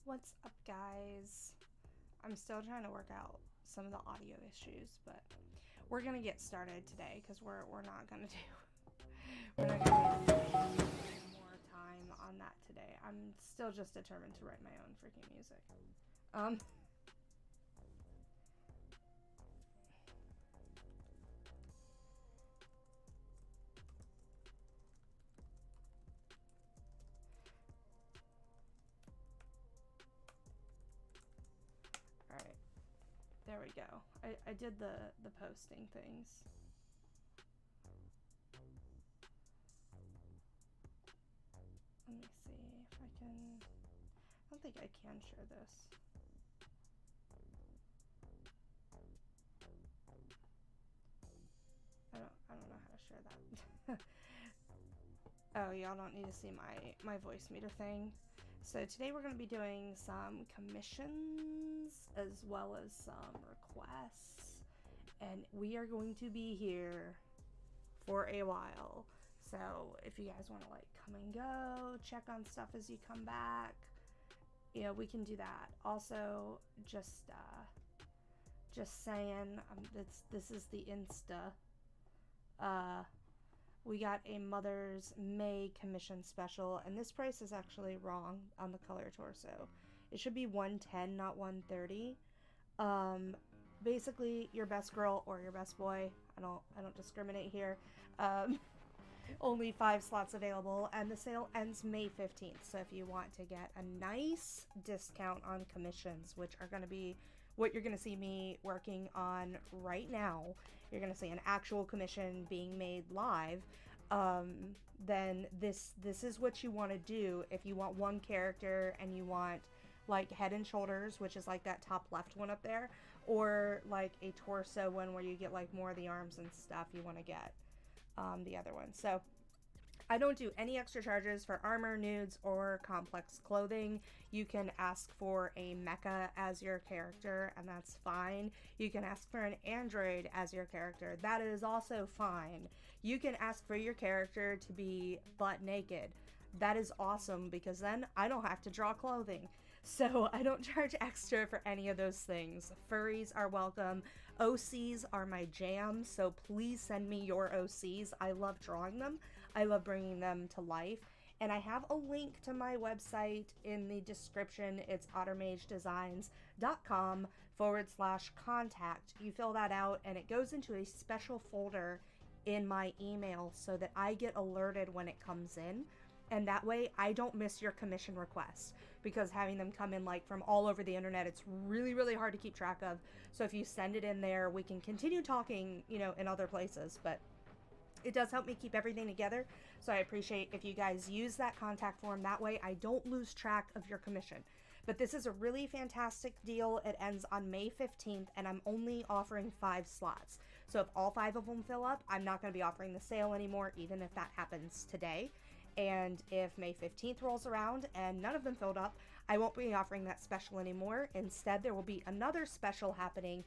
What's up, guys? I'm still trying to work out some of the audio issues, but we're gonna get started today because we're not gonna do more time on that today. I'm still just determined to write my own freaking music. Alright. There we go. I did the posting things. Let me see if I can... I don't think I can share this. I don't know how to share that. Oh, y'all don't need to see my voice meter thing. So today we're going to be doing some commissions as well as some requests. And we are going to be here for a while. So if you guys want to like come and go, check on stuff as you come back, you know, we can do that. Also, just saying, this is the Insta. We got a Mother's May commission special, and this price is actually wrong on the color torso. It should be $110, not $130. Basically, your best girl or your best boy. I don't discriminate here. Only 5 slots available, and the sale ends May 15th. So if you want to get a nice discount on commissions, which are going to be what you're going to see me working on right now, you're going to see an actual commission being made live, then this is what you want to do if you want one character and you want like Head and Shoulders, which is like that top left one up there, or like a torso one where you get like more of the arms and stuff. You want to get the other one. So I don't do any extra charges for armor, nudes, or complex clothing. You can ask for a mecha as your character, and that's fine. You can ask for an android as your character. That is also fine. You can ask for your character to be butt naked. That is awesome, because then I don't have to draw clothing. So I don't charge extra for any of those things. Furries are welcome. OCs are my jam, so please send me your OCs. I love drawing them. I love bringing them to life. And I have a link to my website in the description. It's ottermagedesigns.com/contact. You fill that out and it goes into a special folder in my email so that I get alerted when it comes in. And that way I don't miss your commission requests, because having them come in like from all over the internet, it's really, really hard to keep track of. So if you send it in there, we can continue talking, you know, in other places, but it does help me keep everything together. So I appreciate if you guys use that contact form. That way I don't lose track of your commission. But this is a really fantastic deal. It ends on May 15th, and I'm only offering 5 slots. So if all 5 of them fill up, I'm not going to be offering the sale anymore, even if that happens today. And if May 15th rolls around and none of them filled up, I won't be offering that special anymore. Instead, there will be another special happening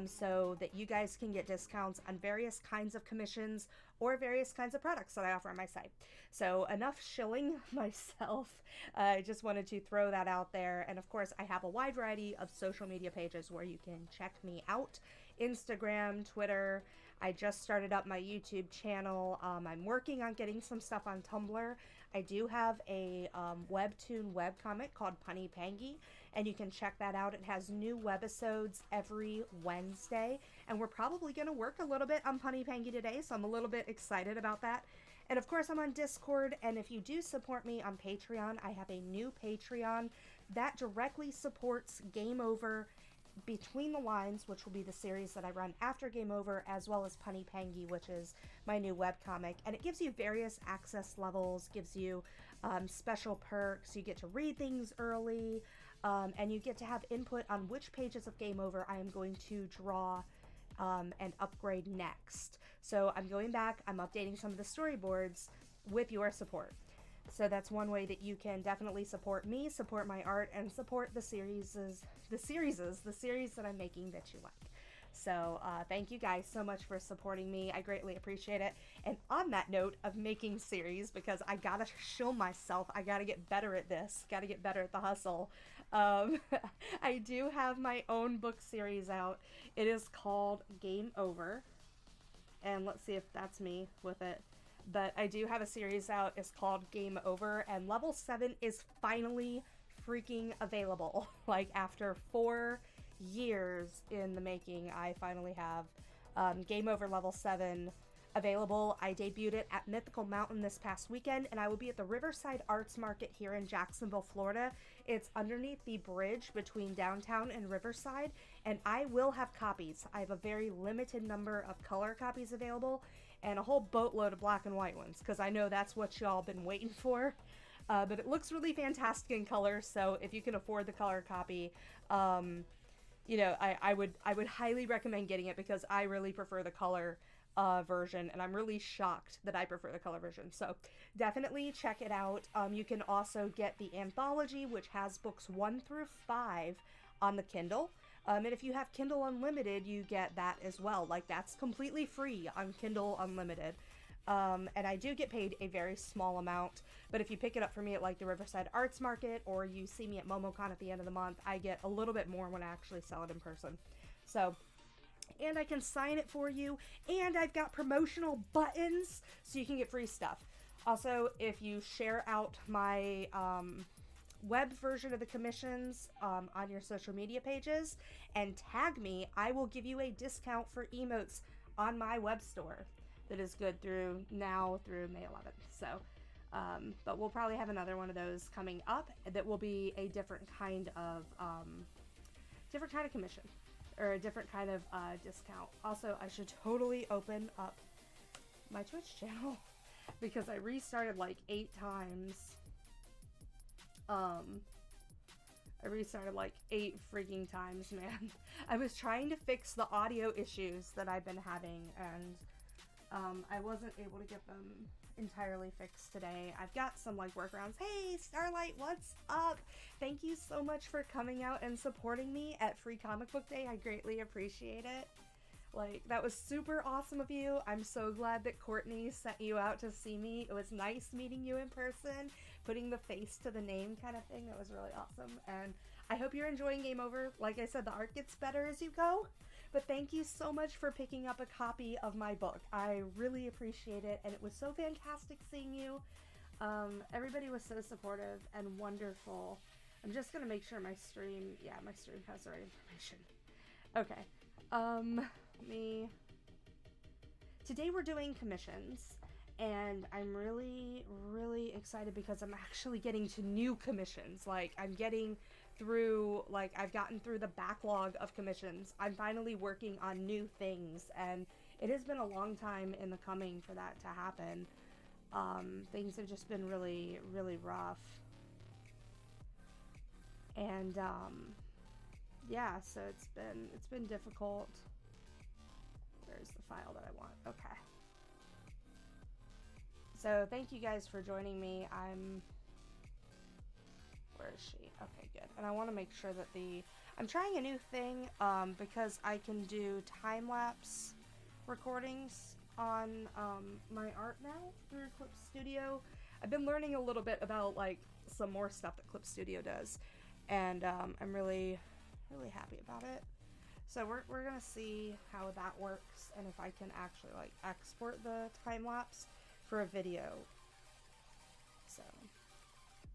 so that you guys can get discounts on various kinds of commissions or various kinds of products that I offer on my site. So enough shilling myself. I just wanted to throw that out there. And of course, I have a wide variety of social media pages where you can check me out. Instagram, Twitter. I just started up my YouTube channel. I'm working on getting some stuff on Tumblr. I do have a webtoon webcomic called Punny Pangy, and you can check that out. It has new webisodes every Wednesday, and we're probably going to work a little bit on Punny Pangy today, so I'm a little bit excited about that. And of course, I'm on Discord, and if you do support me on Patreon, I have a new Patreon that directly supports Game Over Between the Lines, which will be the series that I run after Game Over, as well as Punny Pangy, which is my new webcomic. And it gives you various access levels, gives you special perks. You get to read things early, and you get to have input on which pages of Game Over I am going to draw and upgrade next. So I'm going back, I'm updating some of the storyboards with your support. So that's one way that you can definitely support me, support my art, and support the series that I'm making that you like. So thank you guys so much for supporting me. I greatly appreciate it. And on that note of making series, because I gotta show myself, I gotta get better at this, gotta get better at the hustle. I do have my own book series out. It is called Game Over. And let's see if that's me with it. But I do have a series out. It's called Game Over, and level 7 is finally freaking available. Like, after 4 years in the making, I finally have Game Over level 7 available. I debuted it at Mythical Mountain this past weekend, and I will be at the Riverside Arts Market here in Jacksonville, Florida. It's underneath the bridge between downtown and Riverside, and I will have copies. I have a very limited number of color copies available, and a whole boatload of black and white ones, because I know that's what y'all been waiting for. But it looks really fantastic in color, so if you can afford the color copy, you know, I would highly recommend getting it, because I really prefer the color version, and I'm really shocked that I prefer the color version. So definitely check it out. You can also get the anthology, which has books 1 through 5 on the Kindle. And if you have Kindle Unlimited, you get that as well. Like, that's completely free on Kindle Unlimited. And I do get paid a very small amount, but if you pick it up for me at like the Riverside Arts Market, or you see me at MomoCon at the end of the month, I get a little bit more when I actually sell it in person. So, and I can sign it for you, and I've got promotional buttons so you can get free stuff. Also, if you share out my web version of the commissions on your social media pages and tag me, I will give you a discount for emotes on my web store that is good through May 11th. So, but we'll probably have another one of those coming up that will be a different kind of commission, or a different kind of discount. Also, I should totally open up my Twitch channel because I restarted like 8 times. I restarted like 8 freaking times, man. I was trying to fix the audio issues that I've been having, and I wasn't able to get them entirely fixed today. I've got some like workarounds. Hey, Starlight, what's up? Thank you so much for coming out and supporting me at Free Comic Book Day. I greatly appreciate it. Like, that was super awesome of you. I'm so glad that Courtney sent you out to see me. It was nice meeting you in person, putting the face to the name kind of thing. That was really awesome. And I hope you're enjoying Game Over. Like I said, the art gets better as you go. But thank you so much for picking up a copy of my book. I really appreciate it, and it was so fantastic seeing you. Everybody was so supportive and wonderful. I'm just gonna make sure my stream has the right information. Okay. Today we're doing commissions, and I'm really, really excited because I'm actually getting to new commissions. Like, I've gotten through the backlog of commissions. I'm finally working on new things, and it has been a long time in the coming for that to happen. Things have just been really, really rough. And, yeah, so it's been difficult. Where's the file that I want? Okay. So thank you guys for joining me. Where is she? Okay, good. And I want to make sure that I'm trying a new thing, because I can do time-lapse recordings on my art now through Clip Studio. I've been learning a little bit about like some more stuff that Clip Studio does, and I'm really, really happy about it. So we're gonna see how that works, and if I can actually like export the time-lapse for a video. So,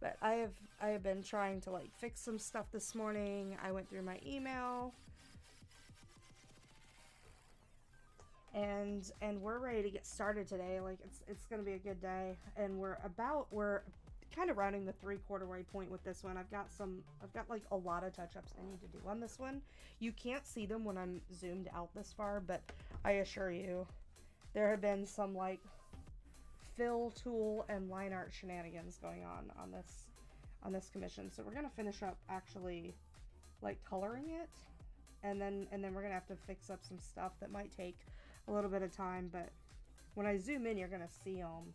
but I have been trying to like fix some stuff this morning. I went through my email, and we're ready to get started today. Like, it's gonna be a good day, and we're kind of rounding the 3/4 way point with this one. I've got like a lot of touch-ups I need to do on this one. You can't see them when I'm zoomed out this far, but I assure you there have been some like fill tool and line art shenanigans going on this commission. So we're gonna finish up actually like coloring it, and then we're gonna have to fix up some stuff that might take a little bit of time, but when I zoom in you're gonna see them.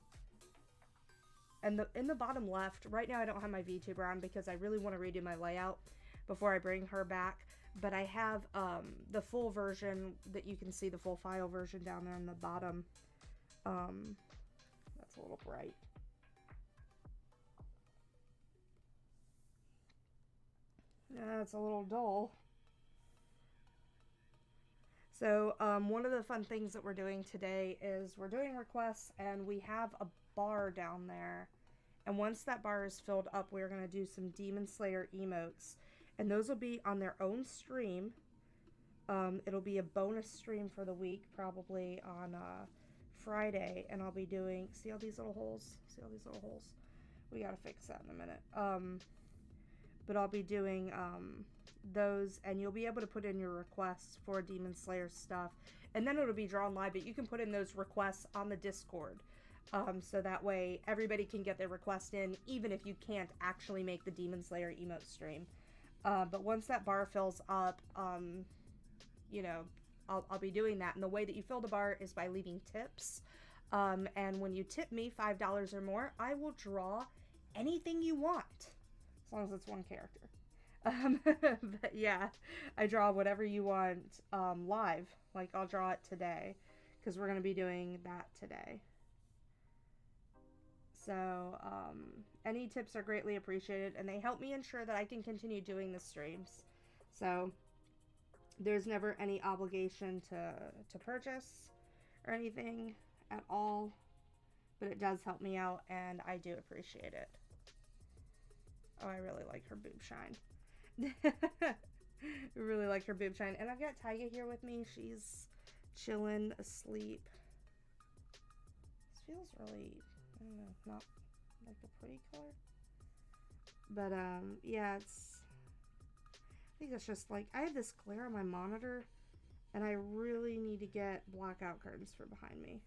And in the bottom left, right now I don't have my VTuber on because I really want to redo my layout before I bring her back. But I have the full version that you can see, the full file version down there on the bottom. That's a little bright. It's a little dull. So one of the fun things that we're doing today is we're doing requests, and we have a bar down there. And once that bar is filled up, we're going to do some Demon Slayer emotes. And those will be on their own stream. It'll be a bonus stream for the week, probably on Friday. And I'll be doing, see all these little holes? See all these little holes? We got to fix that in a minute. But I'll be doing those, and you'll be able to put in your requests for Demon Slayer stuff. And then it'll be drawn live, but you can put in those requests on the Discord. So that way everybody can get their request in, even if you can't actually make the Demon Slayer emote stream. But once that bar fills up, you know, I'll be doing that. And the way that you fill the bar is by leaving tips. And when you tip me $5 or more, I will draw anything you want, as long as it's one character. But yeah, I draw whatever you want live. Like, I'll draw it today, because we're going to be doing that today. So, any tips are greatly appreciated, and they help me ensure that I can continue doing the streams. So, there's never any obligation to purchase or anything at all, but it does help me out, and I do appreciate it. Oh, I really like her boob shine. I really like her boob shine. And I've got Taiga here with me. She's chilling, asleep. This feels really, I don't know, not like a pretty color. But, yeah, I think it's just like, I have this glare on my monitor, and I really need to get blackout curtains for behind me.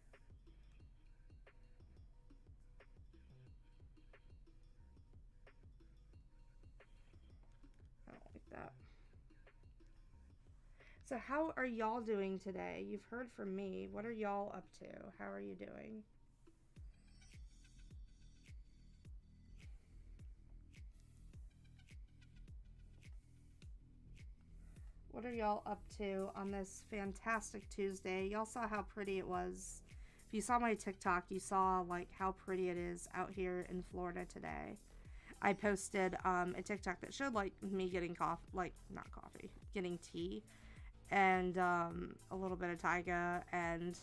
I don't like that. So how are y'all doing today? You've heard from me. What are y'all up to? How are you doing? What are y'all up to on this fantastic Tuesday? Y'all saw how pretty it was. If you saw my TikTok, you saw like how pretty it is out here in Florida today. I posted a TikTok that showed like me getting coffee, like not coffee, getting tea, and a little bit of taiga, and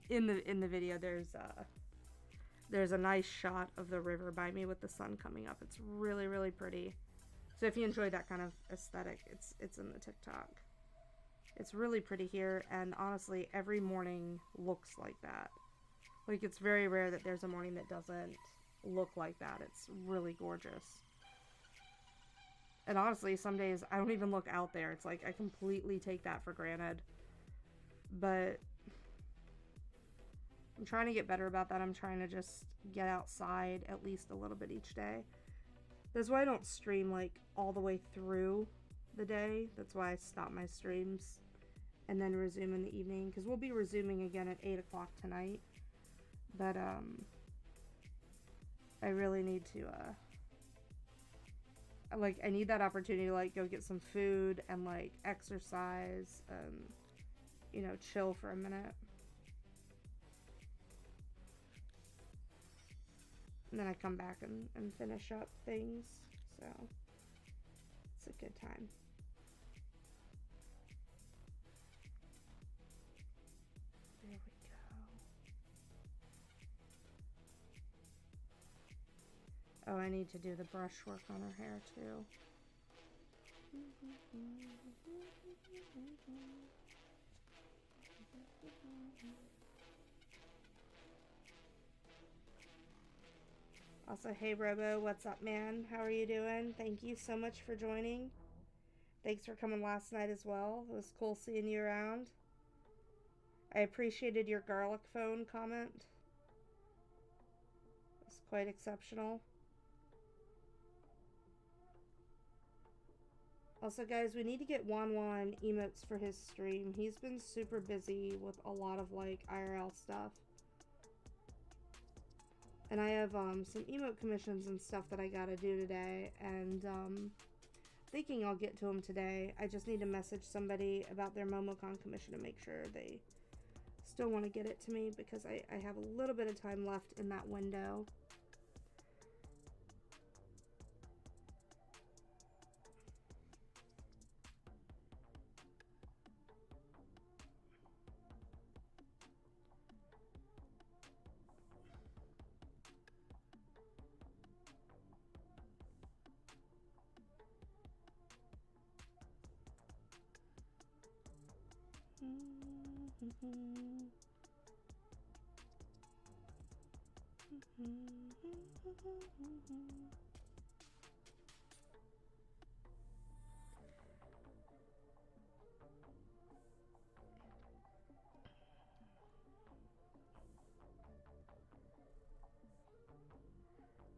in the video there's a nice shot of the river by me with the sun coming up. It's really, really pretty. So if you enjoy that kind of aesthetic, it's in the TikTok. It's really pretty here, and honestly, every morning looks like that. Like, it's very rare that there's a morning that doesn't look like that. It's really gorgeous. And honestly, some days I don't even look out there. It's like I completely take that for granted. But I'm trying to get better about that. I'm trying to just get outside at least a little bit each day. That's why I don't stream like all the way through the day. That's why I stop my streams and then resume in the evening, because we'll be resuming again at 8 o'clock tonight. But I really need to like, I need that opportunity to like go get some food and like exercise and, you know, chill for a minute. And then I come back and finish up things. So it's a good time. There we go. Oh, I need to do the brushwork on her hair too. Also, hey Robo, what's up, man? How are you doing? Thank you so much for joining. Thanks for coming last night as well. It was cool seeing you around. I appreciated your garlic phone comment. It was quite exceptional. Also, guys, we need to get Juan emotes for his stream. He's been super busy with a lot of, like, IRL stuff. And I have some emote commissions and stuff that I gotta do today, and thinking I'll get to them today. I just need to message somebody about their MomoCon commission to make sure they still want to get it to me, because I have a little bit of time left in that window.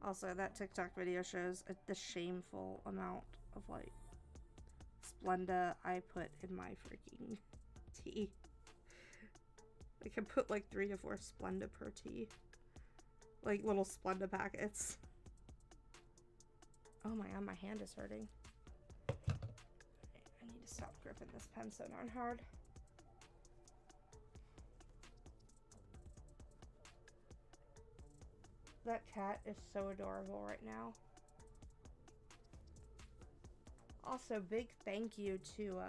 Also, that TikTok video shows the shameful amount of like Splenda I put in my freaking tea. I can put like 3 to 4 Splenda per tea. Like little Splenda packets. Oh my god, my hand is hurting. I need to stop gripping this pen so darn hard. That cat is so adorable right now. Also, big thank you to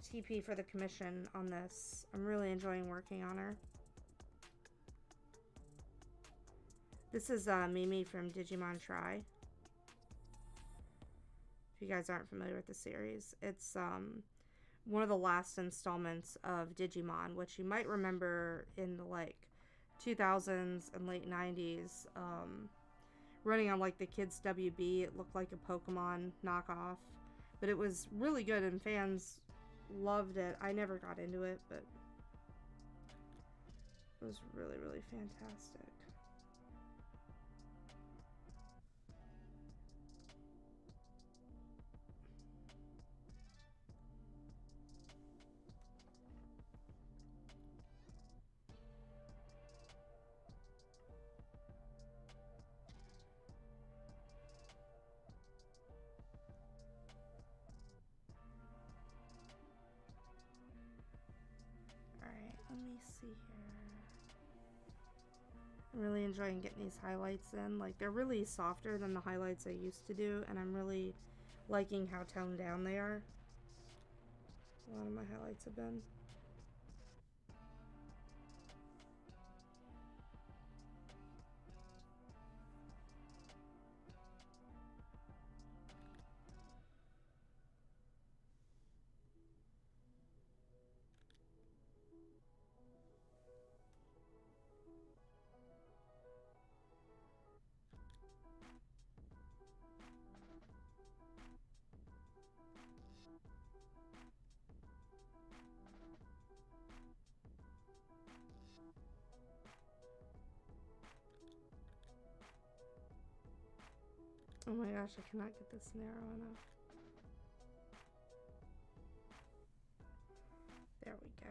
TP for the commission on this. I'm really enjoying working on her. This is Mimi from Digimon Try. If you guys aren't familiar with the series, it's one of the last installments of Digimon, which you might remember in the like 2000s and late 90s, running on like the Kids WB. It looked like a Pokemon knockoff, but it was really good and fans loved it. I never got into it, but it was really, really fantastic. Let me see here. I'm really enjoying getting these highlights in. Like, they're really softer than the highlights I used to do, and I'm really liking how toned down they are. A lot of my highlights have been. Oh my gosh, I cannot get this narrow enough. There we go.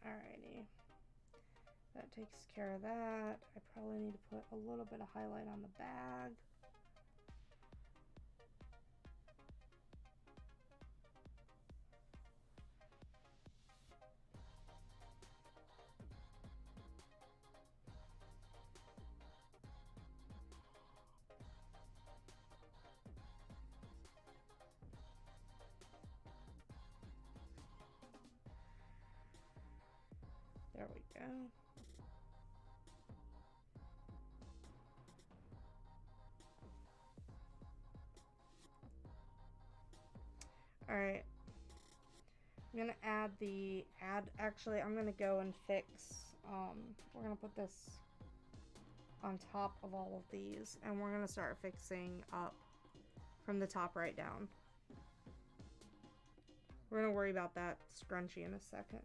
Alrighty. That takes care of that. I probably need to put a little bit of highlight on the bag. There we go. Alright. I'm gonna actually, I'm gonna go and fix, we're gonna put this on top of all of these, and we're gonna start fixing up from the top right down. We're gonna worry about that scrunchie in a second.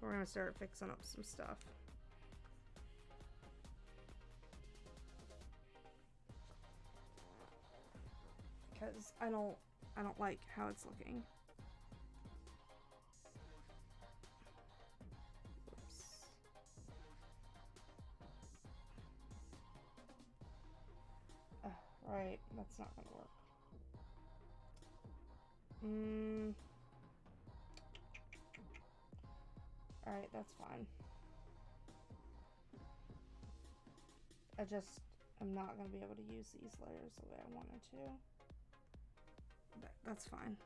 We're gonna start fixing up some stuff. Because I don't like how it's looking. Oops. Right, that's not gonna work. Alright, that's fine. I'm not gonna be able to use these layers the way I wanted to. But that's fine.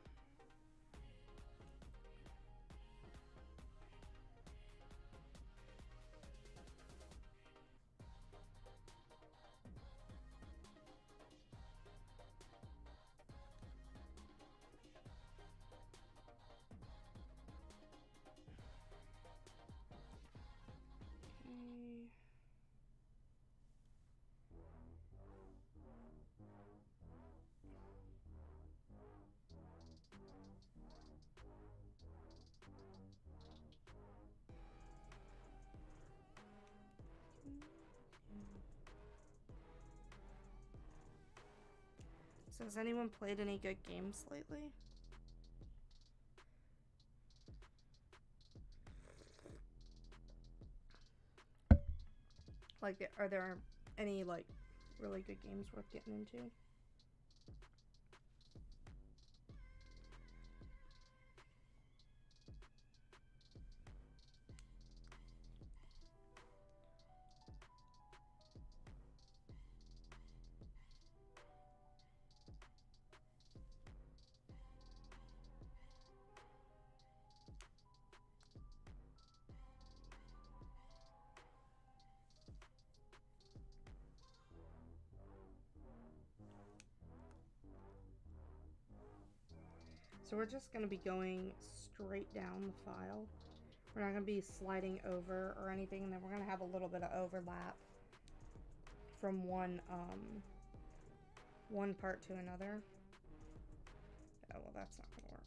So has anyone played any good games lately? Like, are there any, like, really good games worth getting into? So we're just going to be going straight down the file. We're not going to be sliding over or anything, and then we're going to have a little bit of overlap from one part to another. Oh, well, that's not going to work.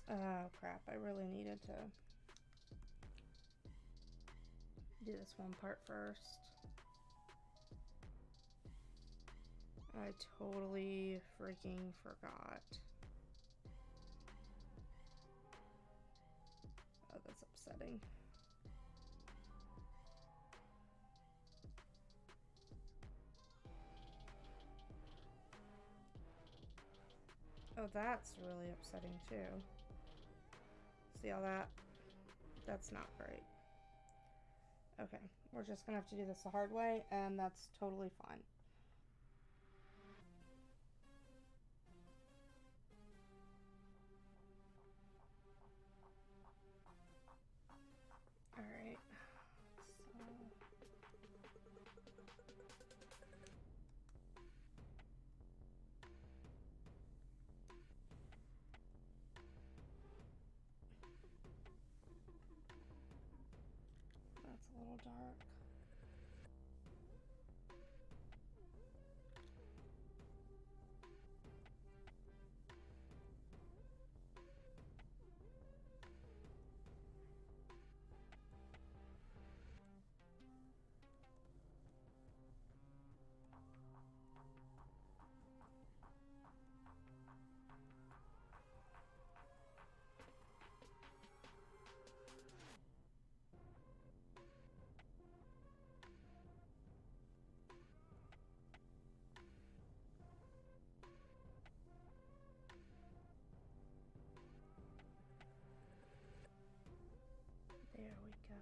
Oh, crap. I really needed to do this one part first. I totally freaking forgot. Oh, that's upsetting. Oh, that's really upsetting too. See all that? That's not great. Okay, we're just gonna have to do this the hard way, and that's totally fine. Alright, that's a little dark. There we go.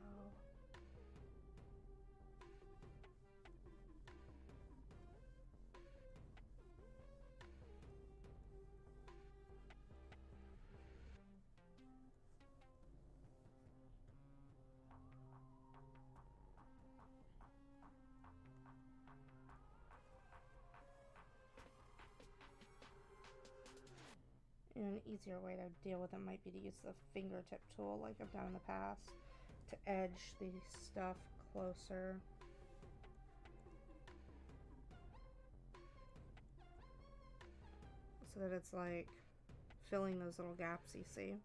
An easier way to deal with it might be to use the fingertip tool like I've done in the past. to edge the stuff closer. So that it's like filling those little gaps you see.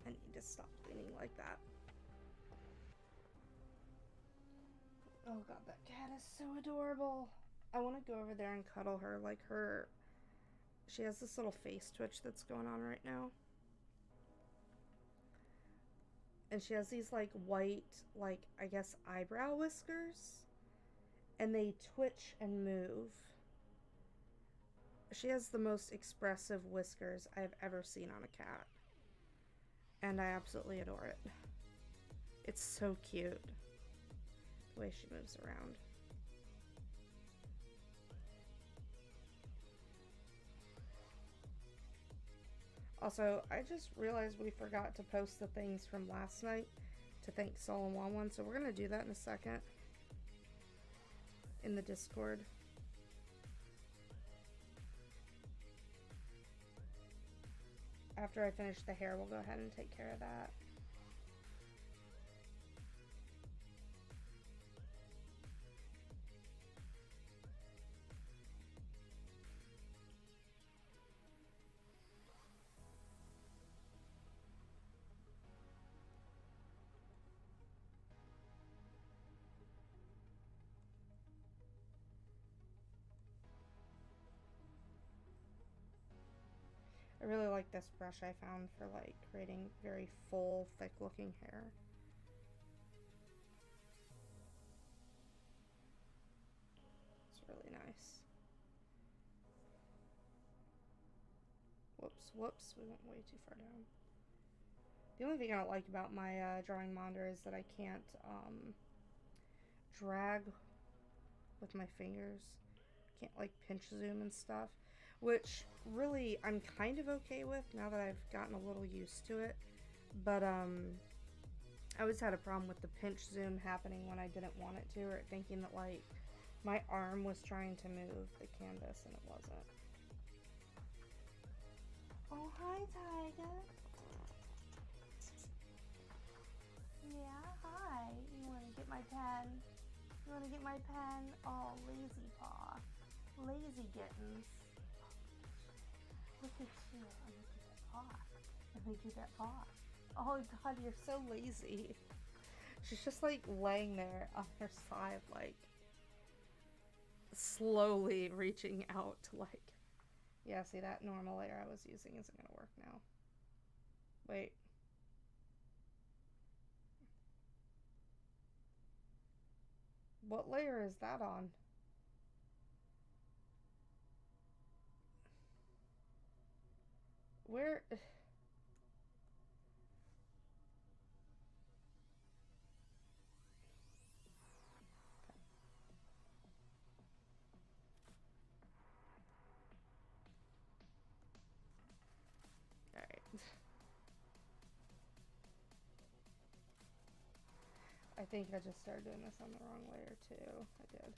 I need to stop leaning like that. Oh god, that cat is so adorable. I want to go over there and cuddle her. Like she has this little face twitch that's going on right now. And she has these like white, like I guess eyebrow whiskers. And they twitch and move. She has the most expressive whiskers I've ever seen on a cat. And I absolutely adore it. It's so cute. The way she moves around. Also, I just realized we forgot to post the things from last night to thank Sol and Wanwan, so we're going to do that in a second in the Discord. After I finish the hair, we'll go ahead and take care of that. I really like this brush I found for like creating very full, thick looking hair. It's really nice. Whoops, we went way too far down. The only thing I don't like about my drawing monitor is that I can't drag with my fingers. Can't like pinch zoom and stuff, which really I'm kind of okay with now that I've gotten a little used to it. But I always had a problem with the pinch zoom happening when I didn't want it to, or thinking that like my arm was trying to move the canvas and it wasn't. Oh, hi, Tiger. Yeah, hi. You want to get my pen? You want to get my pen? Oh, lazy paw. Lazy Gittens. Look at you. I'm gonna do that paw. I'm gonna do that paw. Oh god, you're so lazy. She's just like laying there on her side, like slowly reaching out to like, yeah, see that normal layer I was using isn't gonna work now. Wait. What layer is that on? Where? Alright. I think I just started doing this on the wrong layer too. I did.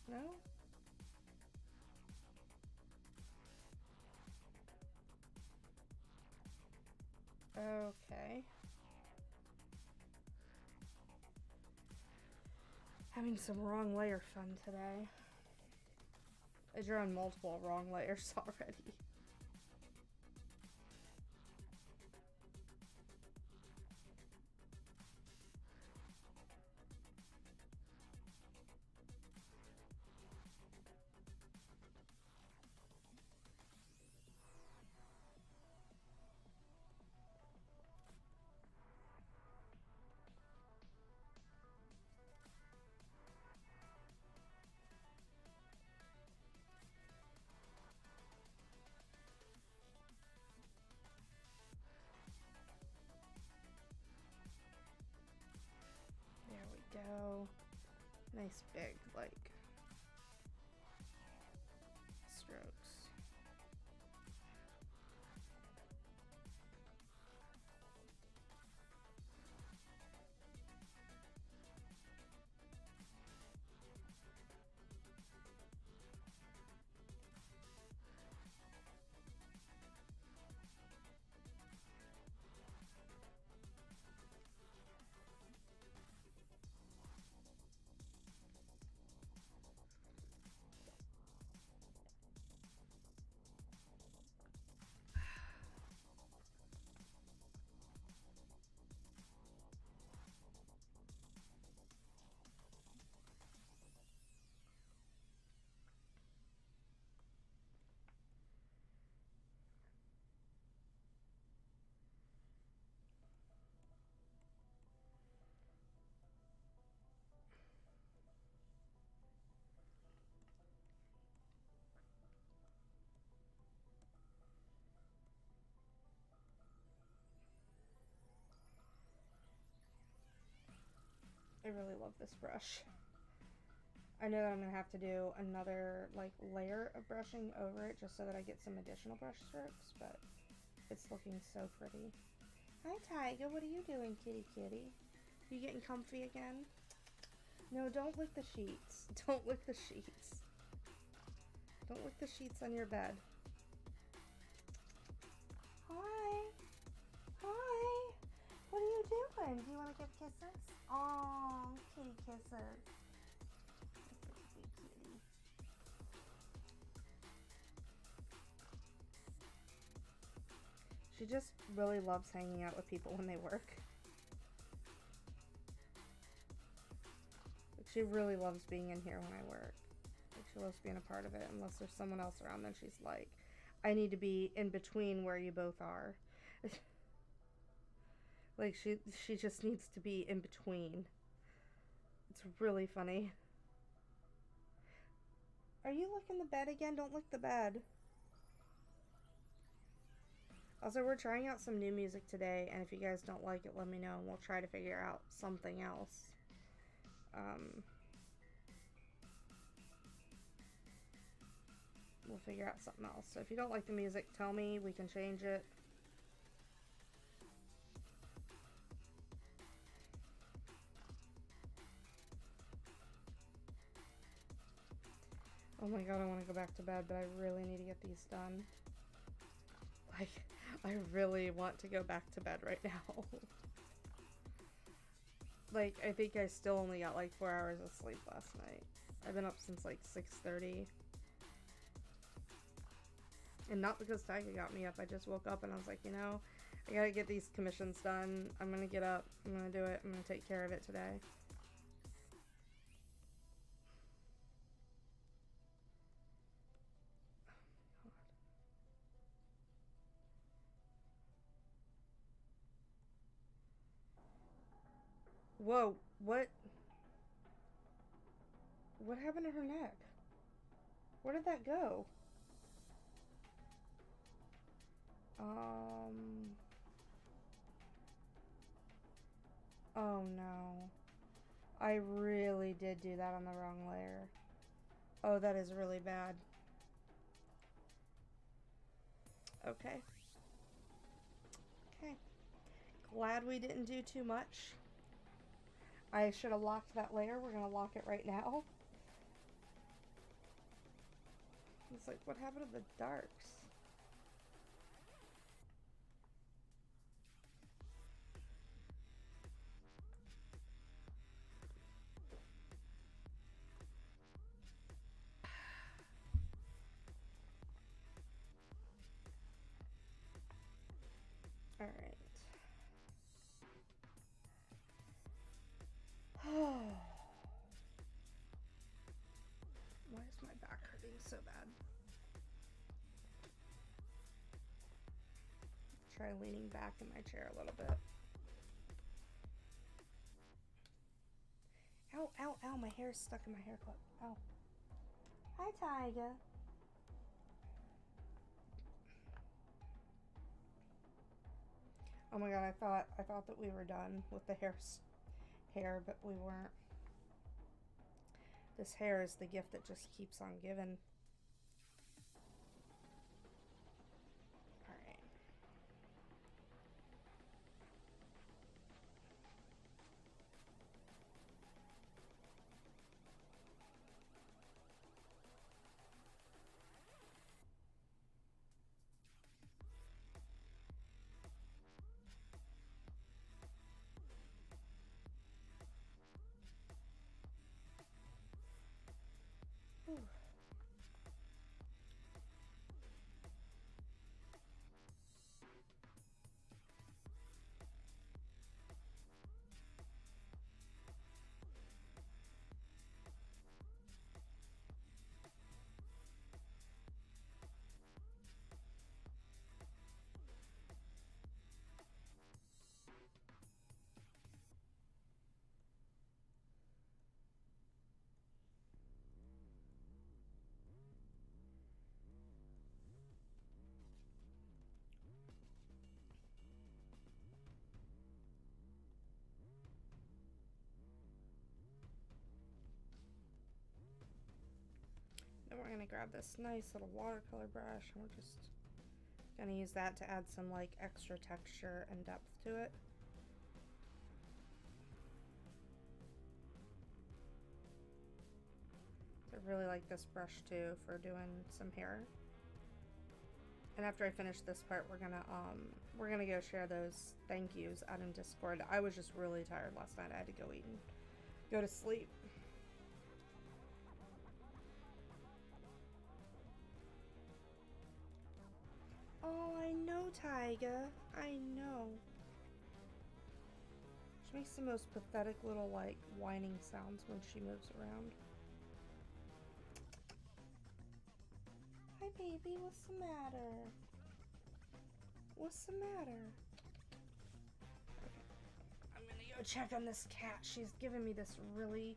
No? Okay. Having some wrong layer fun today. I drew on multiple wrong layers already. Go. Nice big, like, strokes. really love this brush. I know that I'm gonna have to do another like layer of brushing over it just so that I get some additional brush strokes, but it's looking so pretty. Hi Tyga, what are you doing, kitty kitty? You getting comfy again? No, don't lick the sheets. Don't lick the sheets. Don't lick the sheets on your bed. Hi. Hi. What are you doing? Do you want to give kisses? Oh, kitty kisses. Kitty. She just really loves hanging out with people when they work. Like, she really loves being in here when I work. Like, she loves being a part of it. Unless there's someone else around, then she's like, I need to be in between where you both are. Like, she just needs to be in between. It's really funny. Are you licking the bed again? Don't lick the bed. Also, we're trying out some new music today, and if you guys don't like it, let me know, and we'll try to figure out something else. We'll figure out something else. So if you don't like the music, tell me. We can change it. Oh my god, I want to go back to bed, but I really need to get these done. Like, I really want to go back to bed right now. Like, I think I still only got like 4 hours of sleep last night. I've been up since like 6:30. And not because Tyga got me up. I just woke up and I was like, you know, I gotta get these commissions done. I'm gonna get up. I'm gonna do it. I'm gonna take care of it today. Whoa, what? What happened to her neck? Where did that go? Oh no. I really did do that on the wrong layer. Oh, that is really bad. Okay. Okay. Glad we didn't do too much. I should have locked that layer. We're gonna lock it right now. It's like, what happened to the darks? All right. Why is my back hurting so bad? Try leaning back in my chair a little bit. Ow, ow, ow, my hair's stuck in my hair clip. Ow. Hi, Tyga. Oh my god, I thought that we were done with the hair, but we weren't. This hair is the gift that just keeps on giving. Alright. Whew. gonna grab this nice little watercolor brush and we're just gonna use that to add some like extra texture and depth to it. I really like this brush too for doing some hair. And after I finish this part, we're gonna go share those thank yous out in Discord. I was just really tired last night. I had to go eat and go to sleep. Oh, I know, Tyga. I know. She makes the most pathetic little, like, whining sounds when she moves around. Hi, baby. What's the matter? What's the matter? Okay. I'm gonna go check on this cat. She's giving me this really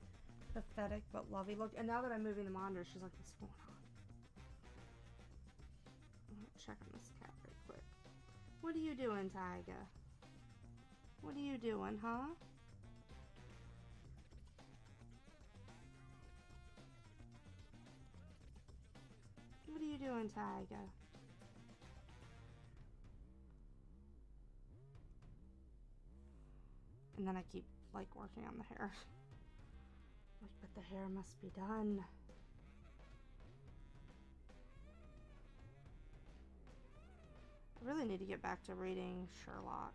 pathetic but lovey look. And now that I'm moving the monitor, she's like, what's going on? I'm gonna check on this cat real quick. What are you doing, Tyga? What are you doing, huh? What are you doing, Tyga? And then I keep, like, working on the hair. Like, but the hair must be done. I really need to get back to reading Sherlock.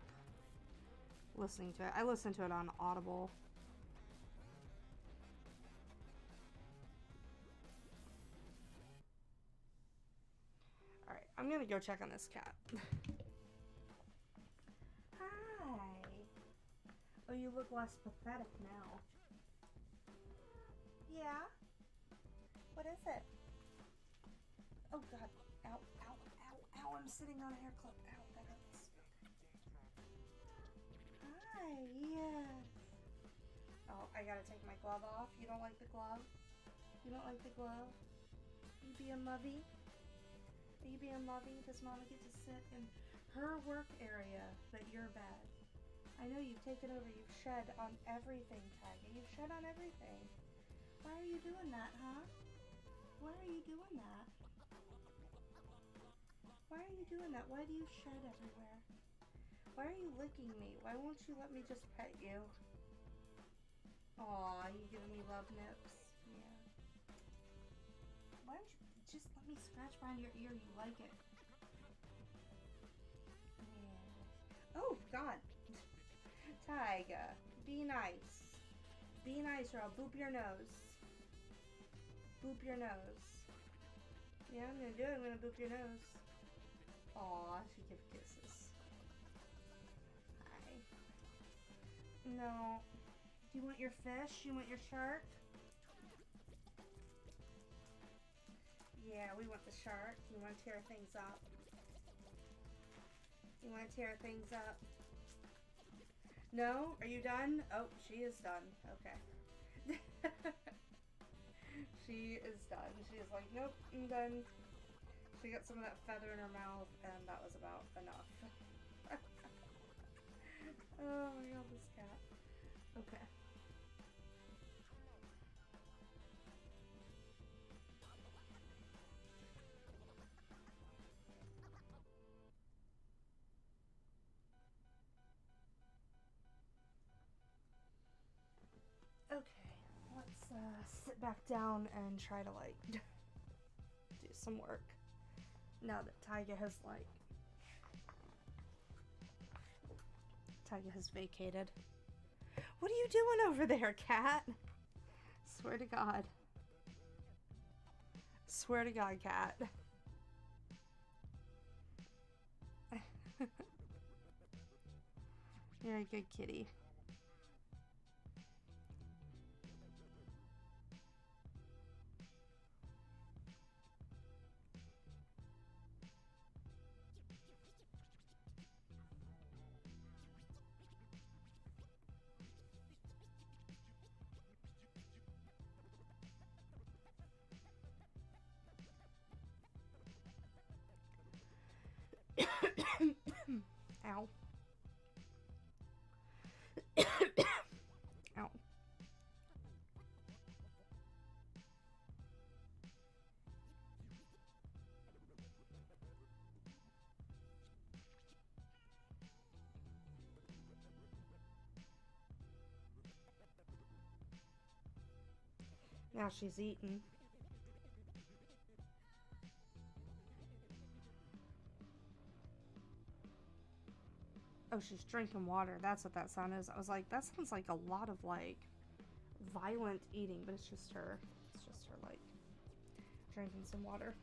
Listening to it. I listened to it on Audible. Alright, I'm gonna go check on this cat. Hi. Oh, you look less pathetic now. Yeah? What is it? Oh god. Ow, ow, ow, ow. I'm sitting on a hair clip. Ow, that hurts. Hi, yes. Oh, I gotta take my glove off. You don't like the glove? You don't like the glove? You being lovey? Are you being lovey? Does Mama get to sit in her work area, but your bed? I know you've taken over. You've shed on everything, Tyga. You've shed on everything. Why are you doing that, huh? Why are you doing that? Why are you doing that? Why do you shed everywhere? Why are you licking me? Why won't you let me just pet you? Aw, you giving me love nips? Yeah. Why don't you just let me scratch behind your ear? You like it. Yeah. Oh, God. Tyga, be nice. Be nice or I'll boop your nose. Boop your nose. Yeah, I'm gonna do it. I'm gonna boop your nose. Aw, she gives kisses. Hi. No. Do you want your fish? You want your shark? Yeah, we want the shark. You want to tear things up? You want to tear things up? No? Are you done? Oh, she is done. Okay. She is done. She is like, nope, I'm done. She got some of that feather in her mouth, and that was about enough. Oh my god, this cat. Okay. Okay, let's sit back down and try to, like, do some work. Now that Tyga has, like, Tyga has vacated. What are you doing over there, cat? Swear to God. Swear to God, cat. You're a good kitty. Ow. Now she's eating. Oh, she's drinking water. That's what that sound is. I was like, that sounds like a lot of, like, violent eating, but it's just her. It's just her, like, drinking some water.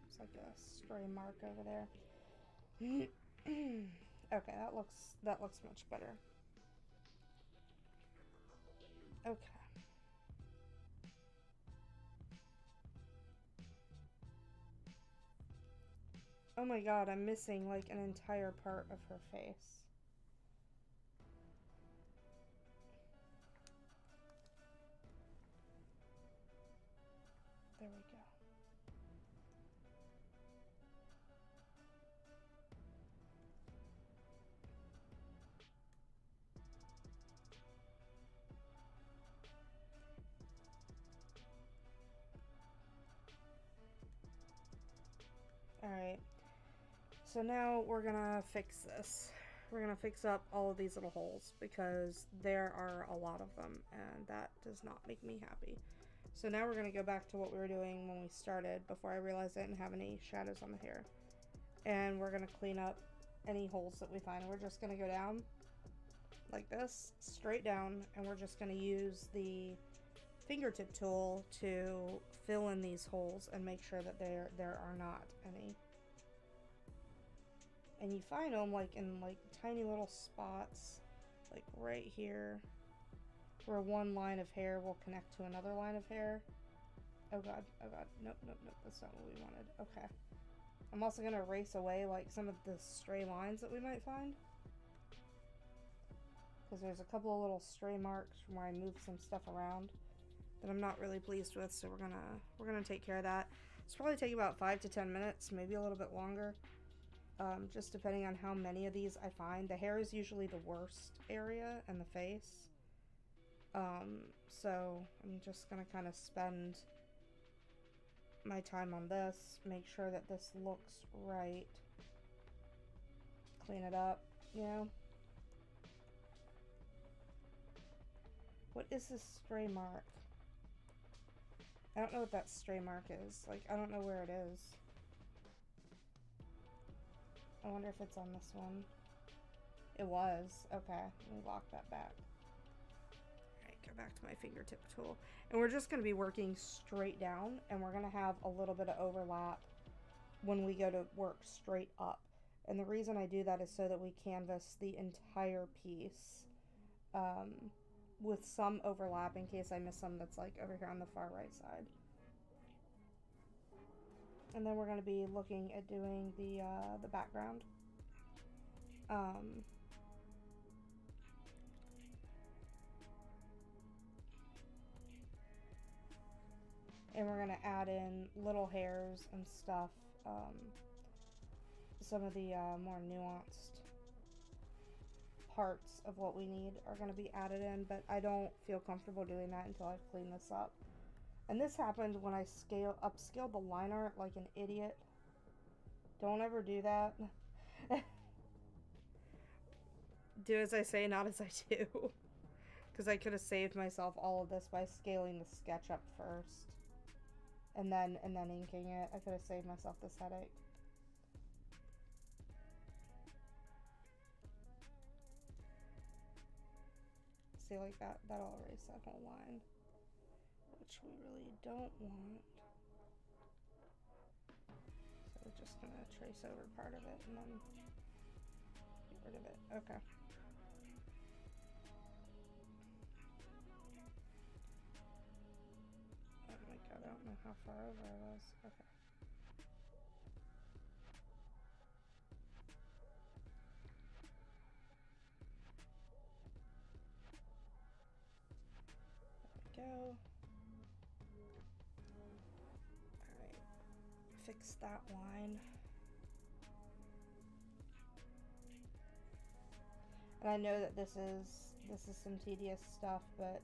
It's like a stray mark over there. Okay, that looks much better. Okay. Oh my god, I'm missing like an entire part of her face. There we go. Alright. So now we're gonna fix this. We're gonna fix up all of these little holes because there are a lot of them and that does not make me happy. So now we're gonna go back to what we were doing when we started before I realized I didn't have any shadows on the hair. And we're gonna clean up any holes that we find. We're just gonna go down like this, straight down, and we're just gonna use the fingertip tool to fill in these holes and make sure that there are not any. And you find them like in like tiny little spots, like right here, where one line of hair will connect to another line of hair. Oh god, nope, that's not what we wanted. Okay. I'm also gonna erase away like some of the stray lines that we might find, because there's a couple of little stray marks from where I moved some stuff around that I'm not really pleased with, so we're gonna take care of that. It's probably take about 5 to 10 minutes, maybe a little bit longer, just depending on how many of these I find. The hair is usually the worst area, and the face. So I'm just gonna kind of spend my time on this, make sure that this looks right, clean it up, you know. What is this stray mark? I don't know what that stray mark is. Like, I don't know where it is. I wonder if it's on this one. It was. Okay, let me lock that back. Alright, go back to my fingertip tool. And we're just going to be working straight down, and we're going to have a little bit of overlap when we go to work straight up. And the reason I do that is so that we canvas the entire piece with some overlap in case I miss some that's like over here on the far right side. And then we're going to be looking at doing the background. And we're going to add in little hairs and stuff. Some of the more nuanced parts of what we need are going to be added in, but I don't feel comfortable doing that until I've cleaned this up. And this happened when I upscaled the line art like an idiot. Don't ever do that. Do as I say, not as I do. Because I could have saved myself all of this by scaling the sketch up first. And then inking it. I could have saved myself this headache. See, like that'll erase that whole line, which we really don't want. So we're just gonna trace over part of it and then get rid of it. Okay. Oh my god, I don't know how far over I was. Okay. There we go. Alright. Fix that line. And I know that this is some tedious stuff, but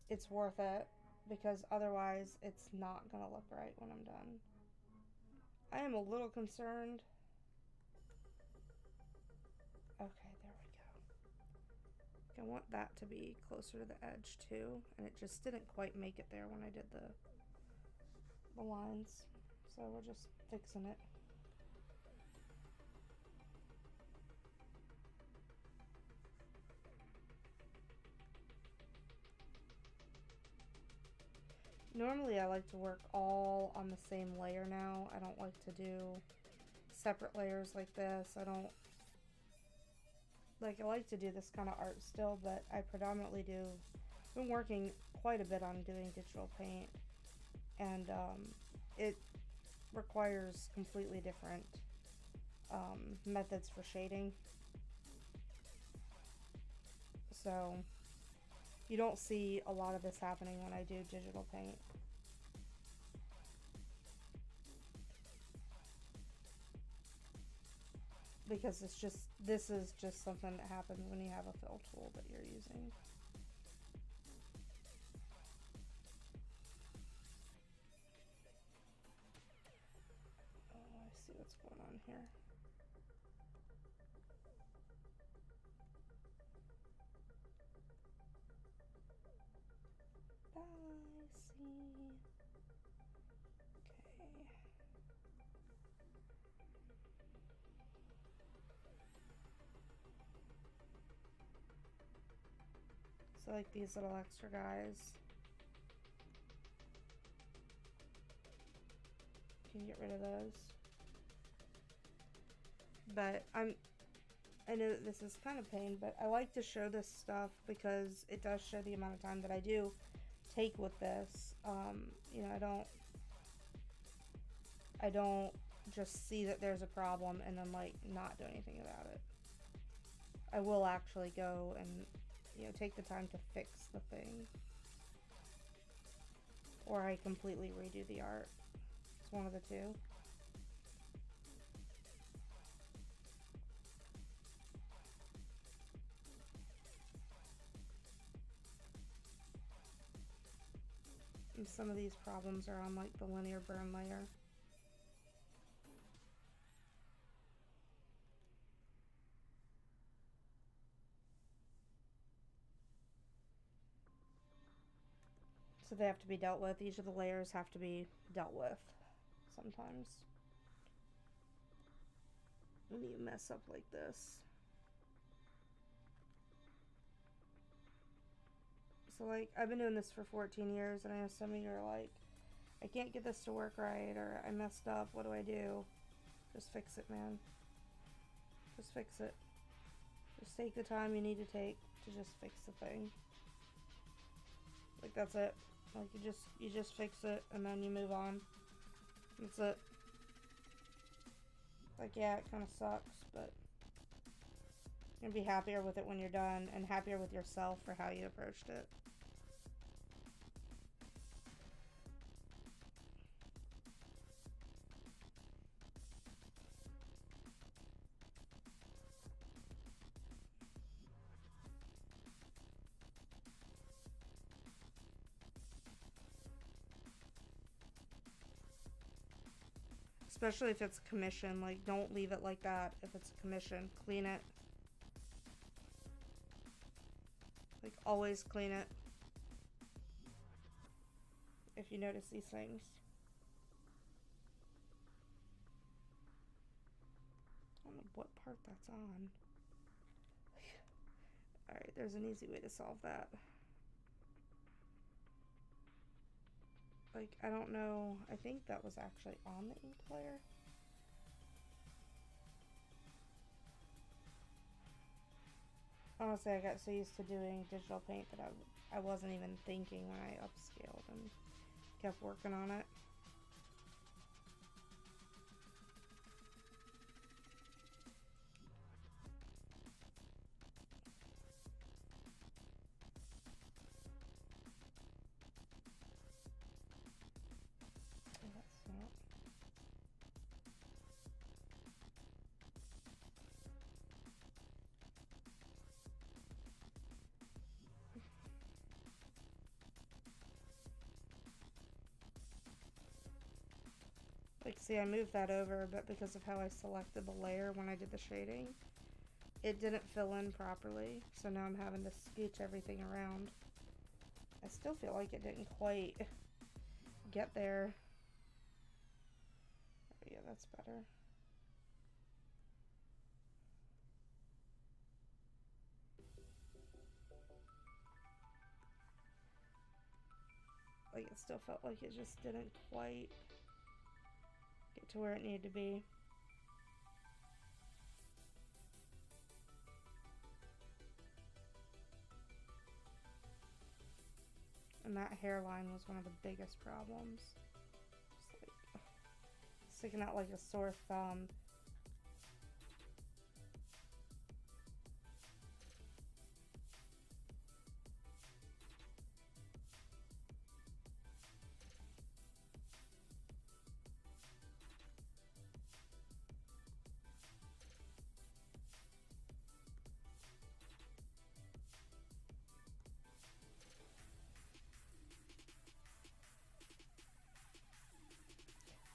it's worth it, because otherwise it's not gonna look right when I'm done. I am a little concerned I want that to be closer to the edge too, and it just didn't quite make it there when I did the lines. So we're just fixing it. Normally I like to work all on the same layer now. I don't like to do separate layers like this. I like to do this kind of art still, but I predominantly do. I've been working quite a bit on doing digital paint, and it requires completely different methods for shading. So you don't see a lot of this happening when I do digital paint. Because this is just something that happens when you have a fill tool that you're using. Oh, I see what's going on here. I see. Okay. So like these little extra guys. Can you get rid of those? But I know that this is kind of pain, but I like to show this stuff because it does show the amount of time that I do take with this. You know, I don't just see that there's a problem and then like not do anything about it. I will actually go and, you know, take the time to fix the thing. Or I completely redo the art. It's one of the two. And some of these problems are on like the linear burn layer. So they have to be dealt with. Each of the layers have to be dealt with sometimes. When you mess up like this. So like, I've been doing this for 14 years and I know some of you are like, I can't get this to work right, or I messed up, what do I do? Just fix it, man. Just fix it. Just take the time you need to take to just fix the thing. Like, that's it. Like, you just fix it and then you move on. That's it. Like, yeah, it kind of sucks, but you're gonna be happier with it when you're done, and happier with yourself for how you approached it. Especially if it's commission, like, don't leave it like that. If it's a commission, clean it. Like, always clean it. If you notice these things. I don't know what part that's on. Alright, there's an easy way to solve that. Like, I don't know. I think that was actually on the ink layer. Honestly, I got so used to doing digital paint that I wasn't even thinking when I upscaled and kept working on it. Like, see, I moved that over, but because of how I selected the layer when I did the shading, it didn't fill in properly, so now I'm having to scooch everything around. I still feel like it didn't quite get there. Oh, yeah, that's better. Like, it still felt like it just didn't quite get to where it needed to be. And that hairline was one of the biggest problems. Just like sticking out like a sore thumb.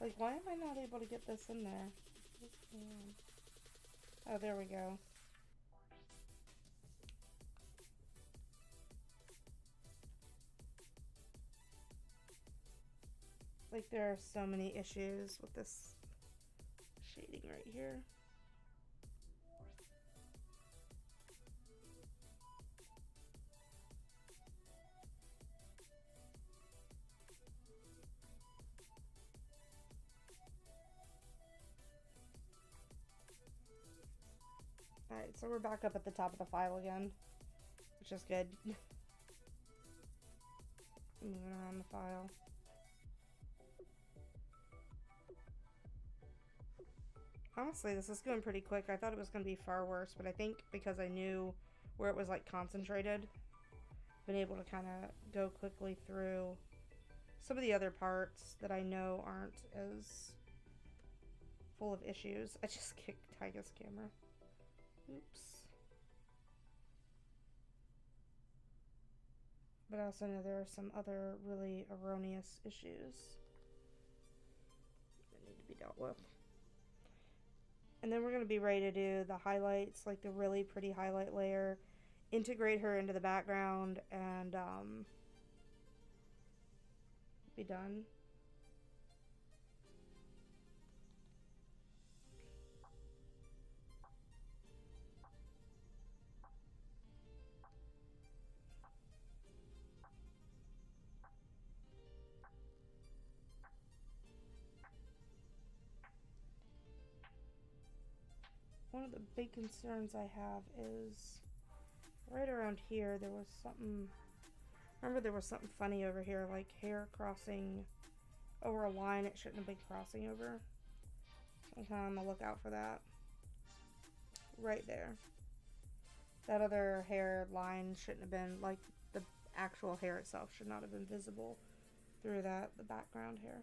Like, why am I not able to get this in there? Oh, there we go. Like, there are so many issues with this shading right here. Alright, so we're back up at the top of the file again, which is good. Moving around the file. Honestly, this is going pretty quick. I thought it was going to be far worse, but I think because I knew where it was like concentrated, been able to kind of go quickly through some of the other parts that I know aren't as full of issues. I just kicked Tyga's camera. Oops. But I also know there are some other really erroneous issues that need to be dealt with. And then we're going to be ready to do the highlights, like the really pretty highlight layer, integrate her into the background, and be done. One of the big concerns I have is right around here there was something, remember there was something funny over here, like hair crossing over a line it shouldn't have been crossing over. I'm kind of on the lookout for that. Right there. That other hair line shouldn't have been, like the actual hair itself should not have been visible through that, the background hair.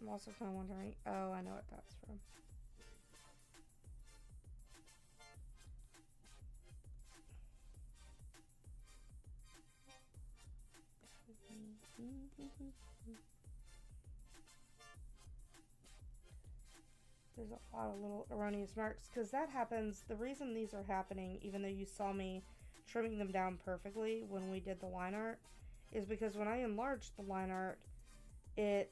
I'm also kind of wondering, oh, I know what that's from. There's a lot of little erroneous marks, because that happens, the reason these are happening, even though you saw me trimming them down perfectly when we did the line art, is because when I enlarged the line art, it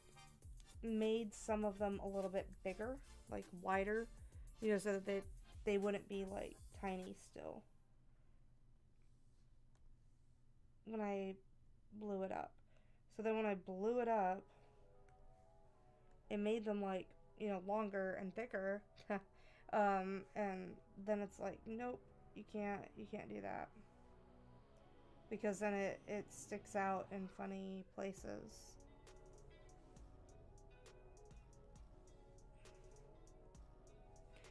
made some of them a little bit bigger, like wider, you know, so that they wouldn't be like tiny still when I blew it up. So then when I blew it up, it made them like, you know, longer and thicker. And then it's like, nope, you can't do that, because then it sticks out in funny places.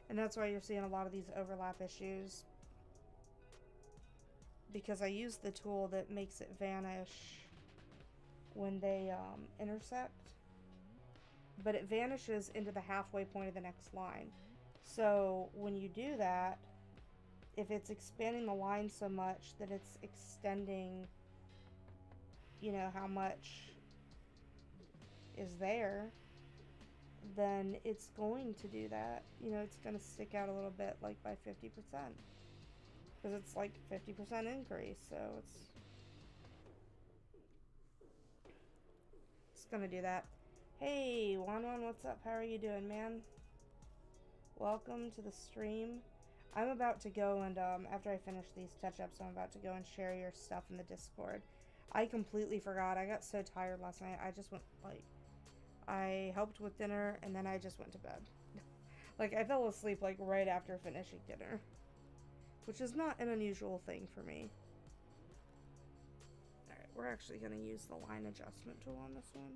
And that's why you're seeing a lot of these overlap issues, because I use the tool that makes it vanish when they intersect, but it vanishes into the halfway point of the next line. So when you do that, if it's expanding the line so much that it's extending, you know, how much is there, then it's going to do that. You know, it's going to stick out a little bit, like by 50%. Because it's like 50% increase, so it's going to do that. Hey, Wanwan, what's up? How are you doing, man? Welcome to the stream. I'm about to go and, after I finish these touch-ups, I'm about to go and share your stuff in the Discord. I completely forgot. I got so tired last night. I just went, like, I helped with dinner, and then I just went to bed. Like, I fell asleep, like, right after finishing dinner. Which is not an unusual thing for me. Alright, we're actually going to use the line adjustment tool on this one.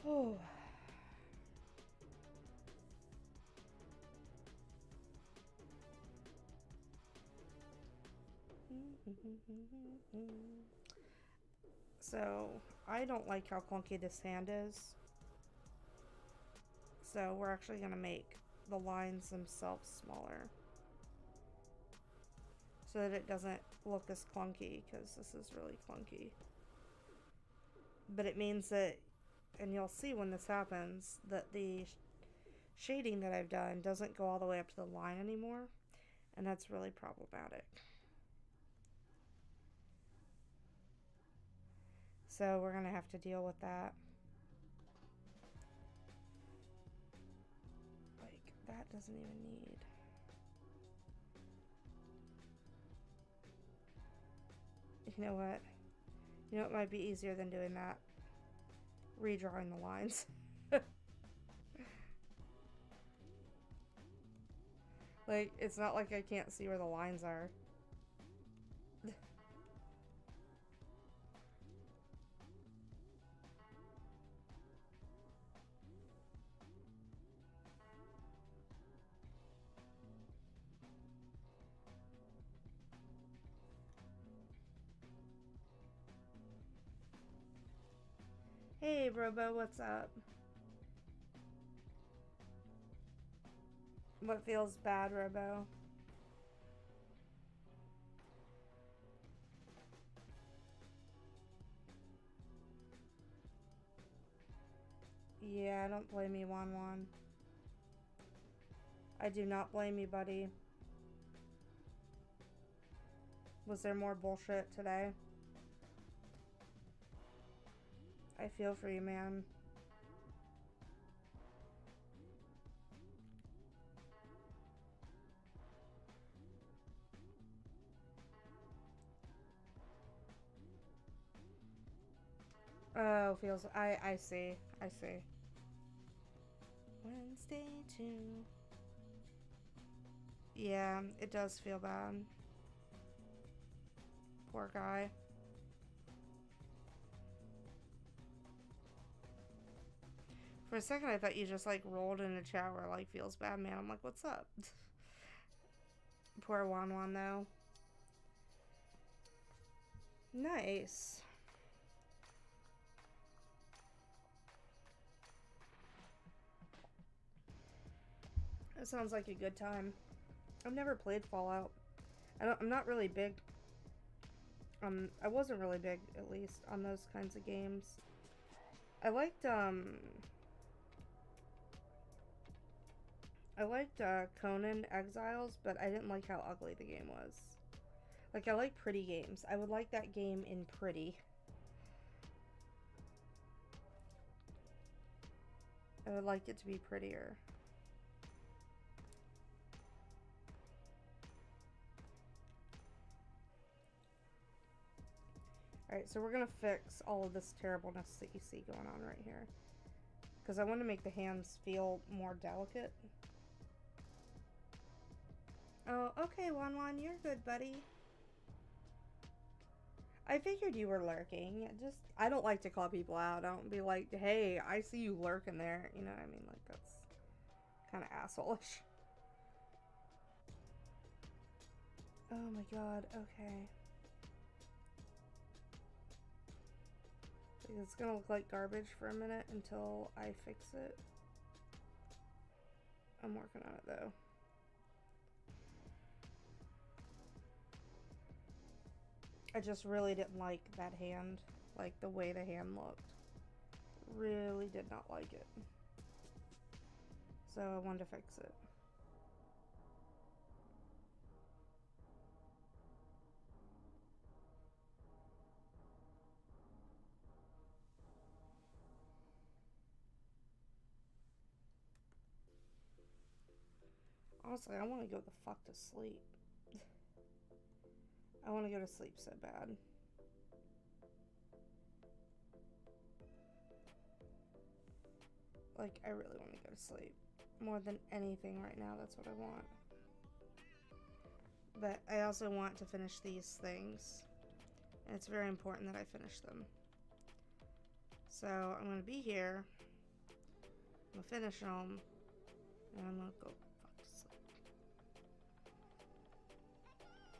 Oh. So, I don't like how clunky this hand is. So, we're actually going to make the lines themselves smaller. So that it doesn't look as clunky, because this is really clunky. But it means that, and you'll see when this happens, that the shading that I've done doesn't go all the way up to the line anymore. And that's really problematic. So we're going to have to deal with that. Like, that doesn't even need... You know what? You know what might be easier than doing that? Redrawing the lines. Like, it's not like I can't see where the lines are. Hey, Robo, what's up? What feels bad, Robo? Yeah, don't blame me, Wanwan. I do not blame you, buddy. Was there more bullshit today? I feel for you, man. Oh, feels... I see. I see. Wednesday, too. Yeah, it does feel bad. Poor guy. For a second, I thought you just, like, rolled in a chat where, like, feels bad, man. I'm like, what's up? Poor Wanwan, though. Nice. That sounds like a good time. I've never played Fallout. I'm not really big. I wasn't really big, at least, on those kinds of games. I liked Conan Exiles, but I didn't like how ugly the game was. Like, I like pretty games. I would like that game in pretty. I would like it to be prettier. Alright, so we're gonna fix all of this terribleness that you see going on right here. Because I want to make the hands feel more delicate. Oh, okay, Wanwan, you're good, buddy. I figured you were lurking. I don't like to call people out. I don't be like, hey, I see you lurking there. You know what I mean? Like, that's kind of asshole-ish. Oh my god, okay. It's gonna look like garbage for a minute until I fix it. I'm working on it though. I just really didn't like that hand, like the way the hand looked. Really did not like it. So I wanted to fix it. Honestly, I want to go the fuck to sleep. I want to go to sleep so bad. Like, I really want to go to sleep. More than anything right now, that's what I want. But I also want to finish these things. And it's very important that I finish them. So, I'm going to be here. I'm going to finish them. And I'm going to go fuck to sleep.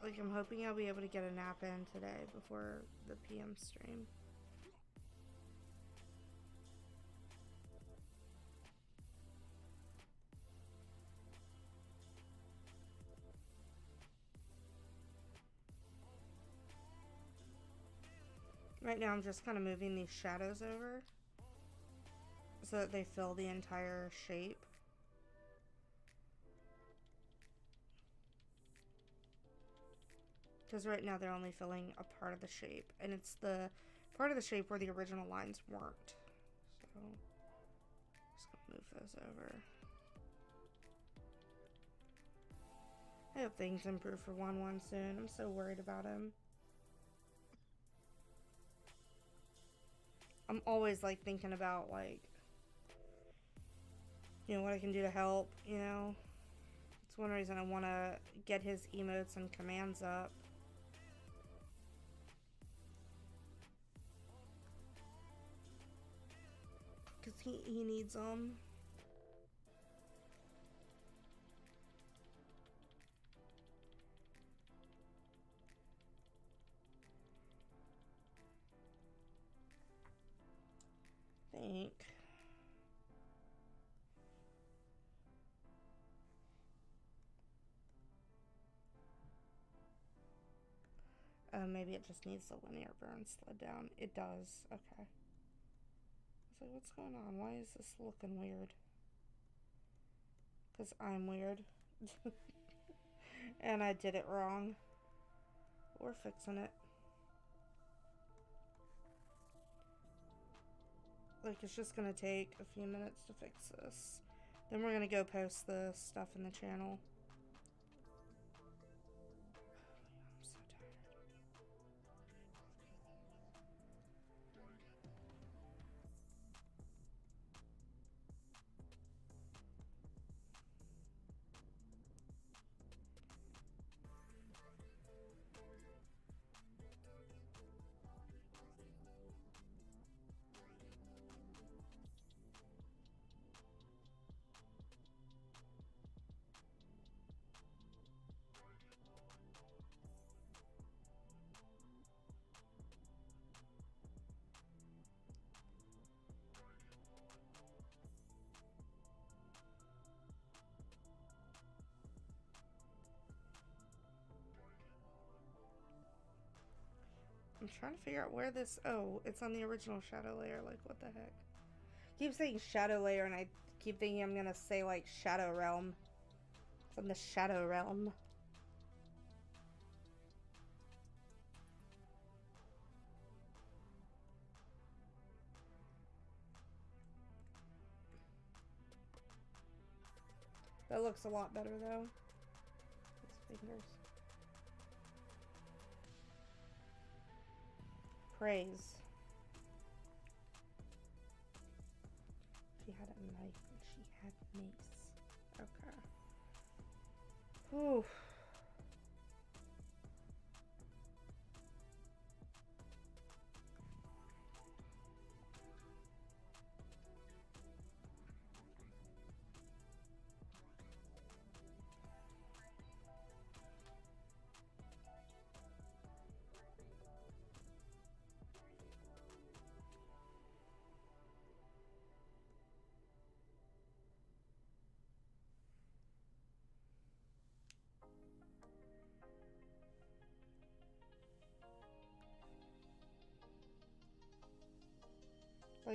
Like, I'm hoping I'll be able to get a nap in today before the PM stream. Right now I'm just kind of moving these shadows over so that they fill the entire shape. Because right now they're only filling a part of the shape, and it's the part of the shape where the original lines weren't. So, just gonna move those over. I hope things improve for 1-1 soon. I'm so worried about him. I'm always like thinking about like, you know, what I can do to help, you know. It's one reason I want to get his emotes and commands up. Because he needs them. Think. Maybe it just needs the linear burn slid down. It does. Okay. I was like, what's going on? Why is this looking weird? Because I'm weird. And I did it wrong. We're fixing it. Like, it's just gonna take a few minutes to fix this. Then we're gonna go post the stuff in the channel. I'm so tired. I'm trying to figure out where this... Oh, it's on the original shadow layer. Like, what the heck? I keep saying shadow layer, and I keep thinking I'm gonna say, like, shadow realm. It's on the shadow realm. That looks a lot better, though. His fingers. Praise. She had a knife and she had mace. Okay. Whew.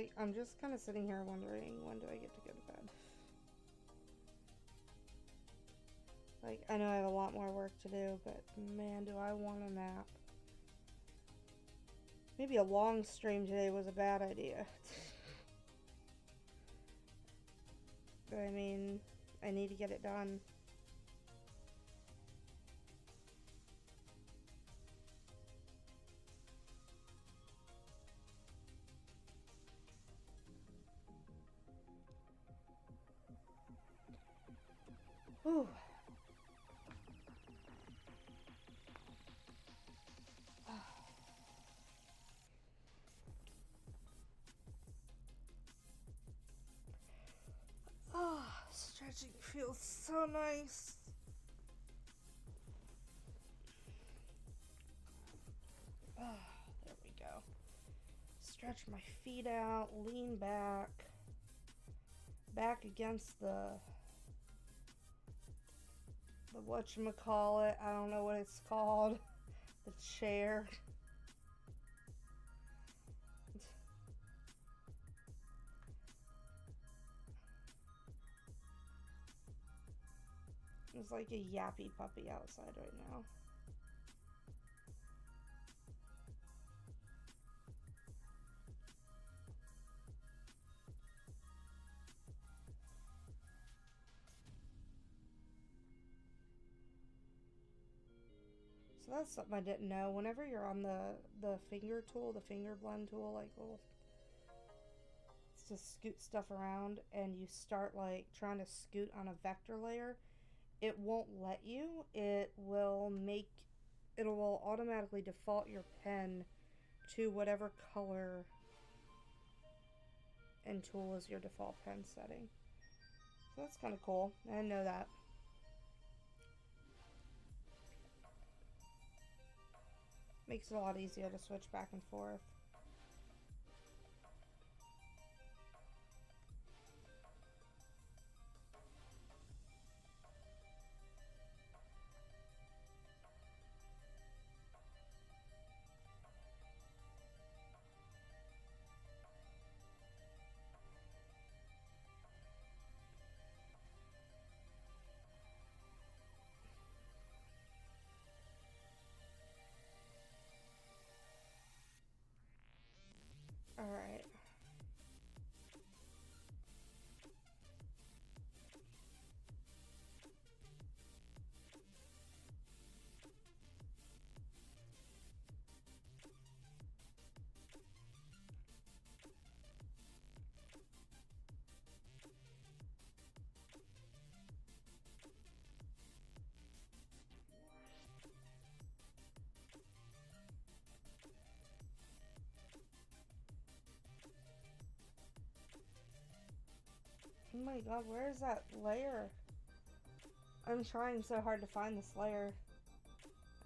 Like, I'm just kind of sitting here wondering, when do I get to go to bed? Like, I know I have a lot more work to do, but man, do I want a nap. Maybe a long stream today was a bad idea. But I mean, I need to get it done. Whew. Oh, stretching feels so nice. Oh, there we go. Stretch my feet out, lean back against the whatchamacallit, I don't know what it's called, the chair. There's like a yappy puppy outside right now. So that's something I didn't know. Whenever you're on the finger tool, the finger blend tool, like little, it's to scoot stuff around, and you start like trying to scoot on a vector layer, it won't let you. It will automatically default your pen to whatever color and tool is your default pen setting. So that's kind of cool. I didn't know that. Makes it a lot easier to switch back and forth. All right. Oh my god, where is that layer? I'm trying so hard to find this layer.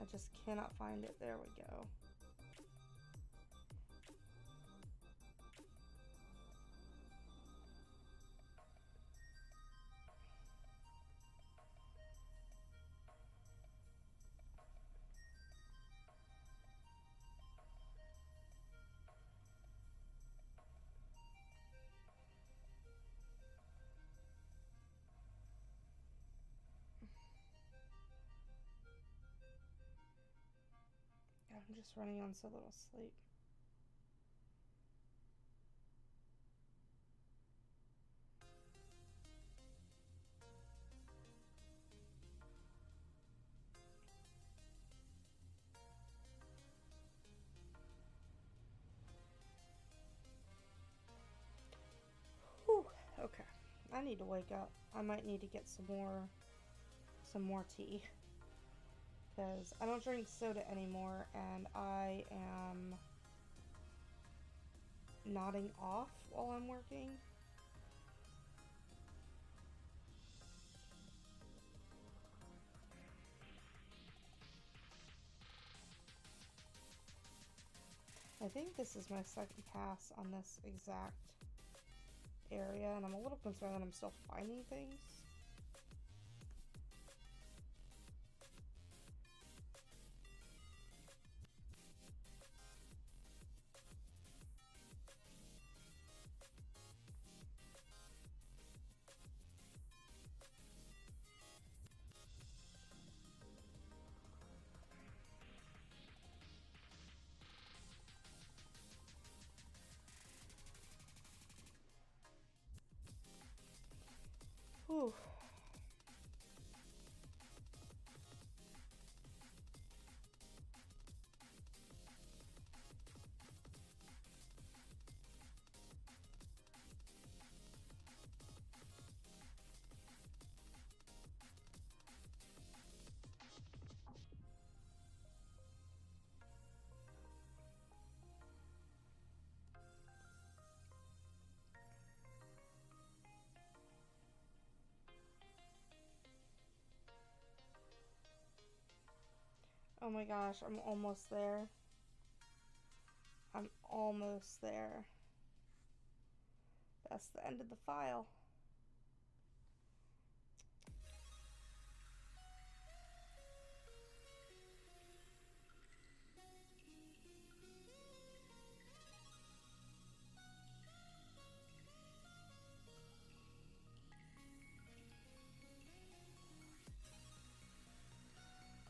I just cannot find it. There we go. I'm just running on so little sleep. Whew, okay. I need to wake up. I might need to get some more tea. Because I don't drink soda anymore, and I am nodding off while I'm working. I think this is my second pass on this exact area, and I'm a little concerned that I'm still finding things. Whew. Oh my gosh, I'm almost there. I'm almost there. That's the end of the file.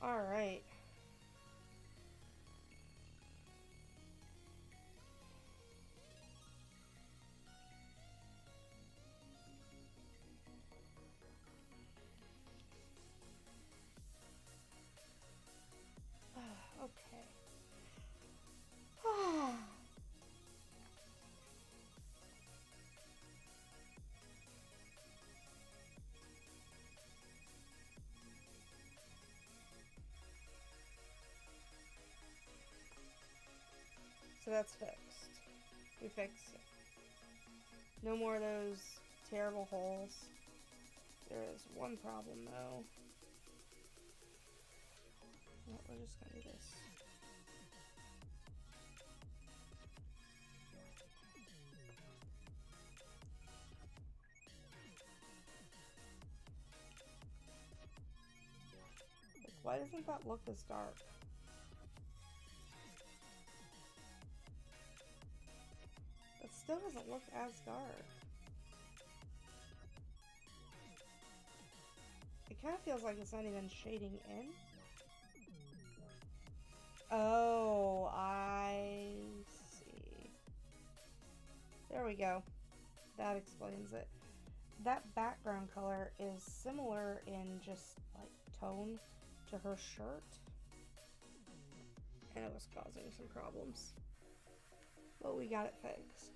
All right. Okay. So that's fixed. We fixed it. No more of those terrible holes. There is one problem though. Well, we're just gonna do this. Like, why doesn't that look as dark? It still doesn't look as dark. It kind of feels like it's not even shading in. Oh, I see. There we go. That explains it. That background color is similar in just like tone to her shirt. And it was causing some problems. But we got it fixed.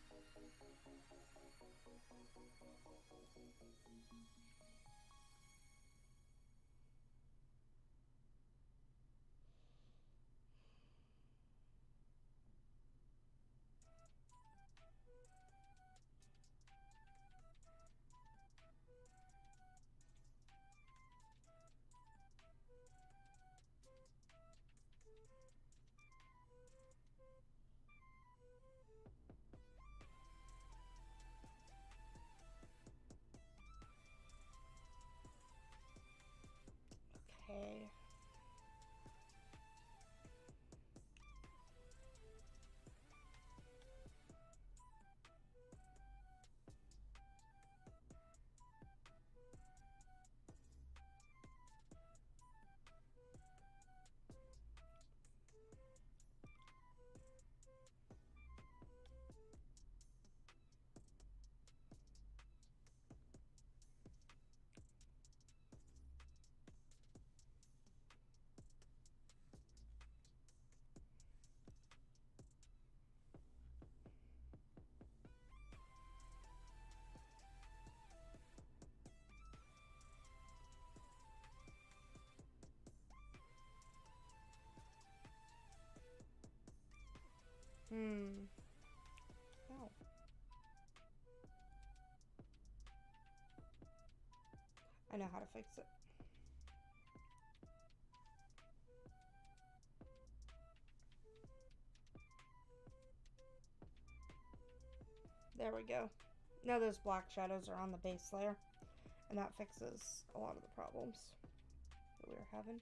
Okay. Oh. I know how to fix it. There we go. Now those black shadows are on the base layer, and that fixes a lot of the problems that we were having.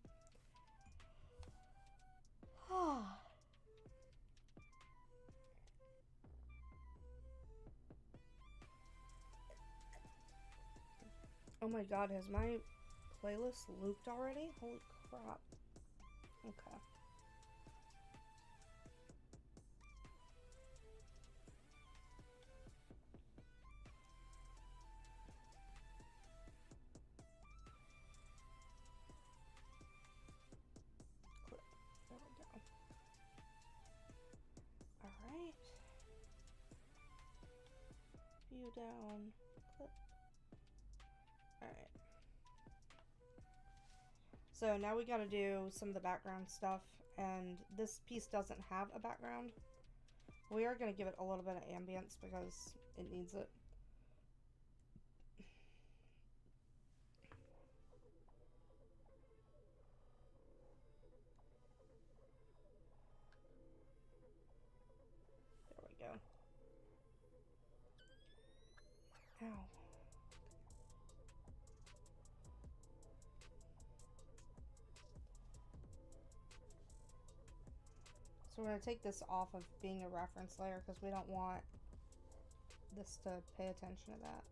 Oh my god, has my playlist looped already? Holy crap. Okay. you down. Clip. Alright. So now we gotta do some of the background stuff, and this piece doesn't have a background. We are gonna give it a little bit of ambience because it needs it. There we go. Ow. So we're going to take this off of being a reference layer because we don't want this to pay attention to that.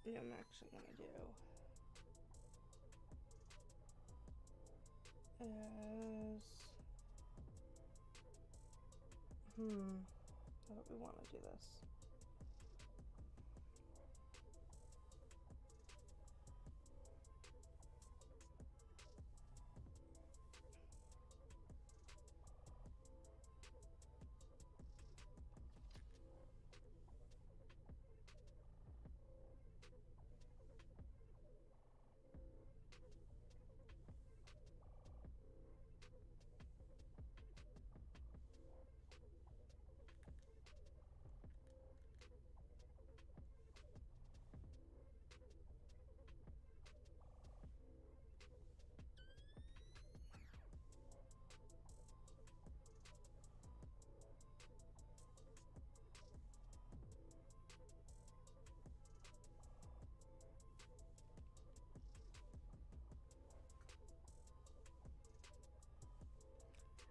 Yeah, I'm actually gonna do how do we want to do this?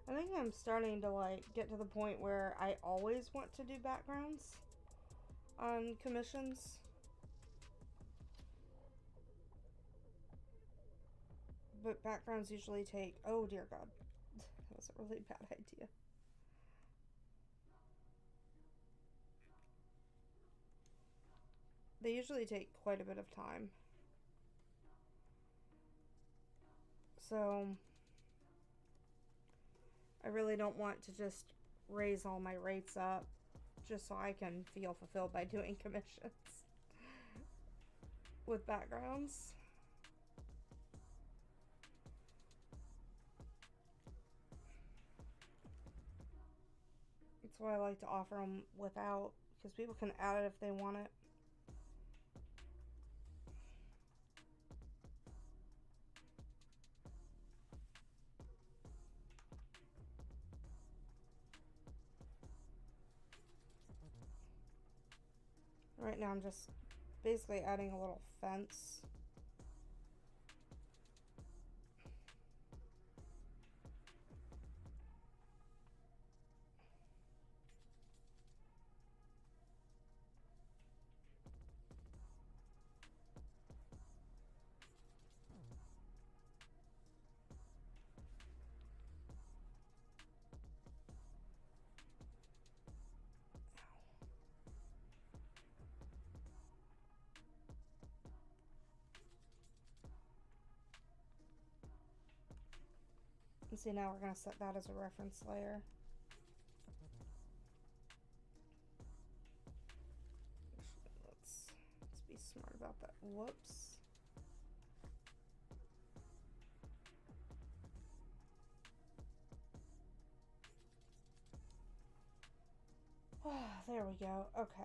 I think I'm starting to like get to the point where I always want to do backgrounds on commissions. But backgrounds usually take, oh dear God, that was a really bad idea. They usually take quite a bit of time. So I really don't want to just raise all my rates up just so I can feel fulfilled by doing commissions with backgrounds. That's why I like to offer them without, because people can add it if they want it. Right now I'm just basically adding a little fence. And see, now we're going to set that as a reference layer. Let's be smart about that. Whoops. There we go. Okay.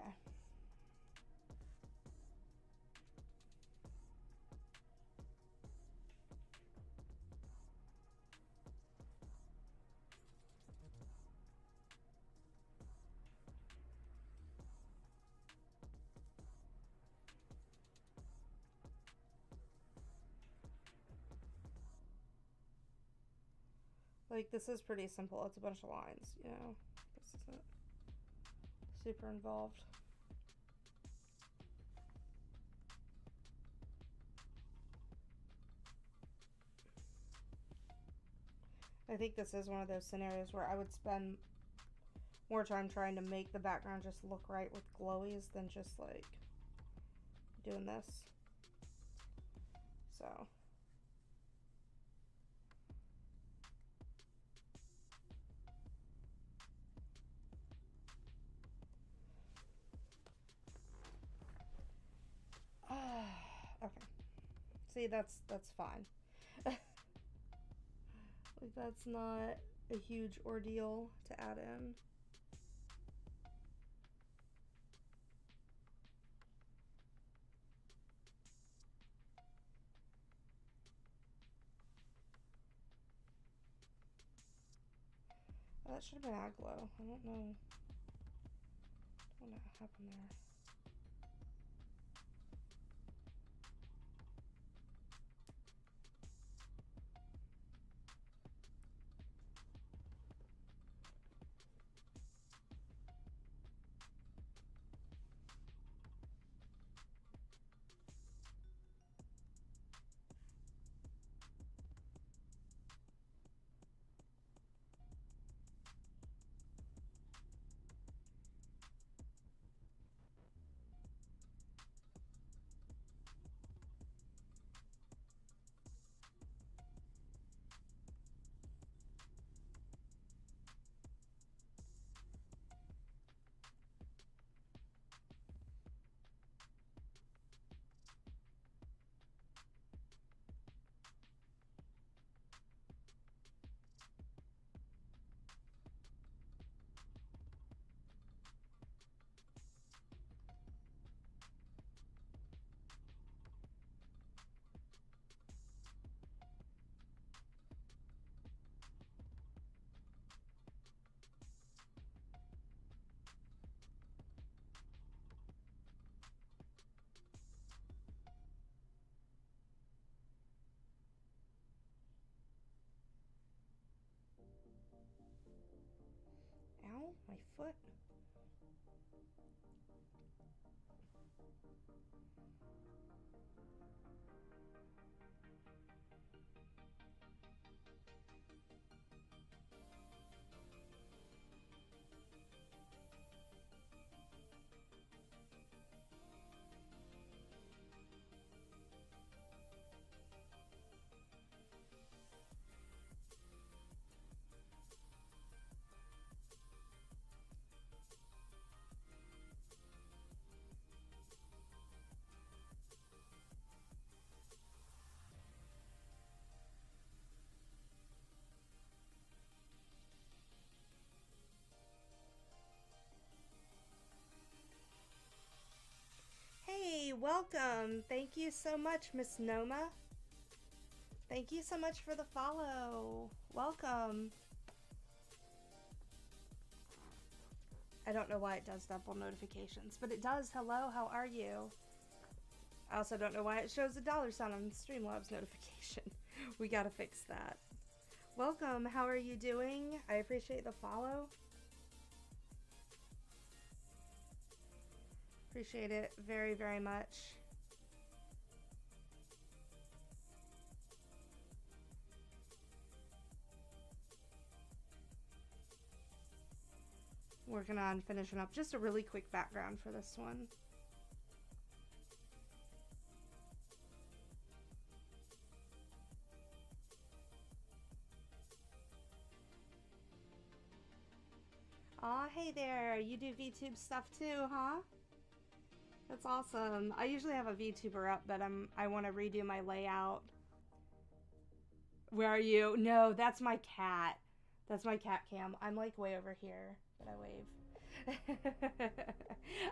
Like, this is pretty simple. It's a bunch of lines, you know. This is it. super involved. I think this is one of those scenarios where I would spend more time trying to make the background just look right with glowies than just like doing this. So okay. See, that's fine. Like, that's not a huge ordeal to add in. Oh, that should have been Aglow. I don't know what happened there. Ow, my foot. Hey, welcome. Thank you so much, Miss Noma. Thank you so much for the follow. Welcome. I don't know why it does double notifications, but it does. Hello, how are you? I also don't know why it shows a $sign on Streamlabs notification. We gotta fix that. Welcome, how are you doing? I appreciate the follow. Appreciate it very, very much. Working on finishing up just a really quick background for this one. Aw, hey there. You do VTube stuff too, huh? That's awesome. I usually have a VTuber up, but I want to redo my layout. Where are you? No, that's my cat. That's my cat cam. I'm like way over here, but I wave.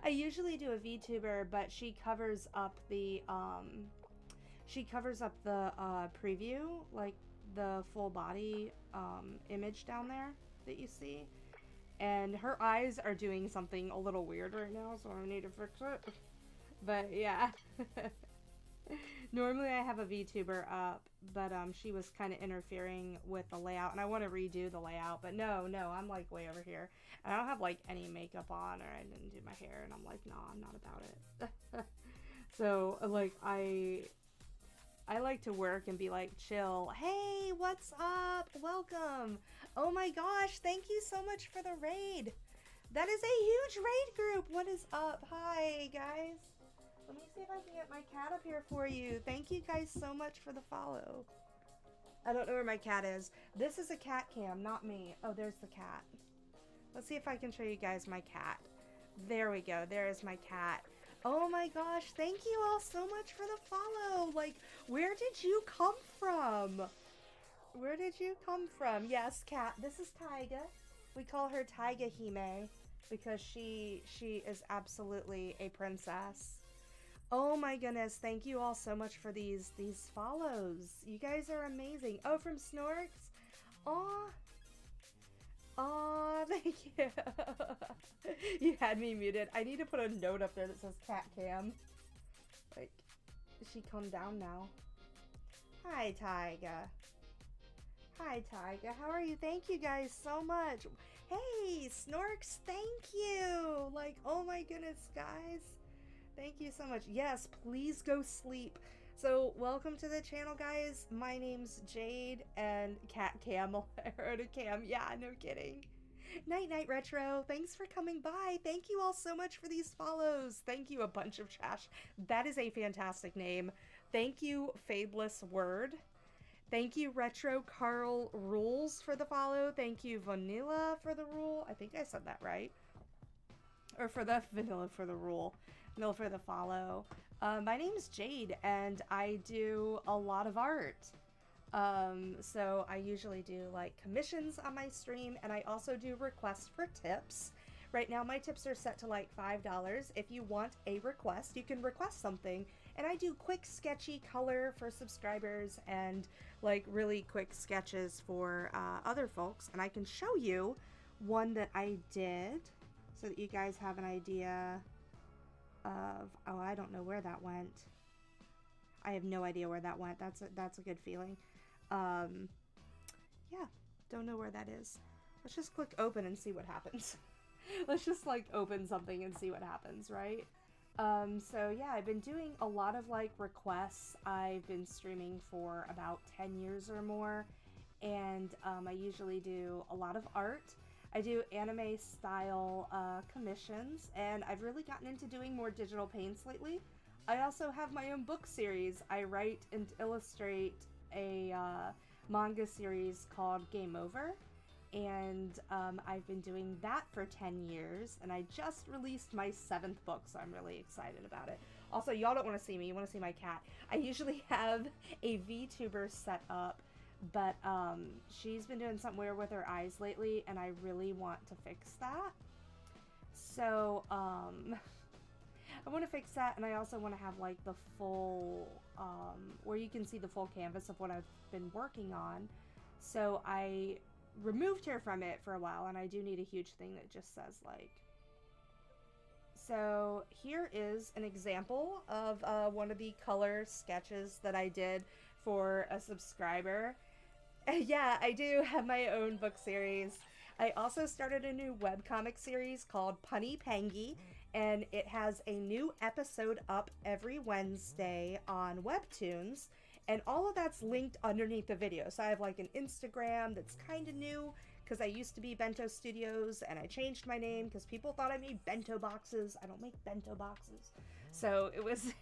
I usually do a VTuber, but she covers up the preview, like the full body image down there that you see. And her eyes are doing something a little weird right now, so I need to fix it. But yeah. Normally I have a VTuber up, but she was kind of interfering with the layout, and I want to redo the layout, but no, I'm like way over here. And I don't have like any makeup on, or I didn't do my hair, and I'm like, no, I'm not about it. So like I like to work and be like chill. Hey, what's up? Welcome. Oh my gosh, thank you so much for the raid. That is a huge raid group. What is up? Hi guys. Let me see if I can get my cat up here for you. Thank you guys so much for the follow. I don't know where my cat is. This is a cat cam, not me. Oh, there's the cat. Let's see if I can show you guys my cat. There we go. There is my cat. Oh my gosh, thank you all so much for the follow. Like, where did you come from? Where did you come from? Yes, cat. This is Taiga. We call her Taiga Hime because she is absolutely a princess. Oh my goodness, thank you all so much for these follows. You guys are amazing. Oh, from Snorks? Aw. Aw, thank you. You had me muted. I need to put a note up there that says cat cam. Like, she calm down now. Hi, Taiga. Hi, Taiga. How are you? Thank you guys so much. Hey, Snorks, thank you. Like, oh my goodness, guys. Thank you so much. Yes, please go sleep. So, welcome to the channel, guys. My name's Jade, and Cat Cam, I heard a cam. Yeah, no kidding. Night Night Retro, thanks for coming by. Thank you all so much for these follows. Thank you, A Bunch of Trash. That is a fantastic name. Thank you, Fadeless Word. Thank you, Retro Carl Rules, for the follow. Thank you, Vanilla, for the rule. I think I said that right. Or for the Vanilla for the rule. Vanilla for the follow. My name's Jade, and I do a lot of art. So I usually do like commissions on my stream, and I also do requests for tips. Right now my tips are set to like $5. If you want a request, you can request something, and I do quick sketchy color for subscribers and like really quick sketches for other folks, and I can show you one that I did so that you guys have an idea of, oh, I don't know where that went. I have no idea where that went. That's a good feeling. Yeah, don't know where that is. Let's just click open and see what happens. Let's just like open something and see what happens, right? So yeah, I've been doing a lot of like requests. I've been streaming for about 10 years or more, and I usually do a lot of art. I do anime style commissions, and I've really gotten into doing more digital paints lately. I also have my own book series. I write and illustrate a manga series called Game Over, and I've been doing that for 10 years, and I just released my 7th book, so I'm really excited about it. Also, y'all don't want to see me, you want to see my cat. I usually have a VTuber set up, but she's been doing something weird with her eyes lately, and I really want to fix that. So I want to fix that, and I also want to have like the full where you can see the full canvas of what I've been working on. So I removed her from it for a while, and I do need a huge thing that just says like. So here is an example of one of the color sketches that I did for a subscriber. Yeah, I do have my own book series. I also started a new webcomic series called Punny Pangy, and it has a new episode up every Wednesday on Webtoons, and all of that's linked underneath the video. So I have like an Instagram that's kind of new, because I used to be Bento Studios, and I changed my name because people thought I made bento boxes. I don't make bento boxes. So it was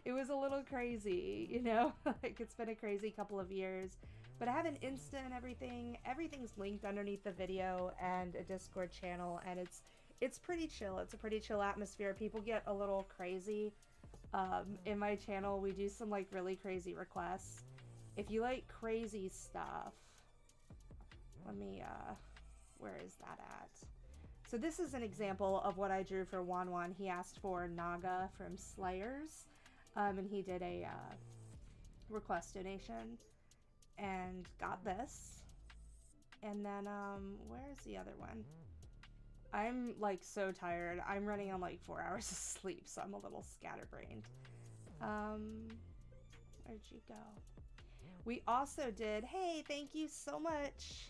a little crazy, you know? Like, it's been a crazy couple of years. But I have an Insta and everything. Everything's linked underneath the video, and a Discord channel, and it's pretty chill. It's a pretty chill atmosphere. People get a little crazy. In my channel, we do some like really crazy requests. If you like crazy stuff, let me, where is that at? So this is an example of what I drew for Wanwan. He asked for Naga from Slayers, and he did a request donation and got this. And then, where's the other one? I'm like so tired. I'm running on like 4 hours of sleep, so I'm a little scatterbrained. Where'd you go? We also did, hey, thank you so much.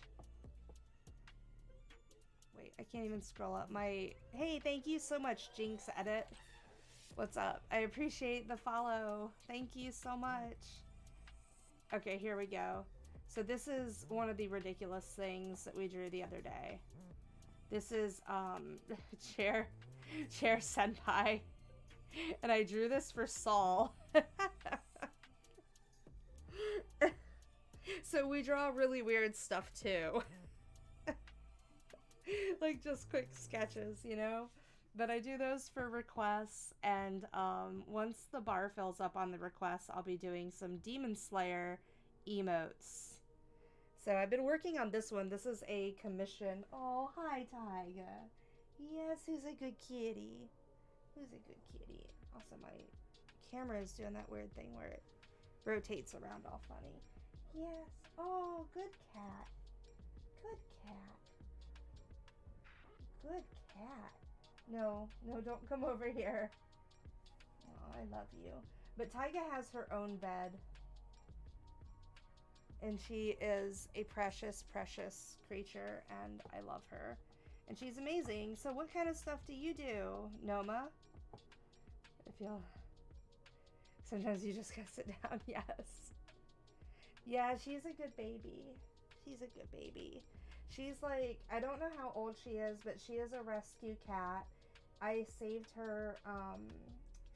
Wait, I can't even scroll up my, hey, thank you so much, Jinx Edit. What's up? I appreciate the follow. Thank you so much. Okay, here we go. So this is one of the ridiculous things that we drew the other day. This is, Chair Senpai. And I drew this for Saul. So we draw really weird stuff too. Like just quick sketches, you know? But I do those for requests, and once the bar fills up on the requests, I'll be doing some Demon Slayer emotes. So I've been working on this one. This is a commission. Oh, hi, Tyga. Yes, who's a good kitty? Who's a good kitty? Also, my camera is doing that weird thing where it rotates around all funny. Yes. Oh, good cat. Good cat. Good cat. No, don't come over here. Oh, I love you. But Tyga has her own bed. And she is a precious, precious creature, and I love her. And she's amazing. So what kind of stuff do you do, Noma? I feel... Sometimes you just gotta sit down, yes. Yeah, she's a good baby. She's a good baby. She's like, I don't know how old she is, but she is a rescue cat. I saved her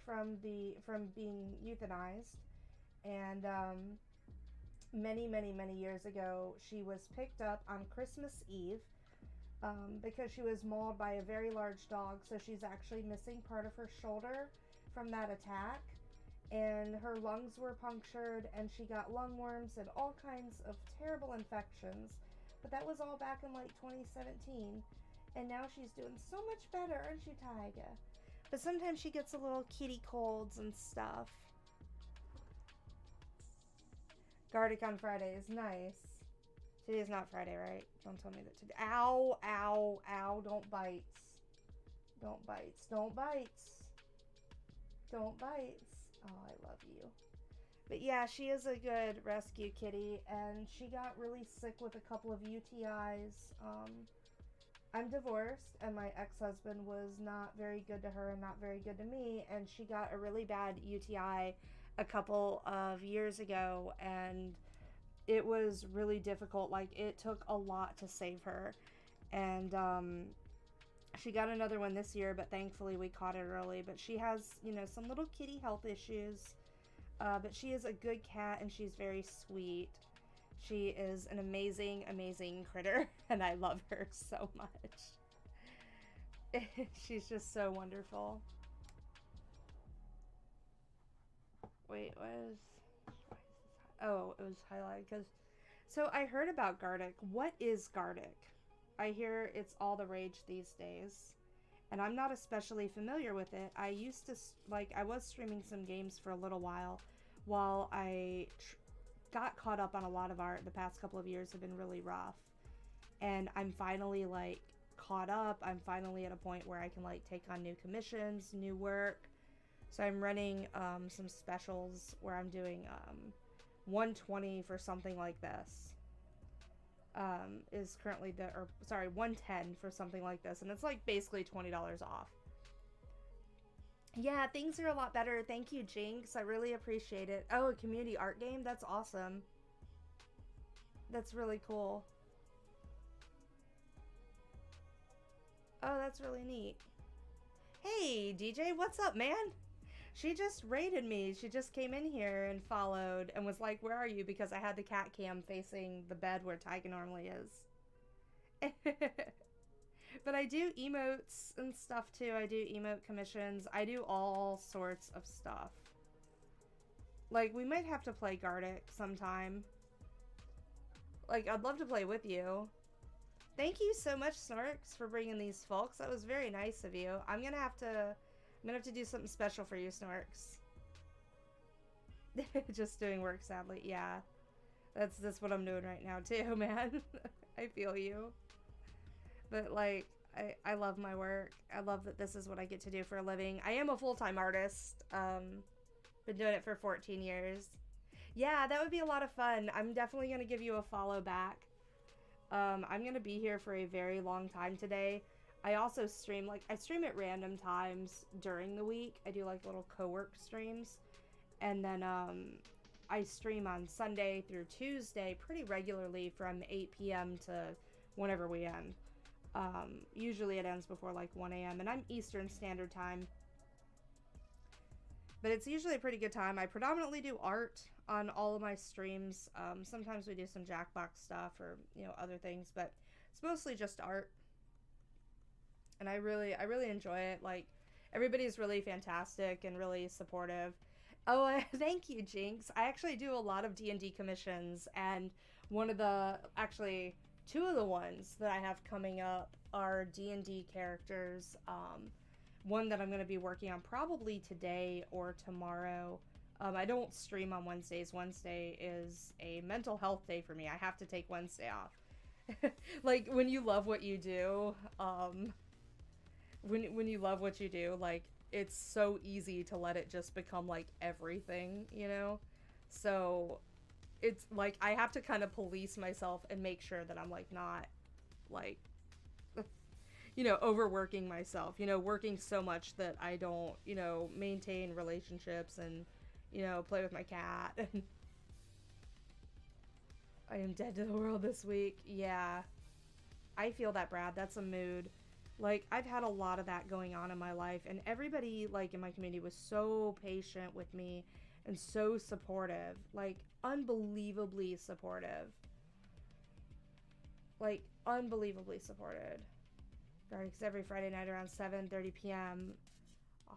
from being euthanized, and many years ago, she was picked up on Christmas Eve because she was mauled by a very large dog. So she's actually missing part of her shoulder from that attack, and her lungs were punctured, and she got lung worms and all kinds of terrible infections. But that was all back in like 2017. And now she's doing so much better, aren't you, Tyga? But sometimes she gets a little kitty colds and stuff. Gardic on Friday is nice. Today is not Friday, right? Don't tell me that today. Ow, ow, ow. Don't bites. Don't bites. Don't bites. Don't bites. Oh, I love you. But yeah, she is a good rescue kitty, and she got really sick with a couple of UTIs. I'm divorced, and my ex-husband was not very good to her and not very good to me, and she got a really bad UTI a couple of years ago, and it was really difficult. Like, it took a lot to save her, and she got another one this year, but thankfully we caught it early. But she has, you know, some little kitty health issues, but she is a good cat, and she's very sweet. She is an amazing, amazing critter, and I love her so much. She's just so wonderful. Wait, oh, it was highlighted because... So I heard about Gardic. What is Gardic? I hear it's all the rage these days, and I'm not especially familiar with it. I used to, I was streaming some games for a little while I got caught up on a lot of art. The past couple of years have been really rough, and I'm finally caught up. I'm finally at a point where I can take on new commissions, new work. So I'm running some specials where I'm doing 120 for something like this. Is currently 110 for something like this, and it's basically $20 off. Yeah, things are a lot better. Thank you, Jinx. I really appreciate it. Oh, a community art game? That's awesome. That's really cool. Oh, that's really neat. Hey, DJ, what's up, man? She just raided me. She just came in here and followed and was like, where are you? Because I had the cat cam facing the bed where Tyga normally is. But I do emotes and stuff too. I do emote commissions. I do all sorts of stuff. We might have to play Gardic sometime. I'd love to play with you. Thank you so much, Snarks, for bringing these folks. That was very nice of you. I'm gonna have to do something special for you, Snarks. Just doing work, sadly. Yeah. That's what I'm doing right now, too, man. I feel you. But, I love my work. I love that this is what I get to do for a living. I am a full-time artist. Been doing it for 14 years. Yeah, that would be a lot of fun. I'm definitely going to give you a follow back. I'm going to be here for a very long time today. I also stream, like, I stream at random times during the week. I do, like, little co-work streams. And then, I stream on Sunday through Tuesday pretty regularly from 8 p.m. to whenever we end. Usually it ends before, like, 1 a.m. And I'm Eastern Standard Time. But it's usually a pretty good time. I predominantly do art on all of my streams. Sometimes we do some Jackbox stuff or, you know, other things, but it's mostly just art. And I really enjoy it. Like, everybody's really fantastic and really supportive. Oh, thank you, Jinx. I actually do a lot of D&D commissions, and actually, two of the ones that I have coming up are D&D characters. One that I'm going to be working on probably today or tomorrow. I don't stream on Wednesdays. Wednesday is a mental health day for me. I have to take Wednesday off. Like, when you love what you do, when you love what you do, like, it's so easy to let it just become, like, everything, you know? So, it's, like, I have to kind of police myself and make sure that I'm, like, not, like, you know, overworking myself, you know, working so much that I don't, you know, maintain relationships and, you know, play with my cat. And I am dead to the world this week. Yeah. I feel that, Brad. That's a mood. Like, I've had a lot of that going on in my life, and everybody, like, in my community was so patient with me and so supportive. Like, unbelievably supportive. Like, unbelievably supported. Because every Friday night around 7:30 p.m. Oh,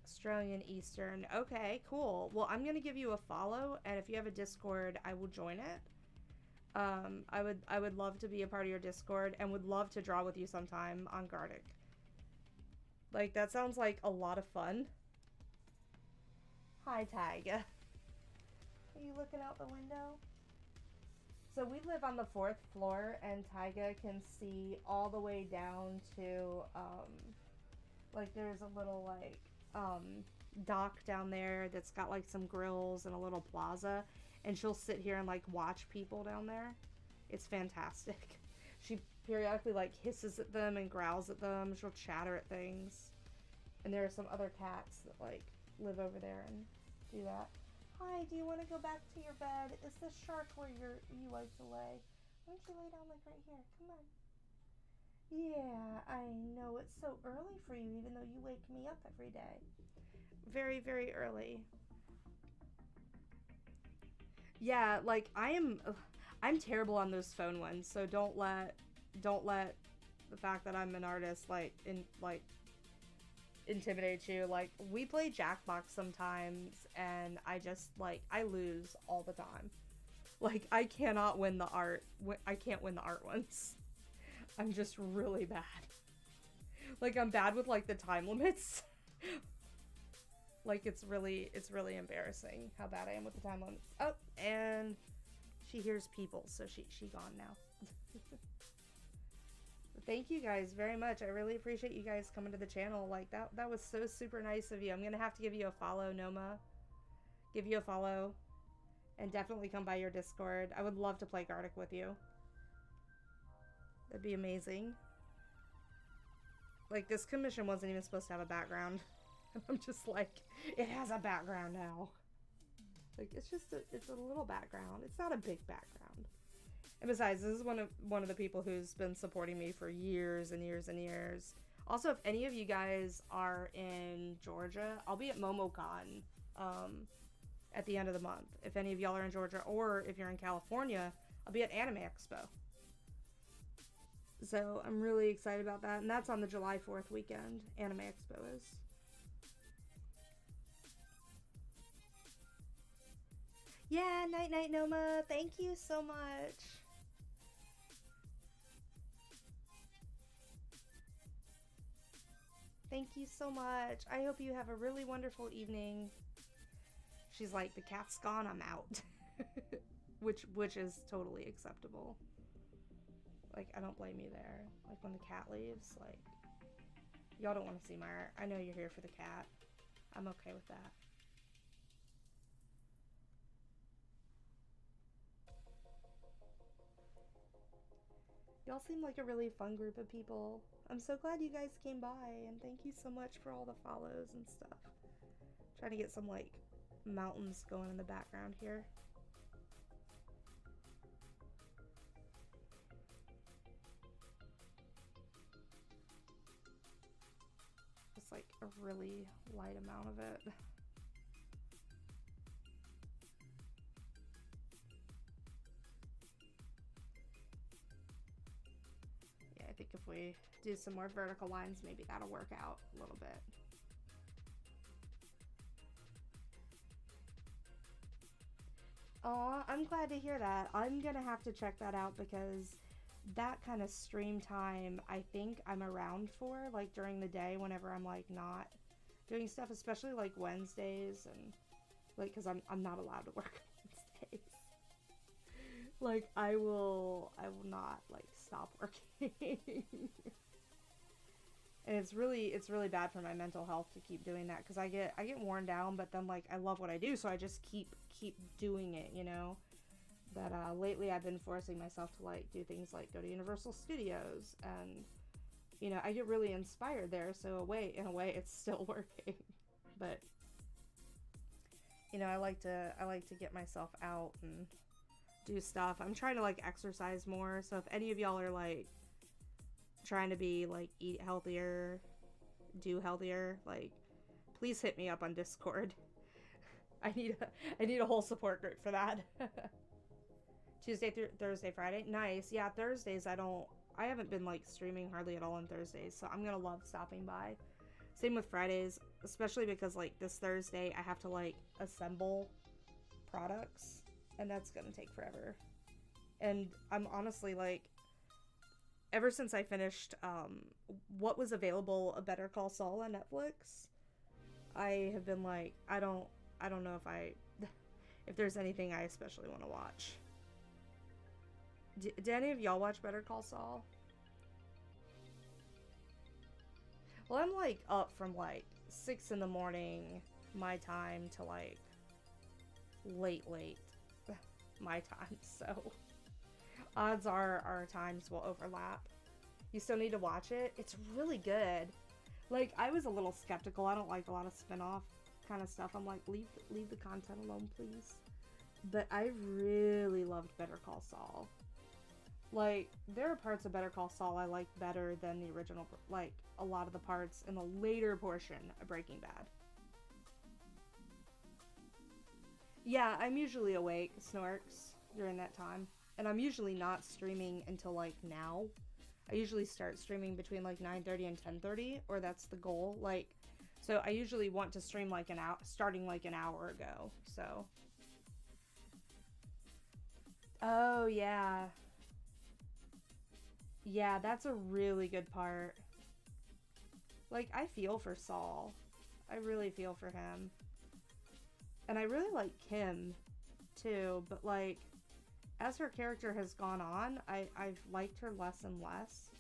Australian Eastern. Okay, cool. Well, I'm gonna give you a follow, and if you have a Discord, I will join it. I would love to be a part of your Discord, and would love to draw with you sometime on Gartic. Like, that sounds like a lot of fun. Hi, Tyga. Are you looking out the window? So we live on the 4th floor, and Tyga can see all the way down to, like, there's a little, like, dock down there that's got, like, some grills and a little plaza, and she'll sit here and, like, watch people down there. It's fantastic. She periodically, like, hisses at them and growls at them. She'll chatter at things. And there are some other cats that, like, live over there and do that. Hi, do you want to go back to your bed? Is this shark where you like to lay? Why don't you lay down, like, right here? Come on. Yeah, I know. It's so early for you, even though you wake me up every day. Very, very early. Yeah, like, I'm terrible on those phone ones, so don't let the fact that I'm an artist, like, intimidate you. Like, we play Jackbox sometimes, and I lose all the time. Like, I cannot win the art. I can't win the art ones. I'm just really bad. Like, I'm bad with, like, the time limits. Like, it's really embarrassing how bad I am with the time limits. Oh, and she hears people, so she gone now. Thank you guys very much. I really appreciate you guys coming to the channel. Like, that was so super nice of you. I'm gonna have to give you a follow, Noma. Give you a follow. And definitely come by your Discord. I would love to play Gartic with you. That'd be amazing. Like, this commission wasn't even supposed to have a background. I'm just like, it has a background now. Like, it's a little background. It's not a big background. And besides, this is one of the people who's been supporting me for years and years and years. Also, if any of you guys are in Georgia, I'll be at MomoCon at the end of the month. If any of y'all are in Georgia, or if you're in California, I'll be at Anime Expo. So I'm really excited about that. And that's on the July 4th weekend. Anime Expo is. Yeah, night night, Noma. Thank you so much. Thank you so much. I hope you have a really wonderful evening. She's like, the cat's gone, I'm out. which is totally acceptable. Like, I don't blame you there. Like, when the cat leaves, like, y'all don't want to see my art. I know you're here for the cat. I'm okay with that. Y'all seem like a really fun group of people. I'm so glad you guys came by, and thank you so much for all the follows and stuff. Trying to get some, like, mountains going in the background here. Just, like, a really light amount of it. I think if we do some more vertical lines, maybe that'll work out a little bit. Aw, I'm glad to hear that. I'm gonna have to check that out because that kind of stream time, I think I'm around for, like, during the day whenever I'm, like, not doing stuff, especially, like, Wednesdays and, like, because I'm not allowed to work Wednesdays. Like, I will not, like, stop working. And it's really bad for my mental health to keep doing that because I get worn down, but then, like, I love what I do, so I just keep doing it, you know. But lately I've been forcing myself to, like, do things like go to Universal Studios, and, you know, I get really inspired there, so in a way it's still working. But, you know, I like to get myself out and do stuff. I'm trying to, like, exercise more, so if any of y'all are, like, trying to be, like, eat healthier, do healthier, like, please hit me up on Discord. I need a whole support group for that. Tuesday through Thursday, Friday. Nice. Yeah, Thursdays I haven't been, like, streaming hardly at all on Thursdays, so I'm gonna love stopping by. Same with Fridays, especially because, like, this Thursday I have to, like, assemble products, and that's gonna take forever. And I'm honestly, like, ever since I finished what was available a Better Call Saul on Netflix, I have been like, I don't know if there's anything I especially want to watch. Did any of y'all watch Better Call Saul? Well, I'm, like, up from, like, 6 in the morning my time to, like, late my time, so odds are our times will overlap. You still need to watch it. It's really good. Like, I was a little skeptical. I don't like a lot of spin-off kind of stuff. I'm like, leave the content alone, please. But I really loved Better Call Saul. Like, there are parts of Better Call Saul I like better than the original, like, a lot of the parts in the later portion of Breaking Bad. Yeah, I'm usually awake, Snorks, during that time. And I'm usually not streaming until, like, now. I usually start streaming between, like, 9:30 and 10:30, or that's the goal. Like, so I usually want to stream, like, starting, like, an hour ago, so. Oh, yeah. Yeah, that's a really good part. Like, I feel for Saul. I really feel for him. And I really like Kim, too, but, like, as her character has gone on, I've liked her less and less.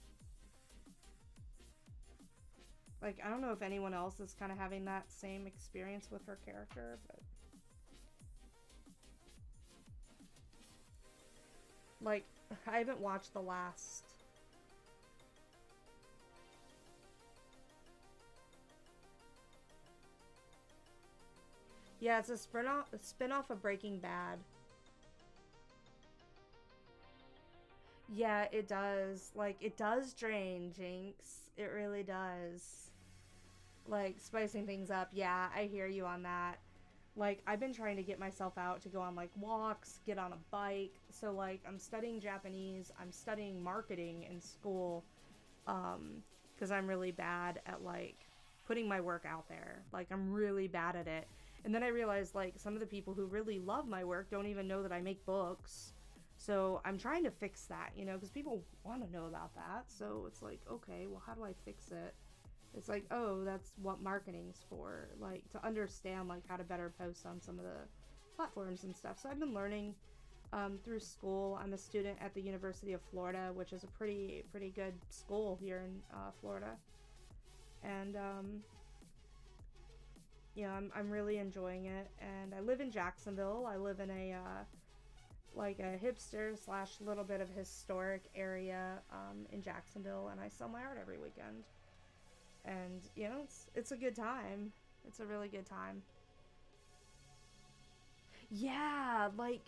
Like, I don't know if anyone else is kind of having that same experience with her character, but... Like, I haven't watched the last... Yeah, it's a spin-off of Breaking Bad. Yeah, it does. Like, it does drain, Jinx. It really does. Like, spicing things up. Yeah, I hear you on that. Like, I've been trying to get myself out to go on, like, walks, get on a bike. So, like, I'm studying Japanese. I'm studying marketing in school. Because I'm really bad at, like, putting my work out there. Like, I'm really bad at it. And then I realized, like, some of the people who really love my work don't even know that I make books. So I'm trying to fix that, you know, because people want to know about that. So it's like, okay, well, how do I fix it? It's like, oh, that's what marketing's for, like, to understand, like, how to better post on some of the platforms and stuff. So I've been learning through school. I'm a student at the University of Florida, which is a pretty good school here in Florida. And, you know, I'm really enjoying it. And I live in Jacksonville. I live in a like a hipster slash little bit of historic area in Jacksonville, and I sell my art every weekend. And you know, it's a good time. It's a really good time. Yeah, like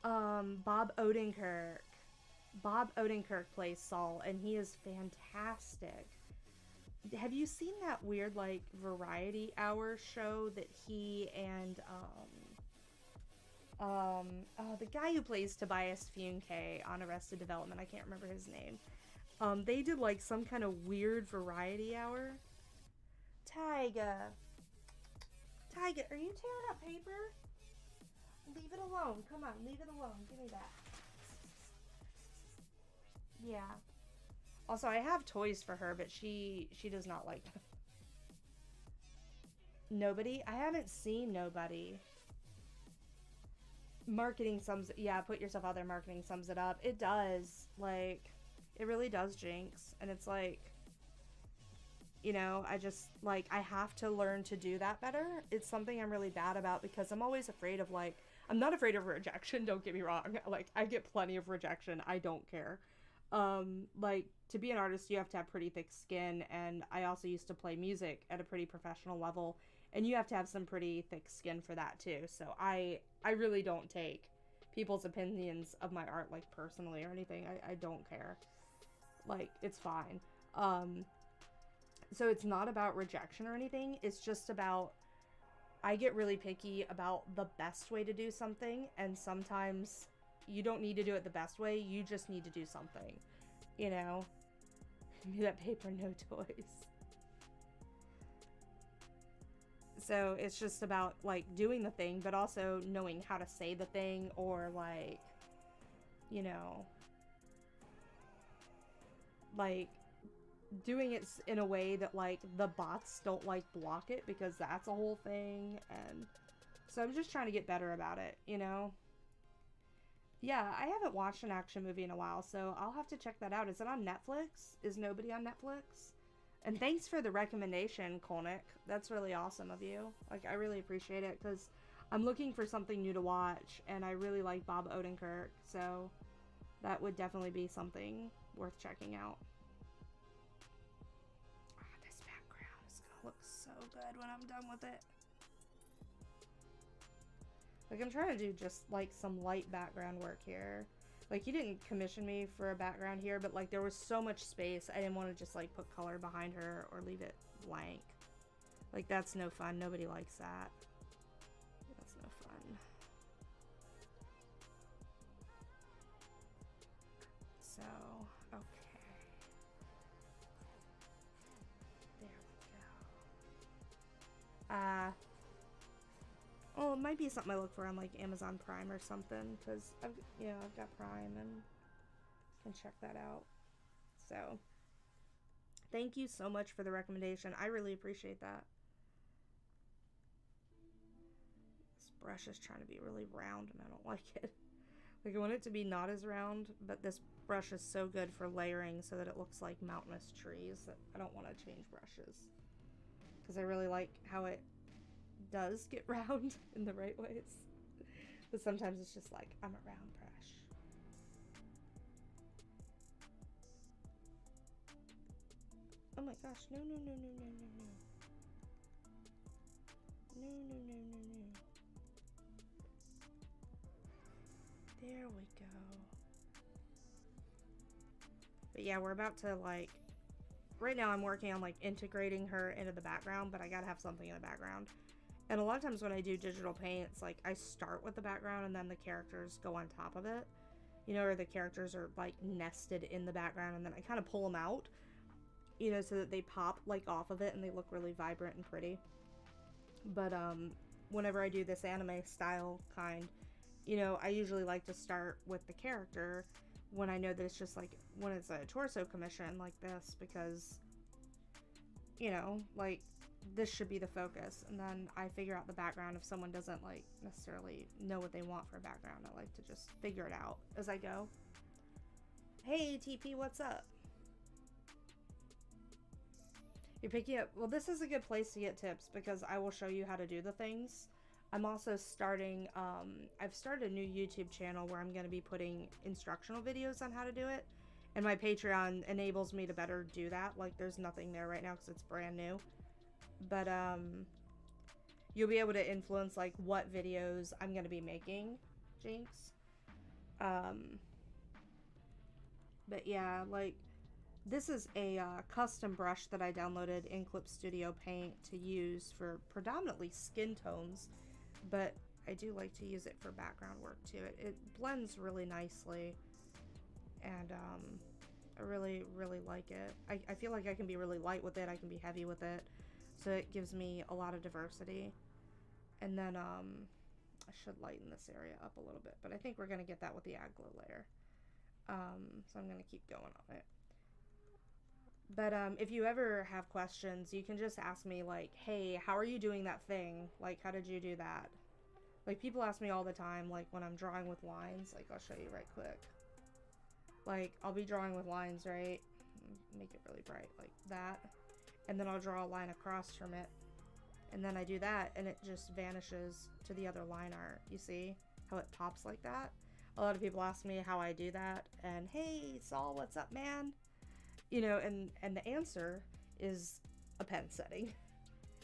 Bob Odenkirk. Bob Odenkirk plays Saul, and he is fantastic. Have you seen that weird like variety hour show that he and the guy who plays Tobias Funke on Arrested Development, I can't remember his name. They did like some kind of weird variety hour. Tyga, are you tearing up paper? Leave it alone. Come on, leave it alone. Give me that. Yeah. Also, I have toys for her, but she does not like them. Nobody? I haven't seen Nobody. Marketing sums, yeah, put yourself out there, marketing sums it up. It does. Like, it really does, Jinx. And it's like, you know, I just, like, I have to learn to do that better. It's something I'm really bad about because I'm always afraid of, like, I'm not afraid of rejection, don't get me wrong. Like, I get plenty of rejection. I don't care. Like, to be an artist, you have to have pretty thick skin, and I also used to play music at a pretty professional level, and you have to have some pretty thick skin for that, too. So I really don't take people's opinions of my art, like, personally or anything. I don't care. Like, it's fine. So it's not about rejection or anything. It's just about, I get really picky about the best way to do something, and sometimes you don't need to do it the best way. You just need to do something, you know? Give me that paper, no toys. So it's just about, like, doing the thing, but also knowing how to say the thing, or, like, you know, like, doing it in a way that, like, the bots don't, like, block it, because that's a whole thing. And so I'm just trying to get better about it, you know? Yeah, I haven't watched an action movie in a while, so I'll have to check that out. Is it on Netflix? Is Nobody on Netflix? And thanks for the recommendation, Kolnick. That's really awesome of you. Like, I really appreciate it, because I'm looking for something new to watch, and I really like Bob Odenkirk, so that would definitely be something worth checking out. Ah, this background is gonna look so good when I'm done with it. Like, I'm trying to do just, like, some light background work here. Like, he didn't commission me for a background here, but, like, there was so much space, I didn't want to just, like, put color behind her or leave it blank. Like, that's no fun. Nobody likes that. That's no fun. So, okay. There we go. Oh, it might be something I look for on, like, Amazon Prime or something, because, I've got Prime, and can check that out. So, thank you so much for the recommendation. I really appreciate that. This brush is trying to be really round, and I don't like it. Like, I want it to be not as round, but this brush is so good for layering so that it looks like mountainous trees that I don't want to change brushes. Because I really like how it does get round in the right ways, but sometimes it's just like, I'm a round brush. Oh my gosh, no. There we go. But yeah, we're about to, like, right now I'm working on, like, integrating her into the background, but I gotta have something in the background. And a lot of times when I do digital paints, like, I start with the background and then the characters go on top of it. You know, or the characters are, like, nested in the background, and then I kind of pull them out, you know, so that they pop, like, off of it and they look really vibrant and pretty. But, whenever I do this anime style kind, you know, I usually like to start with the character when I know that it's just, like, when it's a torso commission like this, because, you know, like, this should be the focus, and then I figure out the background if someone doesn't, like, necessarily know what they want for a background. I like to just figure it out as I go. Hey, TP, what's up? You're picking up... Well, this is a good place to get tips, because I will show you how to do the things. I'm also starting, I've started a new YouTube channel where I'm going to be putting instructional videos on how to do it. And my Patreon enables me to better do that. Like, there's nothing there right now because it's brand new. But, you'll be able to influence, like, what videos I'm going to be making, Jinx. But yeah, like, this is a custom brush that I downloaded in Clip Studio Paint to use for predominantly skin tones. But I do like to use it for background work, too. It blends really nicely. And, I really, really like it. I feel like I can be really light with it. I can be heavy with it. So it gives me a lot of diversity. And then, I should lighten this area up a little bit. But I think we're going to get that with the ag glow layer. So I'm going to keep going on it. But, if you ever have questions, you can just ask me, like, hey, how are you doing that thing? Like, how did you do that? Like, people ask me all the time, like, when I'm drawing with lines. Like, I'll show you right quick. Like, I'll be drawing with lines, right? Make it really bright, like that. And then I'll draw a line across from it. And then I do that, and it just vanishes to the other line art. You see how it pops like that? A lot of people ask me how I do that. And, hey, Saul, what's up, man? You know, and the answer is a pen setting.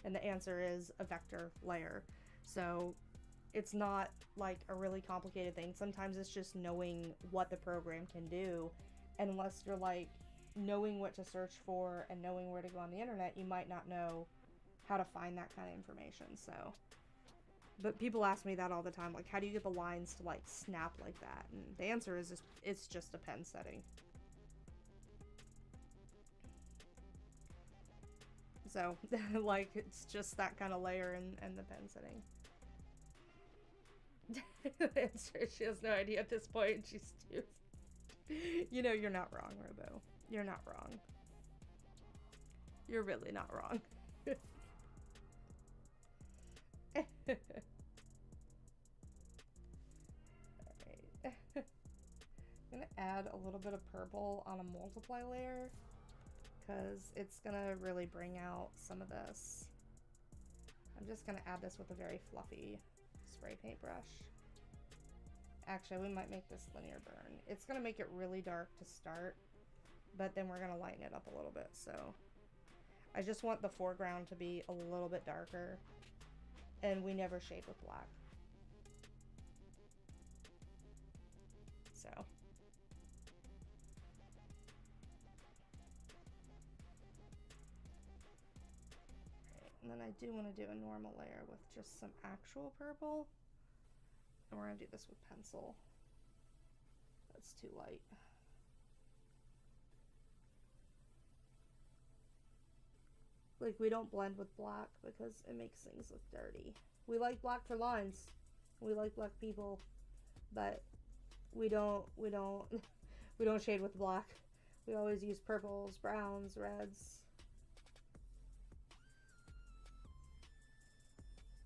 And the answer is a vector layer. So it's not like a really complicated thing. Sometimes it's just knowing what the program can do. And unless you're like knowing what to search for and knowing where to go on the internet, you might not know how to find that kind of information. So, but people ask me that all the time, like, how do you get the lines to like snap like that? And the answer is it's just a pen setting. So, like, it's just that kind of layer and the pen setting. She has no idea at this point. She's too... You know, you're not wrong, Robo. You're not wrong. You're really not wrong. Alright. I'm gonna add a little bit of purple on a multiply layer because it's gonna really bring out some of this. I'm just gonna add this with a very fluffy spray paint brush. Actually, we might make this linear burn. It's gonna make it really dark to start, but then we're gonna lighten it up a little bit. So I just want the foreground to be a little bit darker, and we never shade with black. So and then I do want to do a normal layer with just some actual purple. And we're going to do this with pencil. That's too light. Like, we don't blend with black because it makes things look dirty. We like black for lines. We like black people. But we don't we don't shade with black. We always use purples, browns, reds.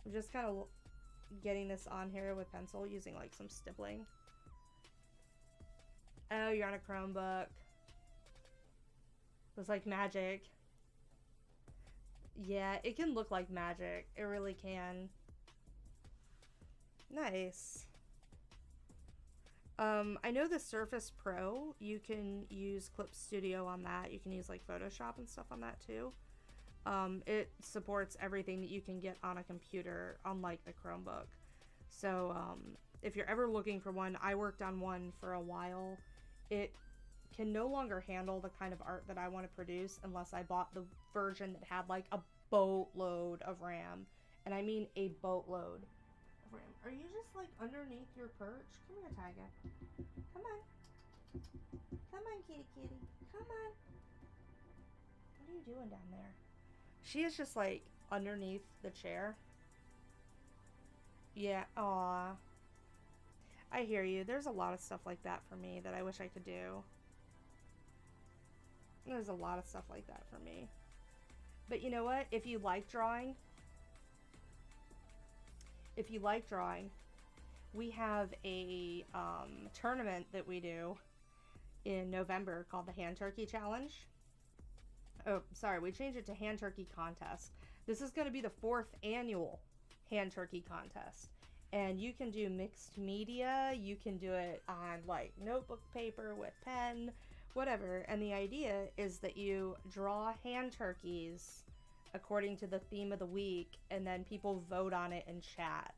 I'm just kind of getting this on here with pencil using like some stippling. Oh, you're on a Chromebook. It's like magic. Yeah, it can look like magic. It really can. Nice. I know the Surface Pro, you can use Clip Studio on that. You can use like Photoshop and stuff on that too. It supports everything that you can get on a computer, unlike the Chromebook. So, if you're ever looking for one, I worked on one for a while. It can no longer handle the kind of art that I want to produce unless I bought the version that had like a boatload of RAM. And I mean a boatload of RAM. Are you just like underneath your perch? Come here, Tiger. Come on. Come on, kitty kitty. Come on. What are you doing down there? She is just like underneath the chair. Yeah, aw. I hear you. There's a lot of stuff like that for me that I wish I could do. There's a lot of stuff like that for me. But you know what? If you like drawing, we have a tournament that we do in November called the Hand Turkey Challenge. Oh, sorry, we changed it to Hand Turkey Contest. This is going to be the 4th annual hand turkey contest. And you can do mixed media, you can do it on like notebook paper with pen, whatever. And the idea is that you draw hand turkeys according to the theme of the week, and then people vote on it in chat.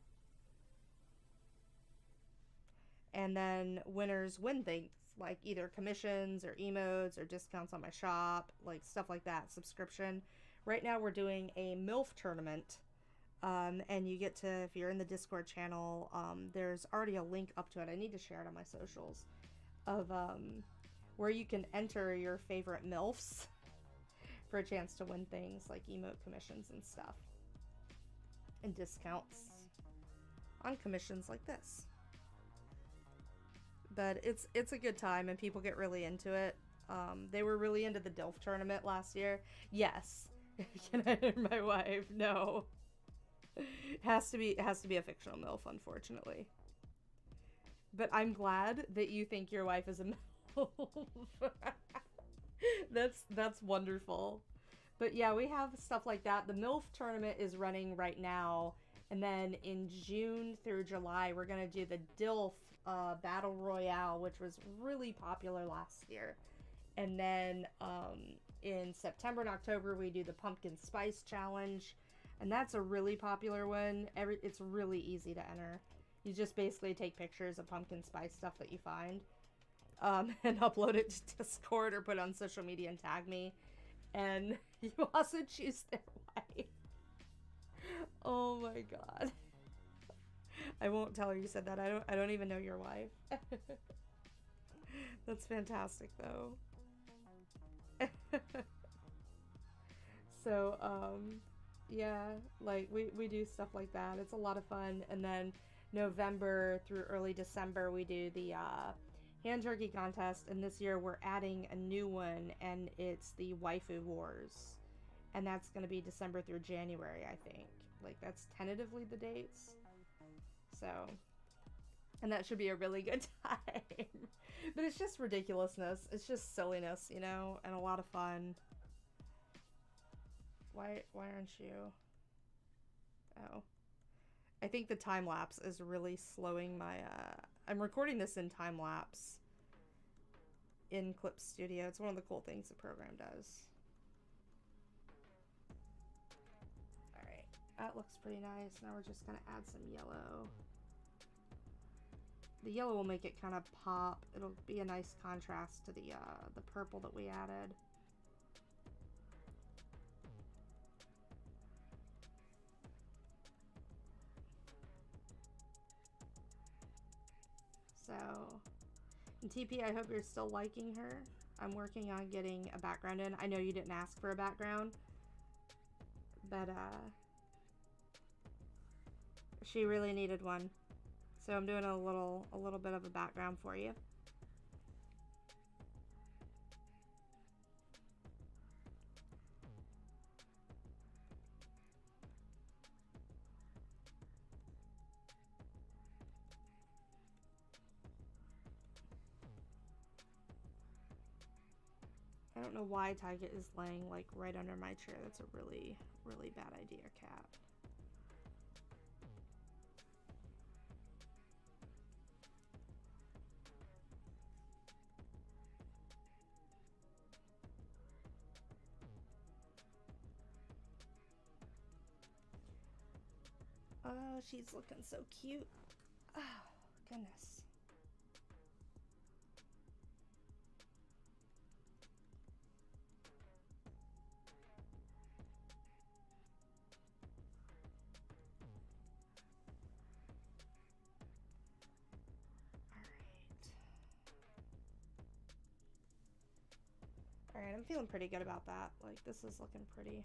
And then winners win things like either commissions or emotes or discounts on my shop, like stuff like that, subscription. Right now we're doing a MILF tournament. And you get to, if you're in the Discord channel, there's already a link up to it. I need to share it on my socials of where you can enter your favorite MILFs for a chance to win things like emote commissions and stuff. And discounts on commissions like this. But it's a good time and people get really into it. They were really into the DILF tournament last year. Yes. Can I enter my wife? No. It has to be a fictional MILF, unfortunately. But I'm glad that you think your wife is a MILF. That's wonderful. But yeah, we have stuff like that. The MILF tournament is running right now. And then in June through July, we're going to do the DILF Battle Royale, which was really popular last year. And then in September and October, we do the Pumpkin Spice Challenge. And that's a really popular one. It's really easy to enter. You just basically take pictures of pumpkin spice stuff that you find. And upload it to Discord or put it on social media and tag me. And you also choose their wife. Oh my god. I won't tell her you said that. I don't even know your wife. That's fantastic though. So, yeah, like we do stuff like that. It's a lot of fun. And then November through early December, we do the hand turkey contest. And this year we're adding a new one, and it's the Waifu Wars. And that's going to be December through January, I think. Like, that's tentatively the dates. So, and that should be a really good time. But it's just ridiculousness. It's just silliness, you know, and a lot of fun. Why aren't you? Oh. I think the time lapse is really slowing my, I'm recording this in time lapse in Clip Studio. It's one of the cool things the program does. Alright, that looks pretty nice. Now we're just gonna add some yellow. The yellow will make it kind of pop. It'll be a nice contrast to the purple that we added. So, and TP, I hope you're still liking her. I'm working on getting a background in. I know you didn't ask for a background, but she really needed one. So I'm doing a little bit of a background for you. I don't know why Tyga is laying like right under my chair. That's a really, really bad idea, cat. Oh, she's looking so cute. Oh, goodness. Alright, I'm feeling pretty good about that. Like, this is looking pretty.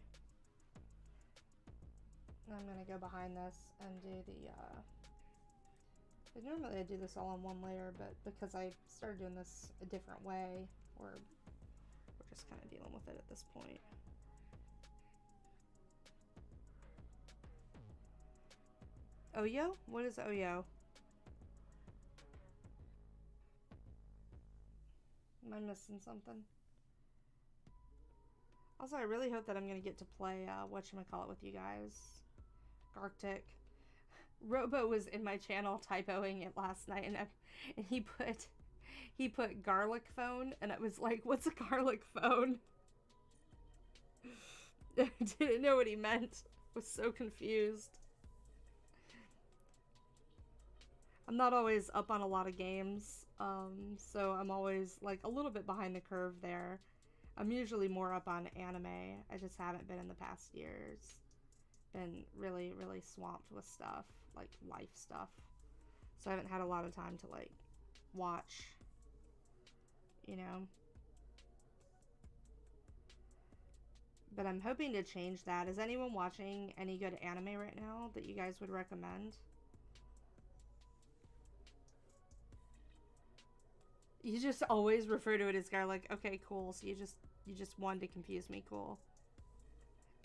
I'm gonna go behind this and do the, normally I do this all on one layer, but because I started doing this a different way, we're just kind of dealing with it at this point. Oyo? What is Oyo? Am I missing something? Also, I really hope that I'm going to get to play whatchamacallit with you guys. Gartic. Robo was in my channel typoing it last night, and he put garlic phone, and I was like, what's a garlic phone? Didn't know what he meant. Was so confused. I'm not always up on a lot of games, so I'm always like a little bit behind the curve there. I'm usually more up on anime. I just haven't been in the past years. Been really, really swamped with stuff, like life stuff. So I haven't had a lot of time to like watch, you know. But I'm hoping to change that. Is anyone watching any good anime right now that you guys would recommend? You just always refer to it as garlic. Okay, cool. So you just wanted to confuse me. Cool.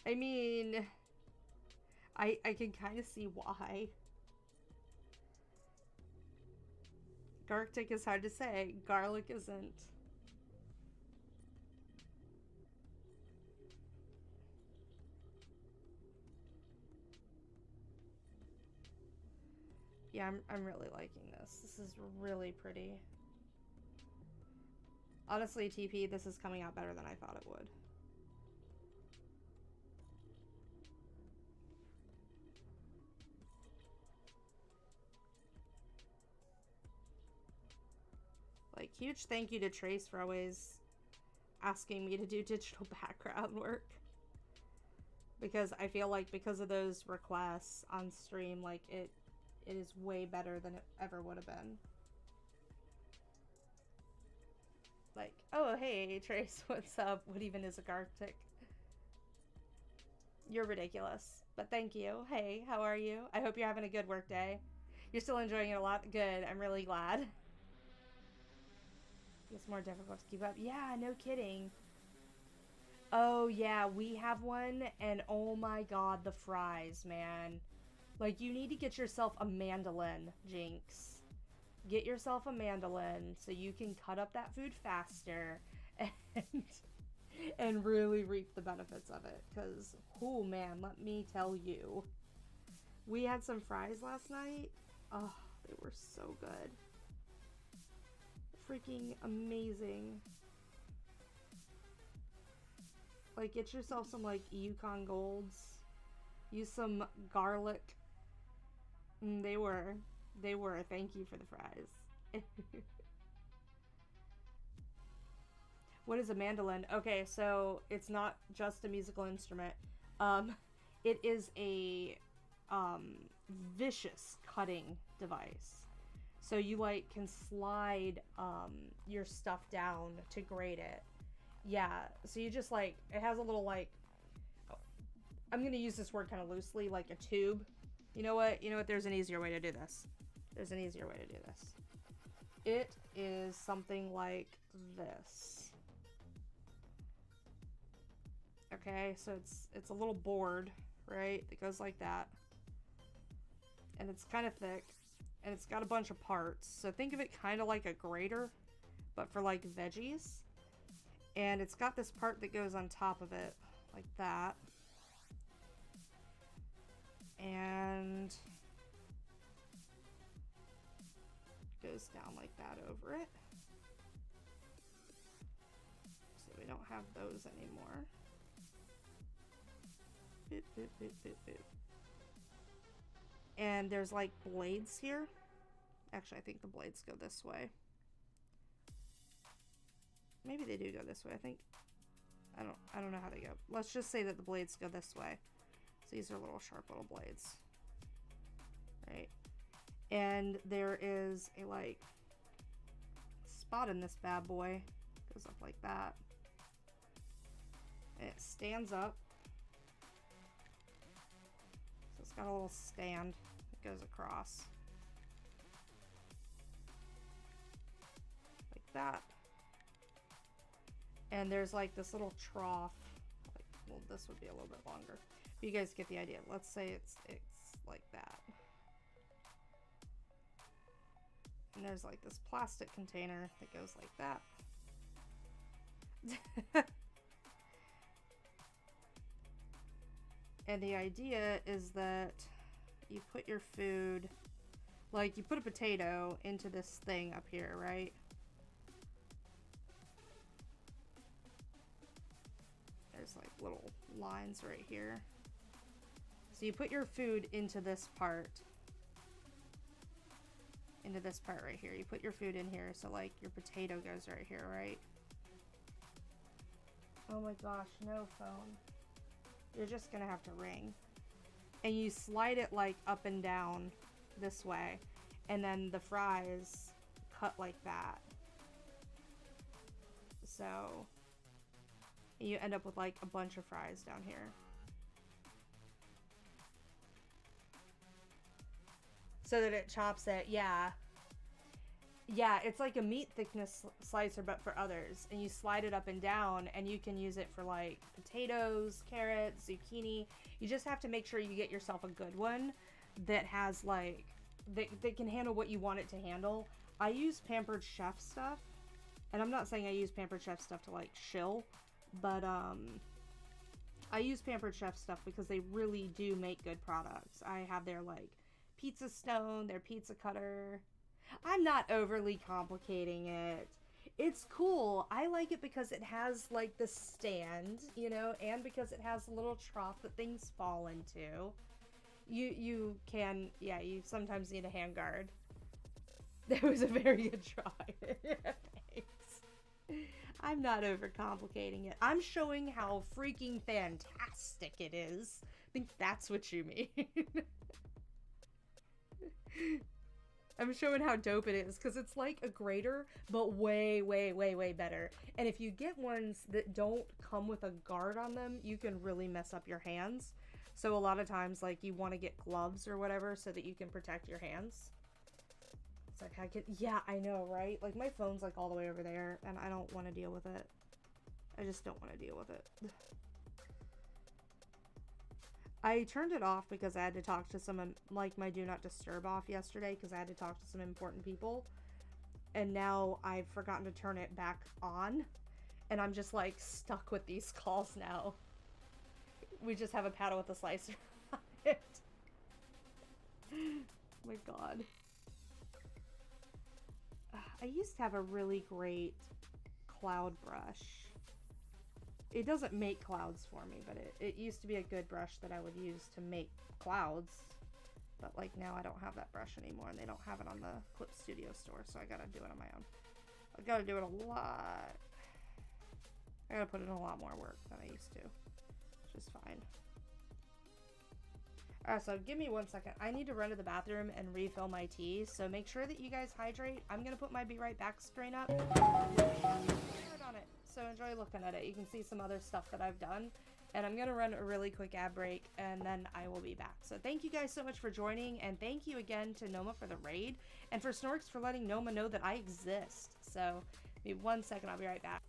I mean, I can kind of see why. Garlic is hard to say. Garlic isn't. Yeah, I'm really liking this. This is really pretty. Honestly, TP, this is coming out better than I thought it would. Like, huge thank you to Trace for always asking me to do digital background work. Because I feel like because of those requests on stream, like, it is way better than it ever would have been. Like, oh, hey, Trace, what's up? What even is a Gartic? You're ridiculous, but thank you. Hey, how are you? I hope you're having a good work day. You're still enjoying it a lot? Good, I'm really glad. It's more difficult to keep up. Yeah, no kidding. Oh, yeah, we have one, and oh my god, the fries, man. Like, you need to get yourself a mandolin, Jinx. Get yourself a mandolin so you can cut up that food faster and really reap the benefits of it. Because, oh man, let me tell you. We had some fries last night. Oh, they were so good. Freaking amazing. Like, get yourself some, like, Yukon Golds. Use some garlic. They were. Thank you for the fries. What is a mandolin? Okay, so it's not just a musical instrument. It is a vicious cutting device. So you like can slide your stuff down to grate it. Yeah, so you just like, it has a little like, I'm gonna use this word kind of loosely, like a tube. You know what? There's an easier way to do this. There's an easier way to do this. It is something like this. Okay, so it's a little board, right? That goes like that. And it's kind of thick. And it's got a bunch of parts. So think of it kind of like a grater, but for like veggies. And it's got this part that goes on top of it, like that. And goes down like that over it. So we don't have those anymore. Boop, boop, boop, boop, boop. And there's like blades here. Actually, I think the blades go this way. Maybe they do go this way. I don't know how they go. Let's just say that the blades go this way. So these are little sharp little blades. Right? And there is a like spot in this bad boy. Goes up like that. And it stands up. So it's got a little stand that goes across. Like that. And there's like this little trough. Like, well, this would be a little bit longer. But you guys get the idea. Let's say it's like that. And there's like this plastic container that goes like that. And the idea is that you put your food, like you put a potato into this thing up here, right? There's like little lines right here. So you put your food into this part. Into this part right here. You put your food in here, so like your potato goes right here, right? Oh my gosh, no phone. You're just gonna have to ring. And you slide it like up and down this way. And then the fries cut like that. So you end up with like a bunch of fries down here. So that it chops it, yeah. Yeah, it's like a meat thickness slicer, but for others. And you slide it up and down, and you can use it for like potatoes, carrots, zucchini. You just have to make sure you get yourself a good one that has like, that can handle what you want it to handle. I use Pampered Chef stuff, and I'm not saying I use Pampered Chef stuff to like shill, but I use Pampered Chef stuff because they really do make good products. I have their like pizza stone, their pizza cutter. I'm not overly complicating it. It's cool. I like it because it has like the stand, you know, and because it has a little trough that things fall into. You can, yeah, you sometimes need a hand guard. That was a very good try. Thanks. I'm not overcomplicating it. I'm showing how freaking fantastic it is. I think that's what you mean. I'm showing how dope it is because it's like a grater, but way, way, way, way better. And if you get ones that don't come with a guard on them, you can really mess up your hands. So a lot of times, like, you want to get gloves or whatever so that you can protect your hands. It's like, I can, yeah, I know, right? Like, my phone's like all the way over there, and I don't want to deal with it. I just don't want to deal with it. I turned it off because I had to talk to someone, like my do not disturb off yesterday, because I had to talk to some important people. And now I've forgotten to turn it back on. And I'm just like stuck with these calls now. We just have a paddle with a slicer on it. Oh my god. I used to have a really great cloud brush. It doesn't make clouds for me, but it used to be a good brush that I would use to make clouds. But like now I don't have that brush anymore, and they don't have it on the Clip Studio store, so I gotta do it on my own. I gotta do it a lot. I gotta put in a lot more work than I used to, which is fine. Alright, so give me 1 second. I need to run to the bathroom and refill my tea, so make sure that you guys hydrate. I'm gonna put my Be Right Back screen up. On it. So enjoy looking at it. You can see some other stuff that I've done, and I'm gonna run a really quick ad break and then I will be back. So thank you guys so much for joining, and thank you again to Noma for the raid, and for Snorks for letting Noma know that I exist. So give me 1 second, I'll be right back.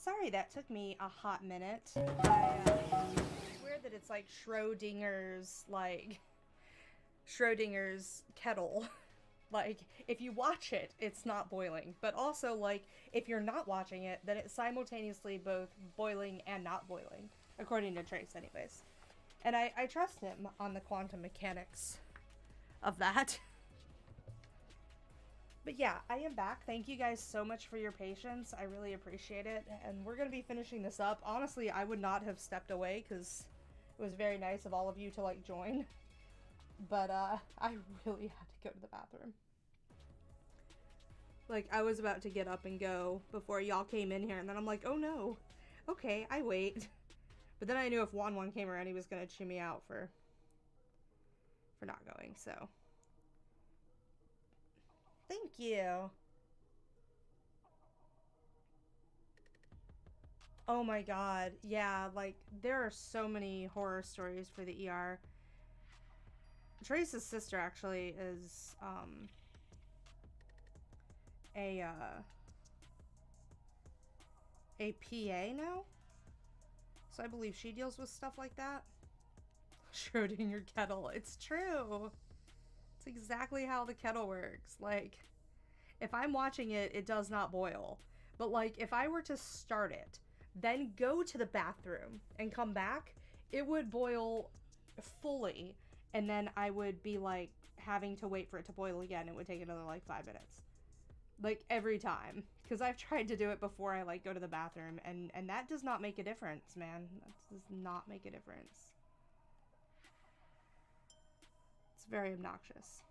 Sorry that took me a hot minute. It's weird that it's like Schrodinger's kettle. Like, if you watch it, it's not boiling. But also, like, if you're not watching it, then it's simultaneously both boiling and not boiling. According to Trace, anyways. And I trust him on the quantum mechanics of that. But yeah, I am back. Thank you guys so much for your patience. I really appreciate it. And we're going to be finishing this up. Honestly, I would not have stepped away because it was very nice of all of you to, like, join. But, I really had to go to the bathroom. Like, I was about to get up and go before y'all came in here, and then I'm like, oh no. Okay, I wait. But then I knew if Juan came around, he was gonna chew me out for not going, so. Thank you. Oh my god, yeah, like, there are so many horror stories for the ER. Trace's sister actually is, a PA now? So I believe she deals with stuff like that. Schrodinger kettle, it's true. It's exactly how the kettle works. Like, if I'm watching it, it does not boil. But like, if I were to start it, then go to the bathroom and come back, it would boil fully. And then I would be like having to wait for it to boil again. It would take another like 5 minutes. Like every time. Because I've tried to do it before I like go to the bathroom. And that does not make a difference, man. That does not make a difference. It's very obnoxious.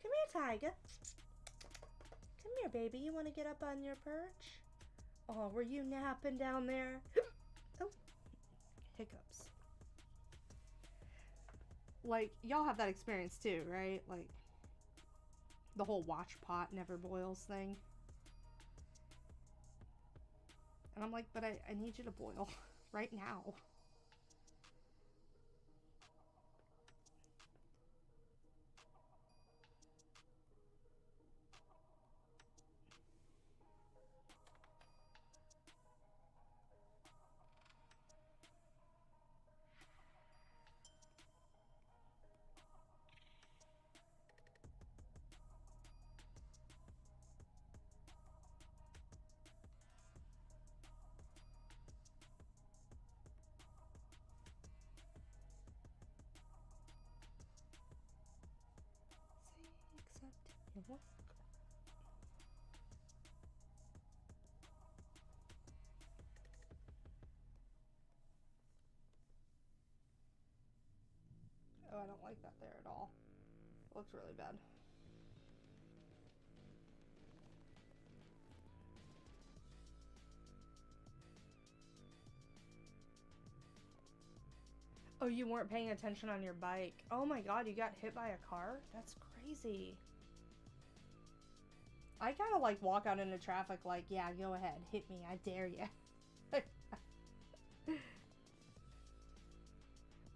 Come here, Tiger. Come here, baby. You want to get up on your perch? Oh, were you napping down there? Oh, hiccups. Like, y'all have that experience too, right? Like, the whole watch pot never boils thing. And I'm like, but I need you to boil right now. Say accept your work. Oh, I don't like that there at all. It looks really bad. Oh, you weren't paying attention on your bike. Oh my god, you got hit by a car? That's crazy. I kind of like walk out into traffic like, yeah, go ahead, hit me, I dare you.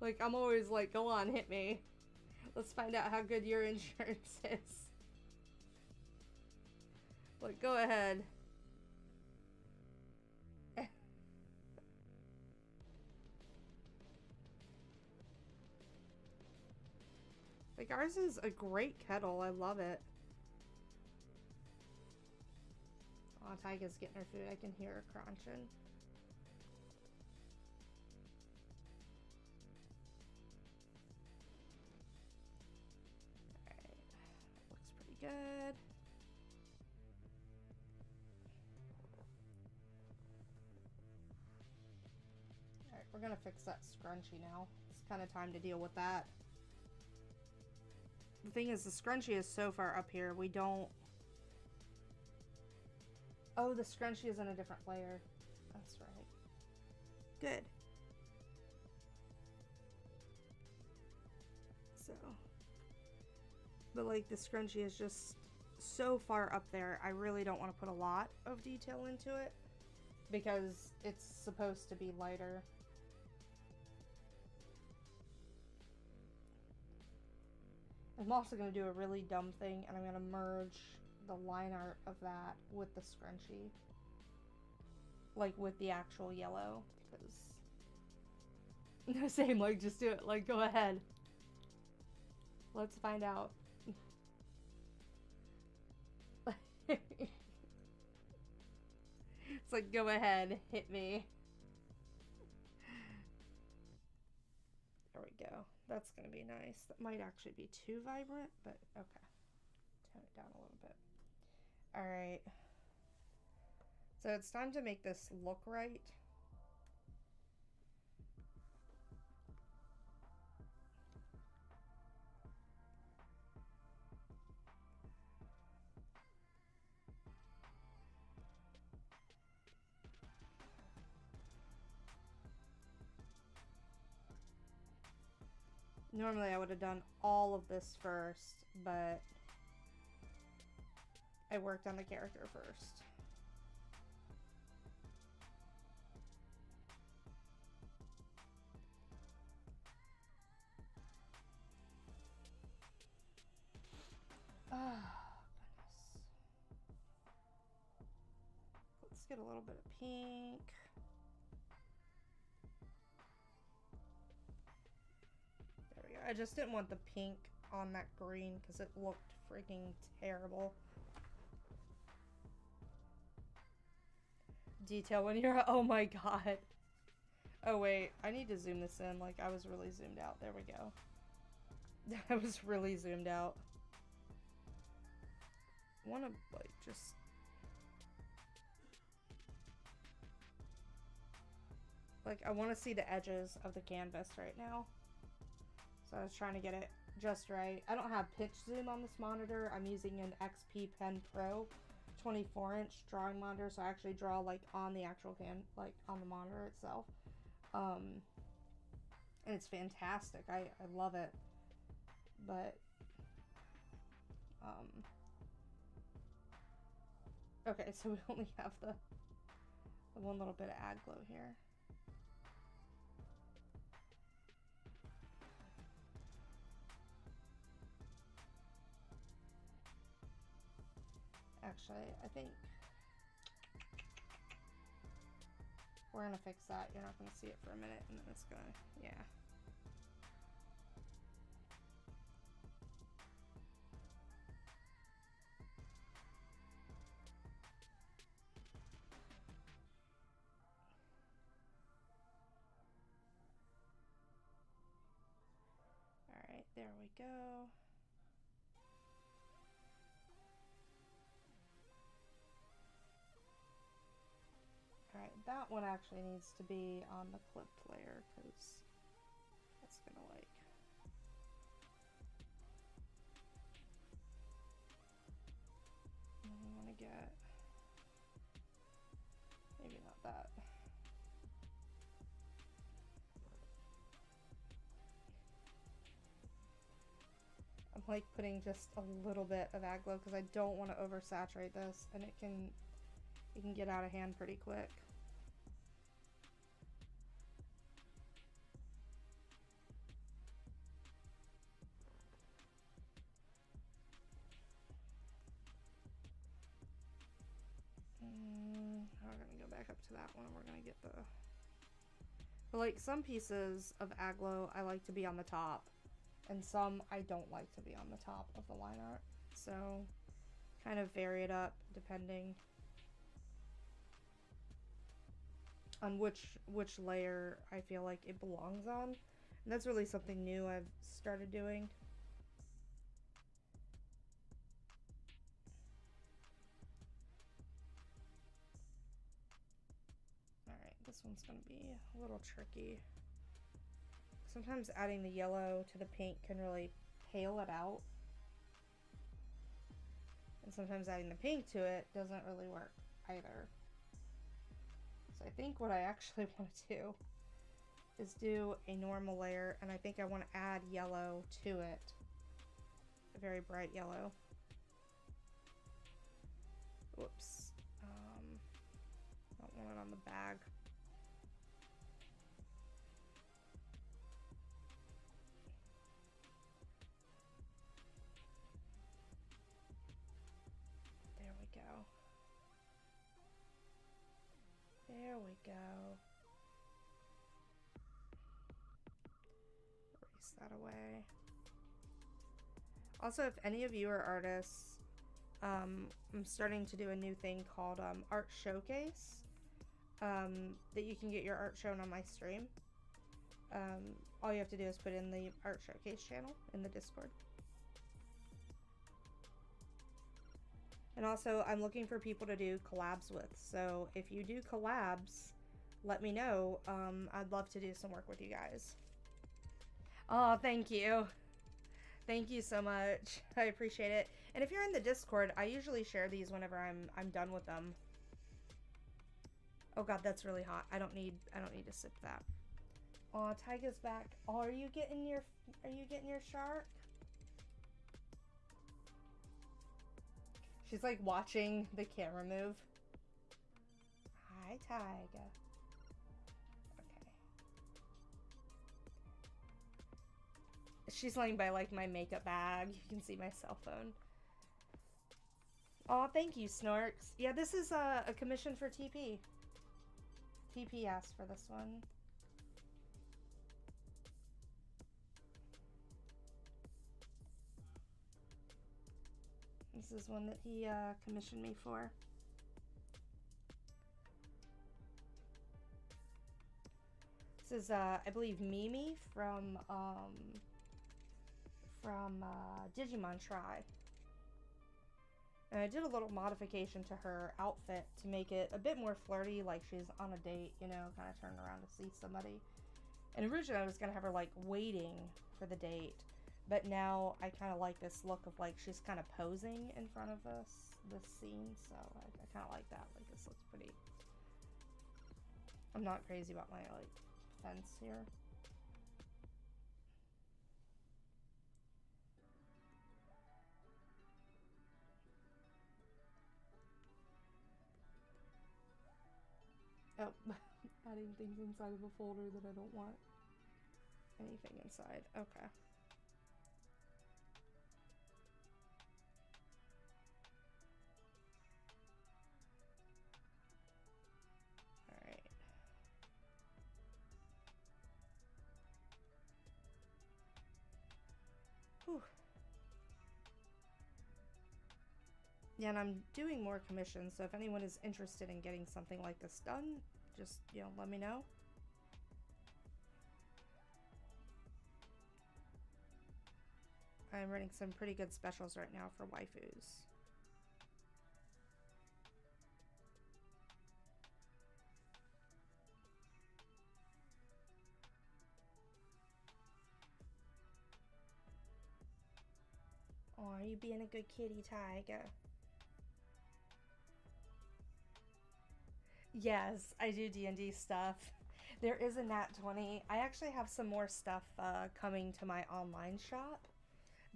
Like, I'm always like, go on, hit me. Let's find out how good your insurance is. Like, go ahead. Like, ours is a great kettle. I love it. Oh, Tyga's getting her food. I can hear her crunching. Alright. Looks pretty good. Alright, we're gonna fix that scrunchie now. It's kind of time to deal with that. The thing is, the scrunchie is so far up here, we don't... Oh, the scrunchie is in a different layer. That's right. Good. So... But, like, the scrunchie is just so far up there, I really don't want to put a lot of detail into it. Because it's supposed to be lighter. I'm also going to do a really dumb thing, and I'm going to merge the line art of that with the scrunchie. like with the actual yellow, because no, same, like just do it, like go ahead. Let's find out. It's like, go ahead, hit me. There we go. That's gonna be nice. That might actually be too vibrant, but okay. Tone it down a little bit. Alright. So it's time to make this look right. Normally I would have done all of this first, but I worked on the character first. Oh, goodness. Let's get a little bit of pink. There we go. I just didn't want the pink on that green because it looked freaking terrible. Detail when you're, oh my god. Oh wait, I need to zoom this in. Like, I was really zoomed out. There we go. I was really zoomed out. I want to, like, just... Like, I want to see the edges of the canvas right now. So I was trying to get it just right. I don't have pitch zoom on this monitor. I'm using an XP Pen Pro 24-inch drawing monitor, so I actually draw, like, on the actual like, on the monitor itself. And it's fantastic. I love it. But, okay, so we only have the one little bit of ag glow here. Actually, I think we're gonna fix that. You're not gonna see it for a minute, and then it's gonna, yeah. Alright, there we go. Alright, that one actually needs to be on the clipped layer, because that's gonna, like... I want to get... maybe not that. I'm like putting just a little bit of ag glow because I don't want to oversaturate this, and it can get out of hand pretty quick. We're gonna go back up to that one. We're gonna get the... But like some pieces of ag glow I like to be on the top, and some I don't like to be on the top of the line art. So kind of vary it up depending on which layer I feel like it belongs on. And that's really something new I've started doing. Alright, this one's gonna be a little tricky. Sometimes adding the yellow to the pink can really pale it out. And sometimes adding the pink to it doesn't really work either. So I think what I actually want to do is do a normal layer, and I think I want to add yellow to it. A very bright yellow. Whoops. I don't want it on the bag. There we go. There we go. Erase that away. Also, if any of you are artists, I'm starting to do a new thing called Art Showcase, that you can get your art shown on my stream. All you have to do is put in the Art Showcase channel in the Discord. And also, I'm looking for people to do collabs with. So if you do collabs, let me know. I'd love to do some work with you guys. Oh, thank you. Thank you so much. I appreciate it. And if you're in the Discord, I usually share these whenever I'm done with them. Oh god, that's really hot. I don't need to sip that. Oh, Tyga's back. Oh, are you getting your shark? She's like watching the camera move. Hi, Tyga. Okay. She's laying by like my makeup bag. You can see my cell phone. Oh, thank you, Snorks. Yeah, this is a commission for TP. TP asked for this one. This is one that he commissioned me for. This is I believe Mimi from Digimon Try. And I did a little modification to her outfit to make it a bit more flirty, like she's on a date, you know, kind of turning around to see somebody. And originally I was gonna have her like waiting for the date. But now I kind of like this look of like she's kind of posing in front of this scene, so I kind of like that. Like this looks pretty. I'm not crazy about my like fence here. Oh, adding things inside of a folder that I don't want anything inside. Okay. Whew. Yeah, and I'm doing more commissions, so if anyone is interested in getting something like this done, just, you know, let me know. I'm running some pretty good specials right now for waifus. Oh, are you being a good kitty, Tyga? Yes, I do D&D stuff. There is a Nat 20. I actually have some more stuff coming to my online shop.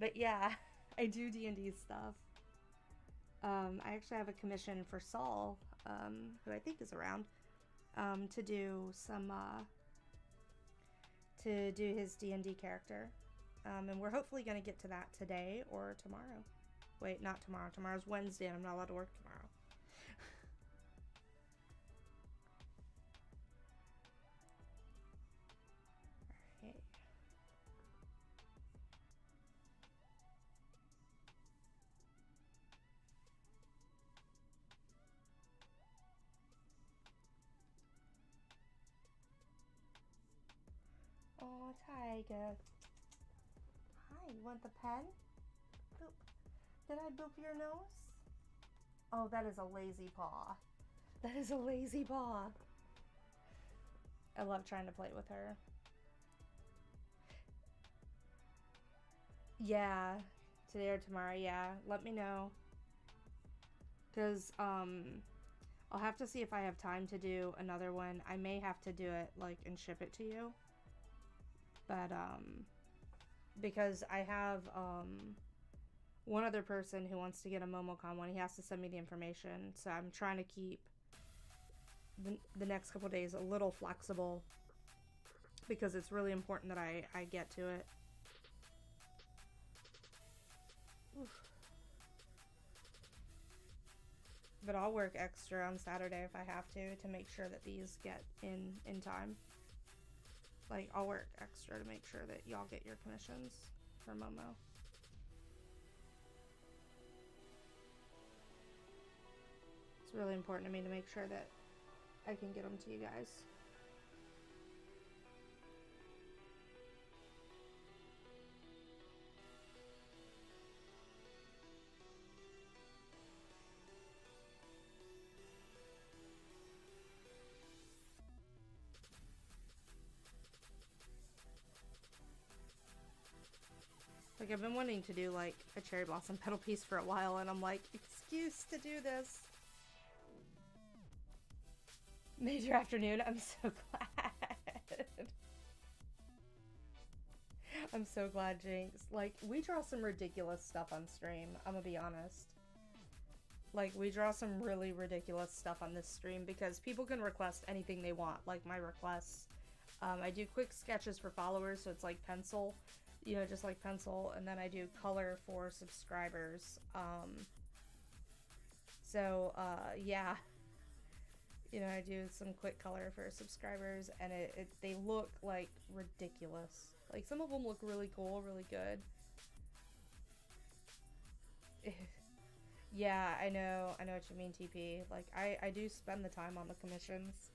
But yeah, I do D&D stuff. I actually have a commission for Saul, who I think is around, to do some, to do his D&D character. And we're hopefully going to get to that today or tomorrow. Wait, not tomorrow. Tomorrow's Wednesday and I'm not allowed to work tomorrow. Oh, Tyga. Hi, you want the pen? Boop. Did I boop your nose? Oh, that is a lazy paw. That is a lazy paw. I love trying to play with her. Yeah, today or tomorrow, yeah. Let me know. Because, I'll have to see if I have time to do another one. I may have to do it, like, and ship it to you. But, because I have, one other person who wants to get a Momocon one. He has to send me the information. So I'm trying to keep the next couple days a little flexible. Because it's really important that I get to it. Oof. But I'll work extra on Saturday if I have to make sure that these get in time. Like, I'll work extra to make sure that y'all get your commissions for Momo. It's really important to me to make sure that I can get them to you guys. Like, I've been wanting to do, like, a cherry blossom petal piece for a while, and I'm like, excuse to do this. Major afternoon, I'm so glad. I'm so glad, Jinx. Like, we draw some ridiculous stuff on stream, I'm gonna be honest. Like, we draw some really ridiculous stuff on this stream because people can request anything they want, like my requests. I do quick sketches for followers, so it's like pencil. You know, just like pencil, and then I do color for subscribers. Yeah, you know, I do some quick color for subscribers, and they look like ridiculous. Like, some of them look really cool, really good. Yeah, I know what you mean, TP. Like, I do spend the time on the commissions.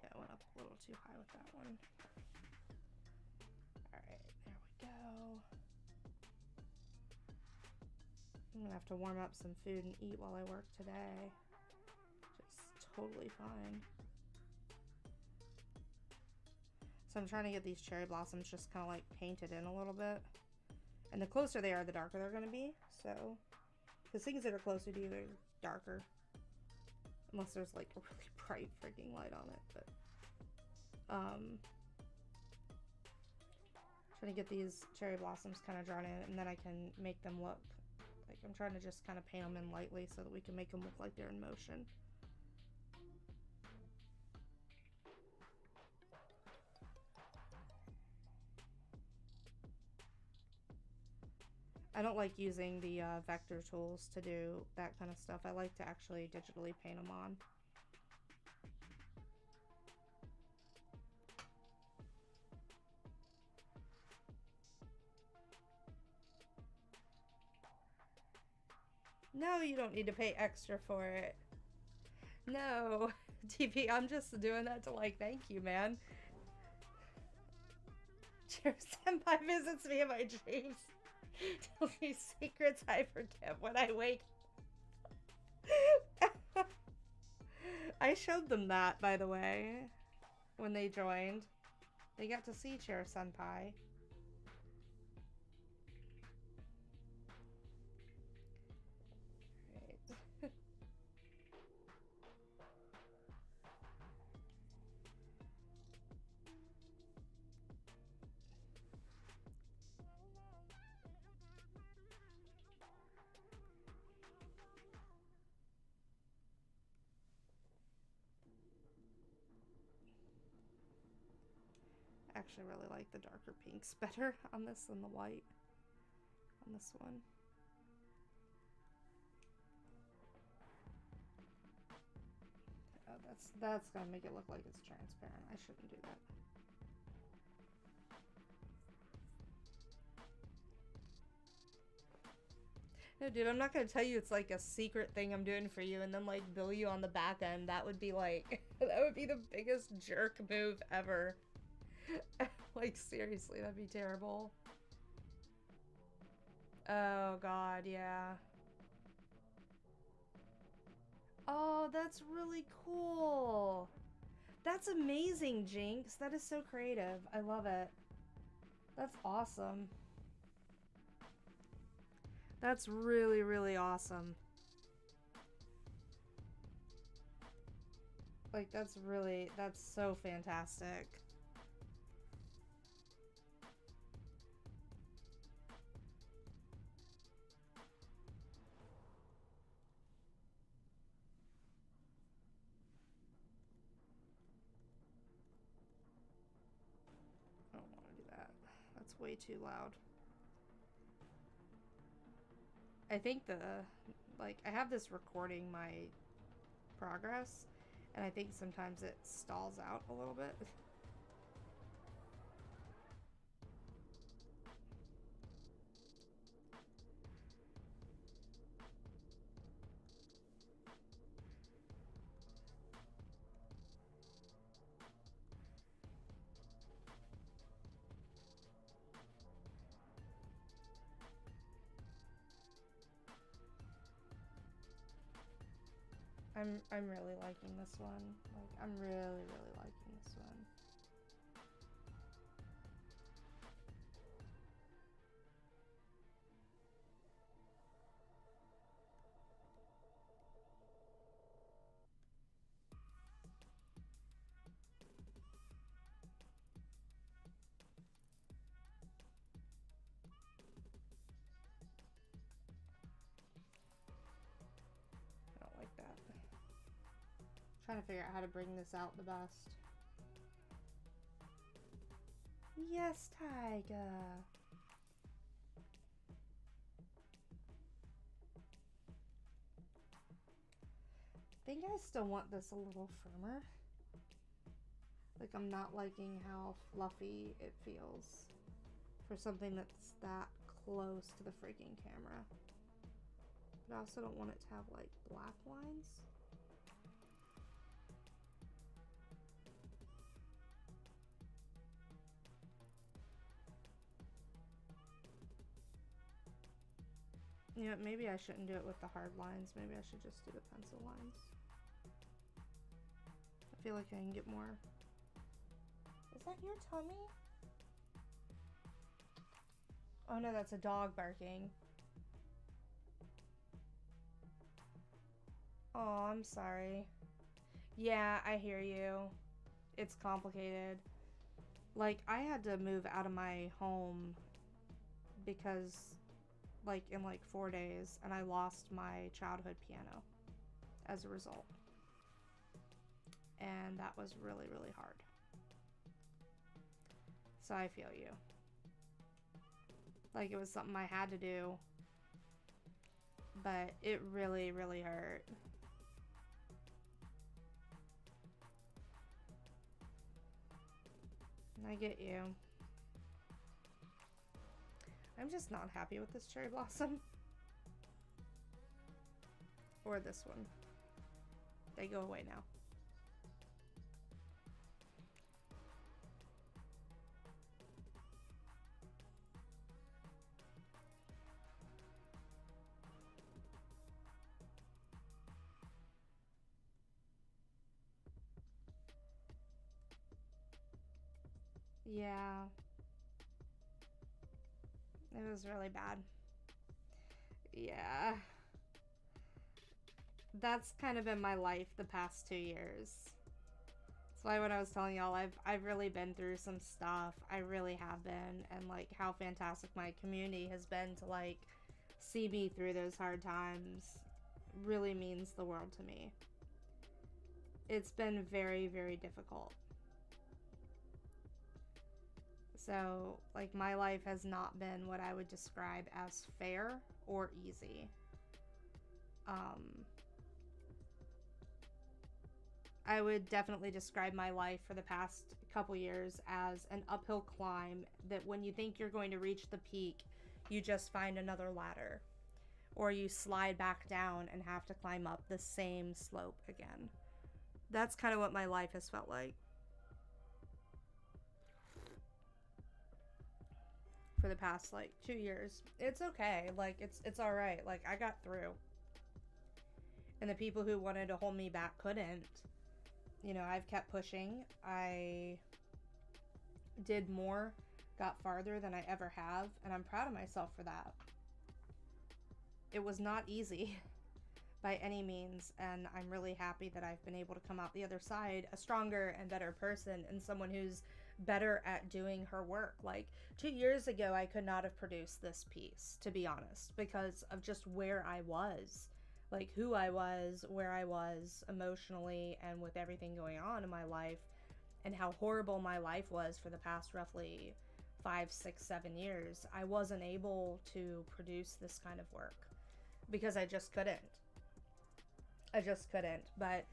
Yeah, I went up a little too high with that one. Alright, there we go. I'm gonna have to warm up some food and eat while I work today. Just totally fine. So I'm trying to get these cherry blossoms just kind of like painted in a little bit. And the closer they are, the darker they're gonna be. So, because things that are closer to you are darker. Unless there's like a really bright freaking light on it, but trying to get these cherry blossoms kind of drawn in, and then I can make them look like, I'm trying to just kind of paint them in lightly so that we can make them look like they're in motion. I don't like using the vector tools to do that kind of stuff. I like to actually digitally paint them on. No, you don't need to pay extra for it. No, TP, I'm just doing that to, like, thank you, man. Cheers, Senpai visits me in my dreams. Tells me secrets I forget when I wake. I showed them that, by the way, when they joined. They got to see Chair Senpai. Right. Actually really like the darker pinks better on this than the white on this one. Oh, that's gonna make it look like it's transparent. I shouldn't do that. No, dude, I'm not gonna tell you it's like a secret thing I'm doing for you and then like bill you on the back end. That would be like, that would be the biggest jerk move ever. Like, seriously, that'd be terrible. Oh god, yeah. Oh, that's really cool. That's amazing, Jinx. That is so creative. I love it. That's awesome. That's really, really awesome. Like, that's so fantastic. I don't want to do that. That's way too loud. I think like, I have this recording my progress, and I think sometimes it stalls out a little bit. I'm really liking this one. Like, I'm really, really liking this one. I don't like that. Trying to figure out how to bring this out the best. Yes, Tyga. I think I still want this a little firmer. Like, I'm not liking how fluffy it feels for something that's that close to the freaking camera. But I also don't want it to have, like, black lines. You know, maybe I shouldn't do it with the hard lines. Maybe I should just do the pencil lines. I feel like I can get more. Is that your tummy? Oh no, that's a dog barking. Oh, I'm sorry. Yeah, I hear you. It's complicated. Like, I had to move out of my home because, like, in like 4 days, and I lost my childhood piano as a result. And that was really, really hard. So I feel you. Like, it was something I had to do, but it really, really hurt. I get you. I'm just not happy with this cherry blossom. Or this one. They go away now. Yeah. It was really bad. Yeah. That's kind of been my life the past 2 years. That's why when I was telling y'all, I've really been through some stuff. I really have been, and like how fantastic my community has been to like see me through those hard times really means the world to me. It's been very, very difficult. So, like, my life has not been what I would describe as fair or easy. I would definitely describe my life for the past couple years as an uphill climb that when you think you're going to reach the peak, you just find another ladder. Or you slide back down and have to climb up the same slope again. That's kind of what my life has felt like. For the past like 2 years. It's okay. Like it's all right. Like I got through. And the people who wanted to hold me back couldn't. You know, I've kept pushing. I did more, got farther than I ever have, and I'm proud of myself for that. It was not easy, by any means, and I'm really happy that I've been able to come out the other side a stronger and better person, and someone who's better at doing her work. Like 2 years ago, I could not have produced this piece, to be honest, because of just where I was, like who I was, where I was emotionally, and with everything going on in my life, and how horrible my life was for the past roughly 5, 6, 7 years. I wasn't able to produce this kind of work because I just couldn't. But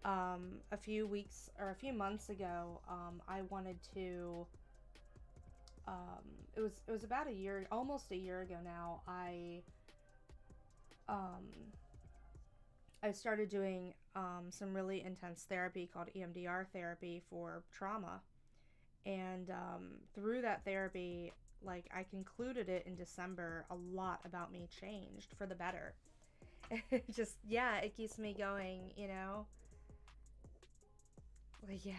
a few weeks or a few months ago, I wanted to. It was about a year, almost a year ago now. I started doing some really intense therapy called EMDR therapy for trauma, and through that therapy, like I concluded it in December. A lot about me changed for the better. Just, yeah, it keeps me going, you know. Like, yeah,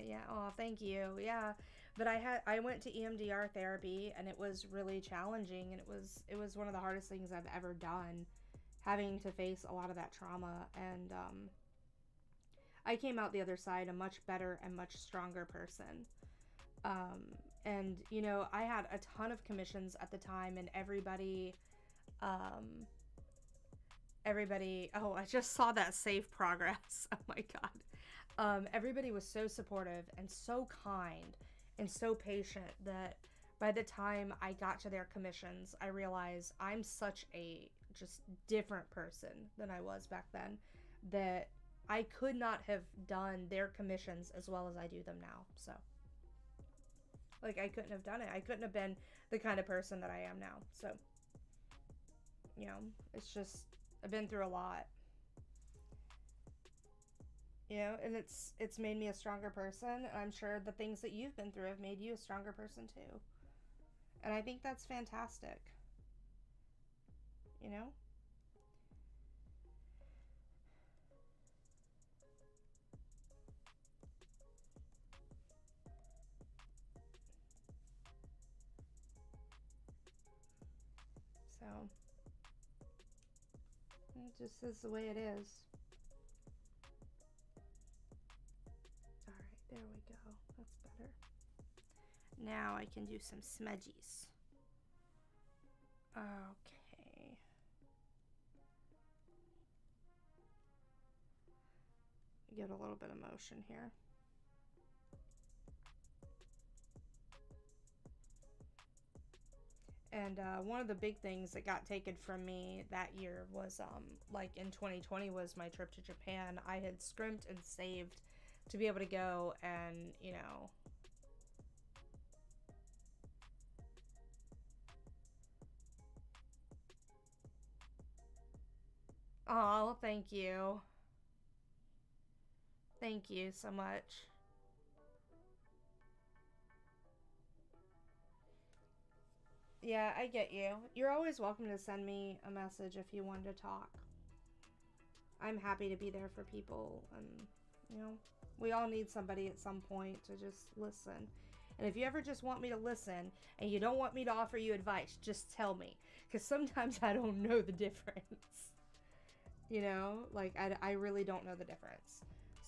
yeah. Oh, thank you. Yeah, but I went to EMDR therapy, and it was really challenging, and it was one of the hardest things I've ever done, having to face a lot of that trauma. And I came out the other side a much better and much stronger person. And you know, I had a ton of commissions at the time, and everybody, oh, I just saw that save progress. Oh my God. Everybody was so supportive and so kind and so patient that by the time I got to their commissions, I realized I'm such a just different person than I was back then, that I could not have done their commissions as well as I do them now. So, like, I couldn't have done it. I couldn't have been the kind of person that I am now. So, you know, it's just, I've been through a lot. You know, and it's made me a stronger person, and I'm sure the things that you've been through have made you a stronger person too. And I think that's fantastic. You know? So, it just is the way it is. Alright, there we go. That's better. Now I can do some smudgies. Okay. Get a little bit of motion here. And one of the big things that got taken from me that year was, like in 2020, was my trip to Japan. I had scrimped and saved to be able to go, and, you know, oh, thank you. Thank you so much. Yeah, I get you. You're always welcome to send me a message if you want to talk. I'm happy to be there for people, and, you know, we all need somebody at some point to just listen. And if you ever just want me to listen and you don't want me to offer you advice, just tell me, because sometimes I don't know the difference. You know, like, I really don't know the difference.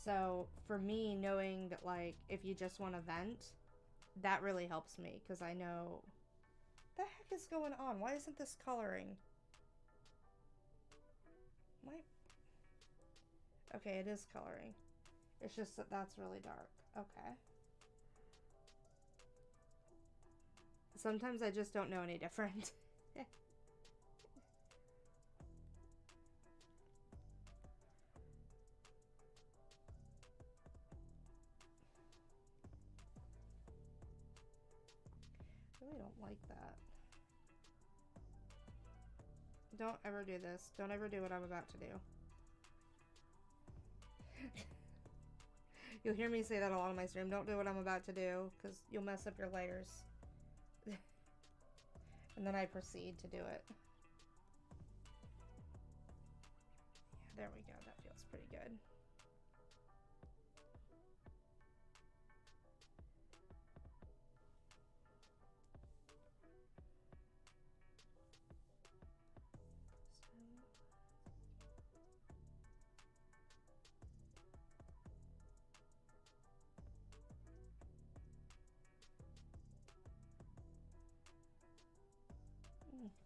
So for me, knowing that, like, if you just want to vent, that really helps me, because I know, the heck is going on? Why isn't this coloring? Why? Okay, it is coloring. It's just that that's really dark. Okay. Sometimes I just don't know any different. Really don't like that. Don't ever do this. Don't ever do what I'm about to do. You'll hear me say that a lot on my stream. Don't do what I'm about to do, because you'll mess up your layers. And then I proceed to do it. Yeah, there we go. That feels pretty good.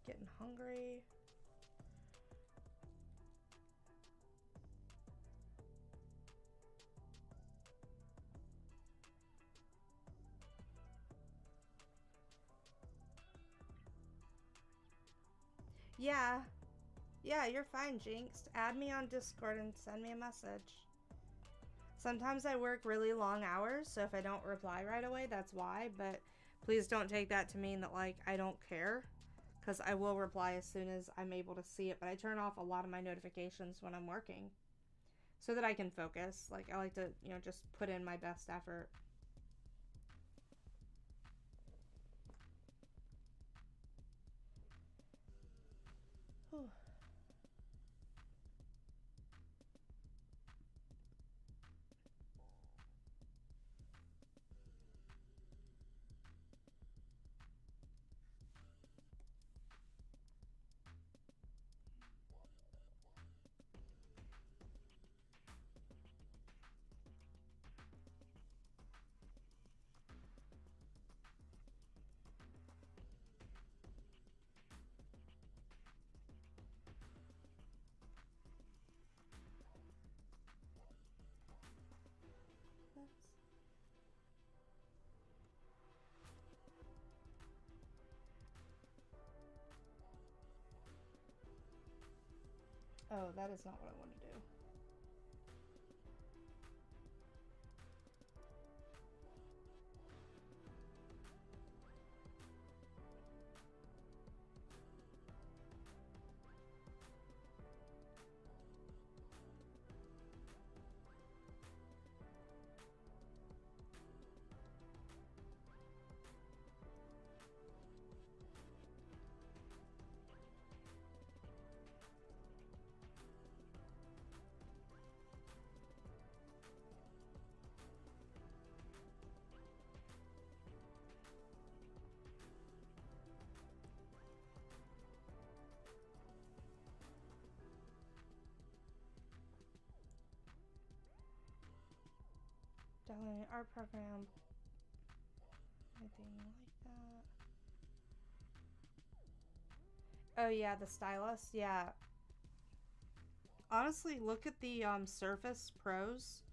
Getting hungry. Yeah. Yeah, you're fine, Jinx. Add me on Discord and send me a message. Sometimes I work really long hours, so if I don't reply right away, that's why. But please don't take that to mean that, like, I don't care. Because I will reply as soon as I'm able to see it. But I turn off a lot of my notifications when I'm working, so that I can focus. Like, I like to, you know, just put in my best effort. Whew. Oh, that is not what I want to do. Downloading art program. Anything like that. Oh yeah, the stylus. Yeah. Honestly, look at the Surface Pros.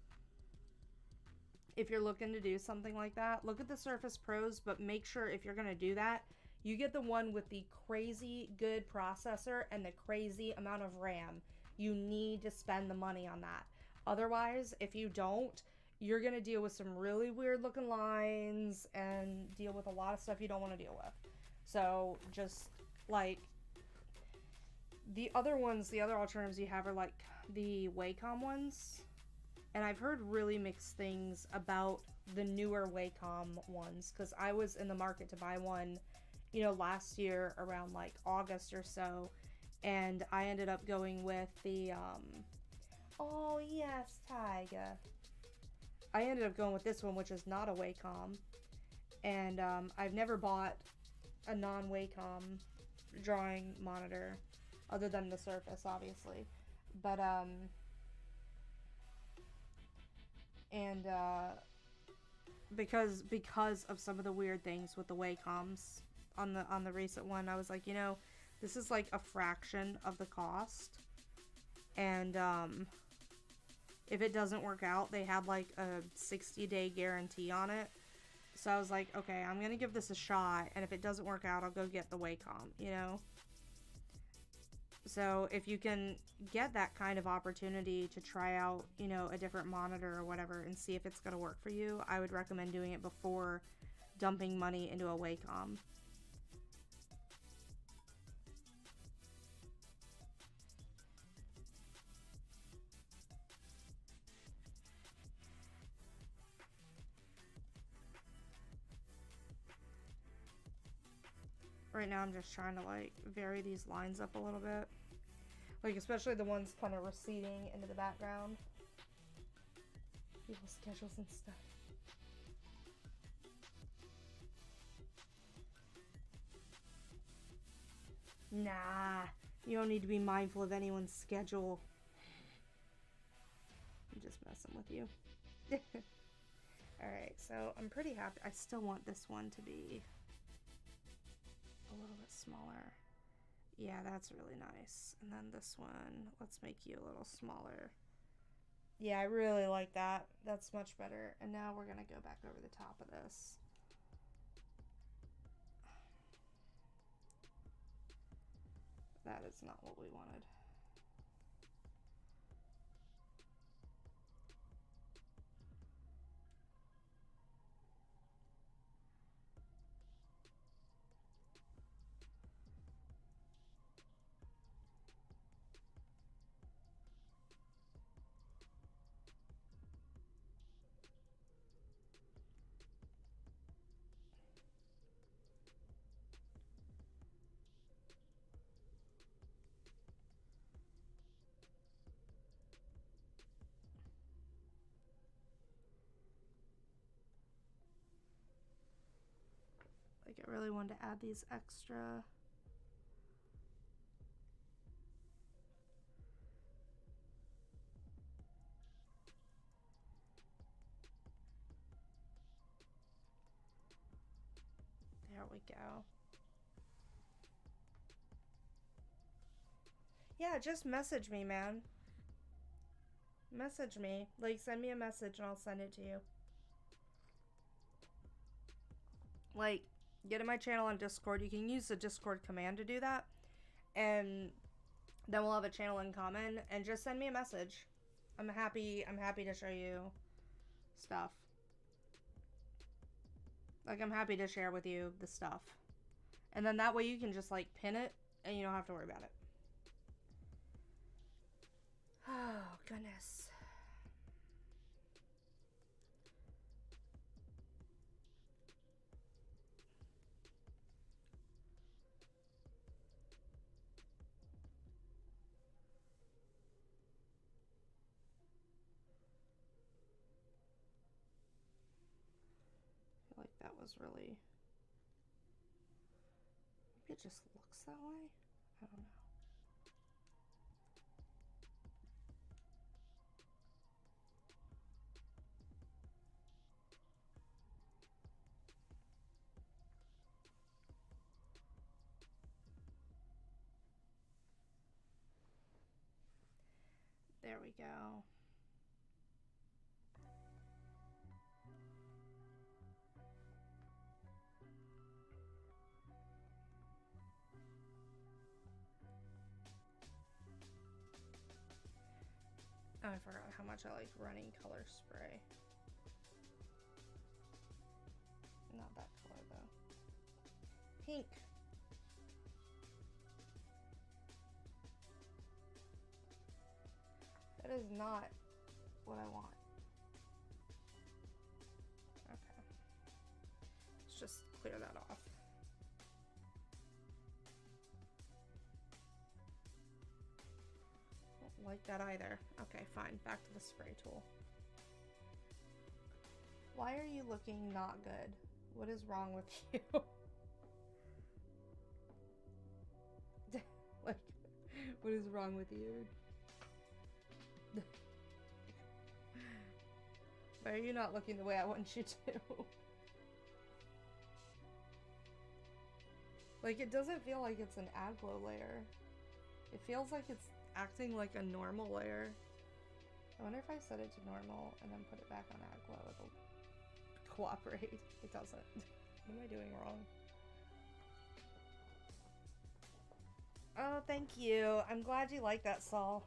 If you're looking to do something like that, look at the Surface Pros, but make sure if you're going to do that, you get the one with the crazy good processor and the crazy amount of RAM. You need to spend the money on that. Otherwise, if you don't, you're going to deal with some really weird looking lines and deal with a lot of stuff you don't want to deal with. So just like the other ones, the other alternatives you have are like the Wacom ones. And I've heard really mixed things about the newer Wacom ones, because I was in the market to buy one, you know, last year around like August or so, and I ended up going with the, oh yes, Tyga. I ended up going with this one, which is not a Wacom, and I've never bought a non-Wacom drawing monitor, other than the Surface, obviously, but and because of some of the weird things with the Wacoms on the recent one, I was like, you know, this is like a fraction of the cost, and if it doesn't work out, they had like a 60-day guarantee on it, so I was like, okay, I'm gonna give this a shot, and if it doesn't work out, I'll go get the Wacom, you know. So if you can get that kind of opportunity to try out, you know, a different monitor or whatever and see if it's going to work for you, I would recommend doing it before dumping money into a Wacom. Right now I'm just trying to like vary these lines up a little bit. Like especially the ones kind of receding into the background. People's schedules and stuff. Nah, you don't need to be mindful of anyone's schedule. I'm just messing with you. Alright, so I'm pretty happy. I still want this one to be a little bit smaller. Yeah, that's really nice. And then this one, let's make you a little smaller. Yeah, I really like that. That's much better. And now we're going to go back over the top of this. That is not what we wanted. Like, I really wanted to add these extra. There we go. Yeah, just message me, man. Message me. Like, send me a message and I'll send it to you. Like, get in my channel on Discord. You can use the Discord command to do that. And then we'll have a channel in common. And just send me a message. I'm happy to show you stuff. Like, I'm happy to share with you the stuff. And then that way you can just, like, pin it and you don't have to worry about it. Oh, goodness. I feel like that was really... Maybe it just looks that way? I don't know. There we go. Oh, I forgot how much I like running color spray. Not that color though. Pink. That is not what I want. Okay. Let's just clear that off. Don't like that either. Okay, fine. Back to the spray tool. Why are you looking not good? What is wrong with you? Like, what is wrong with you? Why are you not looking the way I want you to? Like, it doesn't feel like it's an aglo layer. It feels like it's acting like a normal layer. I wonder if I set it to normal and then put it back on aglo, it'll cooperate. It doesn't. What am I doing wrong? Oh, thank you. I'm glad you like that, Saul.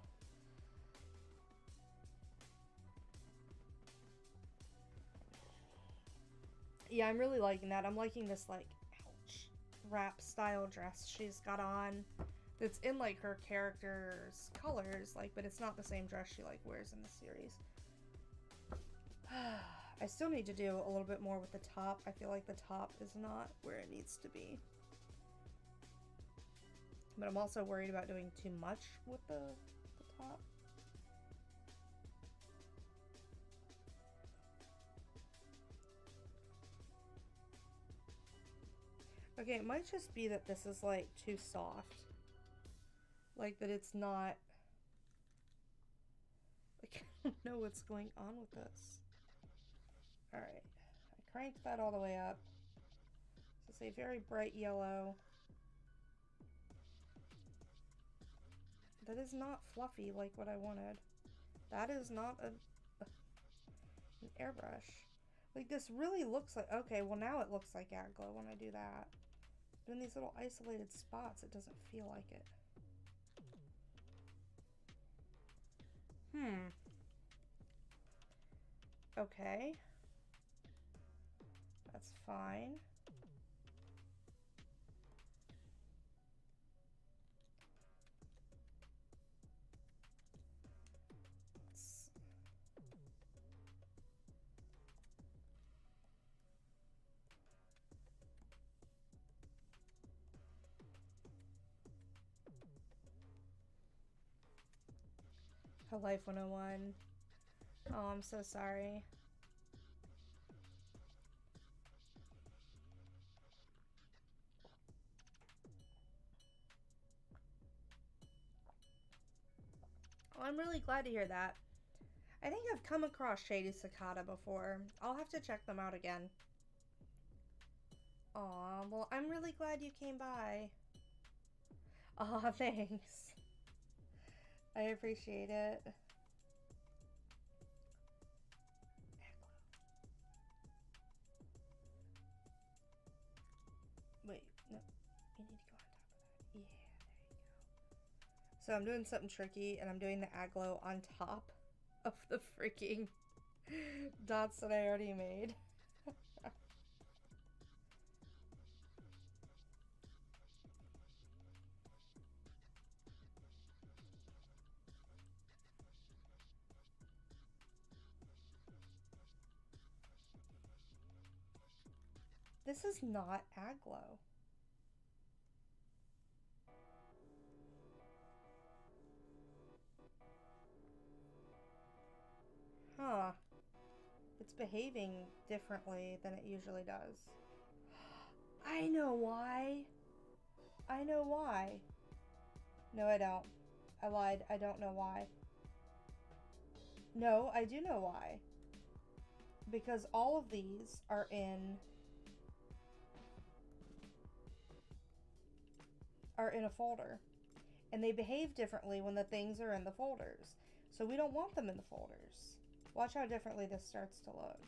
Yeah, I'm really liking that. I'm liking this, like, ouch, wrap style dress she's got on. It's in, like, her character's colors, like, but it's not the same dress she, like, wears in the series. I still need to do a little bit more with the top. I feel like the top is not where it needs to be. But I'm also worried about doing too much with the top. Okay, it might just be that this is, like, too soft. Like, that it's not... Like, I don't know what's going on with this. Alright. I cranked that all the way up. It's a very bright yellow. That is not fluffy like what I wanted. That is not an airbrush. Like, this really looks like... Okay, well, now it looks like AgGlow when I do that. But in these little isolated spots, it doesn't feel like it. Okay. That's fine. Life 101. Oh, I'm so sorry. Well, I'm really glad to hear that. I think I've come across Shady Cicada before. I'll have to check them out again. Aw, well, I'm really glad you came by. Aw, thanks. I appreciate it. Wait, no. You need to go on top of that. Yeah, there you go. So I'm doing something tricky, and I'm doing the AgGlow on top of the freaking dots that I already made. This is not AgGlow. Huh. It's behaving differently than it usually does. I know why. I know why. No, I don't. I lied. I don't know why. No, I do know why. Because all of these are in a folder. And they behave differently when the things are in the folders. So we don't want them in the folders. Watch how differently this starts to look.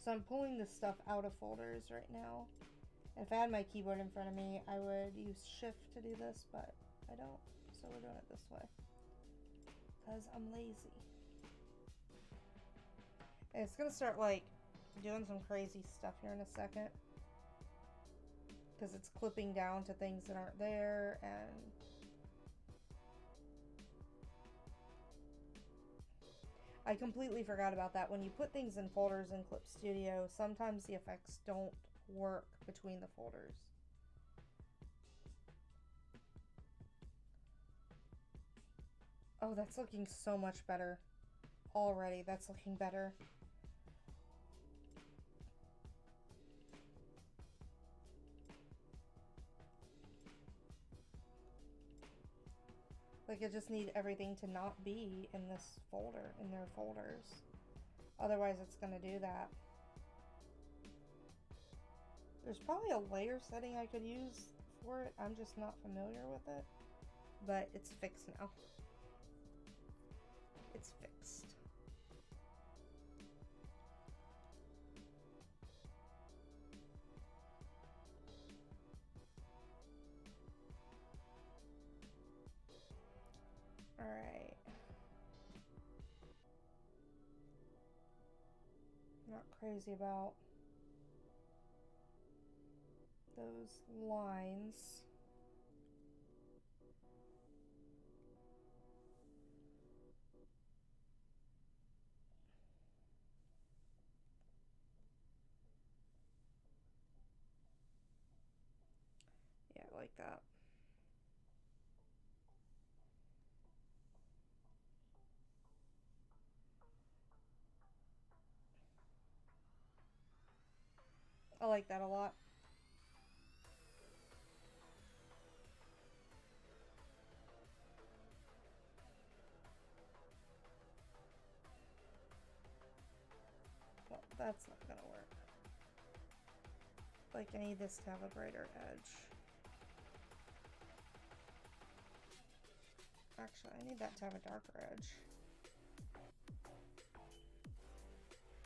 So I'm pulling this stuff out of folders right now. If I had my keyboard in front of me, I would use shift to do this, but I don't. So we're doing it this way. Because I'm lazy. And it's going to start like doing some crazy stuff here in a second. Because it's clipping down to things that aren't there, and I completely forgot about that. When you put things in folders in Clip Studio, sometimes the effects don't work between the folders. Oh, that's looking so much better. Already, that's looking better. Like, I just need everything to not be in this folder, in their folders. Otherwise, it's going to do that. There's probably a layer setting I could use for it. I'm just not familiar with it. But it's fixed now. It's fixed. Alright. Not crazy about those lines. Yeah, like that. I like that a lot. Well, that's not gonna work. Like, I need this to have a brighter edge. Actually, I need that to have a darker edge.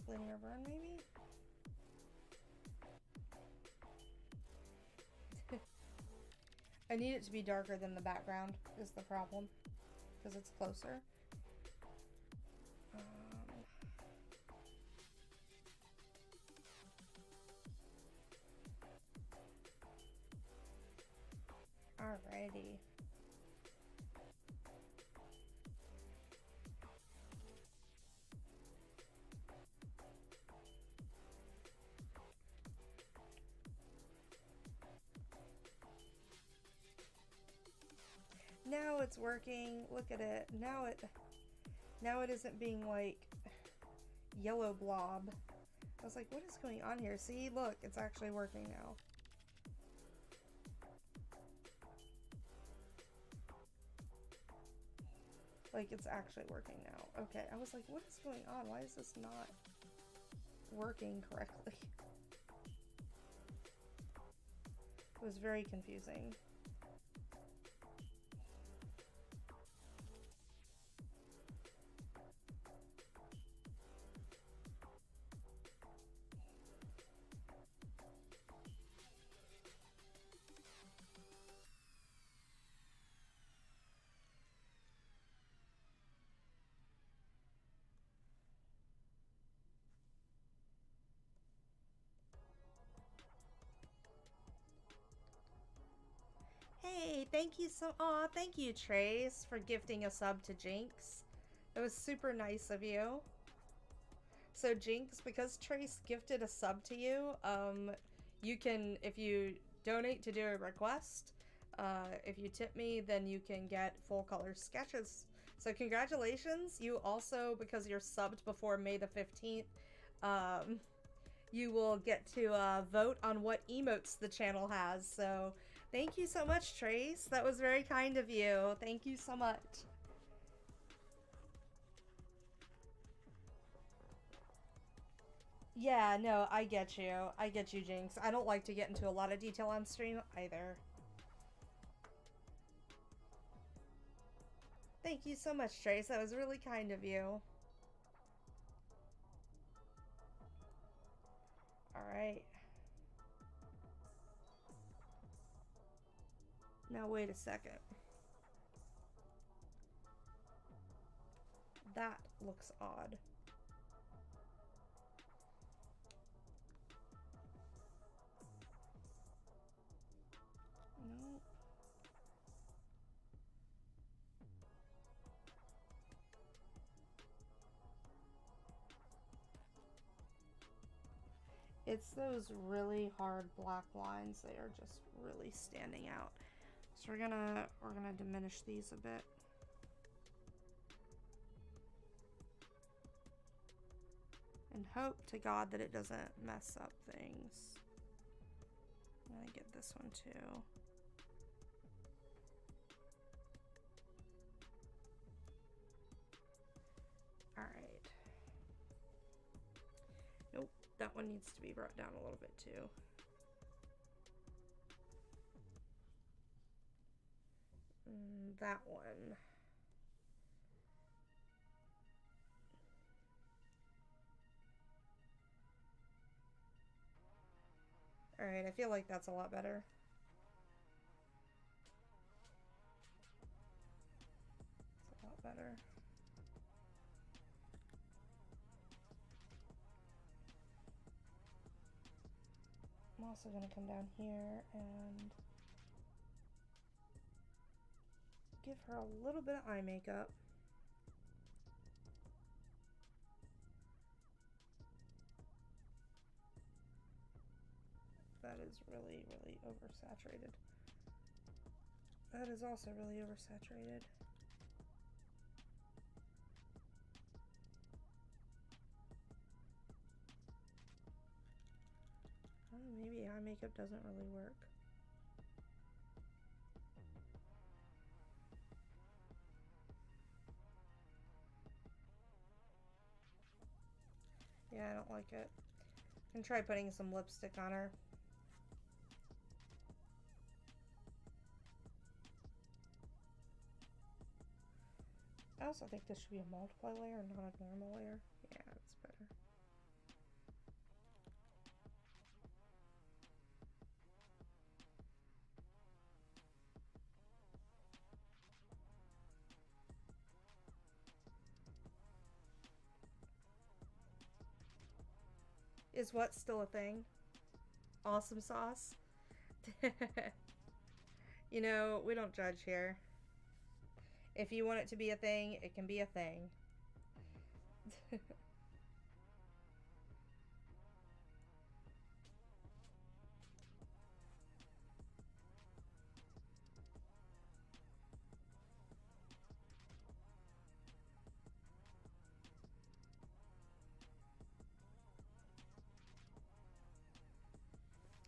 Linear burn, maybe? I need it to be darker than the background, is the problem. Because it's closer. Alrighty. Now it's working. Look at it. Now it isn't being like yellow blob. I was like, what is going on here? See, look, it's actually working now. Like, it's actually working now. Okay, I was like, what is going on? Why is this not working correctly? It was very confusing. Hey, thank you thank you, Trace, for gifting a sub to Jinx. It was super nice of you. So Jinx, because Trace gifted a sub to you, you can, if you donate to do a request, if you tip me, then you can get full color sketches. So congratulations. You also, because you're subbed before May the 15th, you will get to vote on what emotes the channel has. So thank you so much, Trace. That was very kind of you. Thank you so much. Yeah, no, I get you. I get you, Jinx. I don't like to get into a lot of detail on stream either. Thank you so much, Trace. That was really kind of you. Alright. Now, wait a second. That looks odd. Nope. It's those really hard black lines. They are just really standing out. So we're gonna diminish these a bit. And hope to God that it doesn't mess up things. I'm gonna get this one too. Alright. Nope, that one needs to be brought down a little bit too. That one. Alright, I feel like that's a lot better. It's a lot better. I'm also going to come down here and give her a little bit of eye makeup. That is really, really oversaturated. That is also really oversaturated. Oh, maybe eye makeup doesn't really work. Yeah, I don't like it. I can try putting some lipstick on her. I also think this should be a multiply layer, not a normal layer. Yeah, that's better. Is what still a thing? Awesome sauce? You know, we don't judge here. If you want it to be a thing, it can be a thing.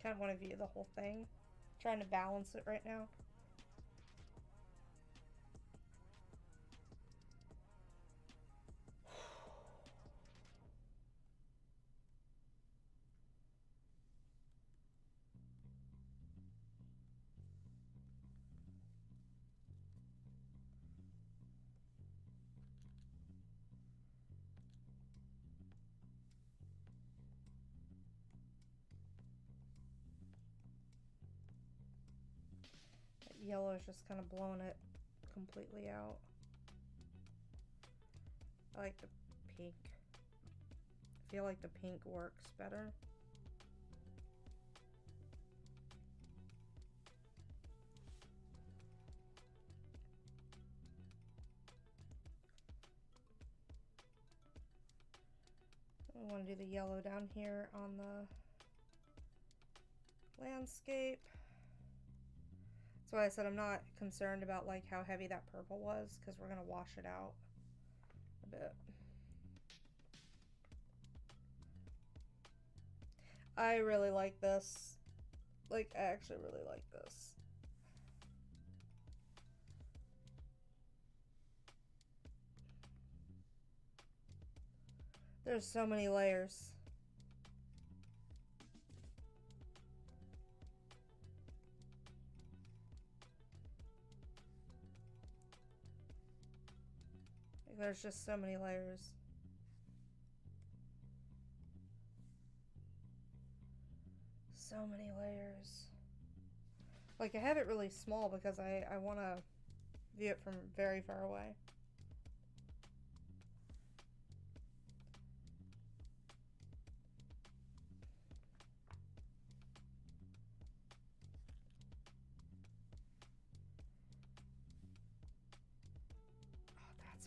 Kind of want to view the whole thing. Trying to balance it right now. Yellow is just kind of blowing it completely out. I like the pink. I feel like the pink works better. I want to do the yellow down here on the landscape. That's why I said I'm not concerned about like how heavy that purple was, because we're going to wash it out a bit. I really like this. Like, I actually really like this. There's so many layers. Like, there's just so many layers. So many layers. Like, I have it really small because I want to view it from very far away.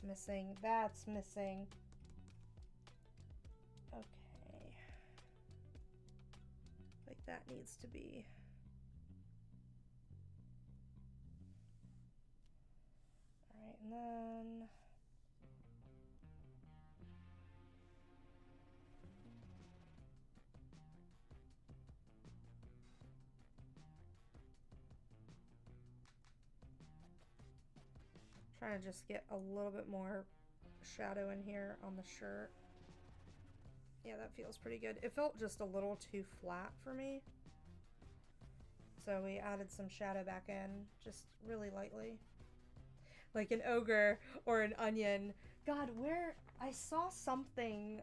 Missing. That's missing. Okay. Like that needs to be. All right, and then trying to just get a little bit more shadow in here on the shirt. Yeah, that feels pretty good. It felt just a little too flat for me. So we added some shadow back in, just really lightly. Like an ogre or an onion. God, where I saw something.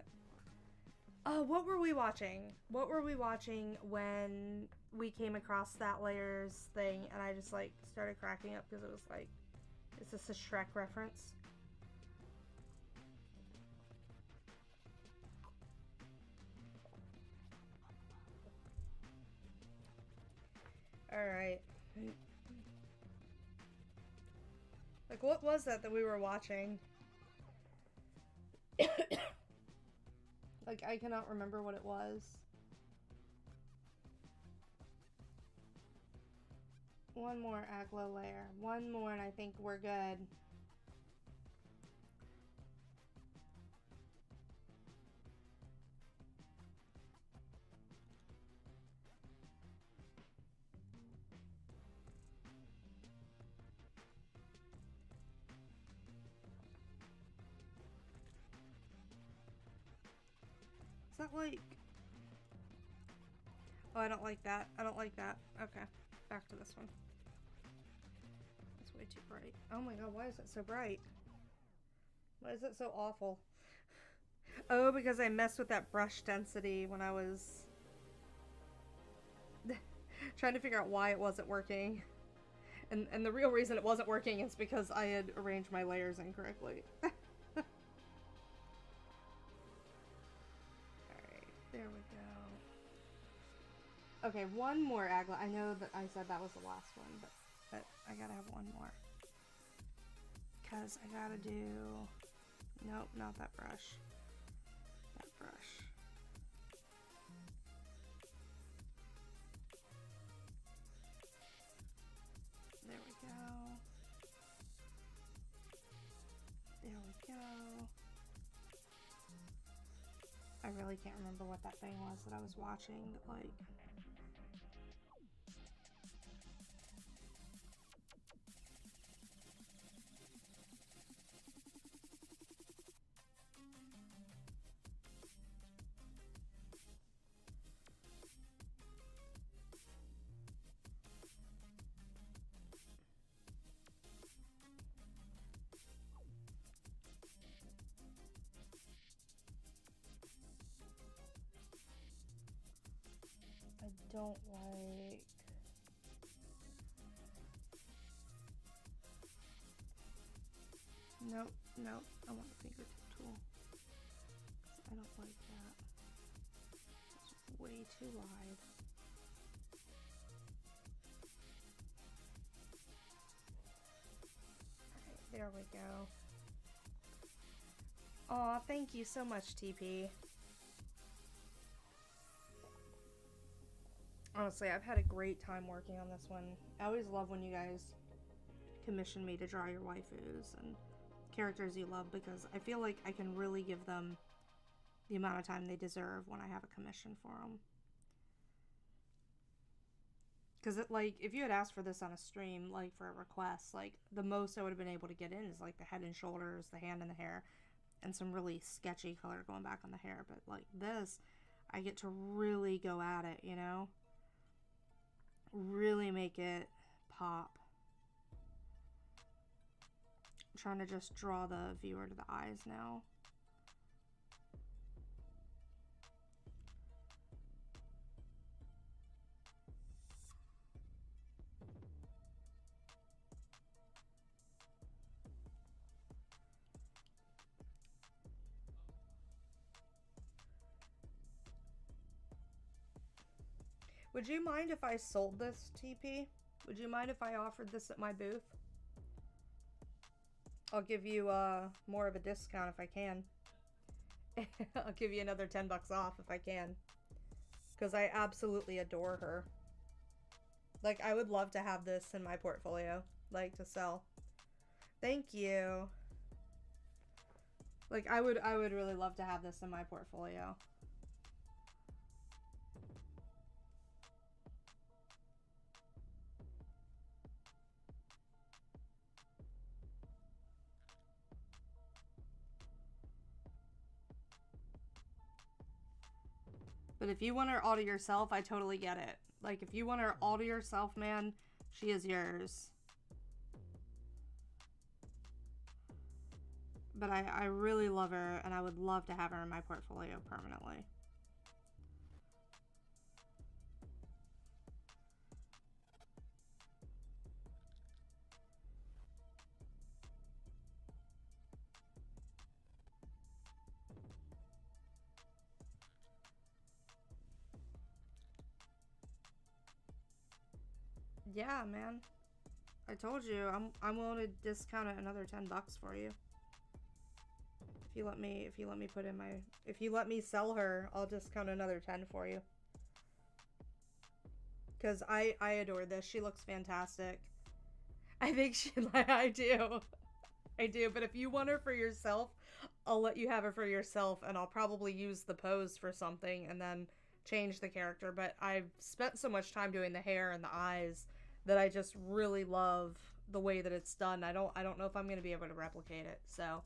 What were we watching? What were we watching when we came across that layers thing and I just like started cracking up because it was like, is this a Shrek reference? Alright. Like, what was that we were watching? Like, I cannot remember what it was. One more aglo layer. One more and I think we're good. Is that like... Oh, I don't like that. I don't like that. Okay, back to this one. It's way too bright. Oh my god, why is it so bright? Why is it so awful? Oh, because I messed with that brush density when I was trying to figure out why it wasn't working. And the real reason it wasn't working is because I had arranged my layers incorrectly. Alright, there we go. Okay, one more Agla. I know that I said that was the last one, but I gotta have one more. Because I gotta do... Nope, not that brush. That brush. There we go. There we go. I really can't remember what that thing was that I was watching, but like... I don't like... Nope, nope. I want the fingertip tool. I don't like that. It's way too wide. Alright, there we go. Aw, thank you so much, TP. Honestly, I've had a great time working on this one. I always love when you guys commission me to draw your waifus and characters you love, because I feel like I can really give them the amount of time they deserve when I have a commission for them. Because like, if you had asked for this on a stream, like for a request, like the most I would have been able to get in is like the head and shoulders, the hand and the hair, and some really sketchy color going back on the hair. But like this, I get to really go at it, you know? Really make it pop. I'm trying to just draw the viewer to the eyes now. Would you mind if I sold this, TP? Would you mind if I offered this at my booth? I'll give you more of a discount if I can. I'll give you another 10 bucks off if I can. Because I absolutely adore her. Like, I would love to have this in my portfolio. Like, to sell. Thank you. Like, I would really love to have this in my portfolio. But if you want her all to yourself, I totally get it. Like, if you want her all to yourself, man, she is yours. But I really love her, and I would love to have her in my portfolio permanently. Yeah, man. I told you, I'm willing to discount it another 10 bucks for you. If you let me put in my, if you let me sell her, I'll discount another 10 for you. Cause I adore this. She looks fantastic. I think she, I do. I do, but if you want her for yourself, I'll let you have her for yourself, and I'll probably use the pose for something and then change the character. But I've spent so much time doing the hair and the eyes that I just really love the way that it's done. I don't know if I'm gonna be able to replicate it. So,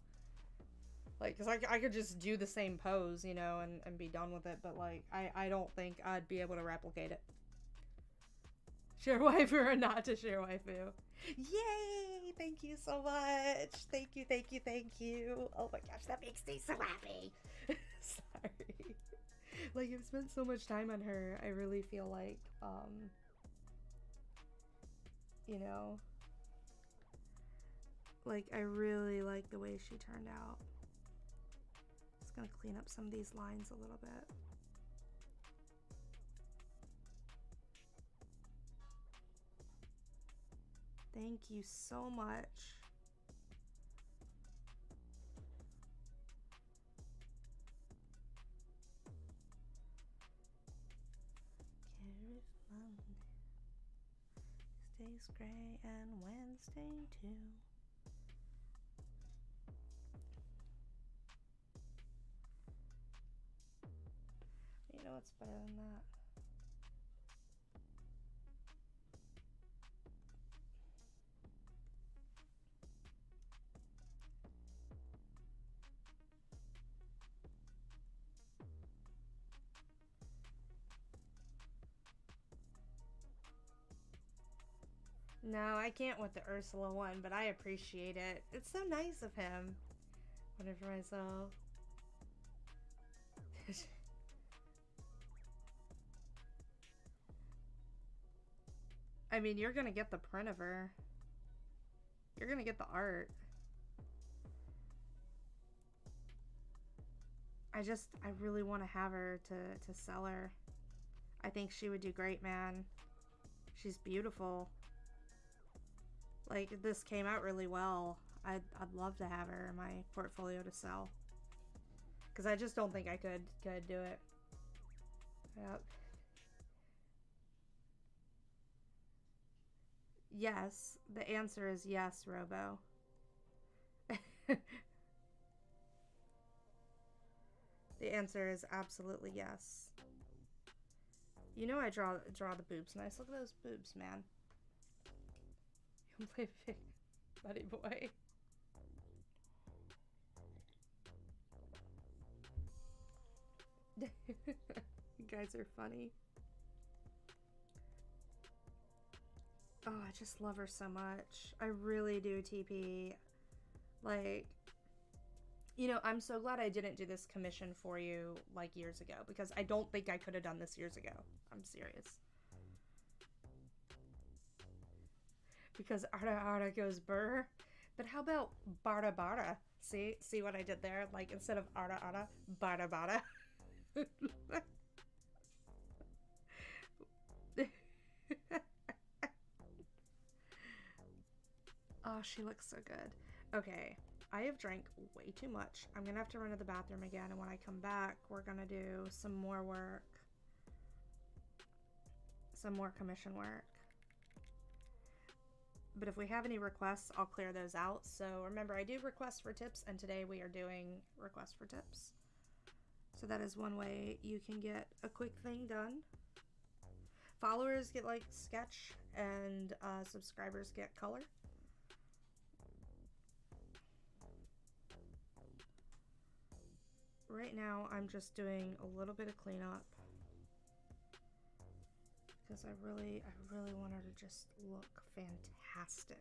like, cause I could just do the same pose, you know, and be done with it. But like, I don't think I'd be able to replicate it. Share waifu or not to share waifu. Yay! Thank you so much. Thank you, thank you, thank you. Oh my gosh, that makes me so happy. Sorry. Like, I've spent so much time on her. I really feel like, you know, like, I really like the way she turned out. Just gonna clean up some of these lines a little bit. Thank you so much. Tuesday's gray and Wednesday too. You know what's better than that? No, I can't with the Ursula one, but I appreciate it. It's so nice of him. Whatever for myself. I mean, you're gonna get the print of her. You're gonna get the art. I really want to have her to sell her. I think she would do great, man. She's beautiful. Like, this came out really well. I'd love to have her in my portfolio to sell. Because I just don't think I could do it. Yep. Yes. The answer is yes, Robo. The answer is absolutely yes. You know I draw the boobs nice. Look at those boobs, man. You can play big buddy boy. You guys are funny. Oh, I just love her so much. I really do, TP. Like, you know, I'm so glad I didn't do this commission for you, like, years ago. Because I don't think I could have done this years ago. I'm serious. Because Arda Arda goes burr. But how about Barda Barda? See what I did there? like, instead of Arda Arda, Barda Barda. Oh, she looks so good. Okay, I have drank way too much. I'm gonna have to run to the bathroom again, and when I come back, we're gonna do some more work. Some more commission work. But if we have any requests, I'll clear those out. So remember, I do requests for tips, and today we are doing requests for tips. So that is one way you can get a quick thing done. Followers get like sketch, and subscribers get color. Right now, I'm just doing a little bit of cleanup because I really want her to just look fantastic.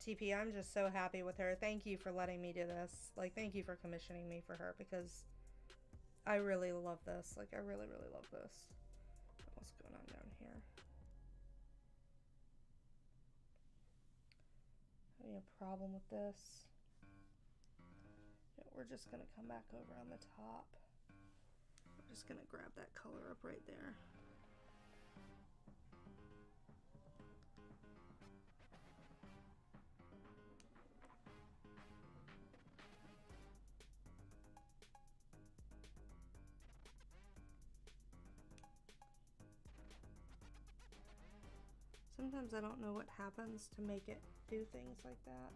TP, I'm just so happy with her. Thank you for letting me do this. Like, thank you for commissioning me for her because I really love this. Like, I really love this. What's going on down here? Having a problem with this. Yeah, we're just gonna come back over on the top. I'm just gonna grab that color up right there. Sometimes I don't know what happens to make it do things like that.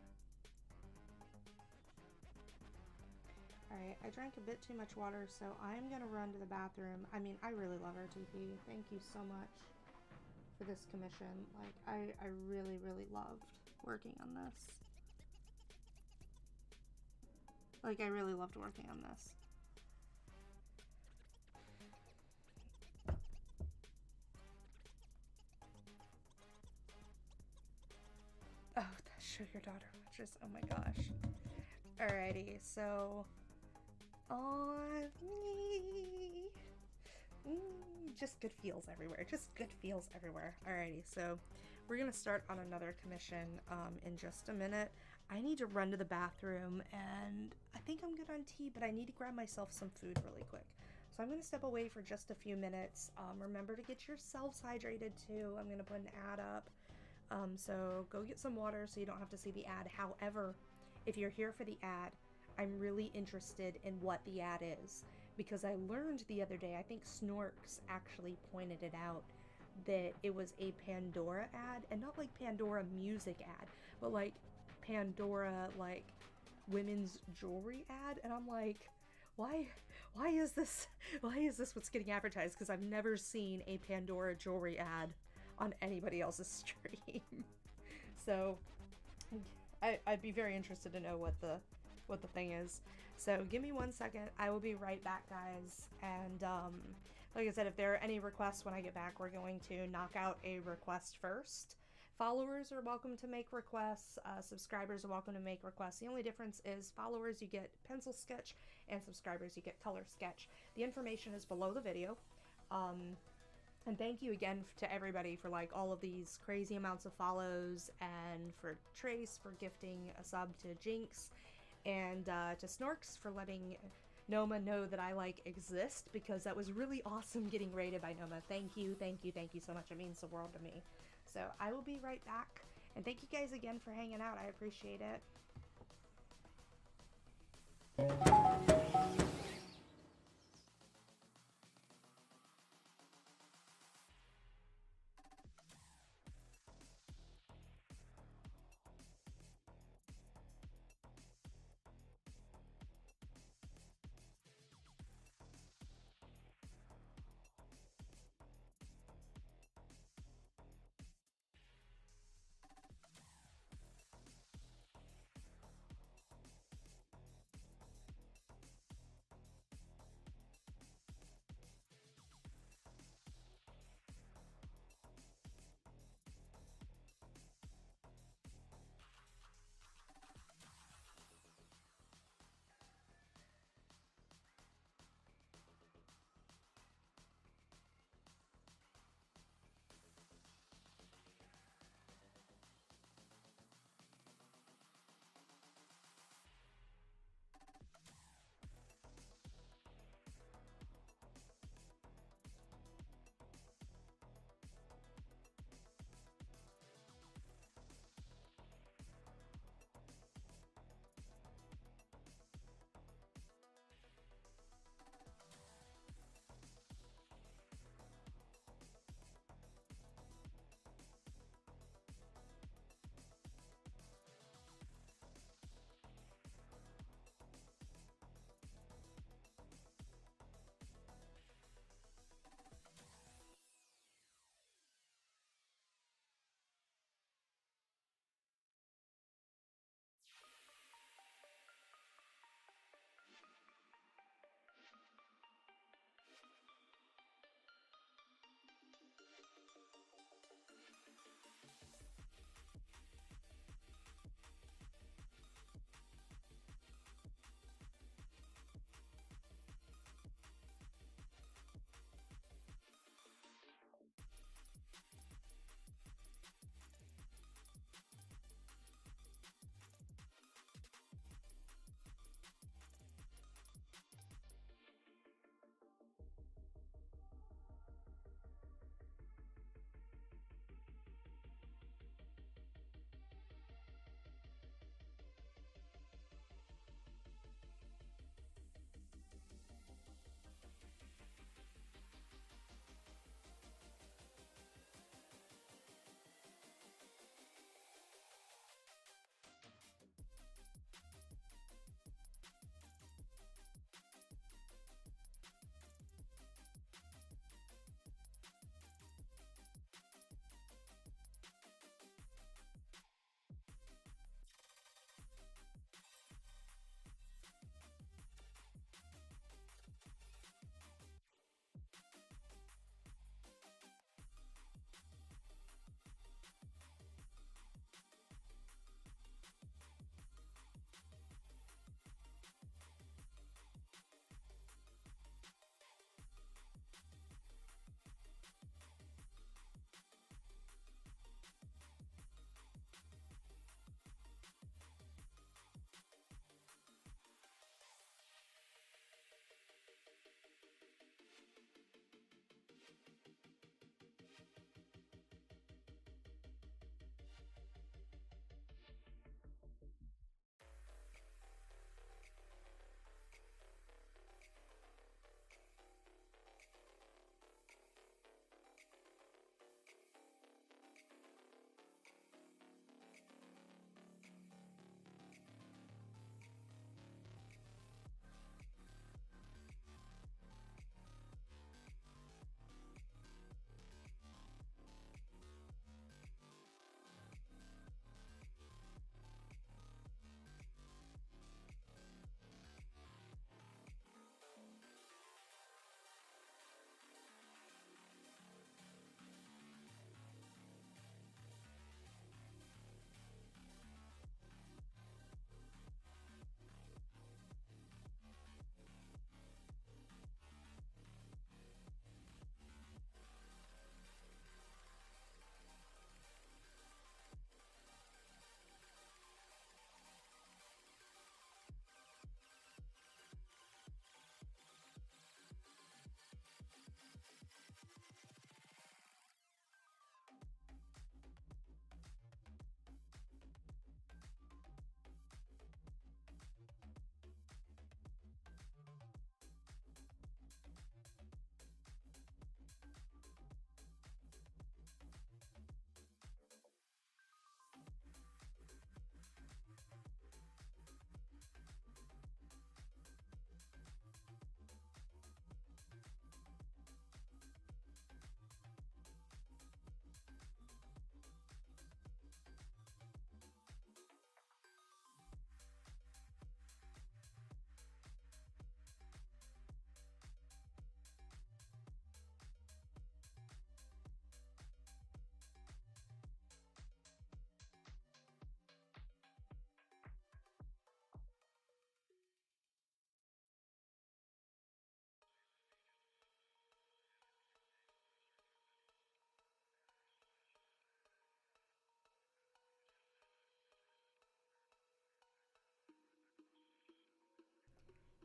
Alright, I drank a bit too much water, so I'm gonna run to the bathroom. I mean, I really love her, TP. Thank you so much for this commission. Like, I really loved working on this. Like, I really loved working on this. Oh, the Sugar Daughter Watches. Oh my gosh. Alrighty, so on me. Just good feels everywhere. Just good feels everywhere. Alrighty, so we're gonna start on another commission in just a minute. I need to run to the bathroom, and I think I'm good on tea, but I need to grab myself some food really quick. So I'm gonna step away for just a few minutes. Remember to get yourselves hydrated too. I'm gonna put an ad up. So go get some water so you don't have to see the ad. However, if you're here for the ad, I'm really interested in what the ad is, because I learned the other day, I think Snorks actually pointed it out, that it was a Pandora ad, and not like Pandora music ad, but like Pandora like women's jewelry ad. And I'm like, why is this what's getting advertised? Because I've never seen a Pandora jewelry ad on anybody else's stream. So I'd be very interested to know what the thing is. So give me 1 second. I will be right back, guys. And like I said, if there are any requests when I get back, we're going to knock out a request first. Followers are welcome to make requests. Subscribers are welcome to make requests. The only difference is followers, you get pencil sketch, and subscribers, you get color sketch. The information is below the video. And thank you again to everybody for like all of these crazy amounts of follows, and for Trace for gifting a sub to Jinx, and to Snorks for letting Noma know that I like exist, because that was really awesome getting rated by Noma. Thank you so much. It means the world to me. So I will be right back, and thank you guys again for hanging out. I appreciate it.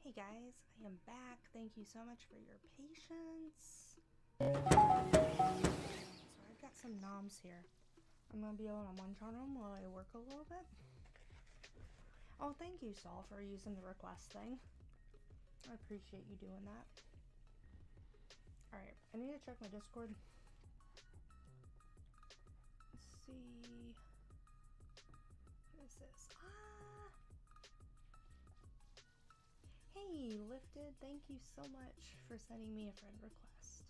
Hey guys, I am back. Thank you so much for your patience. So I've got some noms here. I'm gonna be able to munch on them while I work a little bit. Oh, thank you, Saul, for using the request thing. I appreciate you doing that. Alright, I need to check my Discord. Let's see. What is this? Hey, Lifted, thank you so much for sending me a friend request.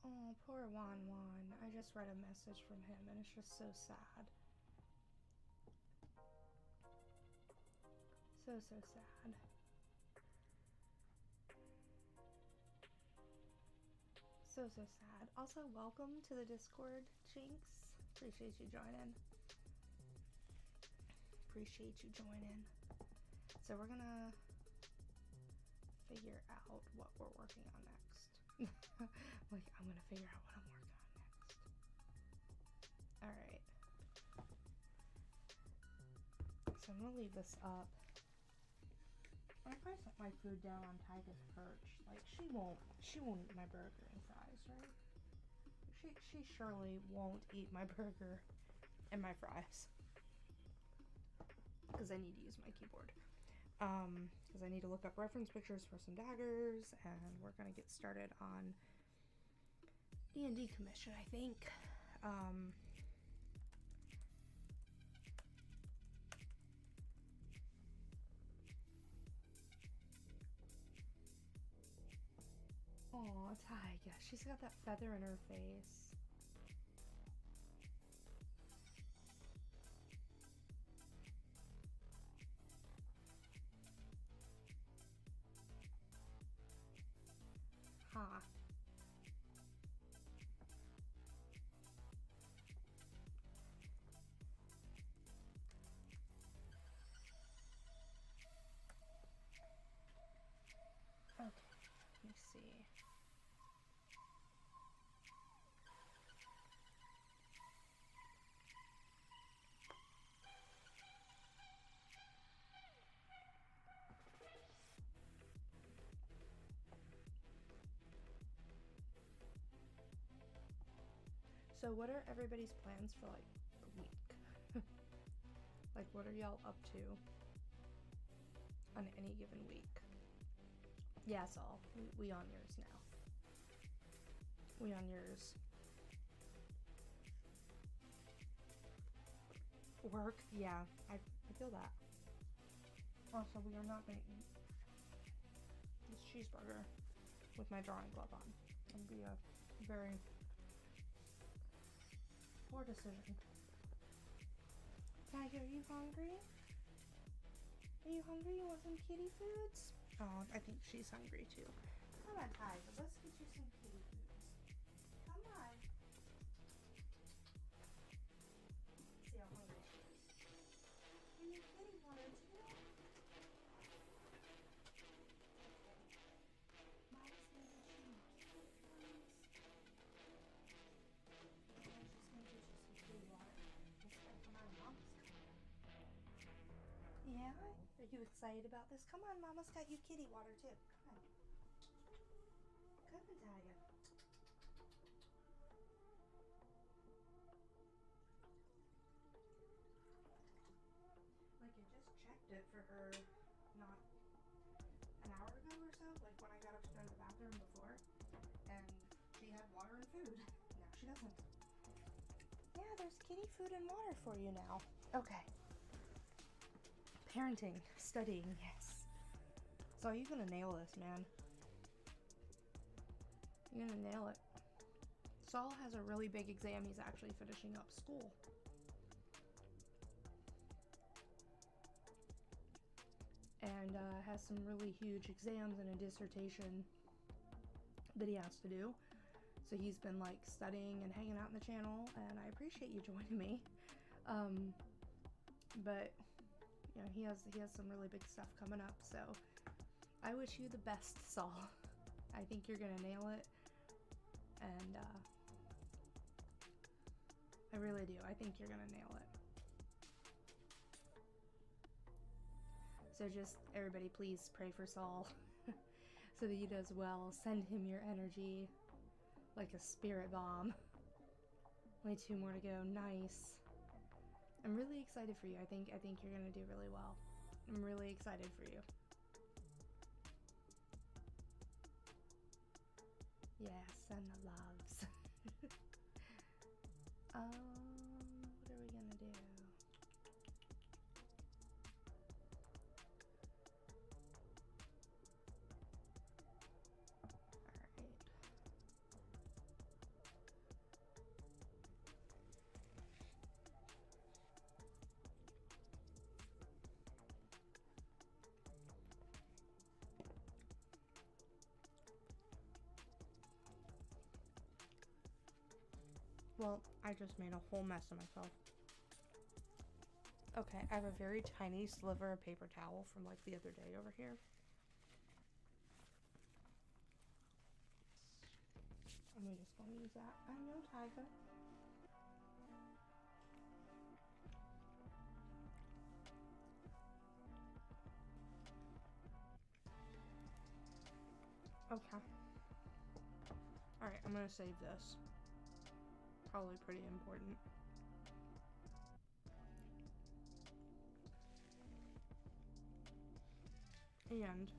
Oh, poor Juan Juan. I just read a message from him and it's just so sad. So sad. So sad. Also, welcome to the Discord, Jinx. Appreciate you joining. So we're gonna figure out what we're working on next. Like, I'm gonna figure out what I'm working on next. Alright. So I'm gonna leave this up. If I set my food down on Tyga's perch, like, she won't eat my burger and fries, right? She surely won't eat my burger and my fries. Because I need to use my keyboard. Because I need to look up reference pictures for some daggers, and we're gonna get started on D&D commission, I think. Oh, Tyga, she's got that feather in her face. Huh. Okay, let me see. So what are everybody's plans for, like, the week? Like, what are y'all up to on any given week? Yeah, Saul, we on yours now. We on yours. Work? Yeah, I feel that. Also, we are not gonna eat this cheeseburger with my drawing glove on. It would be a very poor decision. Tiger, are you hungry? Are you hungry? You want some kitty foods? Oh, I think she's hungry too. Come on, Tiger, let's get you some kitty foods. Come on. See how hungry she is. You need kitty water too? Mom's gonna get you some kitty foods. And she's gonna get you some kitty water. Come on, Mom's coming. Yeah? Are you excited about this? Come on, Mama's got you kitty water too. Come on. Come on, Tiger. Like, I just checked it for her not an hour ago or so, like when I got up to go to the bathroom before, and she had water and food. Now she doesn't. Yeah, there's kitty food and water for you now. Okay. Parenting, studying, yes. So you're gonna nail this, man. You're gonna nail it. Saul has a really big exam. He's actually finishing up school. And has some really huge exams and a dissertation that he has to do. So he's been like studying and hanging out in the channel, and I appreciate you joining me. but you know, he has some really big stuff coming up. So I wish you the best, Saul. I think you're gonna nail it, and I really do. I think you're gonna nail it. So just everybody, please pray for Saul so that he does well. Send him your energy like a spirit bomb. Only 2 more to go. Nice. I'm really excited for you. I think you're gonna do really well. I'm really excited for you. Yeah, send the loves. What are we gonna do? Alright. Well, I just made a whole mess of myself. Okay, I have a very tiny sliver of paper towel from like the other day over here. And we're just gonna use that. I know, Tiger. Okay. Alright, I'm gonna save this. Probably pretty important. And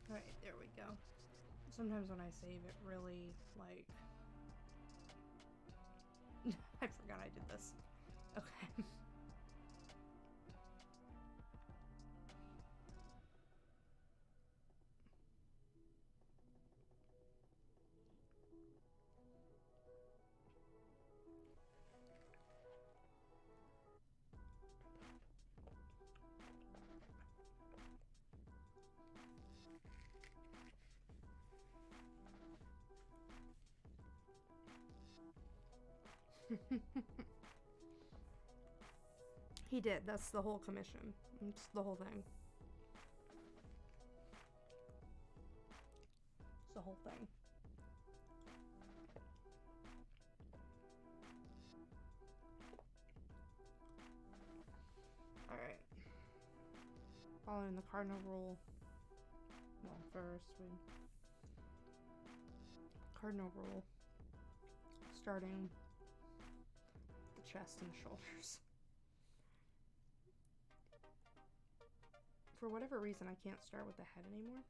alright, there we go. Sometimes when I save it really, like... I forgot I did this. Okay. He did. That's the whole commission. It's the whole thing. It's the whole thing. Alright. Following the cardinal rule. Well, first we... Cardinal rule. Starting the chest and shoulders. For whatever reason, I can't start with the head anymore.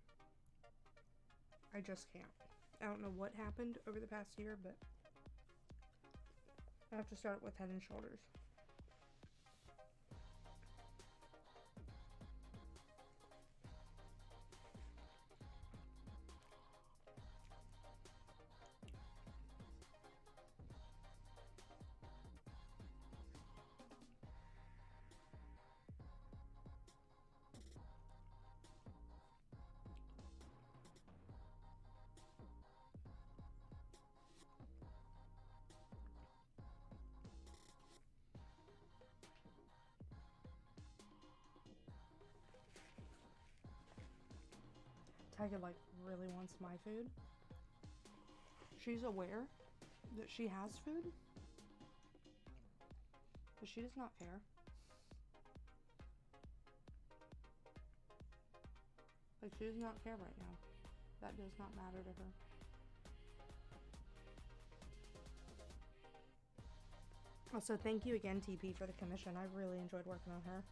I just can't. I don't know what happened over the past year, but I have to start with head and shoulders. Tiger like really wants my food. She's aware that she has food, but she does not care. Like, she does not care right now. That does not matter to her. Also, thank you again, TP, for the commission. I really enjoyed working on her.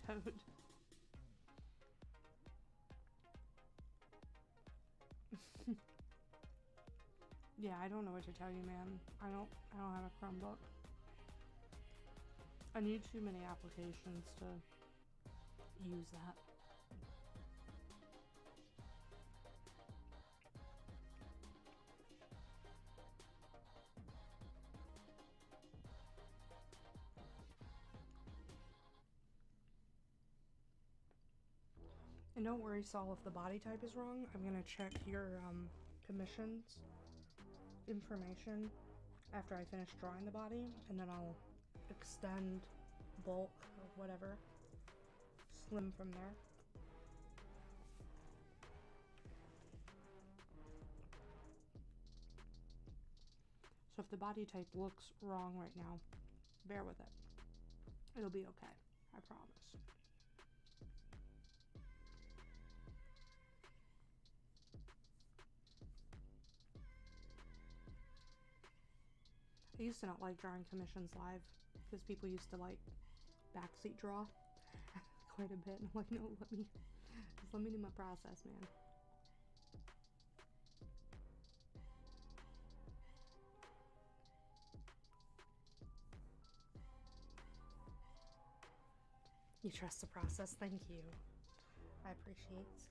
Toad. Yeah, I don't know what to tell you, man. I don't have a Chromebook. I need too many applications to use that. And don't worry, Saul, if the body type is wrong, I'm gonna check your commissions information after I finish drawing the body, and then I'll extend, bulk, or whatever, slim from there. So if the body type looks wrong right now, bear with it. It'll be okay, I promise. I used to not like drawing commissions live because people used to like backseat draw quite a bit. And I'm like, no, let me do my process, man. You trust the process, thank you. I appreciate it.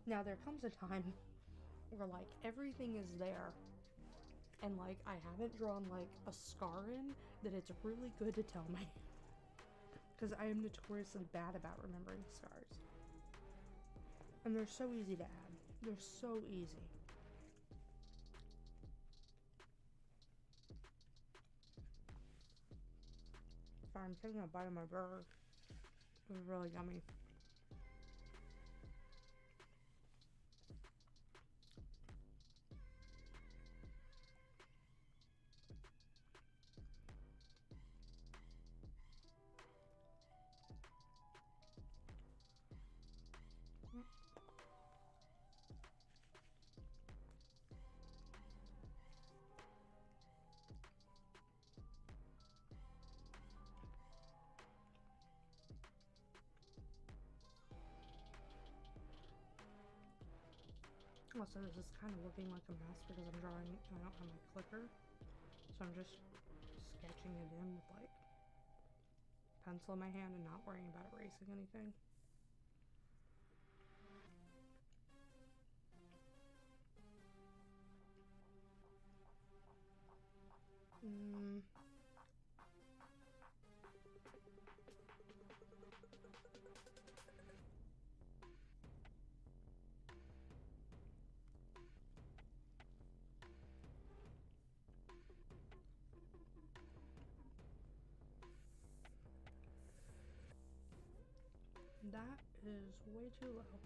Now there comes a time where like everything is there and like I haven't drawn like a scar in that it's really good to tell me. Because I am notoriously bad about remembering scars. And they're so easy to add. They're so easy. Sorry, I'm taking a bite of my burger. It was really yummy. Also, this is kind of looking like a mess because I'm drawing and I don't have my clicker. So I'm just sketching it in with like pencil in my hand and not worrying about erasing anything. That is way too low.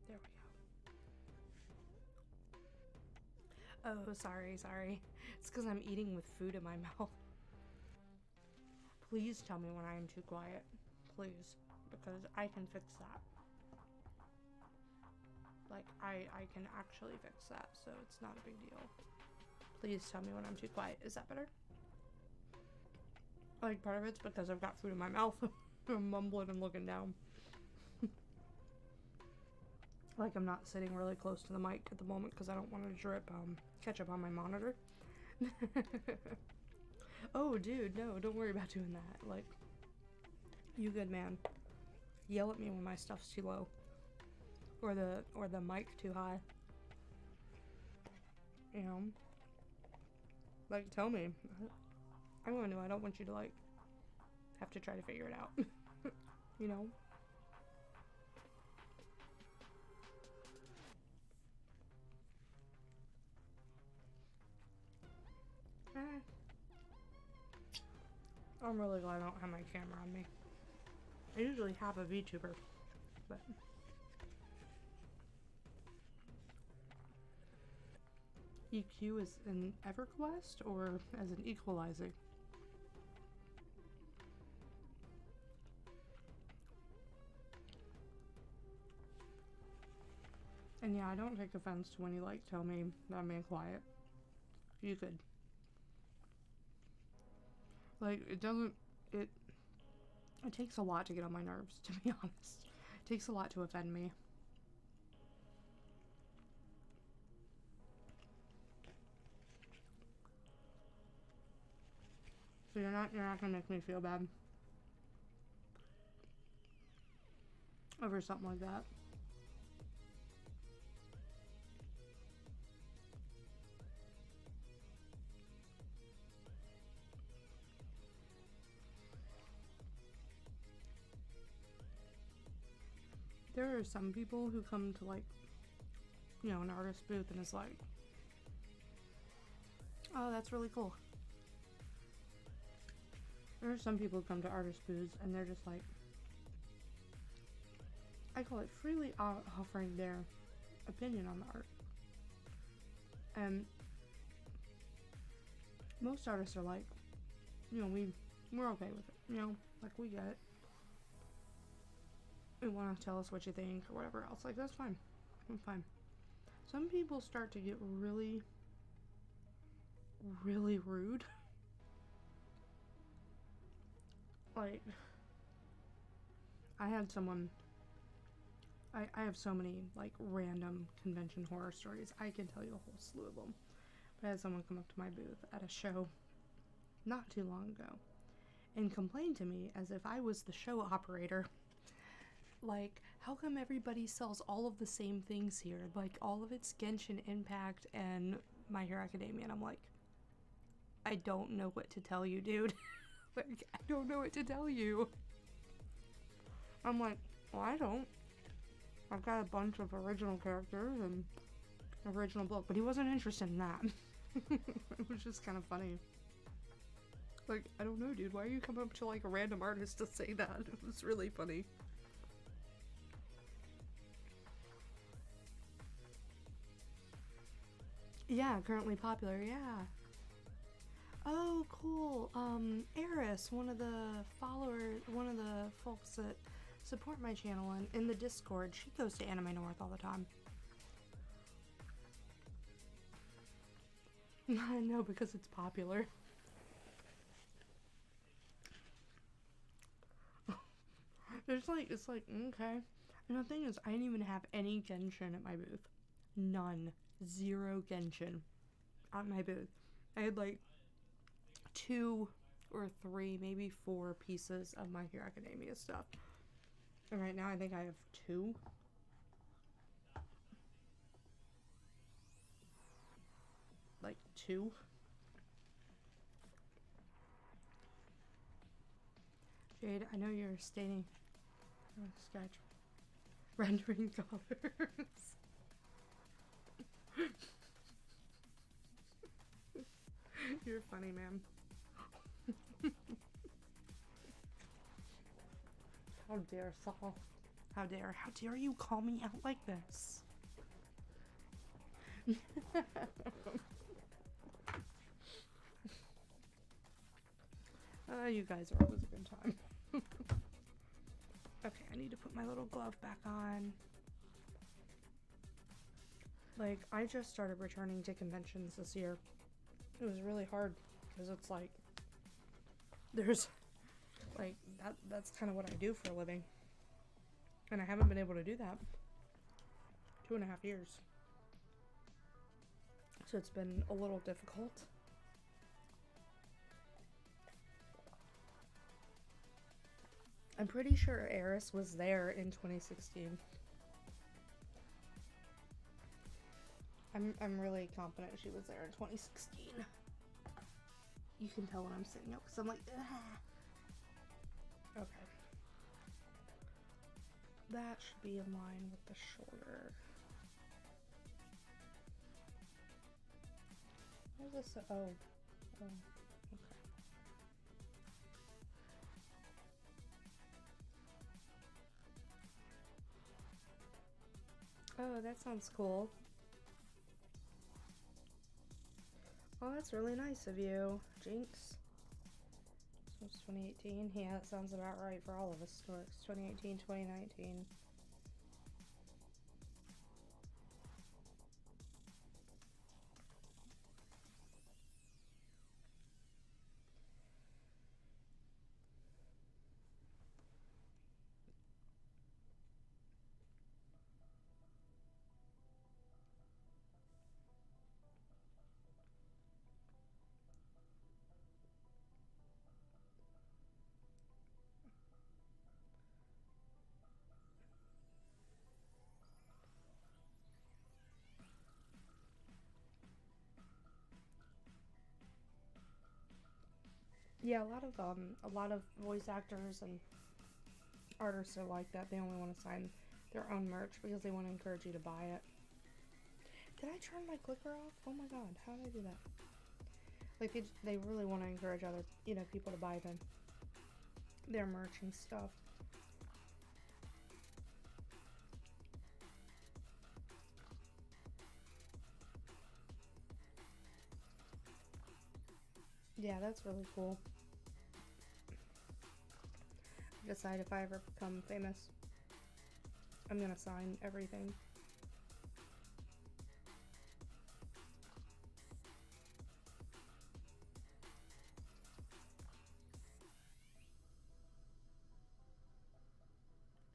There we go. Oh, sorry. It's because I'm eating with food in my mouth. Please tell me when I am too quiet. Please. Because I can fix that. Like, I can actually fix that, so it's not a big deal. Please tell me when I'm too quiet. Is that better? Like, part of it's because I've got food in my mouth. I'm mumbling and looking down. Like, I'm not sitting really close to the mic at the moment because I don't want to drip ketchup on my monitor. Oh, dude, no, don't worry about doing that. Like, you good, man. Yell at me when my stuff's too low. Or the mic too high. You know? Like, tell me. I want to know. I don't want you to, like, have to try to figure it out. You know? I'm really glad I don't have my camera on me. I usually have a VTuber, but... EQ is in EverQuest or as an equalizer? And yeah, I don't take offense to when you like tell me that I'm being quiet. You could. Like, it doesn't, It takes a lot to get on my nerves, to be honest. It takes a lot to offend me. So you're not gonna make me feel bad over something like that. There are some people who come to, like, you know, an artist booth and is like, oh, that's really cool. There are some people who come to artist booths and they're just like, I call it freely offering their opinion on the art. And most artists are like, you know, we're okay with it, you know, like, we get it. You want to tell us what you think or whatever else, like, that's fine. I'm fine. Some people start to get really, really rude. Like, I had someone, I have so many, like, random convention horror stories. I can tell you a whole slew of them. But I had someone come up to my booth at a show not too long ago and complain to me as if I was the show operator. Like, how come everybody sells all of the same things here? Like, all of it's Genshin Impact and My Hero Academia. And I'm like, I don't know what to tell you, dude. Like, I don't know what to tell you. I'm like, well, I don't. I've got a bunch of original characters and original book. But he wasn't interested in that. It was just kind of funny. Like, I don't know, dude. Why are you coming up to, like, a random artist to say that? It was really funny. Yeah, currently popular, yeah. Oh, cool. Eris, one of the folks that support my channel in the Discord, she goes to Anime North all the time. I know, because it's popular. It's like, okay. And the thing is, I didn't even have any Genshin at my booth. None. 0 Genshin at my booth. I had like 2 or 3, maybe 4 pieces of My Hero Academia stuff. And right now I think I have 2. Like 2. Jade, I know you're stating sketch rendering colors. You're funny, man. How dare, Saul? How dare you call me out like this? You guys are always a good time. Okay, I need to put my little glove back on. Like, I just started returning to conventions this year. It was really hard because it's like, there's like, that's kind of what I do for a living. And I haven't been able to do that 2.5 years. So it's been a little difficult. I'm pretty sure Eris was there in 2016. I'm really confident she was there in 2016. You can tell when I'm sitting up because I'm like, ah. Okay. That should be in line with the shoulder. What is this? Oh. Okay. Oh, that sounds cool. Oh, that's really nice of you, Jinx. So it's 2018. Yeah, that sounds about right for all of us. 2018, 2019. Yeah, a lot of voice actors and artists are like that. They only want to sign their own merch because they want to encourage you to buy it. Did I turn my clicker off? Oh my god, how did I do that? Like, they really want to encourage other, people to buy their merch and stuff. Yeah, that's really cool. I decide if I ever become famous, I'm gonna sign everything.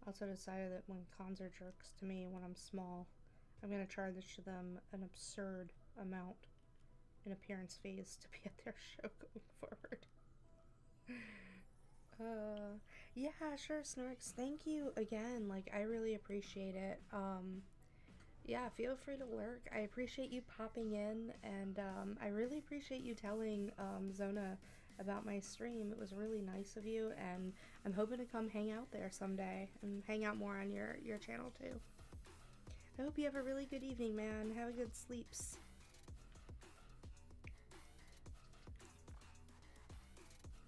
I also decided that when cons are jerks to me when I'm small, I'm gonna charge them an absurd amount in appearance fees to be at their show going forward. Yeah, sure, Snorks. Thank you again. Like, I really appreciate it. Yeah, feel free to lurk. I appreciate you popping in, and I really appreciate you telling Zona about my stream. It was really nice of you, and I'm hoping to come hang out there someday and hang out more on your channel too. I hope you have a really good evening, man. Have a good sleeps.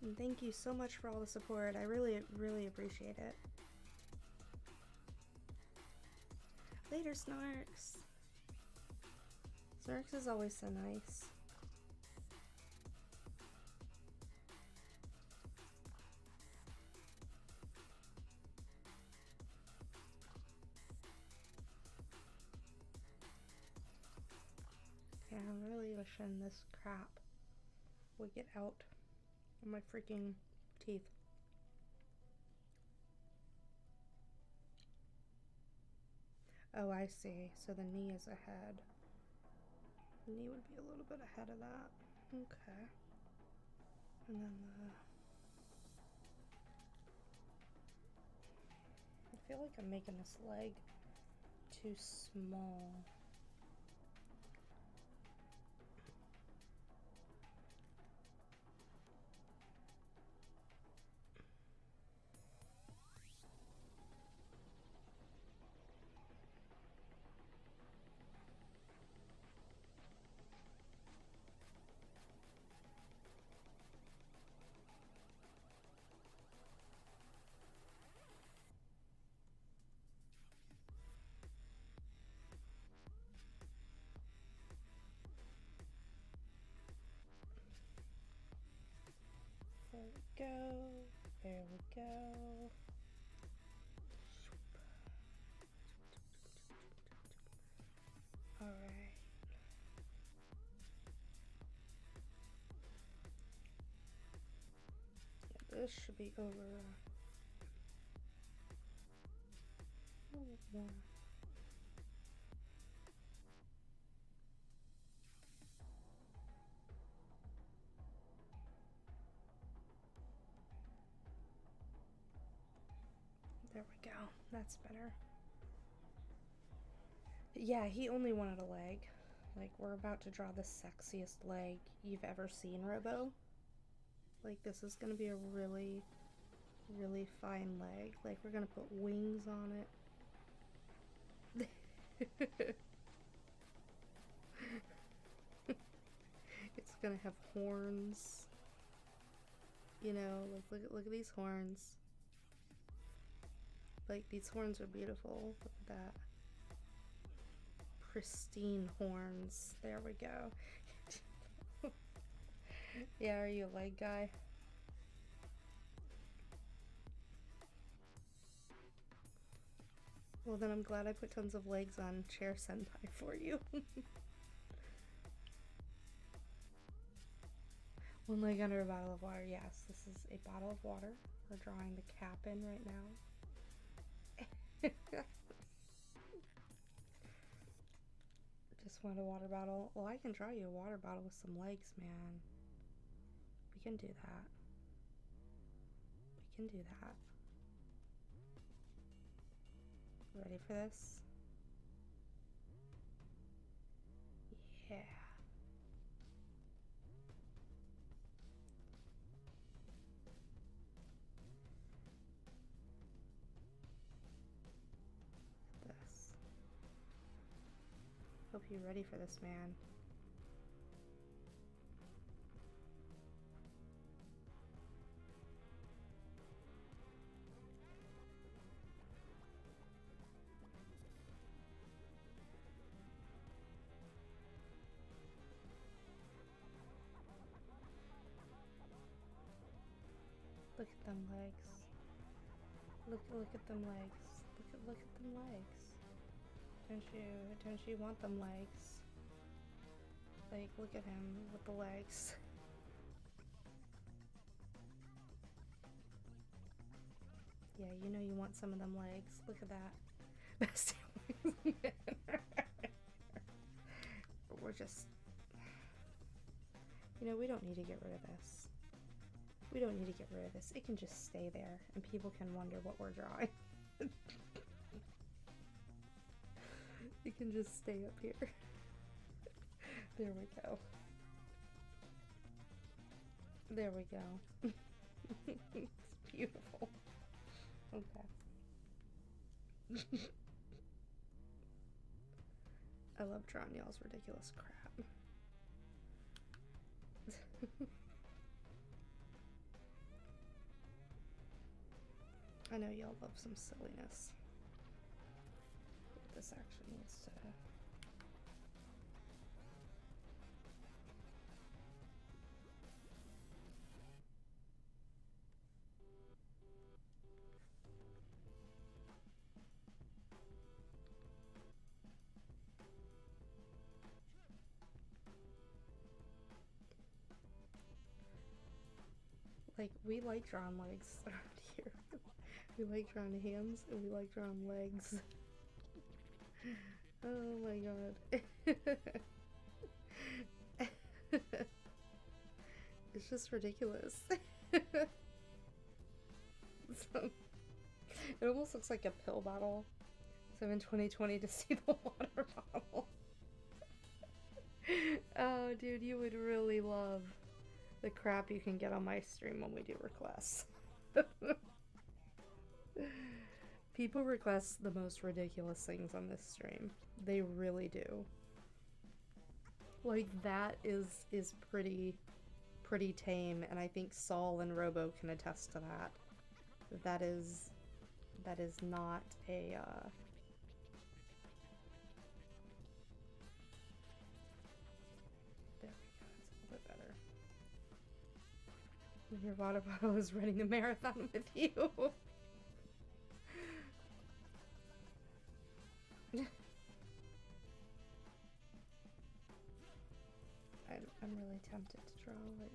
And thank you so much for all the support. I really, really appreciate it. Later, Snarks. Snarks is always so nice. Yeah, I'm really wishing this crap would get out of my freaking teeth. Oh, I see. So the knee is ahead. The knee would be a little bit ahead of that. Okay. And then I feel like I'm making this leg too small. There we go. There we go. Alright. Yeah, this should be over. A little more. There we go. That's better. Yeah, he only wanted a leg. Like, we're about to draw the sexiest leg you've ever seen, Robo. Like, this is gonna be a really, really fine leg. Like, we're gonna put wings on it. It's gonna have horns. You know, like, look at these horns. Like, these horns are beautiful. Look at that. Pristine horns. There we go. Yeah, are you a leg guy? Well, then I'm glad I put tons of legs on Chair Senpai for you. One leg under a bottle of water. Yes, this is a bottle of water. We're drawing the cap in right now. Just want a water bottle. Well, I can draw you a water bottle with some legs, man. We can do that. We can do that. Ready for this? Yeah. Hope you're ready for this, man. Look at them legs. Look at them legs. Look at them legs. Don't you want them legs? Like, look at him with the legs. Yeah, you know you want some of them legs. Look at that. Best We're just, you know, we don't need to get rid of this. We don't need to get rid of this. It can just stay there and people can wonder what we're drawing. It can just stay up here. There we go. There we go. It's beautiful. Okay. I love drawing y'all's ridiculous crap. I know y'all love some silliness. This actually needs to... Like, we like drawing legs around here. We like drawing hands and we like drawing legs. Oh my god. It's just ridiculous. So, it almost looks like a pill bottle. So in 2020 to see the water bottle. Oh dude, you would really love the crap you can get on my stream when we do requests. People request the most ridiculous things on this stream. They really do. Like, that is pretty tame, and I think Saul and Robo can attest to that. That is not a there we go, that's a little bit better. Your water bottle is running a marathon with you. I'm really tempted to draw, like...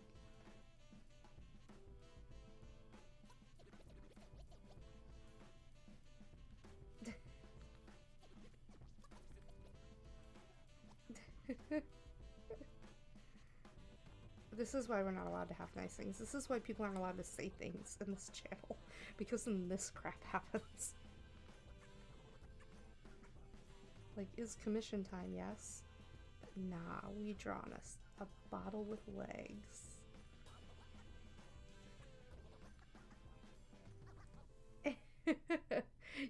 This is why we're not allowed to have nice things. This is why people aren't allowed to say things in this channel. Because then this crap happens. Like, is commission time? Yes. Nah, we drawn a bottle with legs.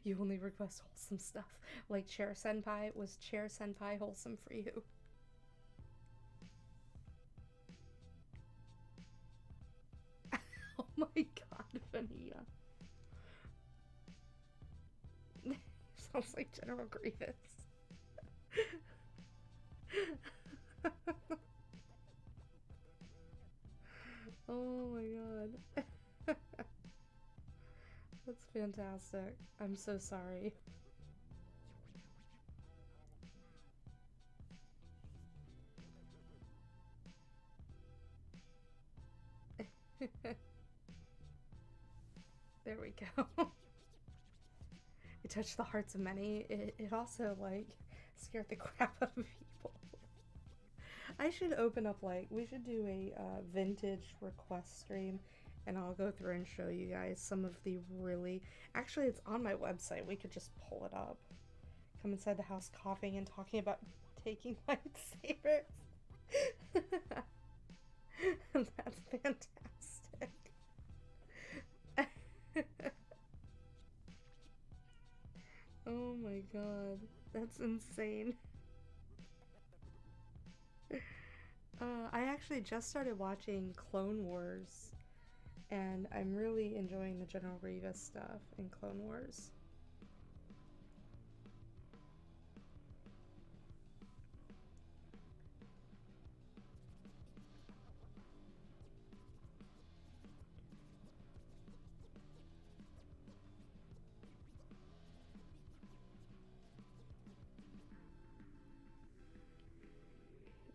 You only request wholesome stuff. Like Chair Senpai. Was Chair Senpai wholesome for you? Oh my god, Vanilla. Sounds like General Grievous. Oh my god. That's fantastic. I'm so sorry. There we go. It touched the hearts of many. It also, like, scared the crap out of people. I should open up, like, we should do a vintage request stream, and I'll go through and show you guys some of the really... Actually, it's on my website. We could just pull it up. Come inside the house coughing and talking about taking lightsabers. That's fantastic. Oh my god, that's insane. I actually just started watching Clone Wars, and I'm really enjoying the General Grievous stuff in Clone Wars.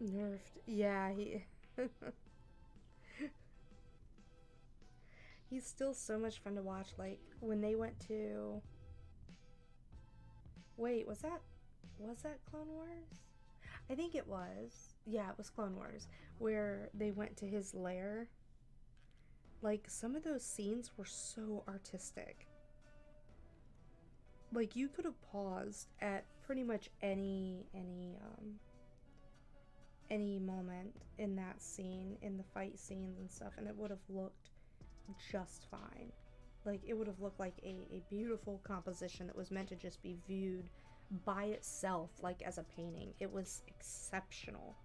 Nerfed. Yeah, he's still so much fun to watch. Like when they went to wait, was that Clone Wars? I think it was. Yeah, it was Clone Wars where they went to his lair. Like some of those scenes were so artistic. Like you could have paused at pretty much any moment in that scene, in the fight scenes and stuff, and it would have looked just fine. Like it would have looked like a beautiful composition that was meant to just be viewed by itself, like as a painting. It was exceptional.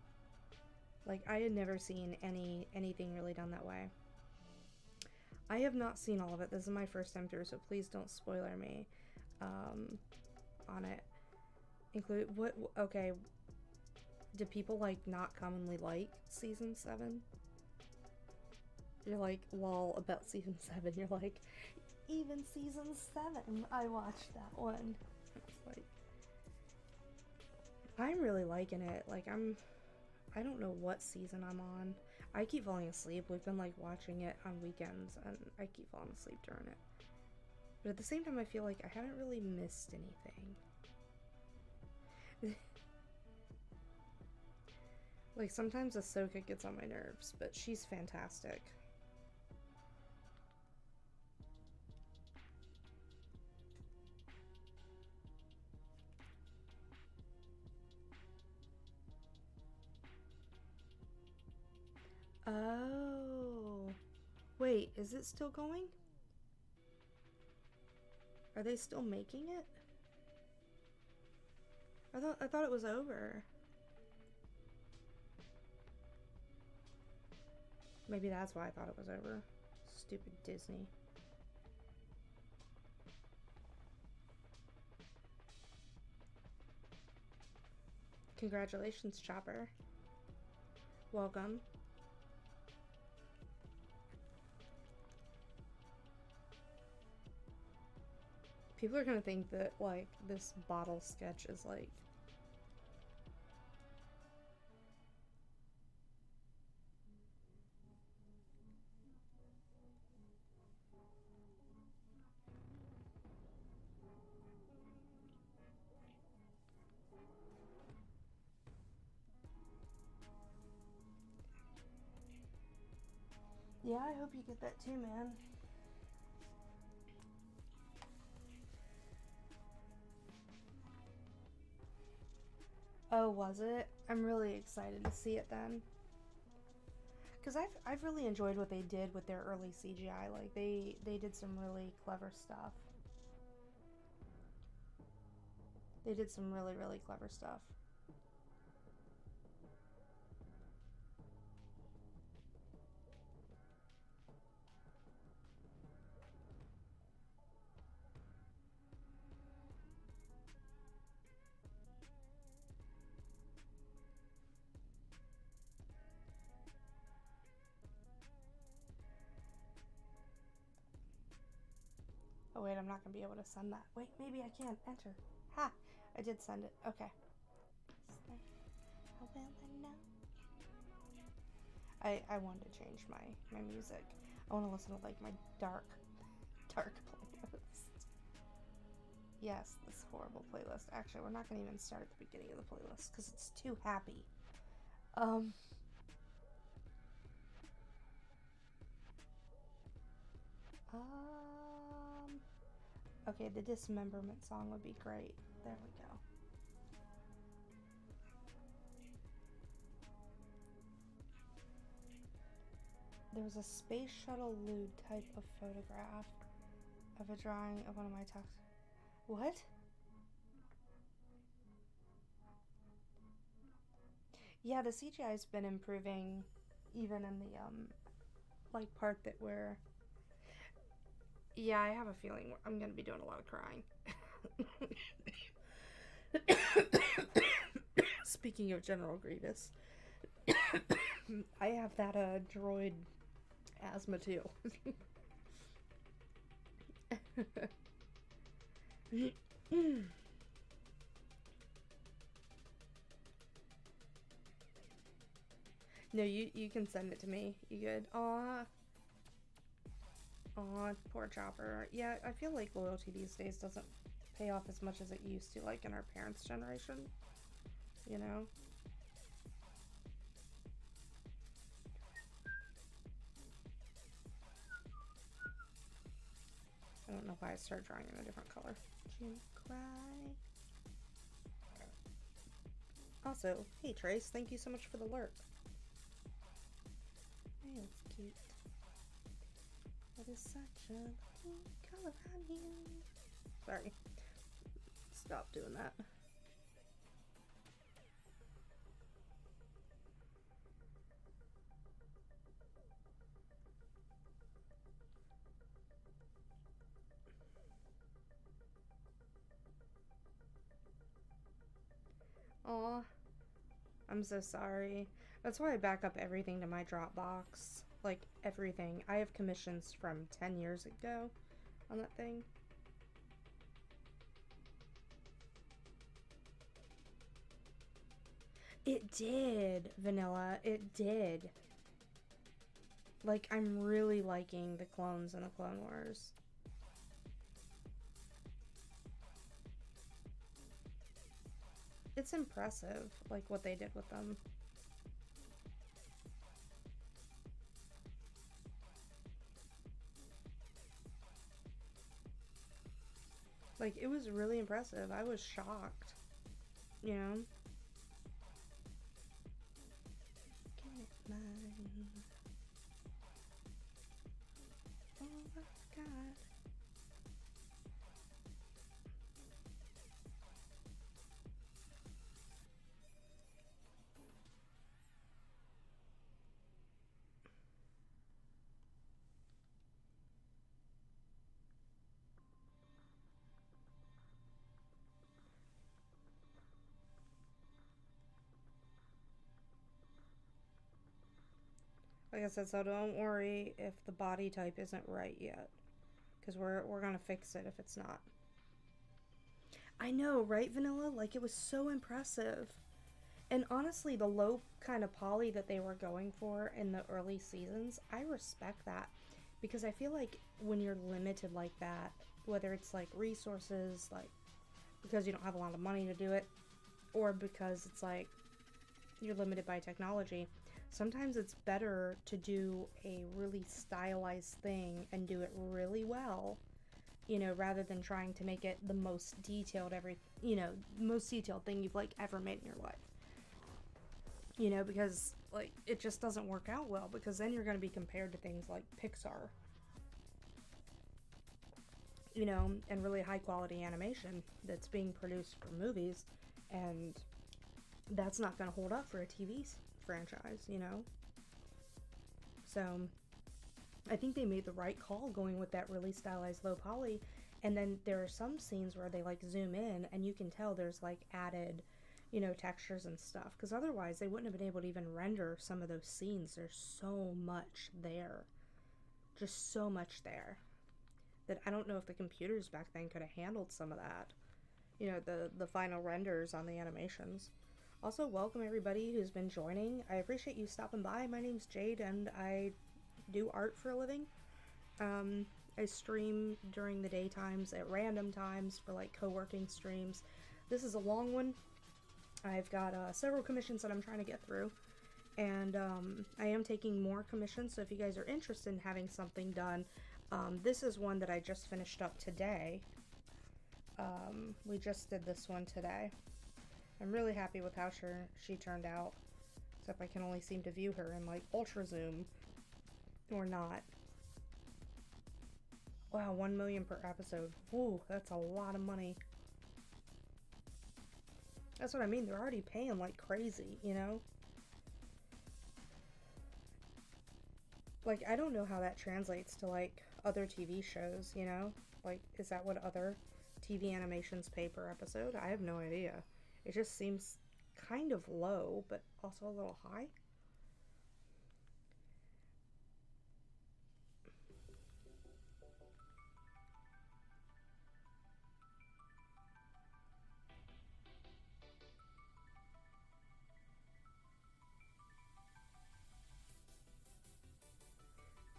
Like I had never seen anything really done that way. I have not seen all of it. This is my first time through, so please don't spoiler me on it. Include what? Okay, do people like not commonly like season 7? You're like, well, about season 7, you're like, even season 7, I watched that one. It's like, I'm really liking it. Like, I don't know what season I'm on. I keep falling asleep. We've been like watching it on weekends, and I keep falling asleep during it. But at the same time, I feel like I haven't really missed anything. Like, sometimes Ahsoka gets on my nerves, but she's fantastic. Oh. Wait, is it still going? Are they still making it? I thought it was over. Maybe that's why I thought it was over. Stupid Disney. Congratulations, Chopper. Welcome. People are gonna think that, like, this bottle sketch is, like... Yeah, I hope you get that too, man. Oh, was it? I'm really excited to see it then. Because I've really enjoyed what they did with their early CGI. Like, they did some really clever stuff. They did some really, really clever stuff. Oh wait, I'm not gonna be able to send that. Wait, maybe I can. Enter. Ha! I did send it. Okay. I wanted to change my music. I want to listen to like my dark playlist. Yes, this horrible playlist. Actually, we're not gonna even start at the beginning of the playlist because it's too happy. Okay, the dismemberment song would be great. There we go. There was a space shuttle lewd type of photograph of a drawing of one of my talks. What? Yeah, the CGI's been improving even in the like part that we're yeah, I have a feeling I'm gonna be doing a lot of crying. Speaking of General Grievous, I have that droid asthma too. No, you can send it to me. You good? Aw. Aw, poor Chopper. Yeah, I feel like loyalty these days doesn't pay off as much as it used to, like in our parents' generation. You know? I don't know why I started drawing in a different color. Jim Cry. Also, hey Trace, thank you so much for the lurk. Hey, that's cute. That is such a lovely color, honey. Sorry. Stop doing that. Aw. I'm so sorry. That's why I back up everything to my Dropbox. Like, everything. I have commissions from 10 years ago on that thing. It did, Vanilla. It did. Like, I'm really liking the clones in the Clone Wars. It's impressive, like, what they did with them. Like, it was really impressive. I was shocked. You know? Get mine. Oh my god. Like I said, so don't worry if the body type isn't right yet. Because we're gonna fix it if it's not. I know, right, Vanilla? Like, it was so impressive. And honestly, the low kind of poly that they were going for in the early seasons, I respect that. Because I feel like when you're limited like that, whether it's like resources, like because you don't have a lot of money to do it, or because it's like you're limited by technology, sometimes it's better to do a really stylized thing and do it really well, you know, rather than trying to make it the most detailed most detailed thing you've like ever made in your life. You know, because like it just doesn't work out well, because then you're going to be compared to things like Pixar, you know, and really high quality animation that's being produced for movies, and that's not going to hold up for a TV franchise, you know? So I think they made the right call going with that really stylized low poly. And then there are some scenes where they like zoom in and you can tell there's like added, you know, textures and stuff, because otherwise they wouldn't have been able to even render some of those scenes. There's so much there, just so much there, that I don't know if the computers back then could have handled some of that, you know, the final renders on the animations. Also, welcome everybody who's been joining. I appreciate you stopping by. My name's Jade and I do art for a living. I stream during the daytimes at random times for like co-working streams. This is a long one. I've got several commissions that I'm trying to get through, and I am taking more commissions, so if you guys are interested in having something done, this is one that I just finished up today. We just did this one today. I'm really happy with how she turned out, except I can only seem to view her in like ultra zoom or not. Wow, 1 million per episode. Ooh, that's a lot of money. That's what I mean, they're already paying like crazy, you know? Like, I don't know how that translates to, like, other TV shows, you know? Like, is that what other TV animations pay per episode? I have no idea. It just seems kind of low, but also a little high.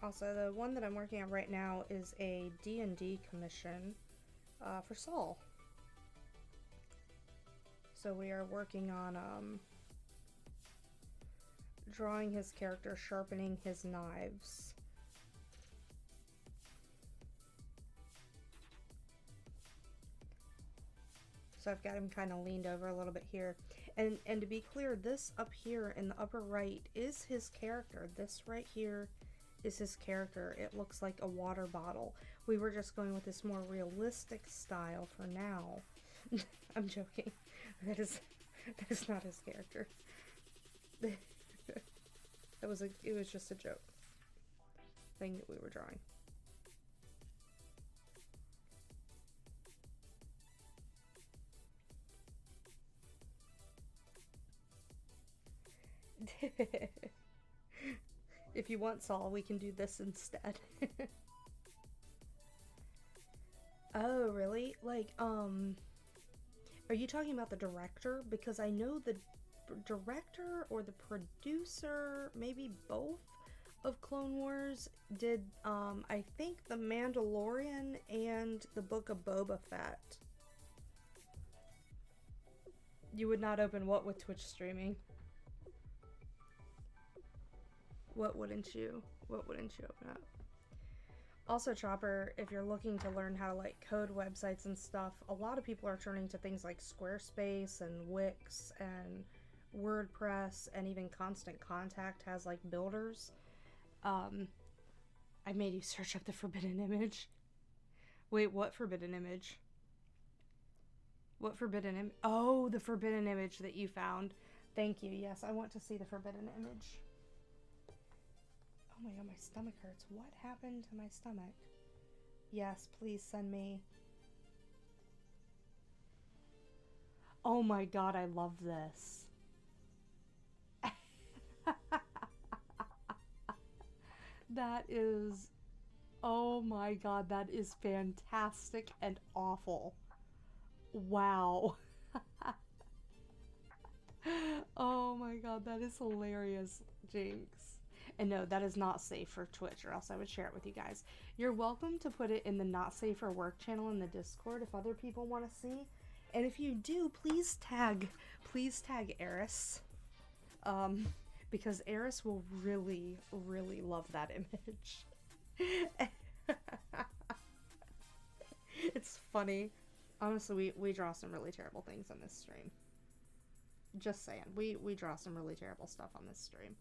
Also, the one that I'm working on right now is a D&D commission for Saul. So we are working on drawing his character, sharpening his knives. So I've got him kind of leaned over a little bit here. And to be clear, this up here in the upper right is his character. This right here is his character. It looks like a water bottle. We were just going with this more realistic style for now. I'm joking. That is not his character. It was just a joke thing that we were drawing. If you want Saul, we can do this instead. Oh, really? Like, are you talking about the director? Because I know the director or the producer, maybe both, of Clone Wars did, I think The Mandalorian and the Book of Boba Fett. You would not open what with Twitch streaming? What wouldn't you open up? Also, Chopper, if you're looking to learn how to like code websites and stuff, a lot of people are turning to things like Squarespace and Wix and WordPress, and even Constant Contact has like builders. I made you search up the forbidden image. Wait, what forbidden image? What forbidden image? Oh, the forbidden image that you found. Thank you. Yes, I want to see the forbidden image. Oh my god, my stomach hurts. What happened to my stomach? Yes, please send me. Oh my god, I love this. That is... Oh my god, that is fantastic and awful. Wow. Oh my god, that is hilarious, Jinx. And no, that is not safe for Twitch, or else I would share it with you guys. You're welcome to put it in the Not Safe for Work channel in the Discord if other people want to see. And if you do, please tag Eris. Because Eris will really, really love that image. It's funny. Honestly, we draw some really terrible things on this stream. Just saying. We draw some really terrible stuff on this stream.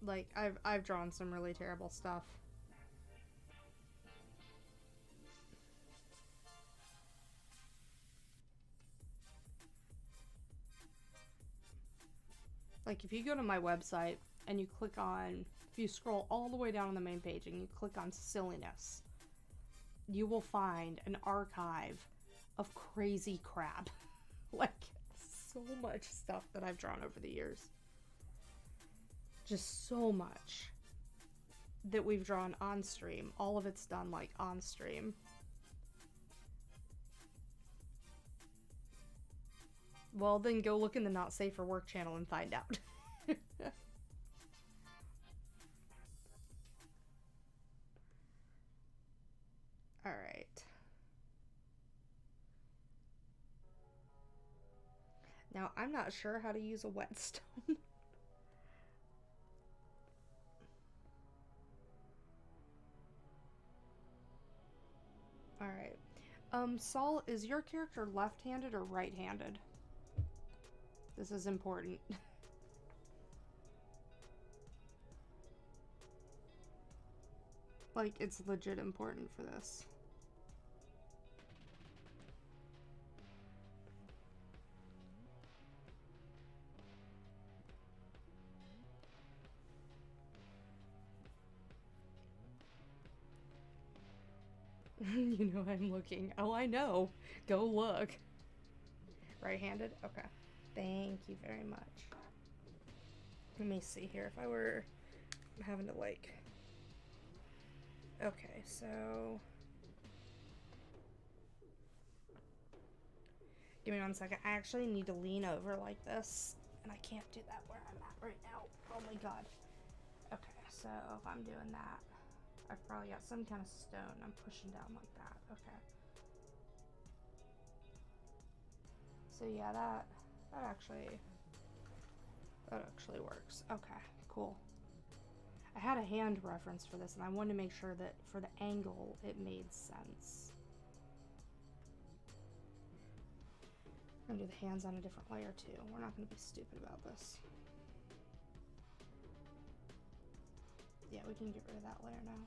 Like, I've drawn some really terrible stuff. Like, if you go to my website and you click on, if you scroll all the way down on the main page and you click on silliness, you will find an archive of crazy crap. Like, so much stuff that I've drawn over the years. Just so much that we've drawn on stream. All of it's done, like, on stream. Well, then go look in the Not Safe for Work channel and find out. Alright. Now, I'm not sure how to use a whetstone. Alright. Saul, is your character left-handed or right-handed? This is important. Like, it's legit important for this. You know I'm looking. Oh, I know. Go look. Right-handed? Okay. Thank you very much. Let me see here. If I were having to, like... Okay, so... Give me 1 second. I actually need to lean over like this. And I can't do that where I'm at right now. Oh my god. Okay, so if I'm doing that, I've probably got some kind of stone. I'm pushing down like that. Okay. So yeah, that actually works. Okay, cool. I had a hand reference for this, and I wanted to make sure that for the angle, it made sense. I'm gonna do the hands on a different layer too. We're not gonna be stupid about this. Yeah, we can get rid of that layer now.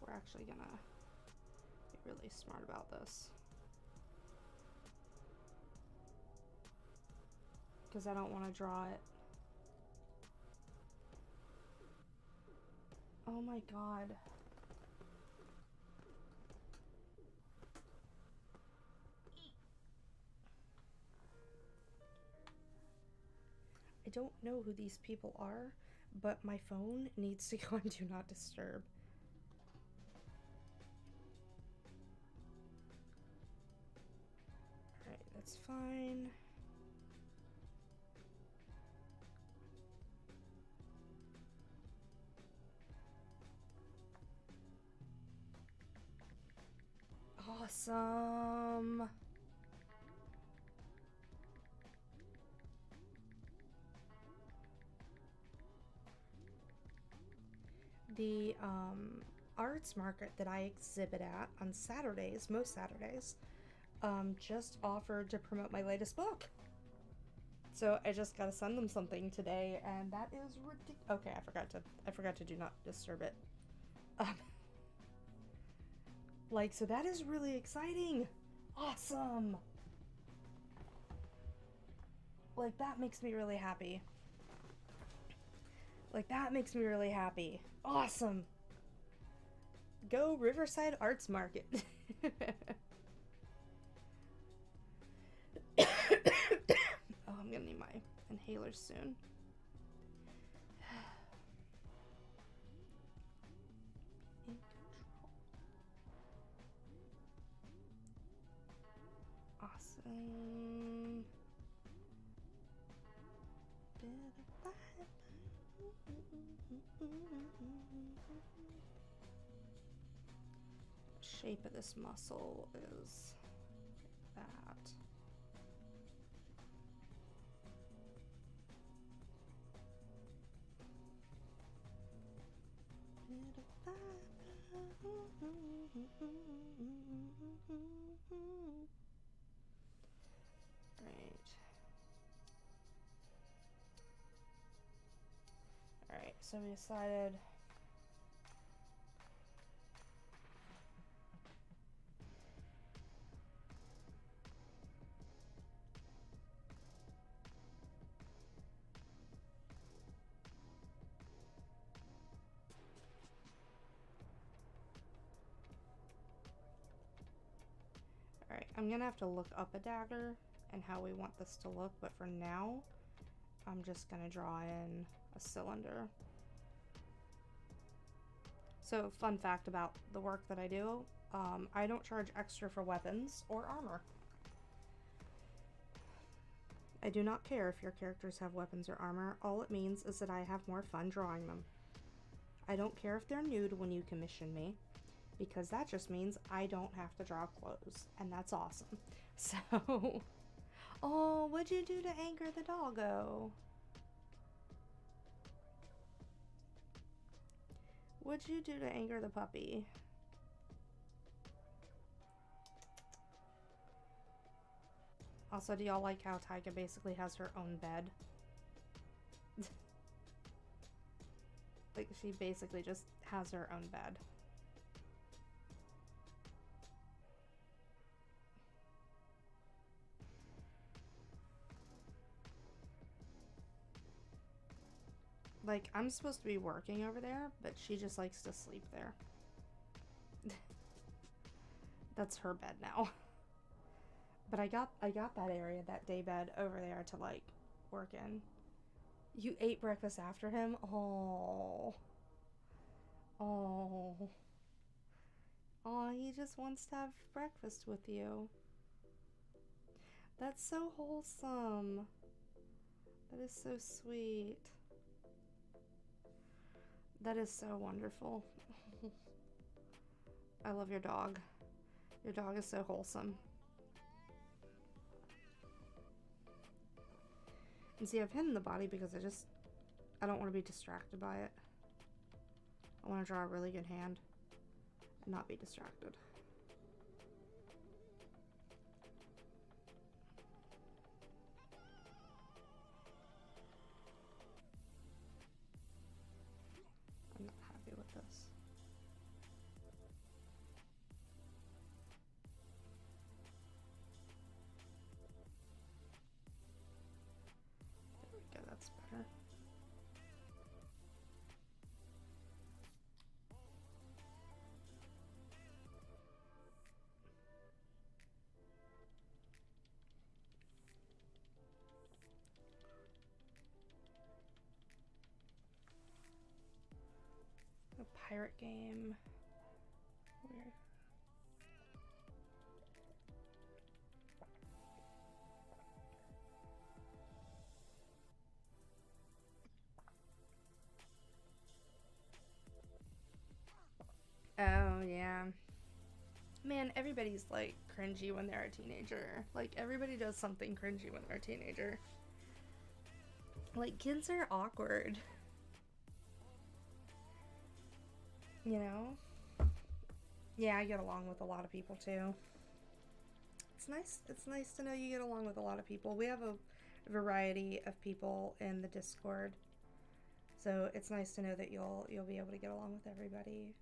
We're actually gonna be really smart about this, because I don't want to draw it. Oh my god. I don't know who these people are, but my phone needs to go on Do Not Disturb. Alright, that's fine. Awesome. The arts market that I exhibit at on Saturdays, most Saturdays, just offered to promote my latest book. So I just gotta send them something today, and that is ridiculous. Okay, I forgot to Do Not Disturb it. Like, so that is really exciting. Awesome. Like, that makes me really happy. Like, that makes me really happy. Awesome. Go Riverside Arts Market. Oh, I'm gonna need my inhaler soon. In control. Awesome. Shape of this muscle is that. Alright, so we decided Alright, I'm gonna have to look up a dagger and how we want this to look, but for now, I'm just gonna draw in a cylinder. So, fun fact about the work that I do, I don't charge extra for weapons or armor. I do not care if your characters have weapons or armor. All it means is that I have more fun drawing them. I don't care if they're nude when you commission me, because that just means I don't have to draw clothes, and that's awesome. So, oh, what'd you do to anger the doggo? What'd you do to anger the puppy? Also, do y'all like how Tyga basically has her own bed? Like, she basically just has her own bed. Like, I'm supposed to be working over there, but she just likes to sleep there. That's her bed now. But I got that area, that day bed over there to, like, work in. You ate breakfast after him? Oh. Oh. Oh, he just wants to have breakfast with you. That's so wholesome. That is so sweet. That is so wonderful. I love your dog. Your dog is so wholesome. And see, I've hidden the body because I don't want to be distracted by it. I want to draw a really good hand and not be distracted. I'm not happy with this. There we go, that's better. A pirate game. Weird. Oh, yeah. Man, everybody's, like, cringy when they're a teenager. Like, everybody does something cringy when they're a teenager. Like, kids are awkward. You know? Yeah, I get along with a lot of people, too. It's nice to know you get along with a lot of people. We have a variety of people in the Discord. So, it's nice to know that you'll be able to get along with everybody.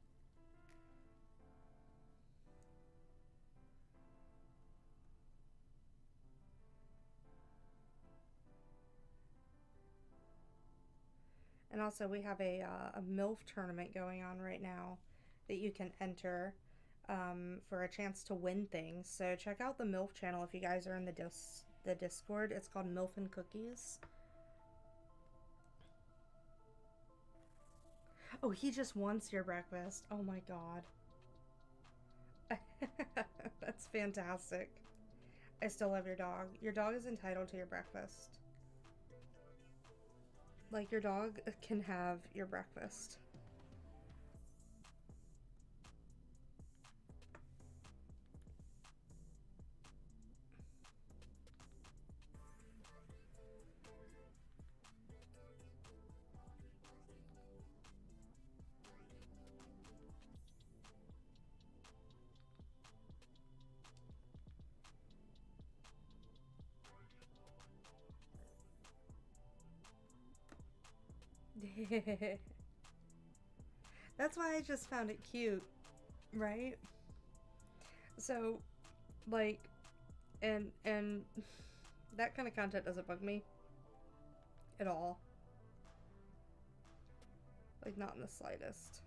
And also, we have a MILF tournament going on right now that you can enter for a chance to win things. So check out the MILF channel if you guys are in the Discord. It's called MILF and Cookies. Oh, he just wants your breakfast. Oh my god. That's fantastic. I still love your dog. Your dog is entitled to your breakfast. Like, your dog can have your breakfast. That's why I just found it cute, right? So, like, and that kind of content doesn't bug me at all. Like, not in the slightest.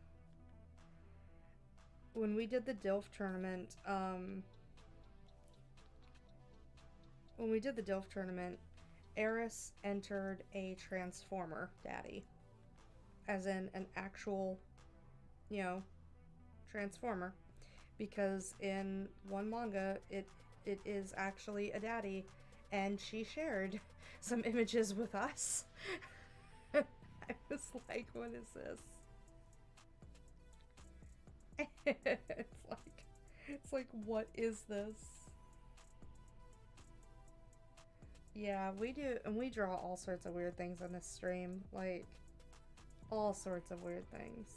When we did the DILF tournament, Eris entered a Transformer daddy. As in an actual, you know, Transformer. Because in one manga, it is actually a daddy. And she shared some images with us. I was like, what is this? It's like, what is this? Yeah, we do, and we draw all sorts of weird things on this stream. Like, all sorts of weird things.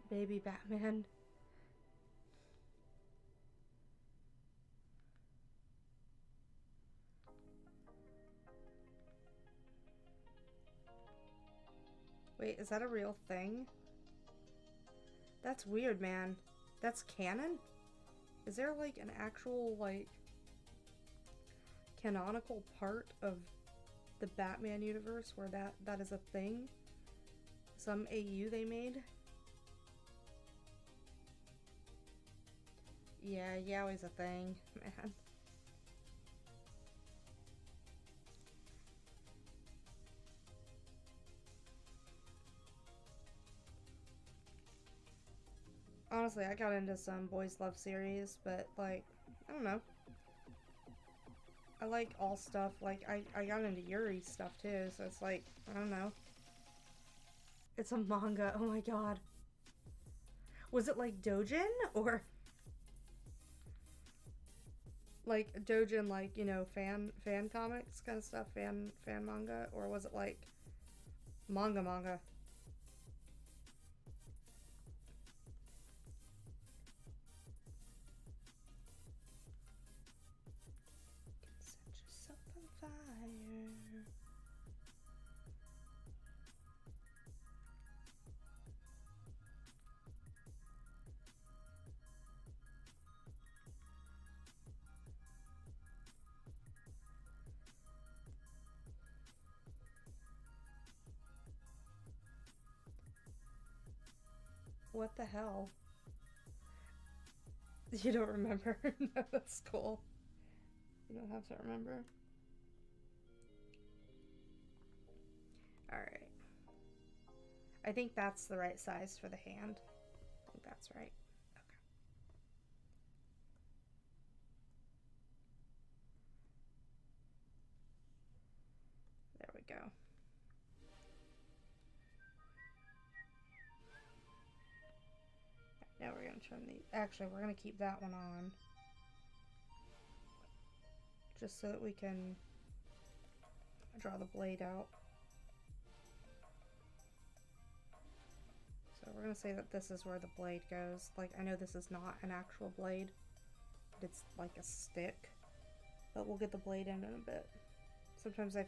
Baby Batman. Wait, is that a real thing? That's weird, man. That's canon? Is there, like, an actual, like, canonical part of the Batman universe where that is a thing? Some AU they made? Yeah, Yowie's a thing, man. Honestly, I got into some boys love series, but, like, I don't know. I like all stuff. Like, I got into Yuri stuff, too, so it's like, I don't know. It's a manga. Oh my god. Was it like Dojin? Or like Dojin, like, you know, fan comics kind of stuff, fan manga? Or was it like manga? Set yourself on fire. What the hell? You don't remember? No, that's cool. You don't have to remember. Alright. I think that's the right size for the hand. I think that's right. Okay. There we go. Now we're going to turn the... Actually, we're going to keep that one on. Just so that we can draw the blade out. So we're going to say that this is where the blade goes. Like, I know this is not an actual blade. But it's like a stick. But we'll get the blade in a bit. Sometimes I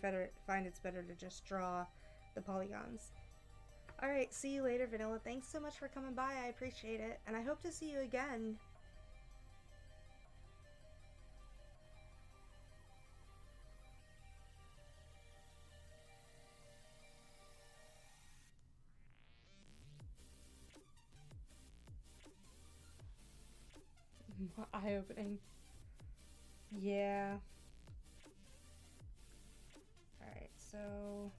find it's better to just draw the polygons. Alright, see you later, Vanilla. Thanks so much for coming by. I appreciate it. And I hope to see you again. Eye-opening. Yeah. Alright, so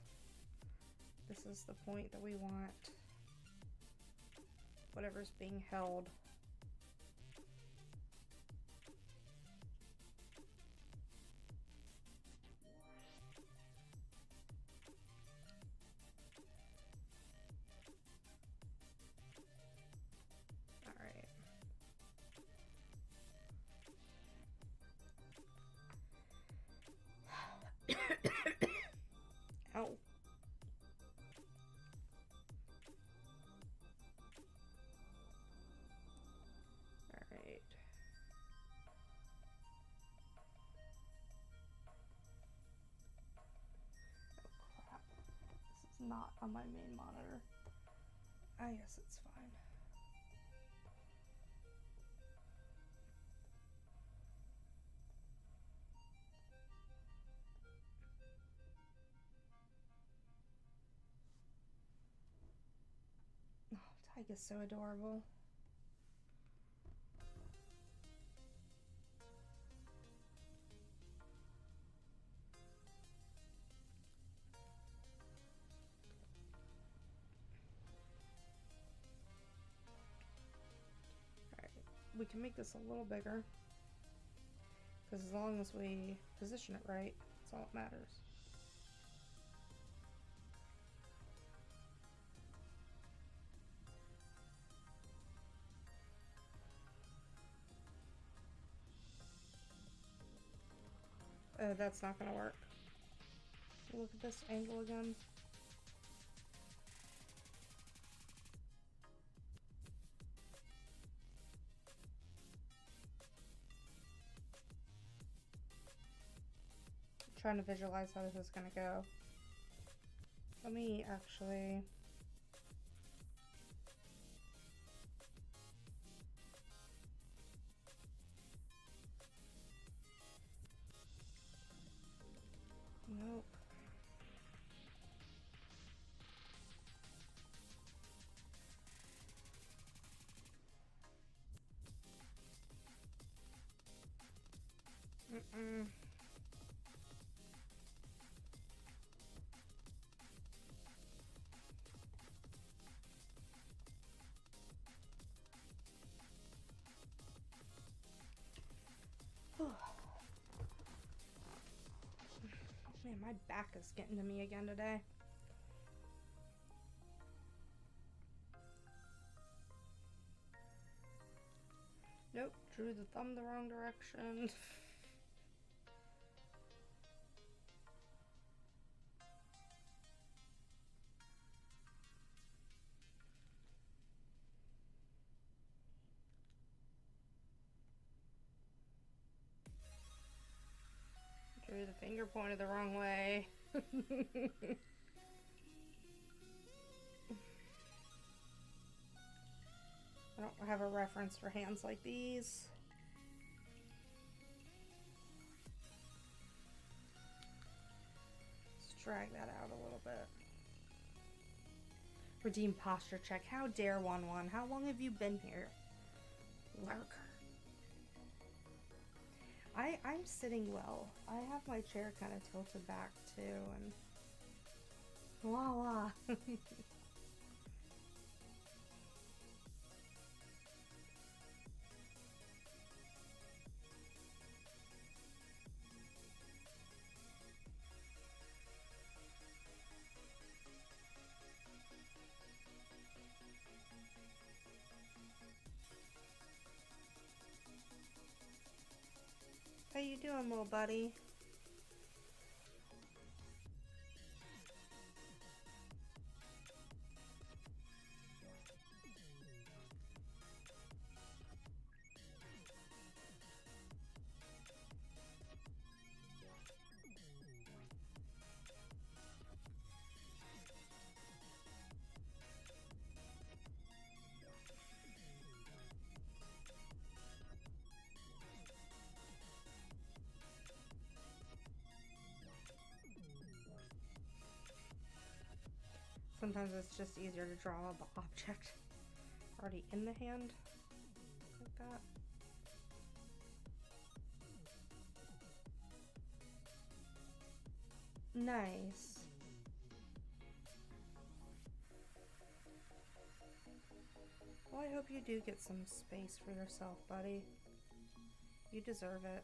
this is the point that we want whatever's being held. Alright. Ow. Alright. Oh crap. This is not on my main monitor. I guess it's fine. Oh, Tyke is so adorable. Alright, we can make this a little bigger. Because as long as we position it right, that's all that matters. That's not gonna work. Look at this angle again. I'm trying to visualize how this is gonna go. Let me actually Man, my back is getting to me again today. Nope, drew the thumb the wrong direction. Drew the finger pointed the wrong way. I don't have a reference for hands like these. Let's drag that out a little bit. Redeem posture check. How dare 1-1? How long have you been here? Lurker. I'm sitting well. I have my chair kind of tilted back too, and voila. How you doing, little buddy? Sometimes it's just easier to draw the object already in the hand, like that. Nice. Well, I hope you do get some space for yourself, buddy. You deserve it.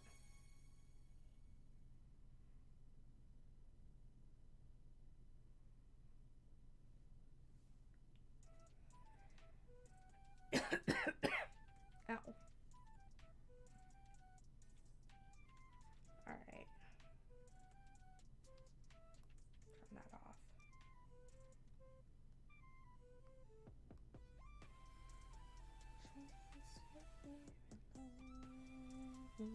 Ow. Alright. Turn that off. I'm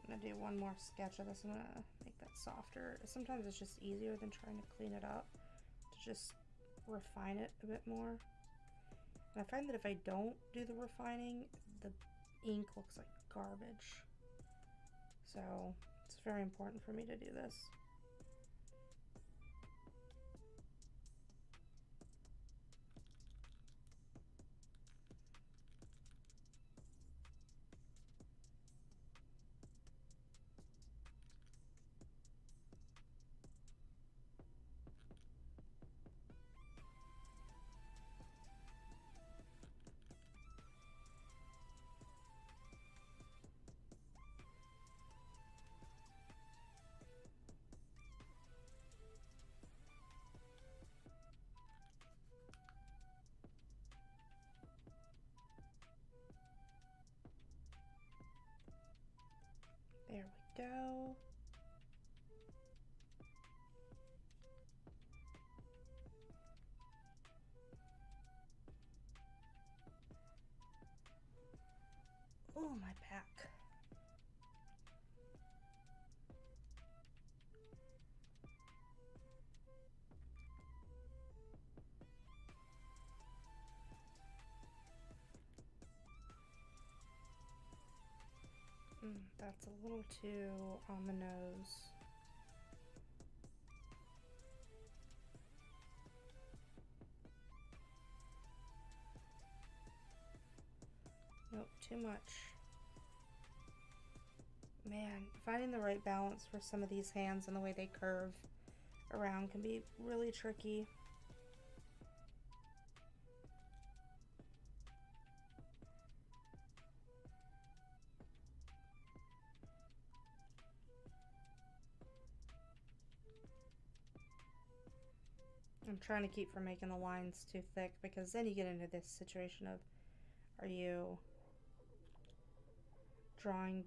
gonna do one more sketch of this. I'm gonna make that softer. Sometimes it's just easier than trying to clean it up, to just refine it a bit more. And I find that if I don't do the refining, the ink looks like garbage. So it's very important for me to do this. There we go. Oh, my back. That's a little too on the nose. Nope, too much. Man, finding the right balance for some of these hands and the way they curve around can be really tricky. I'm trying to keep from making the lines too thick, because then you get into this situation of, are you drawing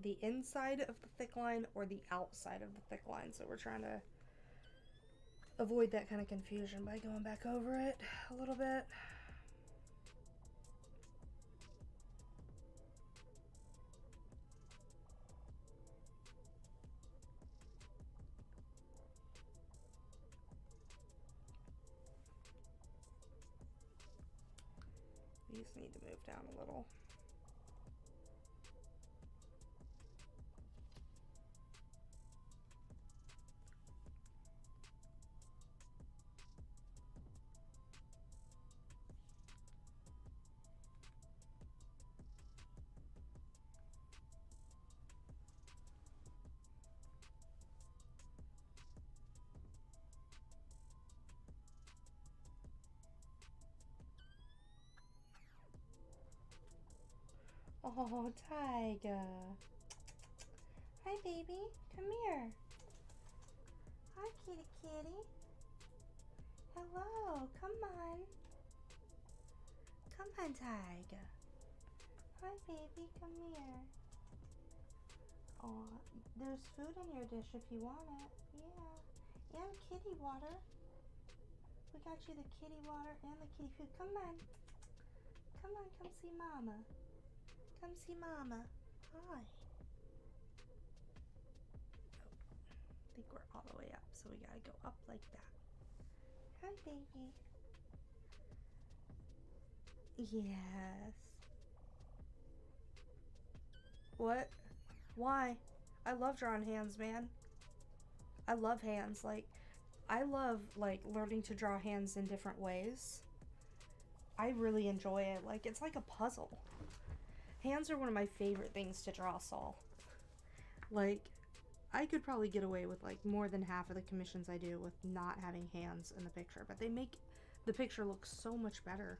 the inside of the thick line or the outside of the thick line? So we're trying to avoid that kind of confusion by going back over it a little bit. These need to move down a little. Oh, Tiger. Hi, baby. Come here. Hi, kitty kitty. Hello. Come on. Come on, Tiger. Hi, baby. Come here. Oh, there's food in your dish if you want it. Yeah. And kitty water. We got you the kitty water and the kitty food. Come on. Come on, come see Mama. Come see Mama. Hi. I think we're all the way up, so we gotta go up like that. Hi, baby. Yes. What? Why? I love drawing hands, man. I love hands. Like, I love, like, learning to draw hands in different ways. I really enjoy it. Like, it's like a puzzle. Hands are one of my favorite things to draw, Saul. Like, I could probably get away with, like, more than half of the commissions I do with not having hands in the picture, but they make the picture look so much better.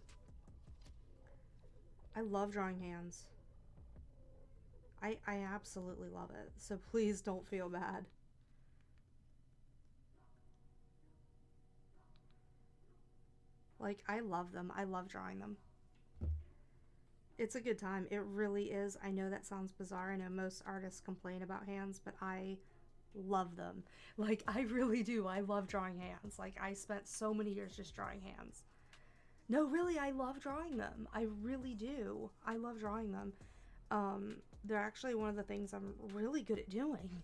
I love drawing hands. I absolutely love it, so please don't feel bad. Like, I love them. I love drawing them. It's a good time. It really is. I know that sounds bizarre. I know most artists complain about hands, but I love them. Like, I really do. I love drawing hands. Like, I spent so many years just drawing hands. No, really, I love drawing them. I really do. I love drawing them. They're actually one of the things I'm really good at doing.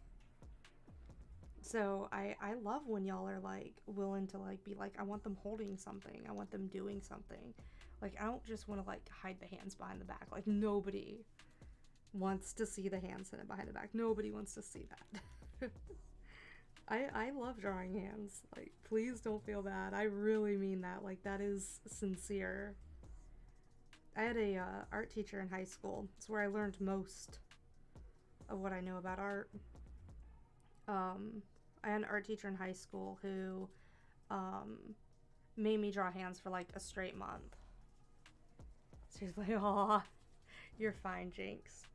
So I love when y'all are, like, willing to, like, be like, I want them holding something. I want them doing something. Like, I don't just want to, like, hide the hands behind the back. Like, nobody wants to see the hands hidden behind the back. Nobody wants to see that. I love drawing hands. Like, please don't feel bad. I really mean that. Like, that is sincere. I had a art teacher in high school. It's where I learned most of what I know about art. I had an art teacher in high school who made me draw hands for like a straight month. She's like, "Aw, you're fine, Jinx."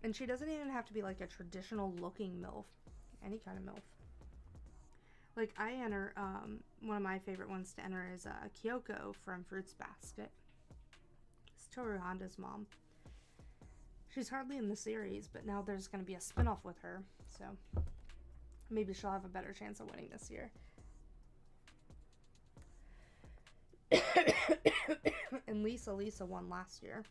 And she doesn't even have to be like a traditional looking MILF. Any kind of MILF. Like, I enter, one of my favorite ones to enter is Kyoko from Fruits Basket. It's Toru Honda's mom. She's hardly in the series, but now there's going to be a spinoff with her, so maybe she'll have a better chance of winning this year. And Lisa won last year.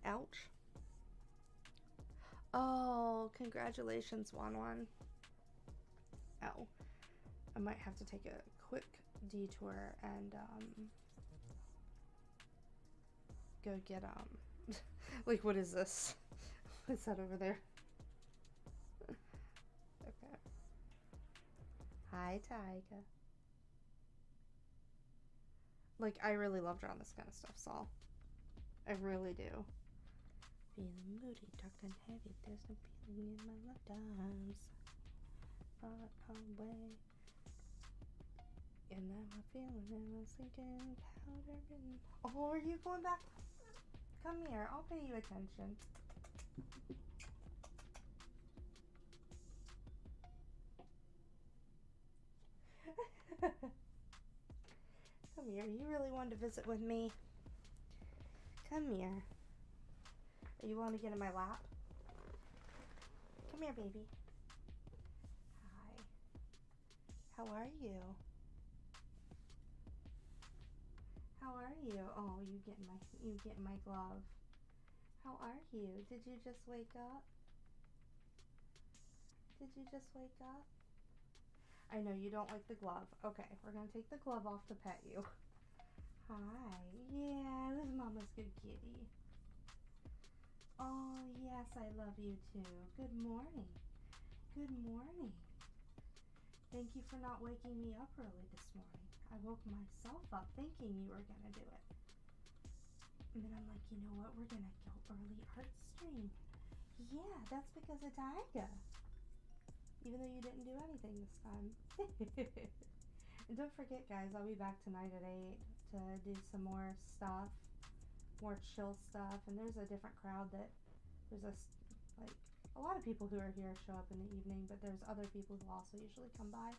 Ouch. Oh, congratulations, Wanwan. Ow. I might have to take a quick detour and, go get, like, what is this? What's that over there? Okay. Hi, Tyga. Like, I really love drawing this kind of stuff, Saul. I really do. Feeling moody, dark and heavy, there's no feeling in my left arms. Far away. And then I'm feeling and I was thinking powder and... Oh, are you going back? Come here, I'll pay you attention. Come here, you really wanted to visit with me? Come here. Are you wanting to get in my lap? Come here, baby. Hi. How are you? How are you? Oh, you get my glove. How are you? Did you just wake up? Did you just wake up? I know you don't like the glove. Okay, we're gonna take the glove off to pet you. Hi. Yeah, this is Mama's good kitty. Oh, yes, I love you too. Good morning. Good morning. Thank you for not waking me up early this morning. I woke myself up thinking you were gonna do it. And then I'm like, you know what? We're gonna go early art stream. Yeah, that's because of Tyga. Even though you didn't do anything this time. And don't forget, guys, I'll be back tonight at 8 to do some more stuff. More chill stuff. And there's a different crowd that... There's a lot of people who are here show up in the evening, but there's other people who also usually come by.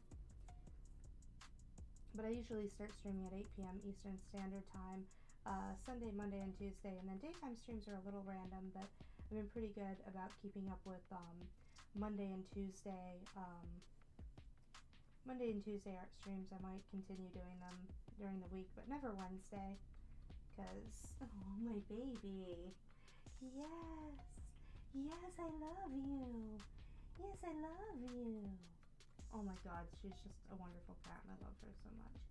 But I usually start streaming at 8 p.m. Eastern Standard Time, Sunday, Monday, and Tuesday. And then daytime streams are a little random, but I've been pretty good about keeping up with Monday and Tuesday art streams. I might continue doing them during the week, but never Wednesday, because, oh, my baby. Yes. Yes, I love you. Yes, I love you. Oh my God, she's just a wonderful cat and I love her so much.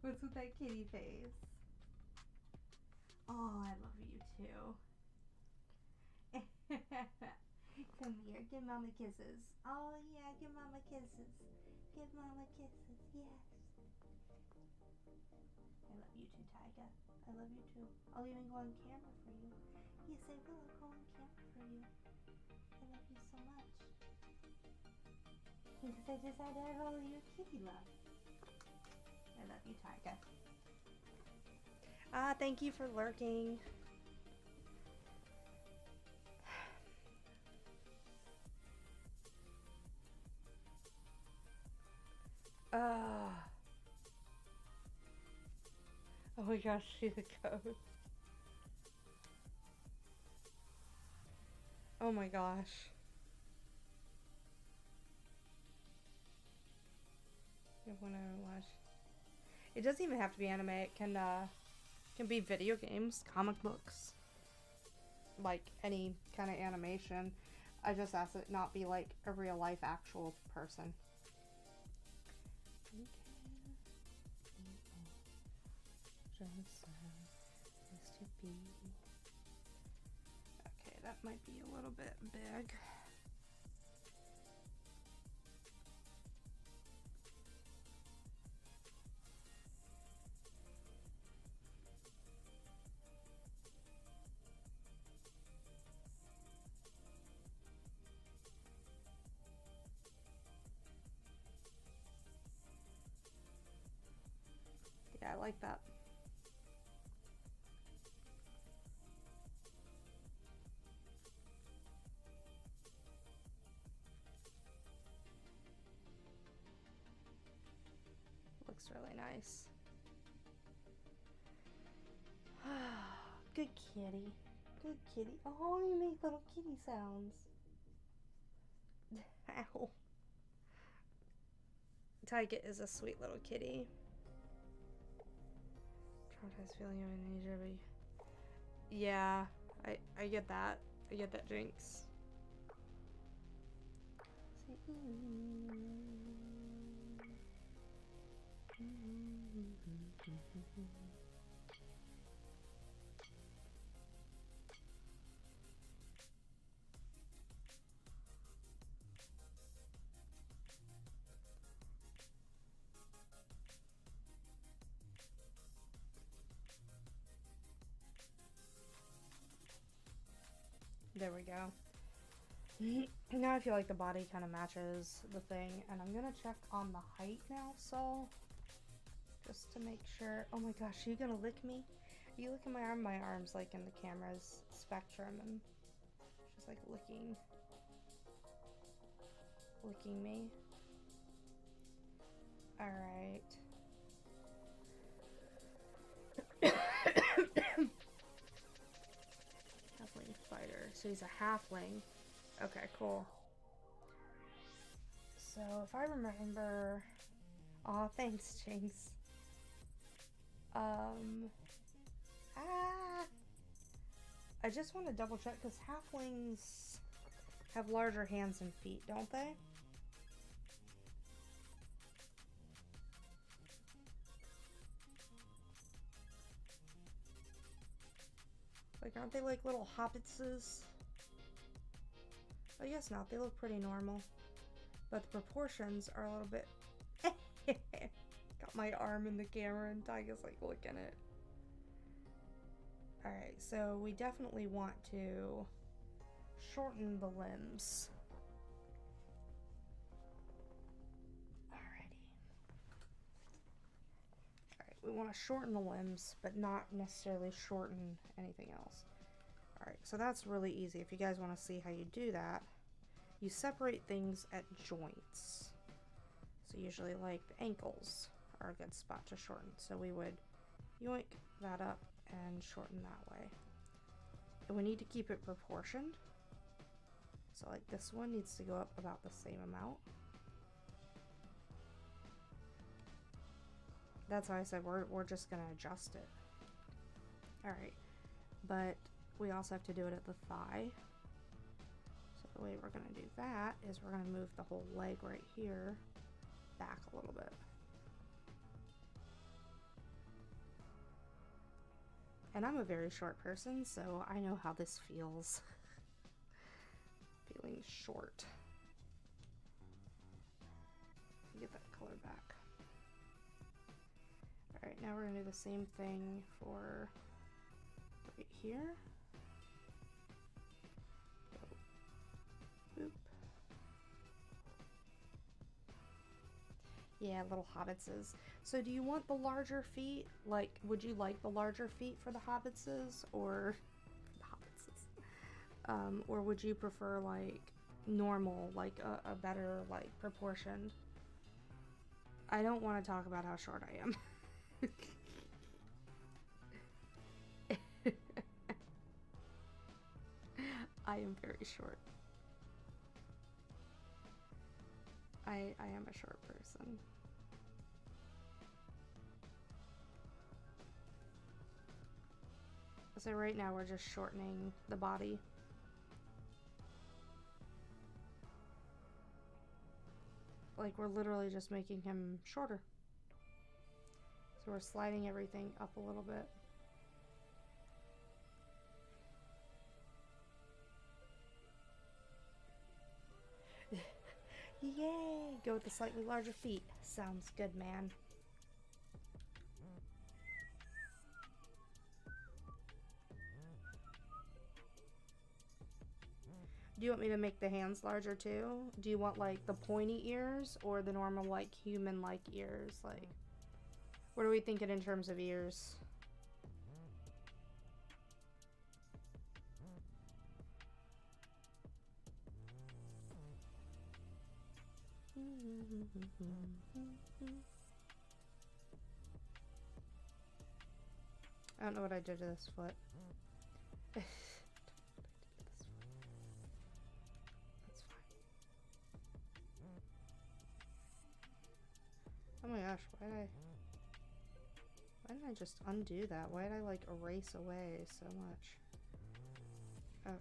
What's with that kitty face? Oh, I love you too. Come here, give Mama kisses. Oh yeah, give Mama kisses. Give Mama kisses, yes. I love you too, Tyga. I love you too. I'll even go on camera for you. Yes, I will. I'll go on camera for you. I love you so much. Because I just had to have all of your kitty love. I love you, Tyga. Thank you for lurking. Oh my gosh, see the code. Oh my gosh. You want to watch? It doesn't even have to be anime. It can be video games, comic books, like any kind of animation. I just ask it not be like a real life actual person. Okay, that might be a little bit big. Yeah, I like that. Looks really nice. Good kitty. Good kitty. Oh, you make little kitty sounds. Ow. Tyga is a sweet little kitty. Traumatized feeling of amnesia, but yeah, I get that. I get that, Jinx. There we go. Now I feel like the body kind of matches the thing, and I'm gonna check on the height now, so just to make sure. Oh my gosh, are you gonna lick me? Are you licking my arm? My arm's like in the camera's spectrum, and she's like licking me. All right. Halfling fighter. So he's a halfling. Okay, cool. So if I remember... Aw, thanks, Jinx. I just want to double check, because halflings have larger hands and feet, don't they? Like, aren't they like little hobbitses? I guess not. They look pretty normal. But the proportions are a little bit... Got my arm in the camera and Tyga's like, look at it. Alright, so we definitely want to shorten the limbs. Alrighty. Alright, we want to shorten the limbs, but not necessarily shorten anything else. Alright, so that's really easy. If you guys want to see how you do that, you separate things at joints. So usually like the ankles are a good spot to shorten. So we would yoink that up and shorten that way. And we need to keep it proportioned. So like this one needs to go up about the same amount. That's how I said we're just gonna adjust it. Alright, but we also have to do it at the thigh. So the way we're gonna do that is we're gonna move the whole leg right here back a little bit. And I'm a very short person, so I know how this feels. Feeling short. Get that color back. Alright, now we're gonna do the same thing for right here. Boop. Yeah, little hobbitses. So do you want the larger feet? Like, would you like the larger feet for the hobbitses, or or would you prefer like normal, like a better like proportioned? I don't want to talk about how short I am. I am very short. I am a short person. So right now we're just shortening the body. Like we're literally just making him shorter. So we're sliding everything up a little bit. Yay! Go with the slightly larger feet. Sounds good, man. Do you want me to make the hands larger too? Do you want like the pointy ears or the normal like human-like ears? Like, what are we thinking in terms of ears? I don't know what I did to this foot. That's fine. Oh my gosh, why didn't I just undo that? Why did I like erase away so much? Okay.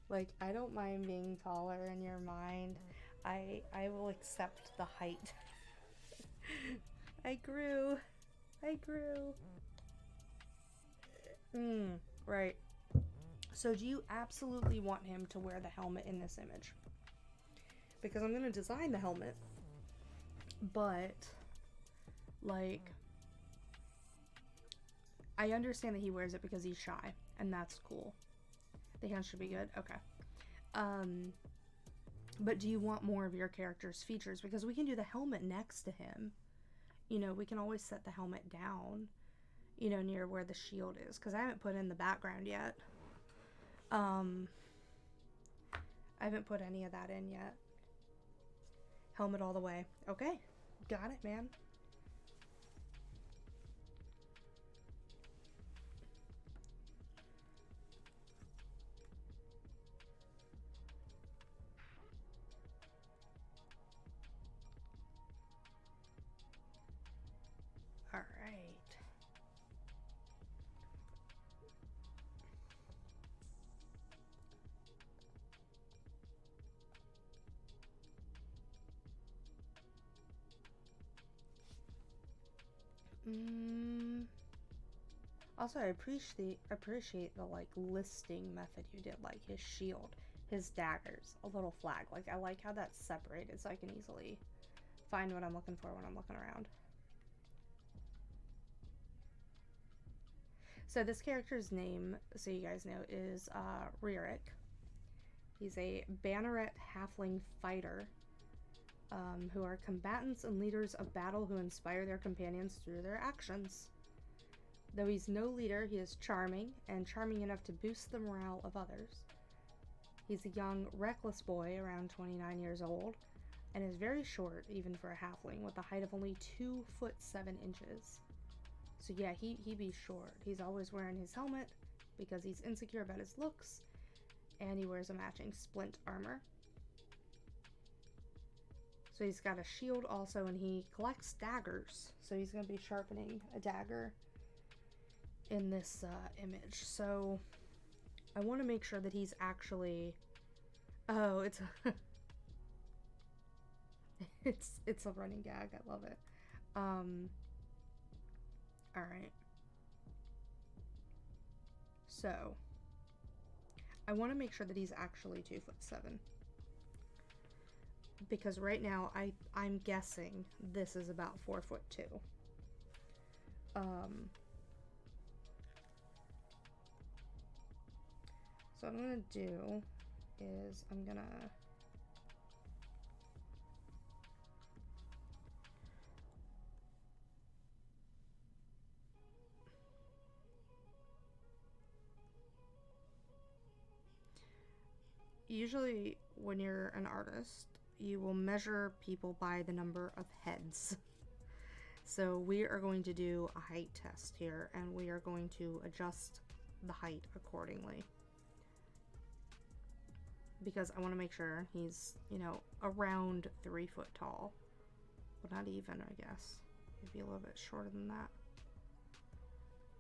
Like, I don't mind being taller in your mind. I will accept the height. I grew. right? So do you absolutely want him to wear the helmet in this image? Because I'm going to design the helmet, but, like, I understand that he wears it because he's shy, and that's cool. The hands should be good? Okay. But do you want more of your character's features? Because we can do the helmet next to him. You know, we can always set the helmet down, you know, near where the shield is. Because I haven't put in the background yet. I haven't put any of that in yet. Helmet all the way. Okay. Got it, man. All right. Also, I appreciate the like listing method you did, like his shield, his daggers, a little flag. Like I like how that's separated so I can easily find what I'm looking for when I'm looking around. So this character's name, so you guys know, is Ririk. He's a Banneret halfling fighter who are combatants and leaders of battle who inspire their companions through their actions. Though he's no leader, he is charming, and charming enough to boost the morale of others. He's a young, reckless boy, around 29 years old, and is very short, even for a halfling, with a height of only 2 foot 7 inches. So yeah, he be short. He's always wearing his helmet, because he's insecure about his looks, and he wears a matching splint armor. So he's got a shield also, and he collects daggers. So he's going to be sharpening a dagger in this image. So I want to make sure that he's actually... Oh, it's a... it's a running gag. I love it. Alright. So I want to make sure that he's actually 2 foot 7. Because right now I'm guessing this is about 4 foot 2. So what I'm gonna do is I'm gonna usually when you're an artist, you will measure people by the number of heads. So we are going to do a height test here, and we are going to adjust the height accordingly. Because I want to make sure he's, you know, around 3 foot tall. But not even, I guess. Maybe a little bit shorter than that.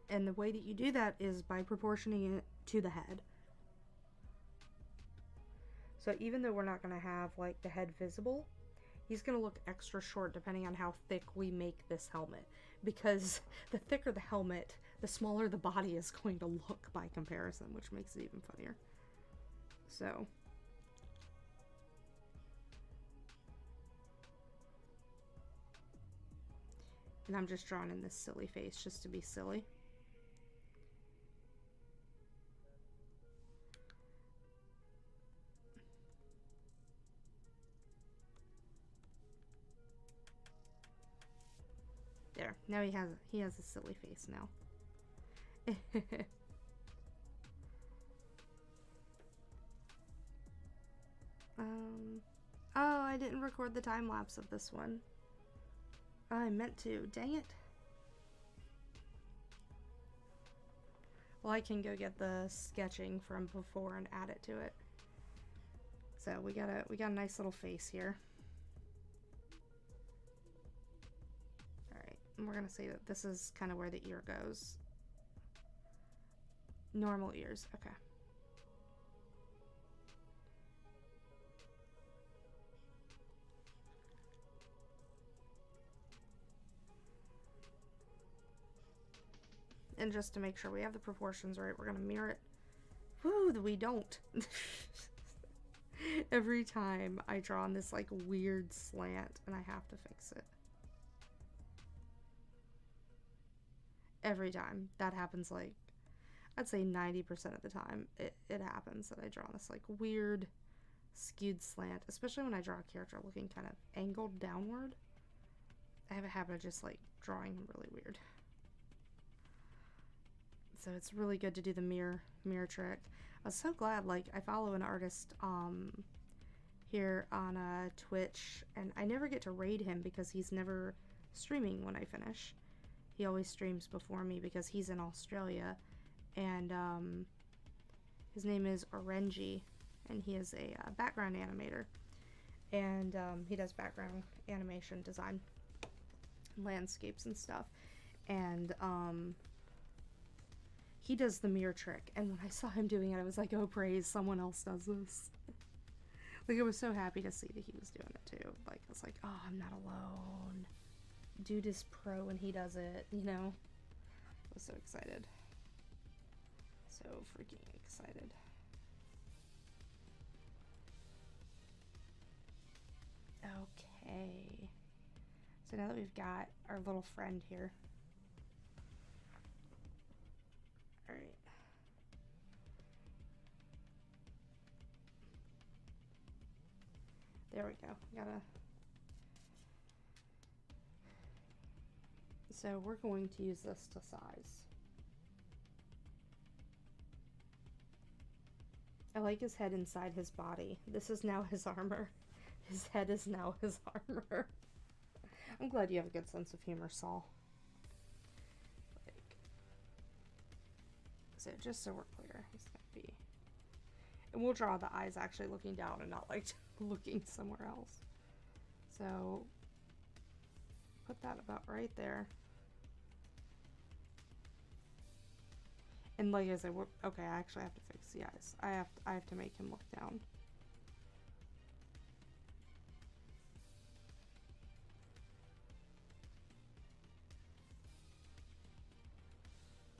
And the way that you do that is by proportioning it to the head. So even though we're not going to have, like, the head visible, he's going to look extra short depending on how thick we make this helmet. Because the thicker the helmet, the smaller the body is going to look by comparison, which makes it even funnier. So... And I'm just drawing in this silly face just to be silly. There. Now he has a silly face now. Oh, I didn't record the time lapse of this one. I meant to. Dang it. Well, I can go get the sketching from before and add it to it. So we got a nice little face here. Alright, and we're gonna say that this is kind of where the ear goes. Normal ears, okay. And just to make sure we have the proportions right, we're going to mirror it. Woo, we don't. Every time I draw on this like weird slant and I have to fix it. Every time. That happens like, I'd say 90% of the time it happens that I draw on this like weird skewed slant, especially when I draw a character looking kind of angled downward. I have a habit of just like drawing him really weird. So it's really good to do the mirror trick. I was so glad, like, I follow an artist here on Twitch, and I never get to raid him because he's never streaming when I finish. He always streams before me because he's in Australia, and his name is Orenji, and he is a background animator, and he does background animation design, landscapes and stuff, and he does the mirror trick, and when I saw him doing it, I was like, oh praise, someone else does this. Like, I was so happy to see that he was doing it too. Like, I was like, oh, I'm not alone. Dude is pro when he does it, you know? I was so excited. So freaking excited. Okay. So now that we've got our little friend here. Alright. There we go. So we're going to use this to size. I like his head inside his body. This is now his armor. His head is now his armor. I'm glad you have a good sense of humor, Saul. So just so we're clear, he's gonna be, and we'll draw the eyes actually looking down and not like looking somewhere else. So put that about right there. And like I said, okay, I actually have to fix the eyes. I have to make him look down.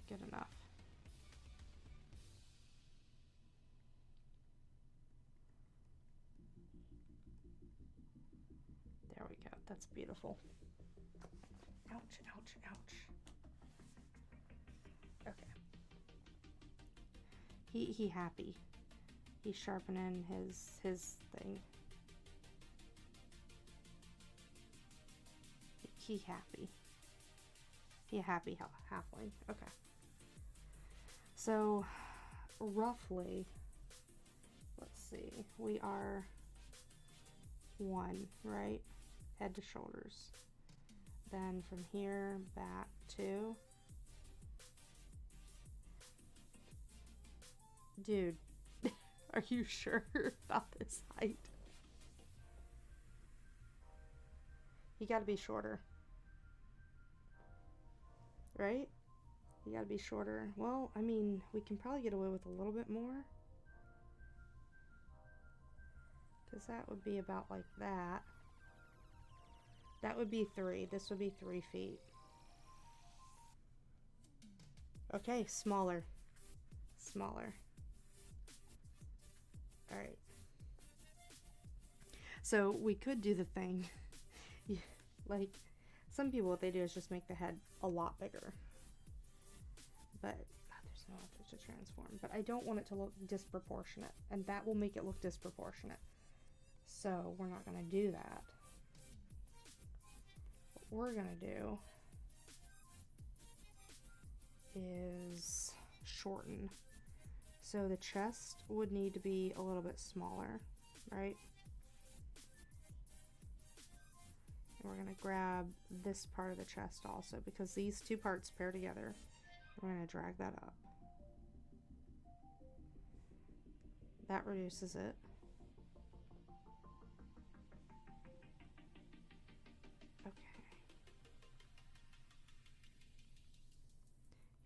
Good enough. There we go. That's beautiful. Ouch, ouch, ouch. Okay. He happy. He's sharpening his thing. He happy. He happy halfling. Okay. So roughly, let's see. We are 1, right? Head to shoulders. Then from here back to, dude, are you sure about this height? You gotta be shorter, right? You gotta be shorter. Well, I mean, we can probably get away with a little bit more, because that would be about like that. That would be 3. This would be 3 feet. Okay, smaller. Smaller. Alright. So we could do the thing. Like, some people, what they do is just make the head a lot bigger. But there's no option to transform. But I don't want it to look disproportionate. And that will make it look disproportionate. So we're not going to do that. What we're going to do is shorten. So the chest would need to be a little bit smaller, right? And we're going to grab this part of the chest also, because these two parts pair together. We're going to drag that up. That reduces it.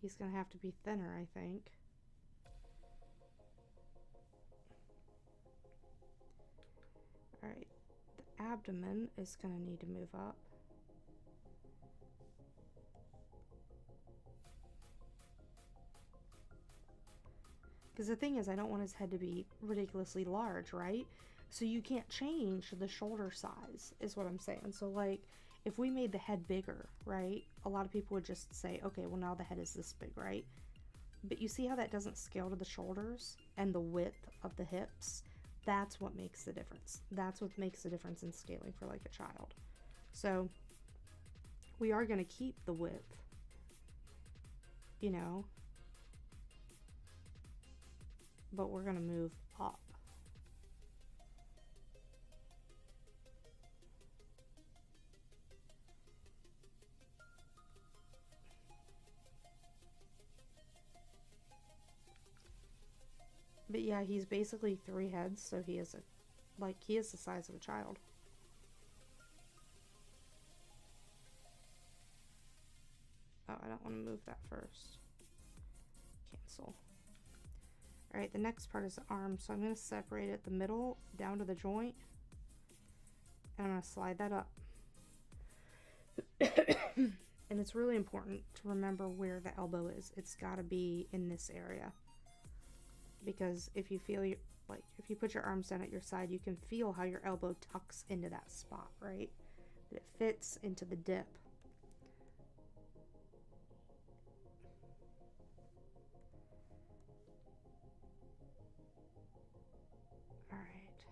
He's going to have to be thinner, I think. Alright, the abdomen is going to need to move up. Because the thing is, I don't want his head to be ridiculously large, right? So you can't change the shoulder size, is what I'm saying. So, like, if we made the head bigger, right? A lot of people would just say, okay, well, now the head is this big, right? But you see how that doesn't scale to the shoulders and the width of the hips? That's what makes the difference. That's what makes the difference in scaling for, like, a child. So, we are going to keep the width, you know, but we're going to move up. But yeah, he's basically 3 heads, so he is he is the size of a child. Oh, I don't want to move that first. Cancel. Alright, the next part is the arm, so I'm going to separate it the middle down to the joint, and I'm going to slide that up. And it's really important to remember where the elbow is. It's got to be in this area. Because if you feel if you put your arms down at your side, you can feel how your elbow tucks into that spot, right? That it fits into the dip. All right.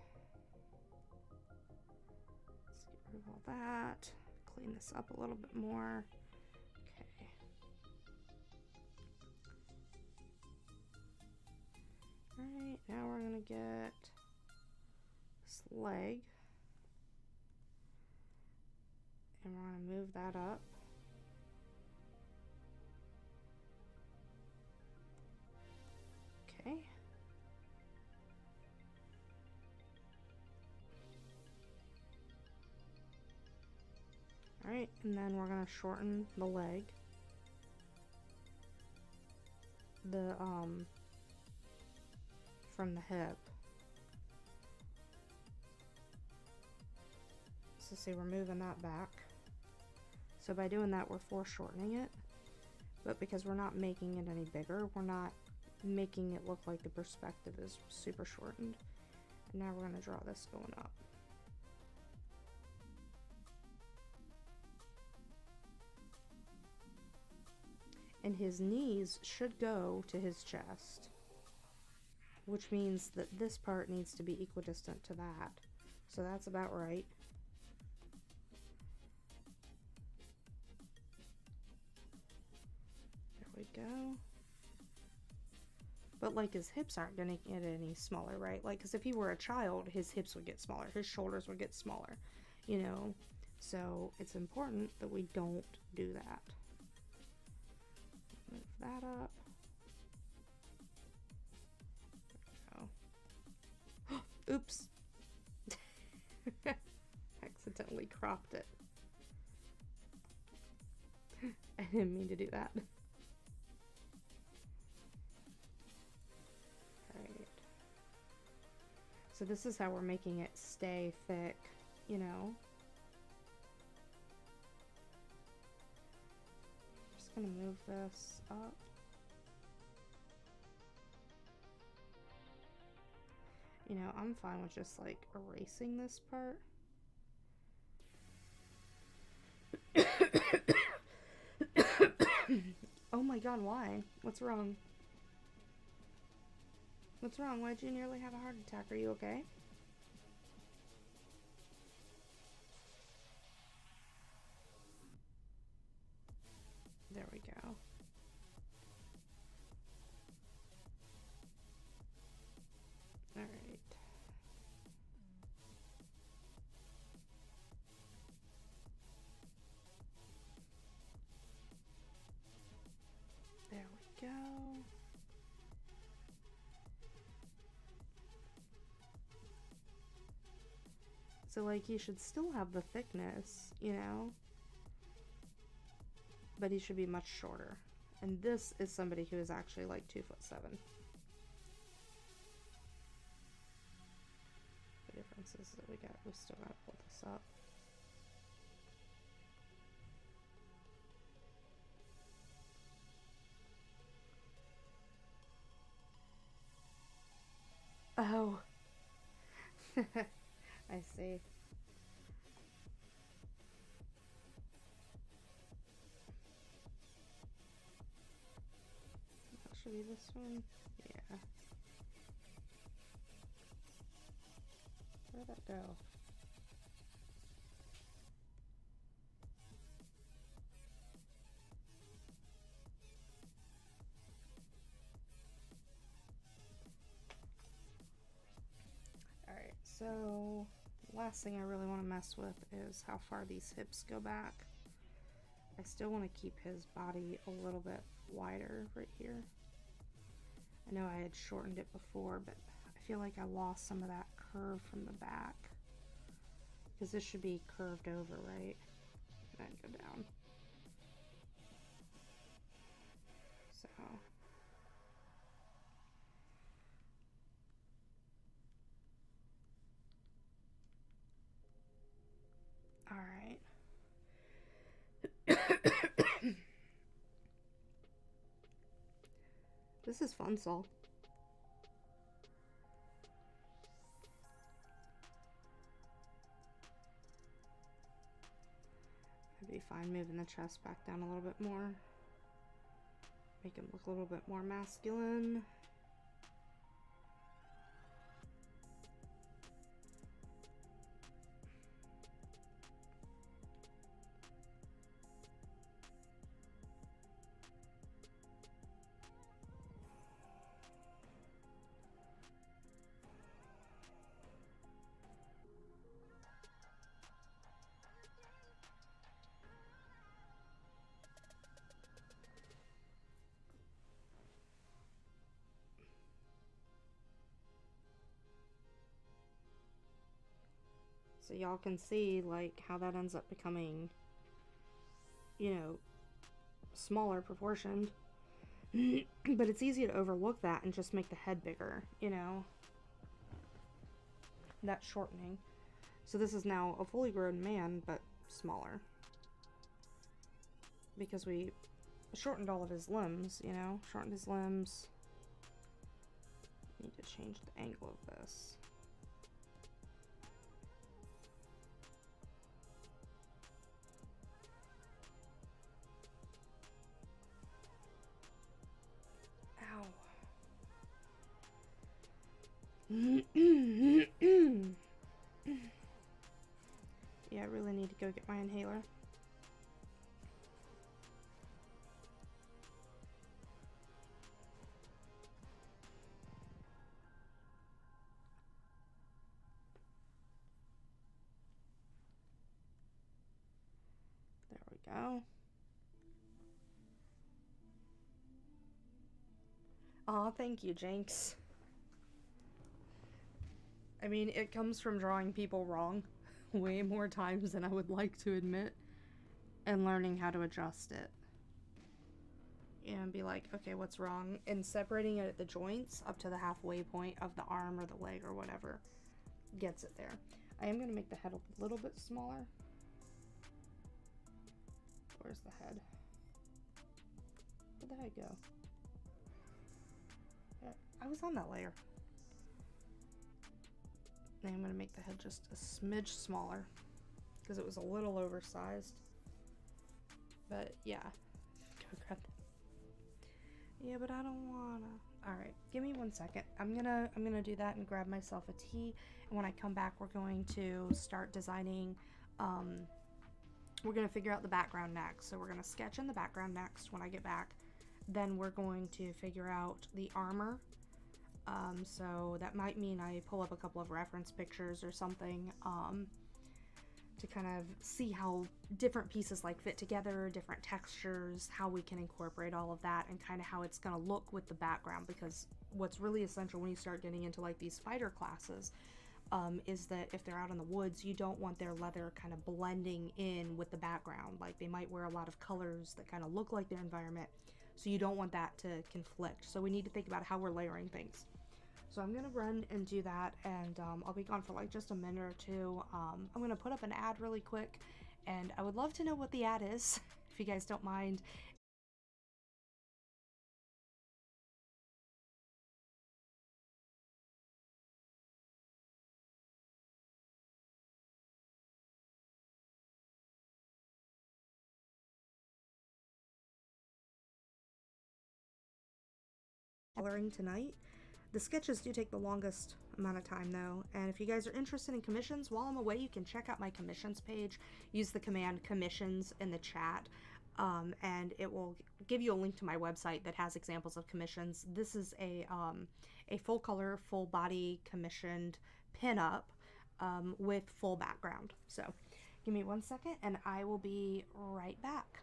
Let's get rid of all that. Clean this up a little bit more. Okay. Alright, now we're going to get this leg, and we're going to move that up. Okay. Alright, and then we're going to shorten the leg. From the hip. So see, we're moving that back. So by doing that, we're foreshortening it. But because we're not making it any bigger, we're not making it look like the perspective is super shortened. And now we're going to draw this going up. And his knees should go to his chest, which means that this part needs to be equidistant to that. So that's about right. There we go. But like his hips aren't going to get any smaller, right? Like, because if he were a child, his hips would get smaller, his shoulders would get smaller, you know? So it's important that we don't do that. Move that up. Oops. Accidentally cropped it. I didn't mean to do that. Alright. So this is how we're making it stay thick, you know. Just gonna move this up. You know, I'm fine with just like erasing this part. Oh my god, why? What's wrong? What's wrong? Why'd you nearly have a heart attack? Are you okay? There we go. Alright. There we go. So like he should still have the thickness, you know, but he should be much shorter. And this is somebody who is actually like 2'7". The difference is that we still gotta pull this up. Oh. I see. That should be this one. Yeah. Where'd that go? Alright, so the last thing I really want to mess with is how far these hips go back. I still want to keep his body a little bit wider right here. I know I had shortened it before, but I feel like I lost some of that curve from the back. Because this should be curved over, right? And then go down. So. Alright. This is fun, Saul. I'd be fine moving the chest back down a little bit more. Make him look a little bit more masculine. So y'all can see like how that ends up becoming, you know, smaller proportioned. But it's easy to overlook that and just make the head bigger, you know. That shortening. So this is now a fully grown man, but smaller. Because we shortened all of his limbs, you know. Shortened his limbs. Need to change the angle of this. Yeah, I really need to go get my inhaler. There we go. Aw, thank you, Jinx. I mean, it comes from drawing people wrong way more times than I would like to admit, and learning how to adjust it. And be like, okay, what's wrong? And separating it at the joints up to the halfway point of the arm or the leg or whatever gets it there. I am going to make the head a little bit smaller. Where's the head? Where'd the head go? I was on that layer. And I'm going to make the head just a smidge smaller because it was a little oversized. But yeah. Go grab that. Yeah, but I don't wanna. Alright, give me 1 second. I'm gonna do that and grab myself a tea. And when I come back, we're going to start designing. We're gonna figure out the background next. So we're gonna sketch in the background next when I get back. Then we're going to figure out the armor. So that might mean I pull up a couple of reference pictures or something. To kind of see how different pieces like fit together, different textures, how we can incorporate all of that, and kind of how it's going to look with the background. Because what's really essential when you start getting into like these fighter classes is that if they're out in the woods, you don't want their leather kind of blending in with the background. Like they might wear a lot of colors that kind of look like their environment, so you don't want that to conflict. So we need to think about how we're layering things. So I'm gonna run and do that, and I'll be gone for like just a minute or two. I'm gonna put up an ad really quick, and I would love to know what the ad is, if you guys don't mind. coloring tonight. The sketches do take the longest amount of time though, and if you guys are interested in commissions, while I'm away, you can check out my commissions page. Use the command commissions in the chat, and it will give you a link to my website that has examples of commissions. This is a full color, full body commissioned pinup with full background. So give me 1 second and I will be right back.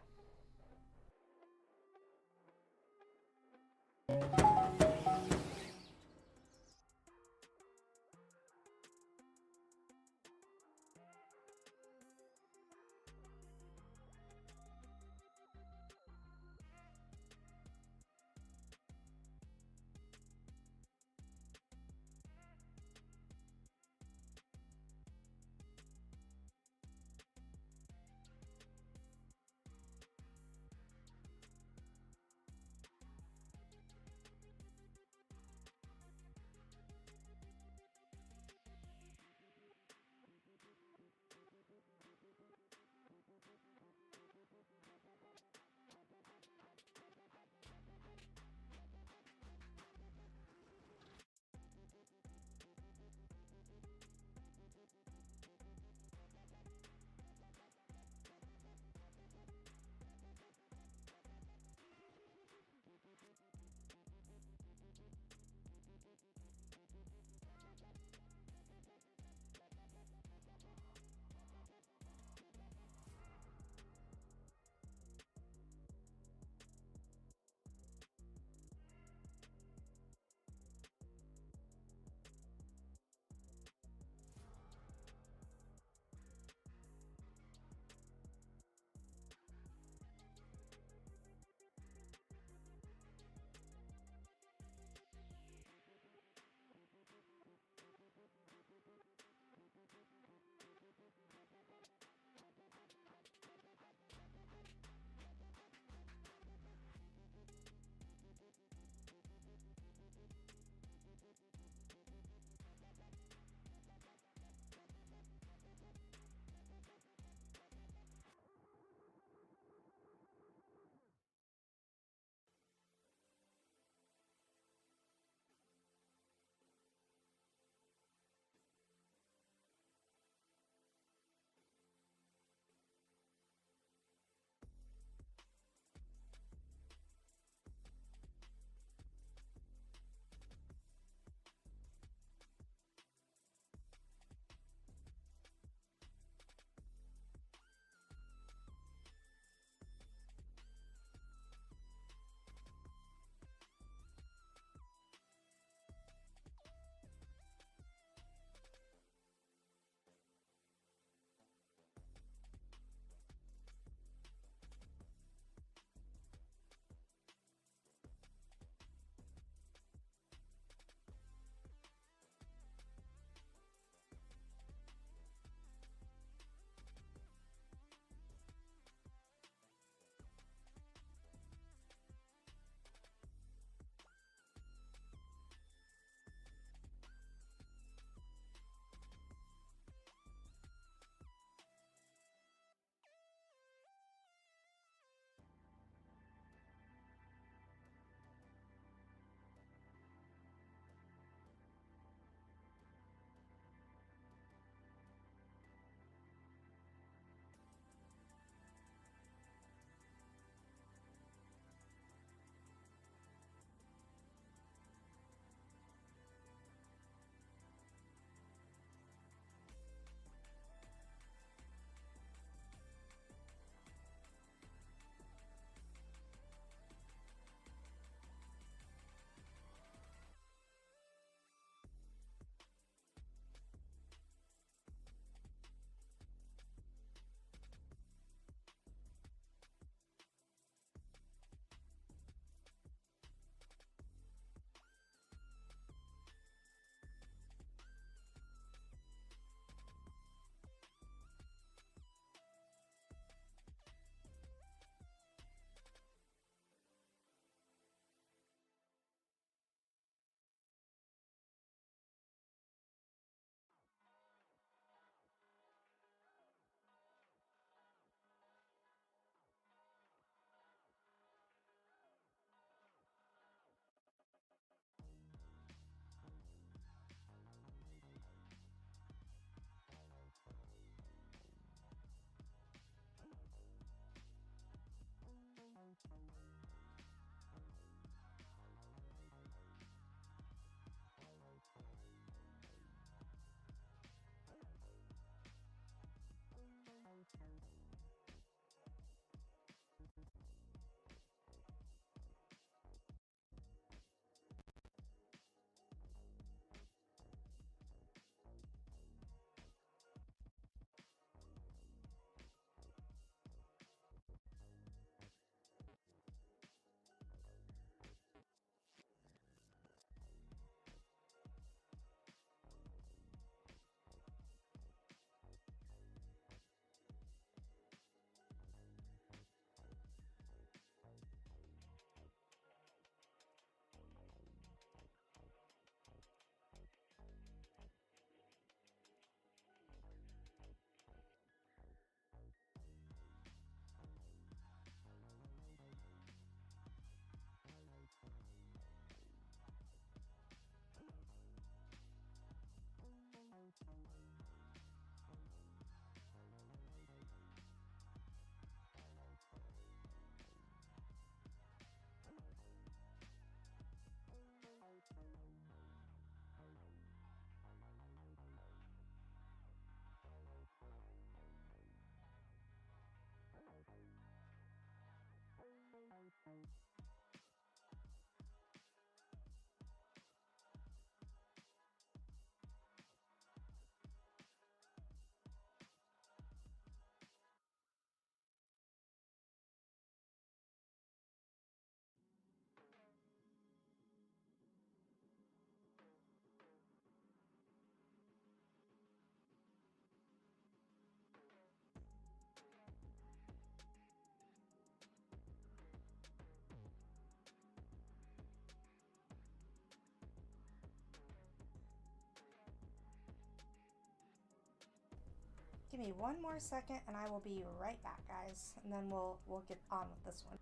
Give me one more second and I will be right back, guys. And then we'll get on with this one.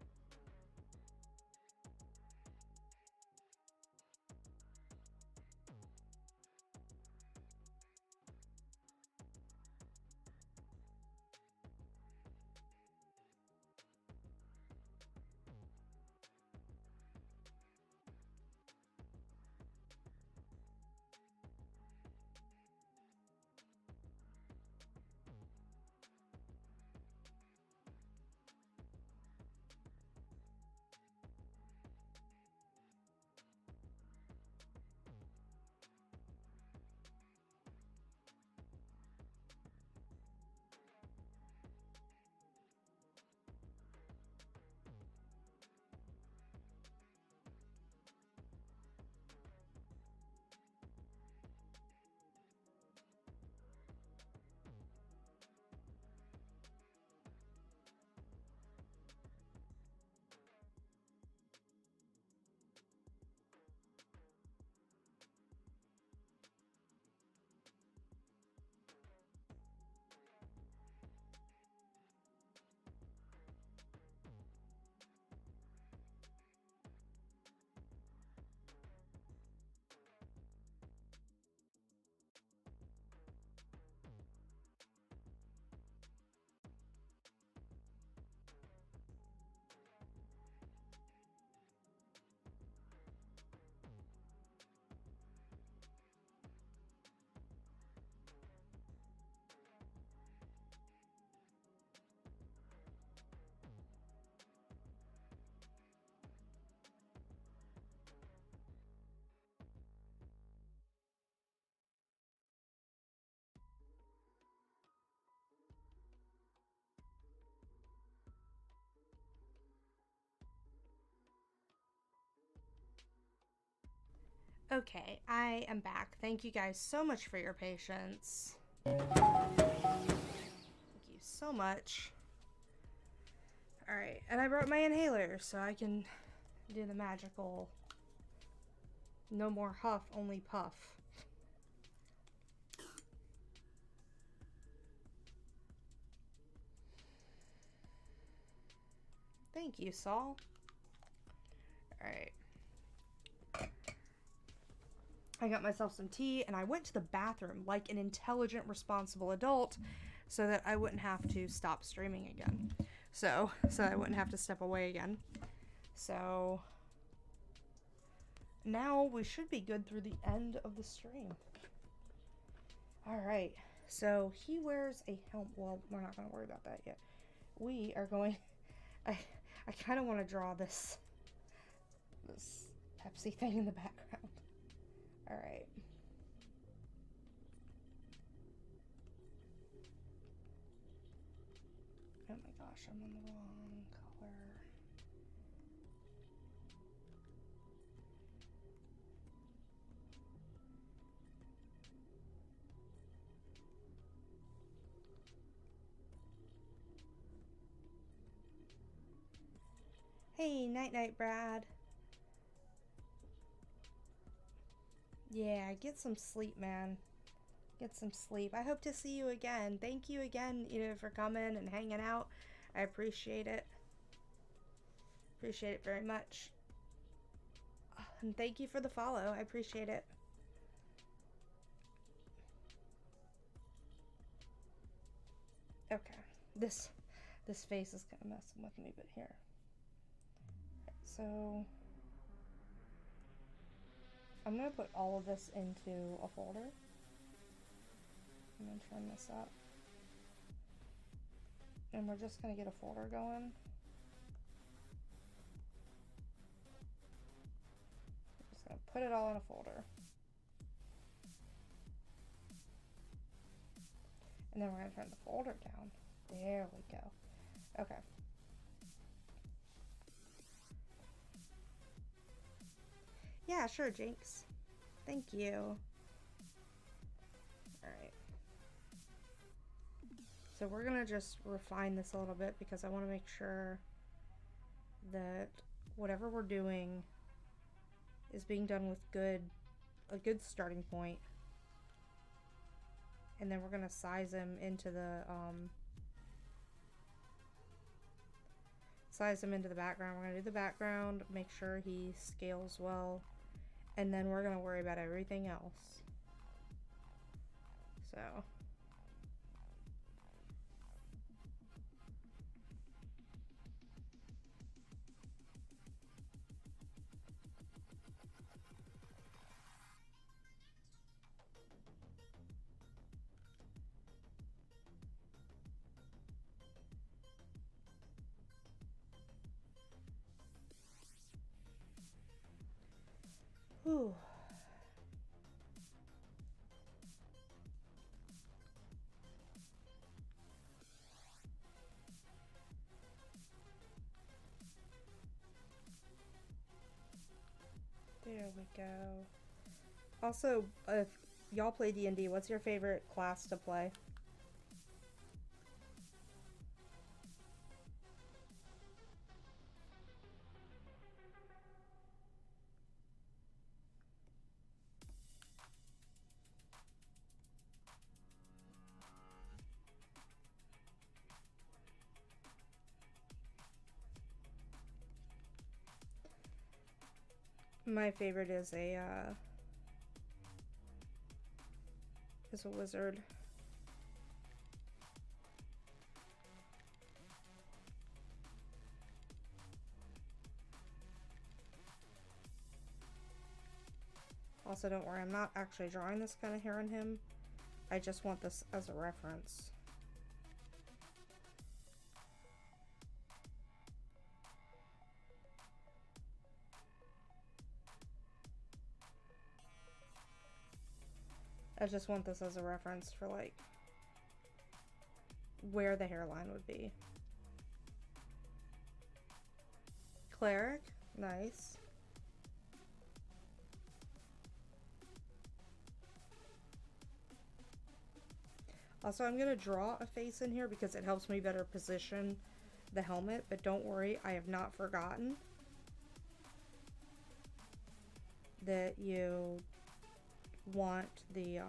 Okay, I am back. Thank you guys so much for your patience. Thank you so much. Alright, and I brought my inhaler so I can do the magical no more huff, only puff. Thank you, Saul. Alright. I got myself some tea and I went to the bathroom like an intelligent, responsible adult so that I wouldn't have to stop streaming again. So I wouldn't have to step away again. So now we should be good through the end of the stream. Alright, so he wears a helmet. Well, we're not going to worry about that yet. We are going... I kind of want to draw this Pepsi thing in the background. Alright. Oh my gosh, I'm on the wrong color. Hey, night-night, Brad. Yeah, get some sleep, man. Get some sleep. I hope to see you again. Thank you again, for coming and hanging out. I appreciate it. Appreciate it very much. And thank you for the follow. I appreciate it. Okay. This face is kind of messing with me, but here. So I'm going to put all of this into a folder. I'm going to turn this up. And we're just going to get a folder going. put it all in a folder. And then we're going to turn the folder down. There we go. Okay. Yeah, sure, Jinx. Thank you. Alright. So we're going to just refine this a little bit because I want to make sure that whatever we're doing is being done with a good starting point. And then we're going to size him into the background. We're going to do the background, make sure he scales well, and then we're going to worry about everything else. So whew. There we go. Also, if y'all play D&D, what's your favorite class to play? My favorite is a wizard. Also, don't worry, I'm not actually drawing this kind of hair on him. I just want this as a reference. I just want this as a reference for, like, where the hairline would be. Cleric, nice. Also, I'm going to draw a face in here because it helps me better position the helmet, but don't worry, I have not forgotten that you want the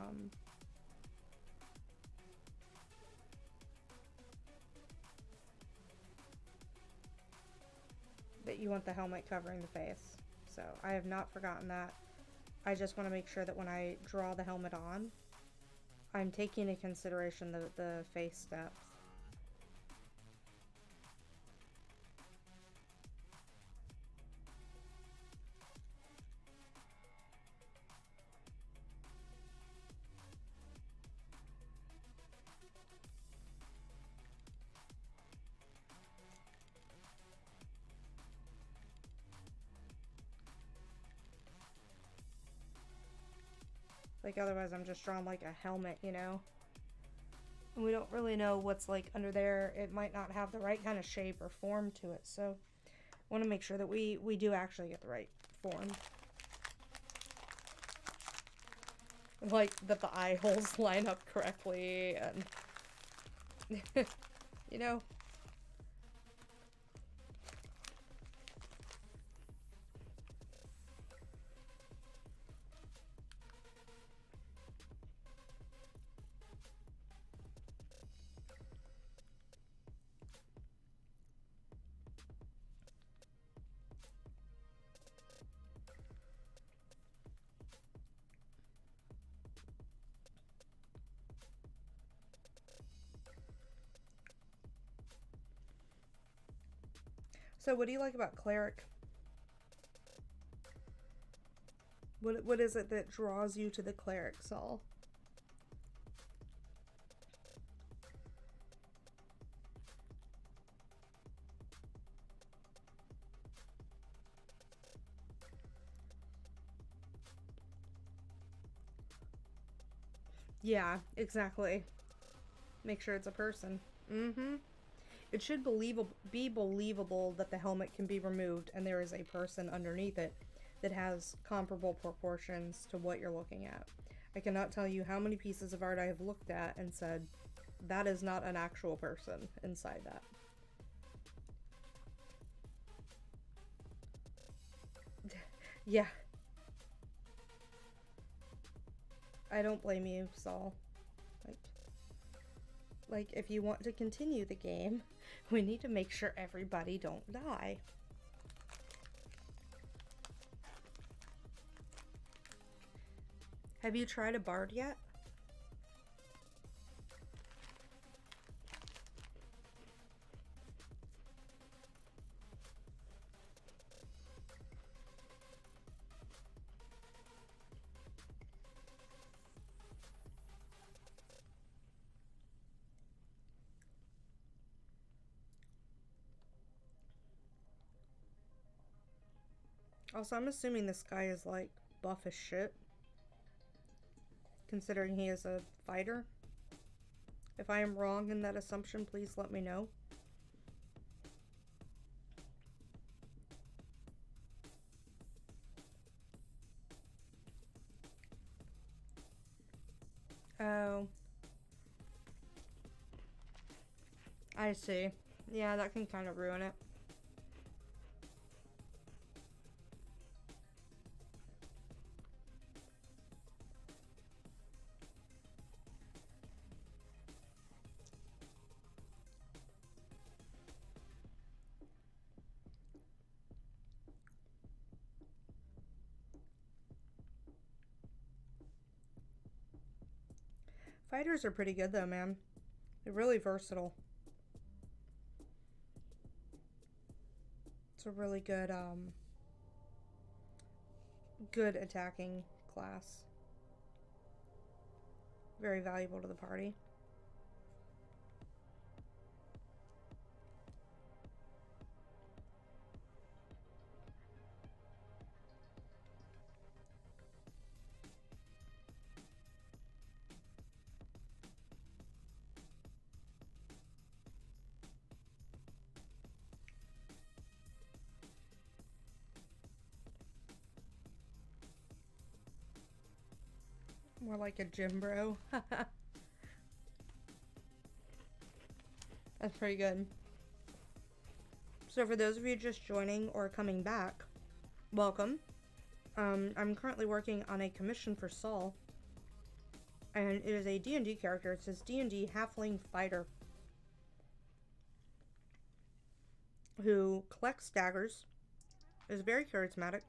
helmet covering the face. So I have not forgotten that. I just want to make sure that when I draw the helmet on, I'm taking into consideration the face depth. Like, otherwise I'm just drawing like a helmet, you know? And we don't really know what's like under there. It might not have the right kind of shape or form to it, so I want to make sure that we do actually get the right form. Like, that the eye holes line up correctly, and you know? So what do you like about Cleric? What is it that draws you to the Cleric, Saul? Yeah, exactly. Make sure it's a person. Mm-hmm. It should be believable that the helmet can be removed and there is a person underneath it that has comparable proportions to what you're looking at. I cannot tell you how many pieces of art I have looked at and said, that is not an actual person inside that. Yeah. I don't blame you, Saul. Like, if you want to continue the game, we need to make sure everybody don't die. Have you tried a bard yet? Also, I'm assuming this guy is, like, buff as shit, considering he is a fighter. If I am wrong in that assumption, please let me know. Oh. I see. Yeah, that can kind of ruin it. Fighters are pretty good though, man. They're really versatile. It's a really good, good attacking class. Very valuable to the party. More like a gym bro. That's pretty good. So for those of you just joining or coming back, welcome. I'm currently working on a commission for Saul. And it is a D&D character. It says D&D Halfling Fighter. Who collects daggers. Is very charismatic.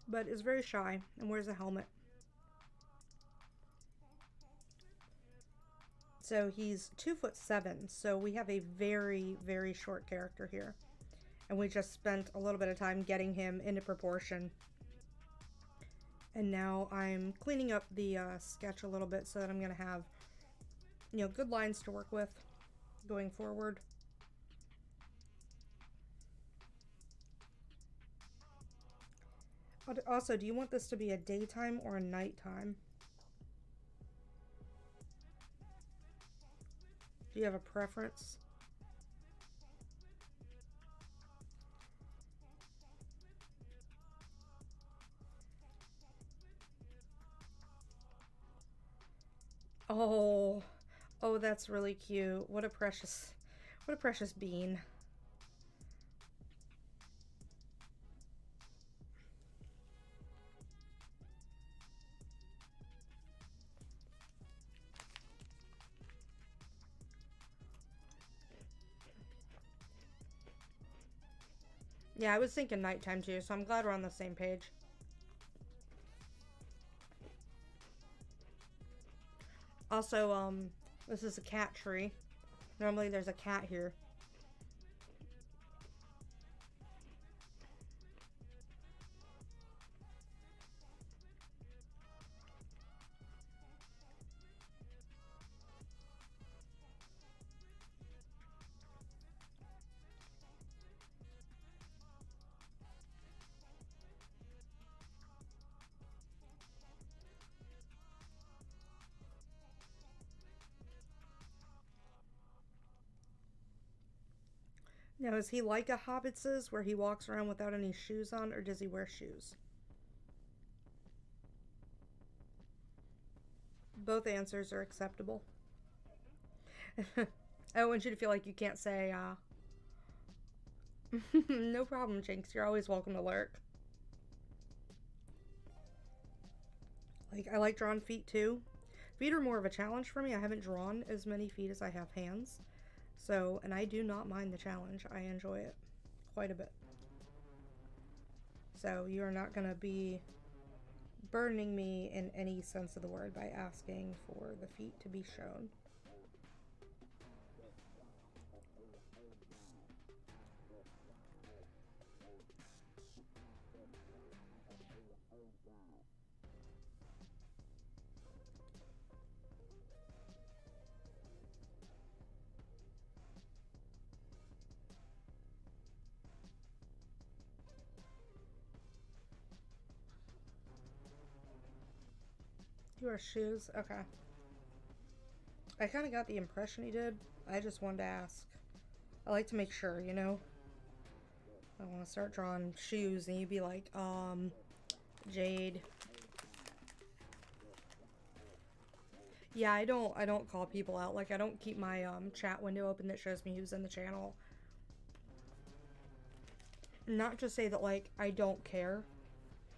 But is very shy and wears a helmet. So he's 2'7", so we have a very, very short character here. And we just spent a little bit of time getting him into proportion. And now I'm cleaning up the sketch a little bit so that I'm going to have, you know, good lines to work with going forward. Also, do you want this to be a daytime or a nighttime? Do you have a preference? Oh, oh, that's really cute. What a precious bean. Yeah, I was thinking nighttime too, so I'm glad we're on the same page. Also, this is a cat tree. Normally there's a cat here. Now, is he like a Hobbit's, where he walks around without any shoes on, or does he wear shoes? Both answers are acceptable. I don't want you to feel like you can't say, no problem, Jinx. You're always welcome to lurk. Like, I like drawing feet too. Feet are more of a challenge for me. I haven't drawn as many feet as I have hands. So, and I do not mind the challenge. I enjoy it quite a bit. So, you are not going to be burdening me in any sense of the word by asking for the feet to be shown. You wear shoes? Okay. I kind of got the impression he did. I just wanted to ask. I like to make sure, you know? I want to start drawing shoes and you'd be like, Jade. Yeah, I don't call people out. Like, I don't keep my chat window open that shows me who's in the channel. Not to say that, like, I don't care,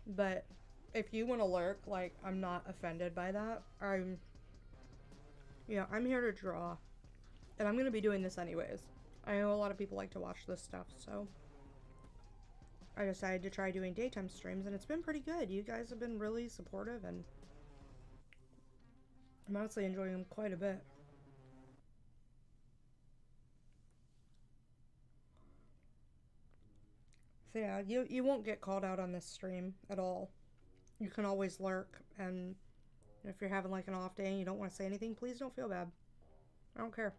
but if you want to lurk, like, I'm not offended by that. I'm here to draw, and I'm going to be doing this anyways. I know a lot of people like to watch this stuff, so I decided to try doing daytime streams, and it's been pretty good. You guys have been really supportive, and I'm honestly enjoying them quite a bit. So yeah, you won't get called out on this stream at all. You can always lurk, and if you're having like an off day and you don't want to say anything, please don't feel bad. I don't care.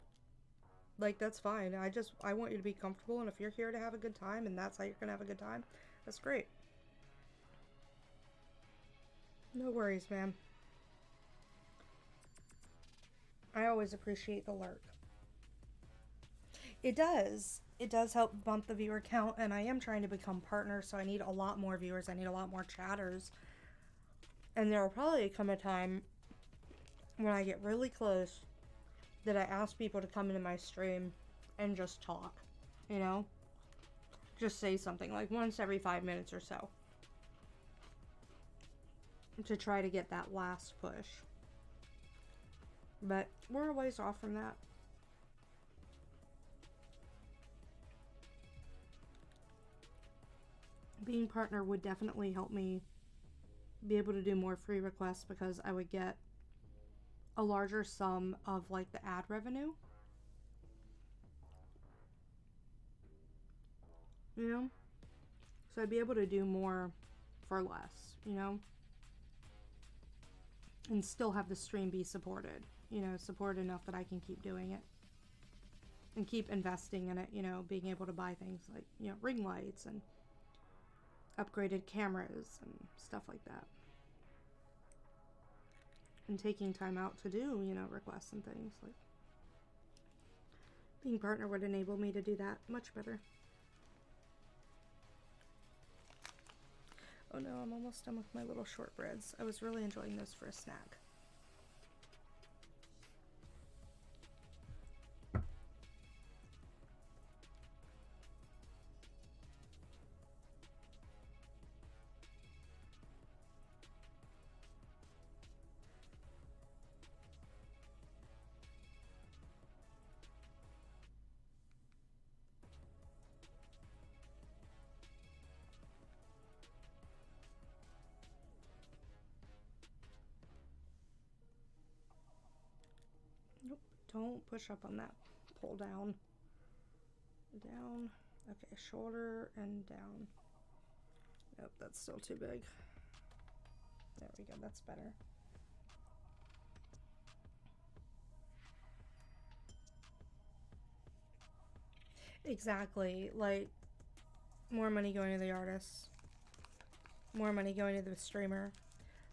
Like, that's fine. I want you to be comfortable, and if you're here to have a good time and that's how you're gonna have a good time, that's great. No worries, man. I always appreciate the lurk. It does. It does help bump the viewer count, and I am trying to become partner, so I need a lot more viewers. I need a lot more chatters. And there will probably come a time when I get really close that I ask people to come into my stream and just talk, you know? Just say something, like once every 5 minutes or so. To try to get that last push. But we're a ways off from that. Being partner would definitely help me be able to do more free requests, because I would get a larger sum of like the ad revenue. You know? So I'd be able to do more for less, you know? And still have the stream be supported. You know, supported enough that I can keep doing it. And keep investing in it, you know, being able to buy things like, you know, ring lights and upgraded cameras and stuff like that. And taking time out to do, you know, requests and things. Like, being partner would enable me to do that much better. Oh no, I'm almost done with my little shortbreads. I was really enjoying those for a snack. Nope, don't push up on that. Pull down. Down. Okay, shoulder and down. Nope, that's still too big. There we go, that's better. Exactly, like, more money going to the artist. More money going to the streamer.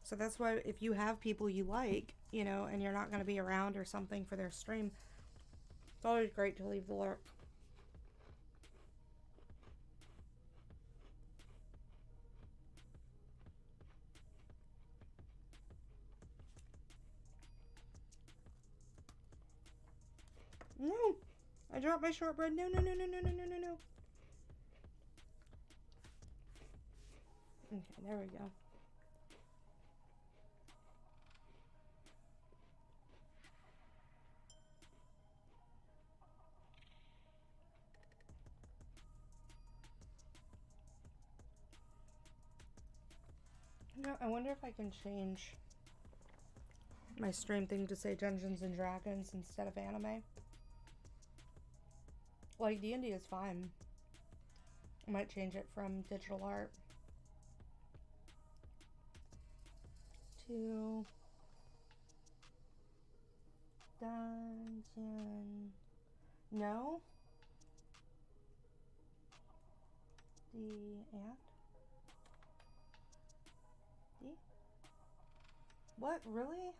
So that's why if you have people you like, you know, and you're not going to be around or something for their stream, it's always great to leave the lurk. No! I dropped my shortbread. No, no, no, no, no, no, no, no, no. Okay, there we go. No, I wonder if I can change my stream thing to say Dungeons and Dragons instead of anime. Like, D&D is fine. I might change it from digital art to Dungeon. No? D and? D? What? Really?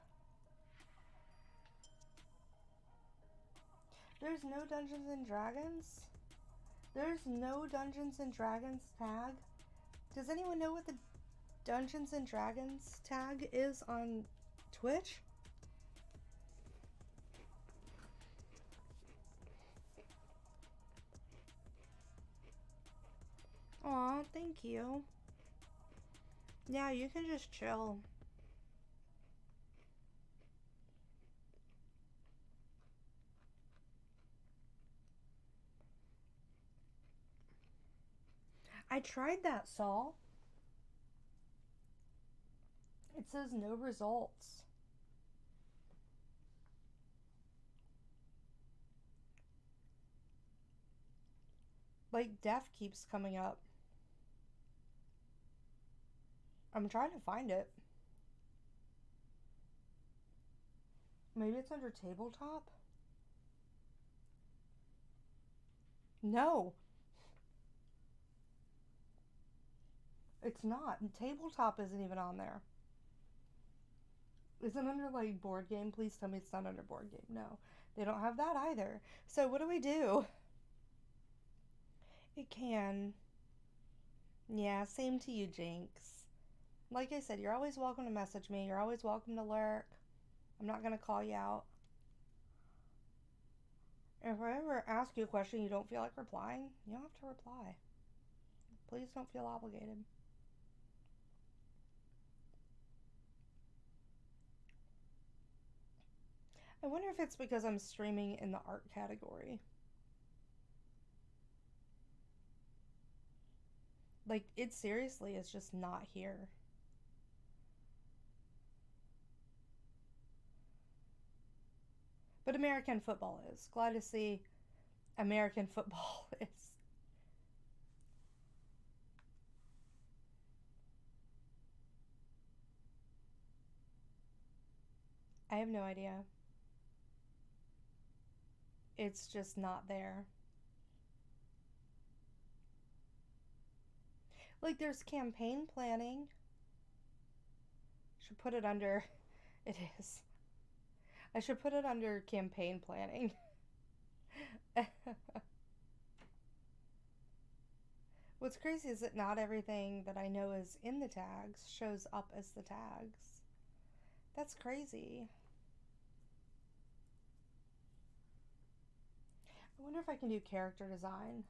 There's no Dungeons and Dragons? There's no Dungeons and Dragons tag? Does anyone know what the Dungeons and Dragons tag is on Twitch? Aw, thank you. Yeah, you can just chill. I tried that, Saul. It says no results. Like, deaf keeps coming up. I'm trying to find it. Maybe it's under tabletop? No. It's not. Tabletop isn't even on there. Is it under, like, board game? Please tell me it's not under board game. No. They don't have that either. So what do we do? It can. Yeah, same to you, Jinx. Like I said, you're always welcome to message me. You're always welcome to lurk. I'm not going to call you out. If I ever ask you a question you don't feel like replying, you don't have to reply. Please don't feel obligated. I wonder if it's because I'm streaming in the art category. Like, it seriously is just not here. But American football is. Glad to see American football is. I have no idea. It's just not there. Like, there's campaign planning. Should put it under... It is. I should put it under campaign planning. What's crazy is that not everything that I know is in the tags shows up as the tags. That's crazy. I wonder if I can do character design.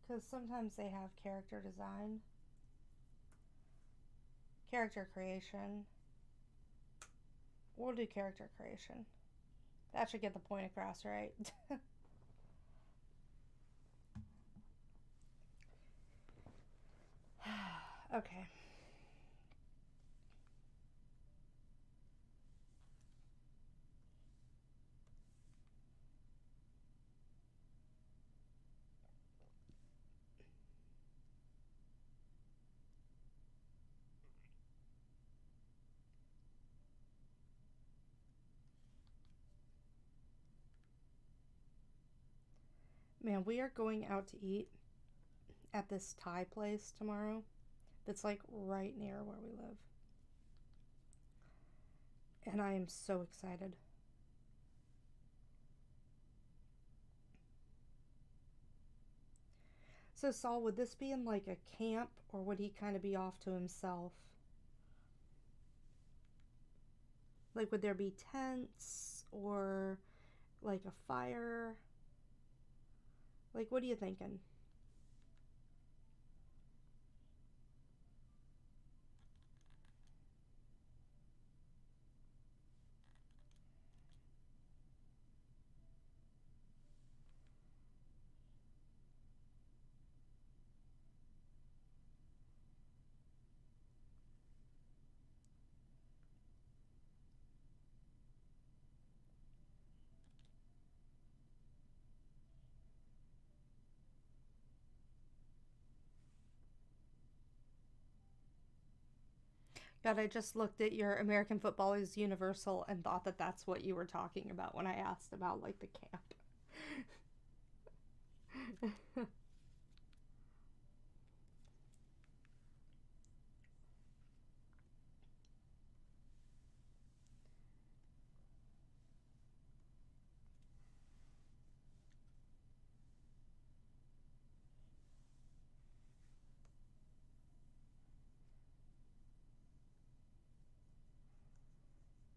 Because sometimes they have character design. Character creation. We'll do character creation. That should get the point across, right? Okay. Man, we are going out to eat at this Thai place tomorrow that's like right near where we live. And I am so excited. So Saul, would this be in like a camp or would he kind of be off to himself? Like, would there be tents or Like a fire. Like, what are you thinking? God, I just looked at your American football is universal and thought that that's what you were talking about when I asked about, like, the camp.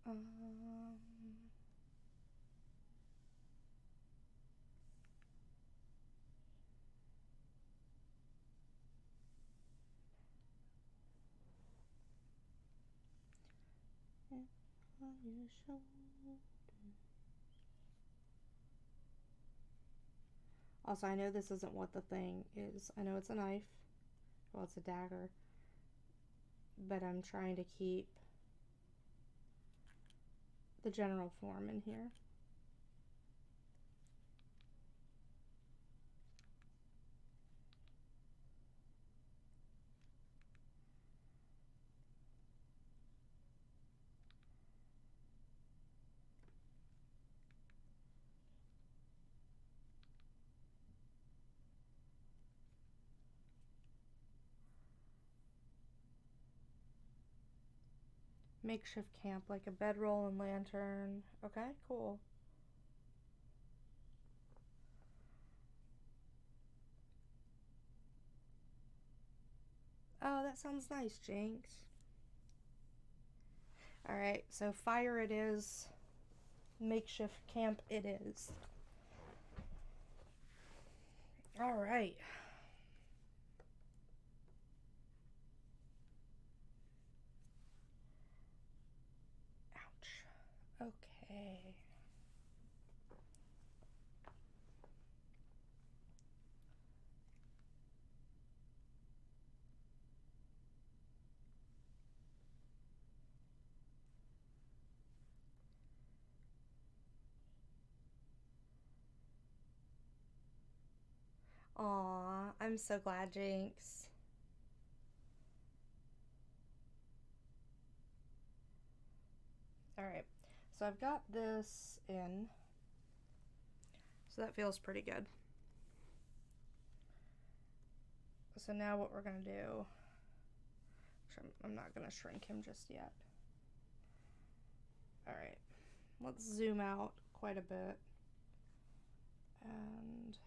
um, on your shoulder. Also, I know this isn't what the thing is. I know it's a knife. Well, it's a dagger. But I'm trying to keep the general form in here. Makeshift camp, like a bedroll and lantern. Okay, cool. Oh, that sounds nice, Jinx. Alright, so fire it is. Makeshift camp it is. Alright. Ouch. Okay. Aw, I'm so glad, Jinx. Alright, so I've got this in. So that feels pretty good. So now what we're going to do, I'm not going to shrink him just yet. Alright, let's zoom out quite a bit. And,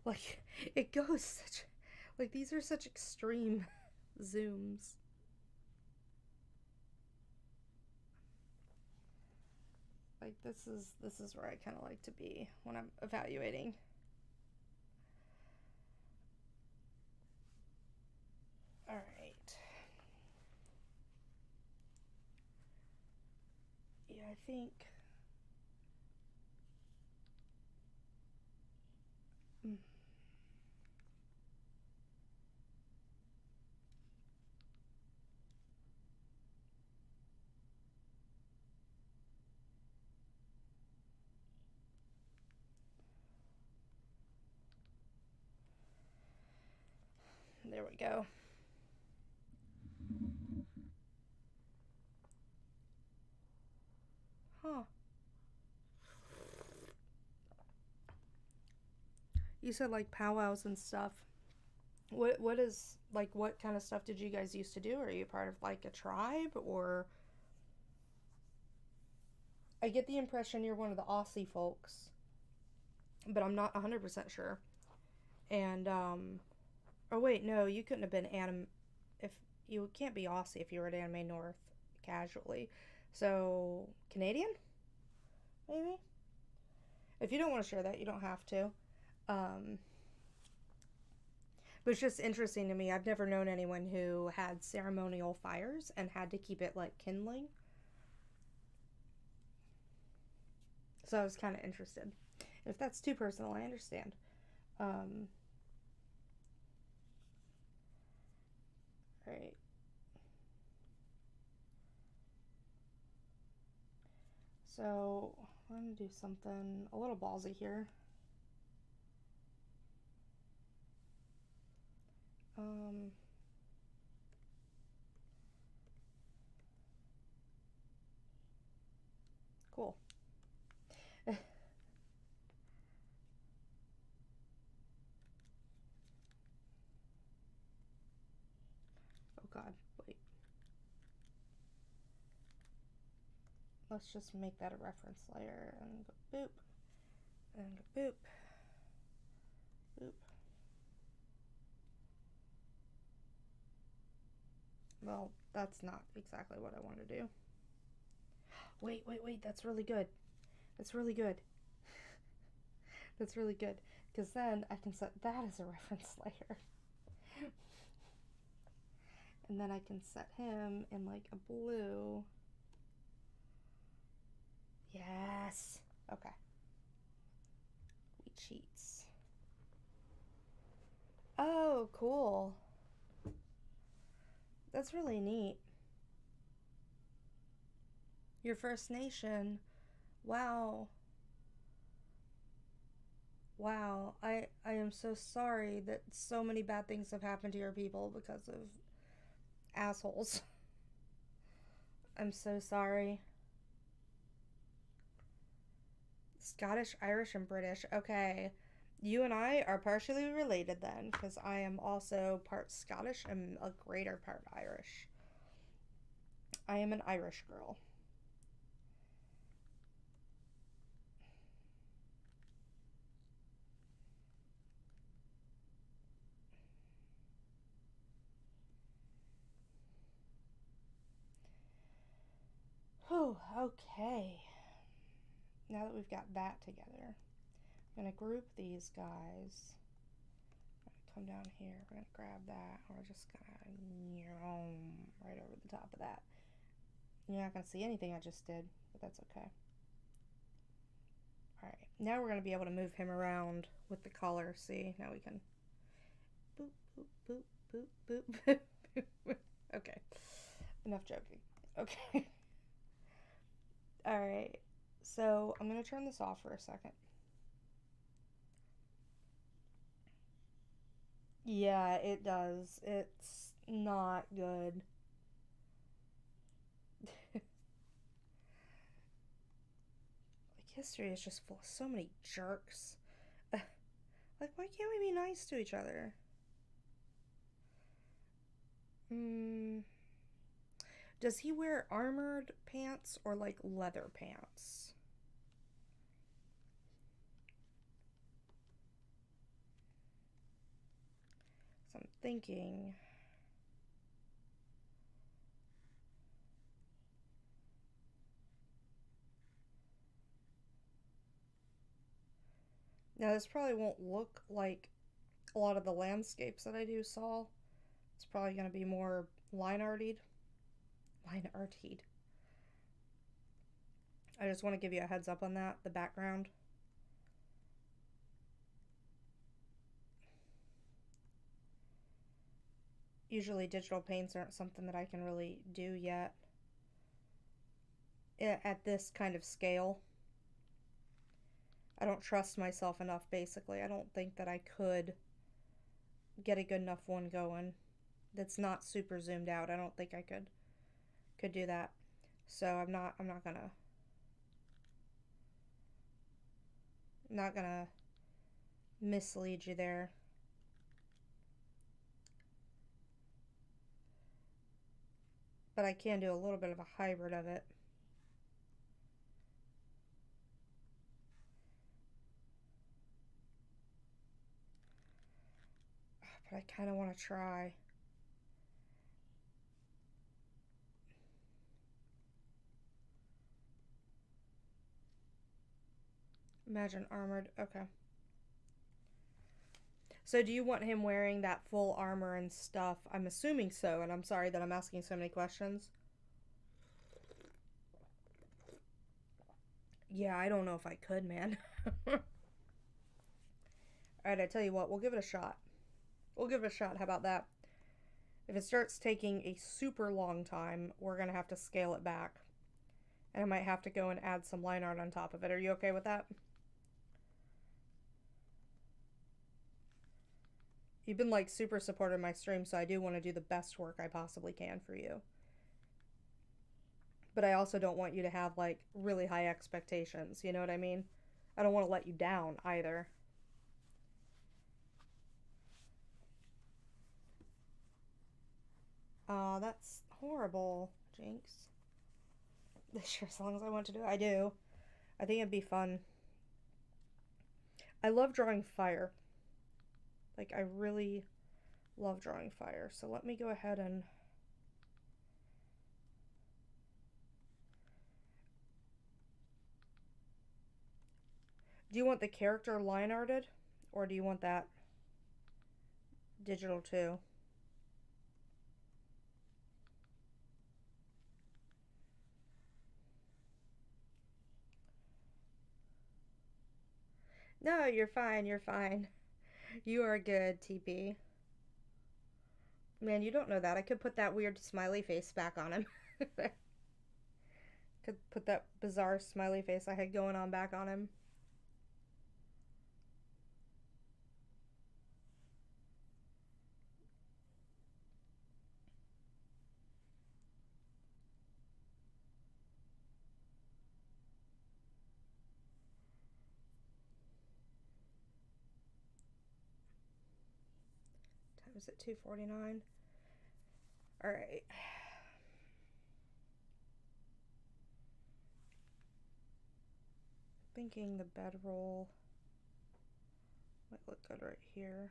like, it goes such, like, these are such extreme zooms. Like, this is where I kind of like to be when I'm evaluating. All right. Yeah, I think. There we go. Huh. You said like powwows and stuff. What is, like, what kind of stuff did you guys used to do? Are you part of like a tribe, or I get the impression you're one of the Aussie folks, but I'm not 100% sure. And oh wait, no, you couldn't have been if you can't be Aussie if you were at Anime North casually. So, Canadian? maybe? If you don't want to share that, you don't have to. But it's just interesting to me. I've never known anyone who had ceremonial fires and had to keep it like kindling. So I was kind of interested. If that's too personal, I understand. Right. So I'm going to do something a little ballsy here. Cool. Oh God, wait. Let's just make that a reference layer and go boop, and go boop, boop. Well, that's not exactly what I want to do. Wait, that's really good. That's really good. That's really good. Because then I can set that as a reference layer. And then I can set him in like a blue. Yes. Okay. We cheats. Oh, cool. That's really neat. Your First Nation. Wow. Wow. I am so sorry that so many bad things have happened to your people because of assholes. I'm so sorry. Scottish, Irish, and British. Okay. You and I are partially related then, because I am also part Scottish and a greater part Irish. I am an Irish girl. Whew, okay. Now that we've got that together, I'm going to group these guys. I'm going to come down here. We're going to grab that. We're just going to right over the top of that. You're not going to see anything I just did, but that's okay. Alright, now we're going to be able to move him around with the collar. See, now we can boop, boop, boop, boop, boop, boop. Okay, enough joking. Okay. Alright, so I'm going to turn this off for a second. Yeah, it does. It's not good. Like, history is just full of so many jerks. Like, why can't we be nice to each other? Does he wear armored pants or, like, leather pants? So I'm thinking... Now, this probably won't look like a lot of the landscapes that I do Saul. It's probably going to be more line artied. Line artied. I just want to give you a heads up on that, the background. Usually digital paints aren't something that I can really do yet at this kind of scale. I don't trust myself enough, basically. I don't think that I could get a good enough one going that's not super zoomed out. I don't think I could do that. So I'm not gonna mislead you there. But I can do a little bit of a hybrid of it. But I kind of want to try. Imagine armored. Okay. So do you want him wearing that full armor and stuff? I'm assuming so, and I'm sorry that I'm asking so many questions. Yeah, I don't know if I could, man. Alright, I tell you what, we'll give it a shot. We'll give it a shot. How about that? If it starts taking a super long time, we're going to have to scale it back. And I might have to go and add some line art on top of it. Are you okay with that? You've been like super supportive of my stream, so I do want to do the best work I possibly can for you. But I also don't want you to have like really high expectations, you know what I mean? I don't want to let you down either. Oh, that's horrible, Jinx. Sure, as long as I want to do it, I do. I think it'd be fun. I love drawing fire. Like, I really love drawing fire. So let me go ahead and... Do you want the character line arted? Or do you want that digital too? No, you're fine, you're fine. You are good, TP. Man, you don't know that. I could put that weird smiley face back on him. Could put that bizarre smiley face I had going on back on him. Time is at 2:49. All right. Thinking the bedroll might look good right here.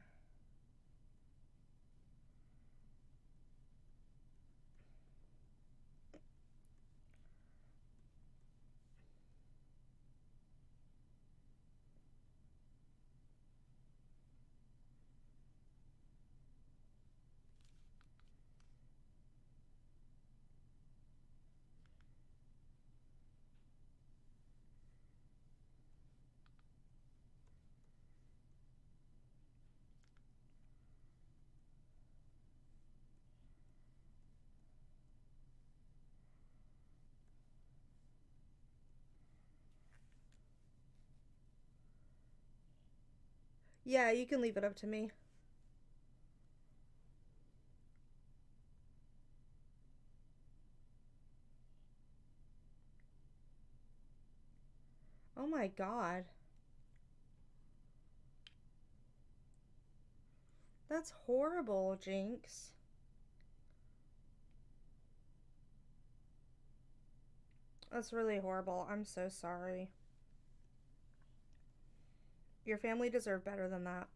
Yeah, you can leave it up to me. Oh my god. That's horrible, Jinx. That's really horrible. I'm so sorry. Your family deserved better than that.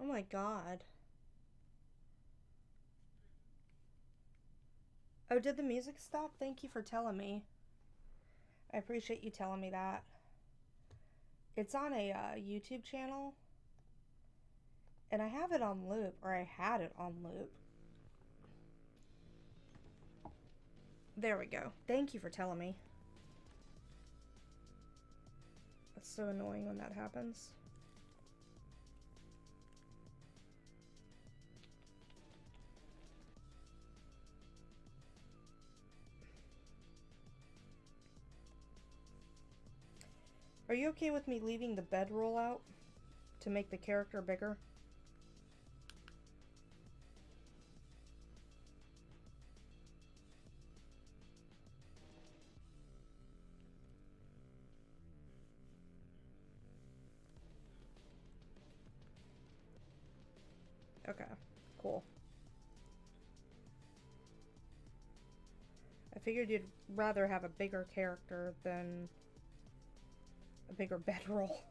Oh my god. Oh, did the music stop? Thank you for telling me. I appreciate you telling me that. It's on a YouTube channel. And I have it on loop, or I had it on loop. There we go. Thank you for telling me. That's so annoying when that happens. Are you okay with me leaving the bedroll out to make the character bigger? Okay, cool. I figured you'd rather have a bigger character than a bigger bedroll.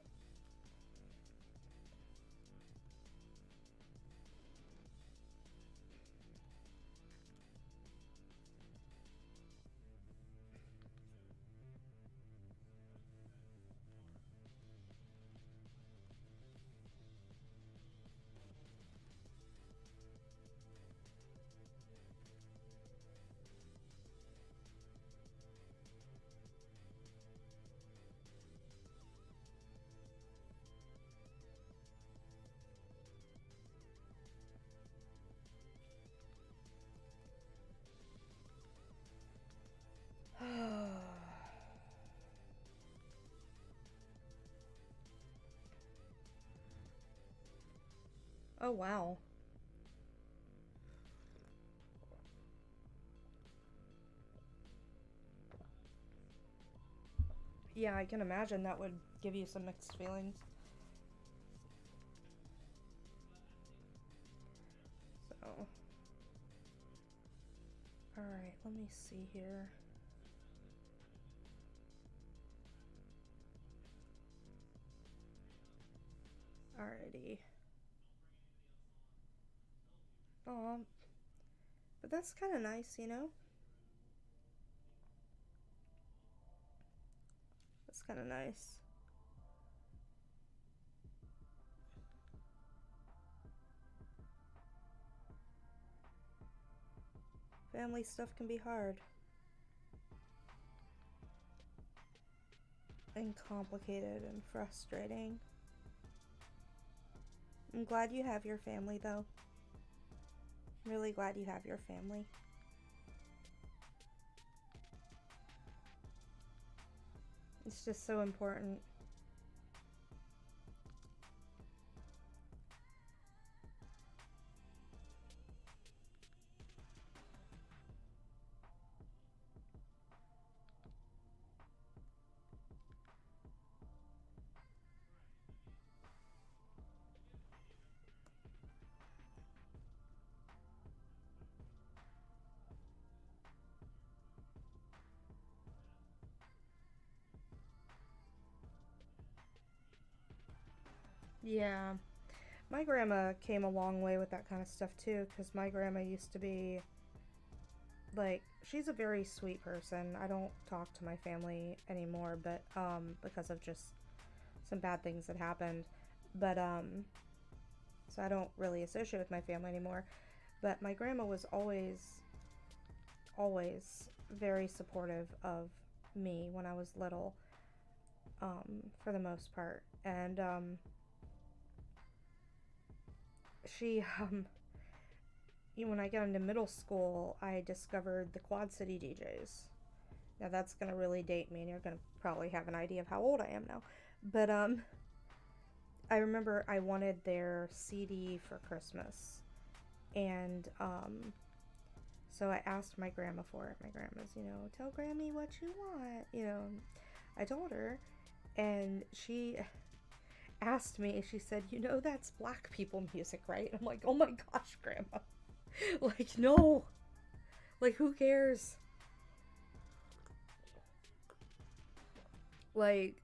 Oh, wow. Yeah, I can imagine that would give you some mixed feelings. So, alright, let me see here. Alrighty. Aw, but that's kind of nice, you know? That's kind of nice. Family stuff can be hard. And complicated and frustrating. I'm glad you have your family, though. I'm really glad you have your family. It's just so important. Yeah. My grandma came a long way with that kind of stuff too, because my grandma used to be like, she's a very sweet person. I don't talk to my family anymore, but because of just some bad things that happened. But so I don't really associate with my family anymore. But my grandma was always very supportive of me when I was little, for the most part. And she when I got into middle school, I discovered the Quad City DJs. Now that's gonna really date me, and you're gonna probably have an idea of how old I am now. But I remember I wanted their CD for Christmas, and so I asked my grandma for it. My grandma's, tell Grammy what you want. I told her, and she asked me. She said, that's black people music, right? I'm like, oh my gosh, Grandma. Like, no. Like, who cares? Like,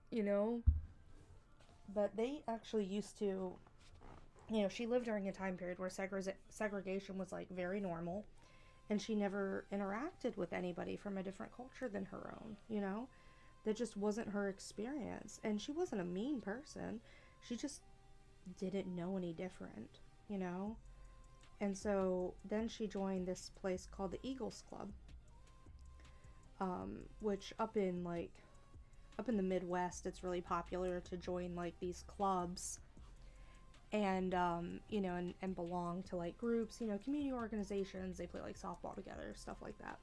But they actually used to, she lived during a time period where segregation was, like, very normal. And she never interacted with anybody from a different culture than her own, That just wasn't her experience. And she wasn't a mean person. She just didn't know any different. And so then she joined this place called the Eagles Club. which up in the Midwest, it's really popular to join like these clubs and and belong to like groups, community organizations. They play like softball together, stuff like that.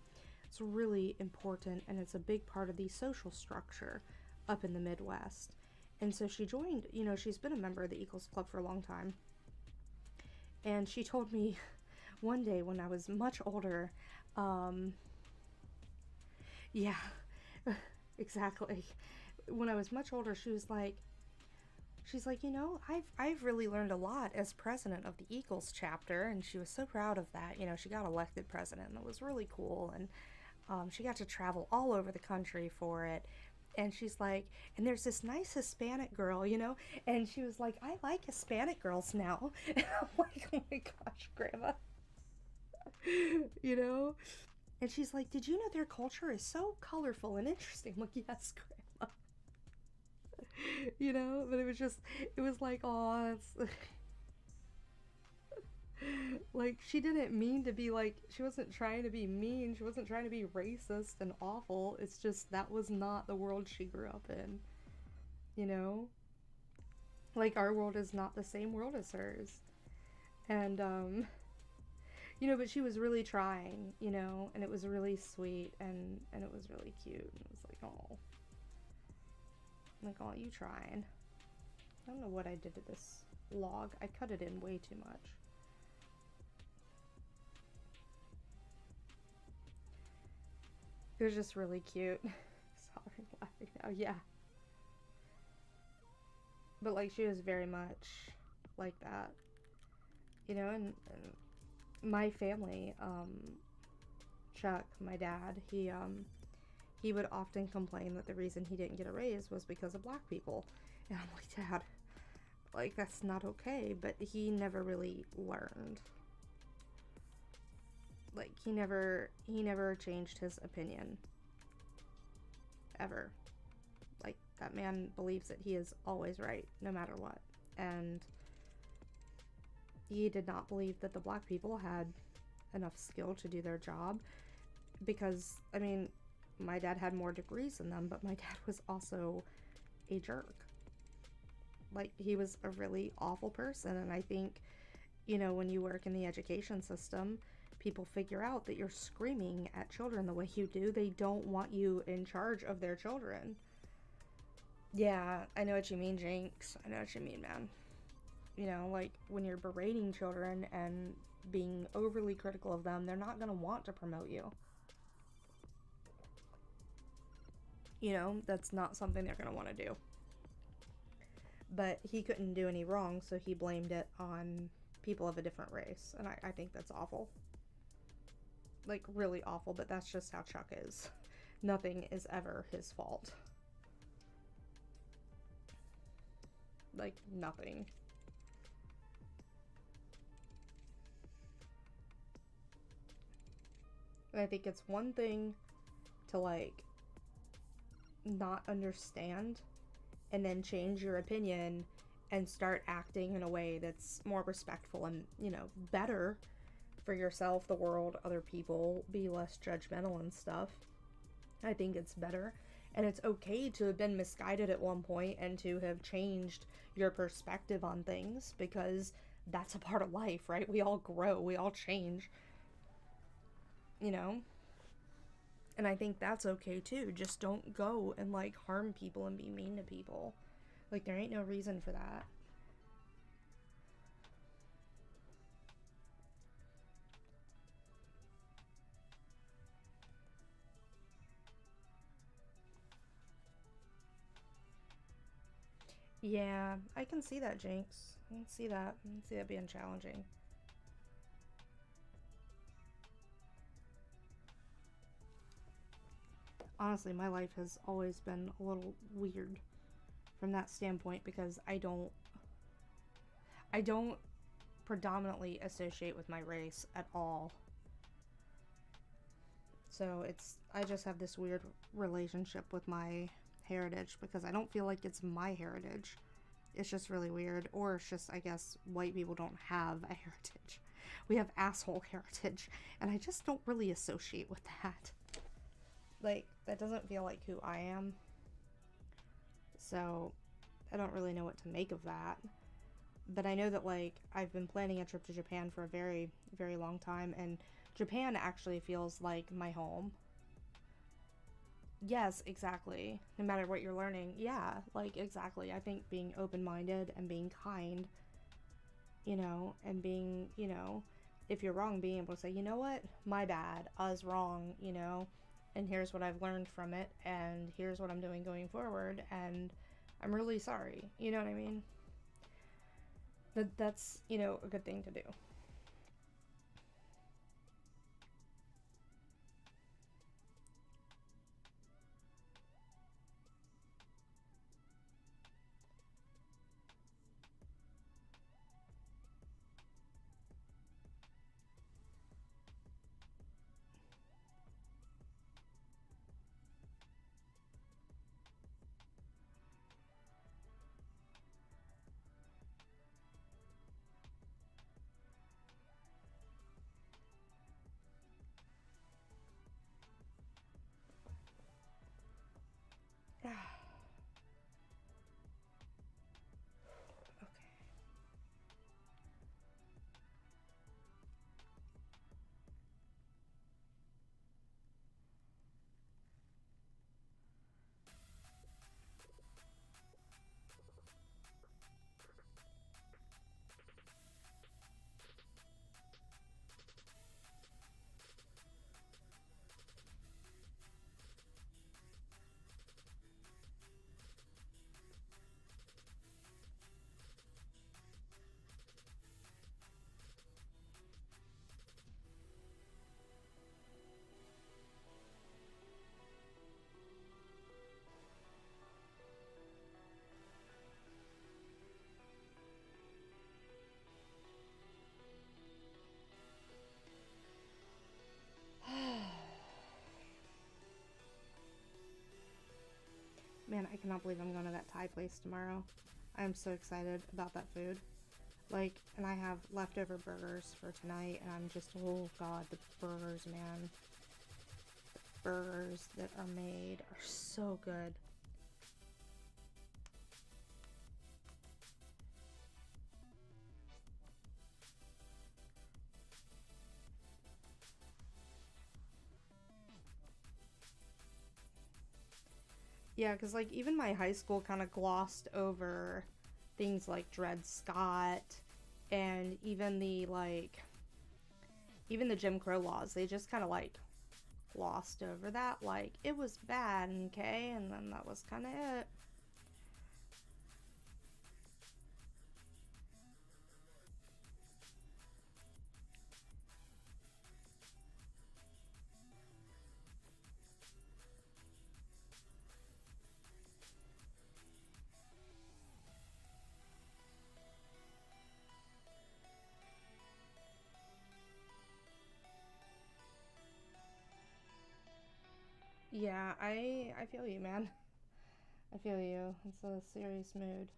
It's really important, and it's a big part of the social structure up in the Midwest. And so she joined, she's been a member of the Eagles Club for a long time. And she told me one day when I was much older, yeah, exactly. When I was much older, she's like, I've really learned a lot as president of the Eagles chapter, and she was so proud of that. She got elected president, and it was really cool, and she got to travel all over the country for it. And she's like, and there's this nice Hispanic girl, and she was like, I like Hispanic girls now. And I'm like, oh my gosh, Grandma. And she's like, did you know their culture is so colorful and interesting? I'm like, yes, Grandma. But it was like, oh, it's like, she didn't mean to be like, she wasn't trying to be mean, she wasn't trying to be racist and awful. It's just that was not the world she grew up in, like, our world is not the same world as hers. And but she was really trying, and it was really sweet, and it was really cute, and it was like, oh, you trying. I don't know what I did to this log. I cut it in way too much. It was just really cute. Sorry, laughing now. Yeah. But like, she was very much like that, and my family, Chuck, my dad, he would often complain that the reason he didn't get a raise was because of black people. And I'm like, Dad, like, that's not okay. But he never really learned. Like, he never changed his opinion. Ever. Like, that man believes that he is always right, no matter what. And he did not believe that the black people had enough skill to do their job. Because, I mean, my dad had more degrees than them, but my dad was also a jerk. Like, he was a really awful person. And I think, when you work in the education system, people figure out that you're screaming at children the way you do. They don't want you in charge of their children. Yeah, I know what you mean, Jinx. I know what you mean, man. Like, when you're berating children and being overly critical of them, they're not going to want to promote you. That's not something they're going to want to do. But he couldn't do any wrong, so he blamed it on people of a different race. And I think that's awful. Like, really awful, but that's just how Chuck is. Nothing is ever his fault. Like, nothing. And I think it's one thing to, like, not understand and then change your opinion and start acting in a way that's more respectful and, better for yourself, the world, other people, be less judgmental and stuff. I think it's better. And it's okay to have been misguided at one point and to have changed your perspective on things, because that's a part of life, right? We all grow, we all change, And I think that's okay too. Just don't go and like harm people and be mean to people. Like, there ain't no reason for that. Yeah, I can see that, Jinx. I can see that. I can see that being challenging. Honestly, my life has always been a little weird from that standpoint, because I don't predominantly associate with my race at all. So I just have this weird relationship with my heritage, because I don't feel like it's my heritage. It's just really weird. Or it's just, I guess, white people don't have a heritage. We have asshole heritage, and I just don't really associate with that. like, that doesn't feel like who I am. So, I don't really know what to make of that. But I know that, like, I've been planning a trip to Japan for a very, very long time, and Japan actually feels like my home. Yes, exactly. No matter what you're learning. Yeah, like, exactly. I think being open minded and being kind, and being, if you're wrong, being able to say, you know what, my bad, I was wrong, and here's what I've learned from it, and here's what I'm doing going forward, and I'm really sorry. You know what I mean? That's, a good thing to do. Okay. Man, I cannot believe I'm going to that Thai place tomorrow. I'm so excited about that food. Like, and I have leftover burgers for tonight, and I'm just, oh god, the burgers, man. The burgers that are made are so good. Yeah, because, like, even my high school kind of glossed over things like Dred Scott and even the Jim Crow laws. They just kind of, like, glossed over that. Like, it was bad, okay? And then that was kind of it. Yeah, I feel you, man. I feel you. It's a serious mood.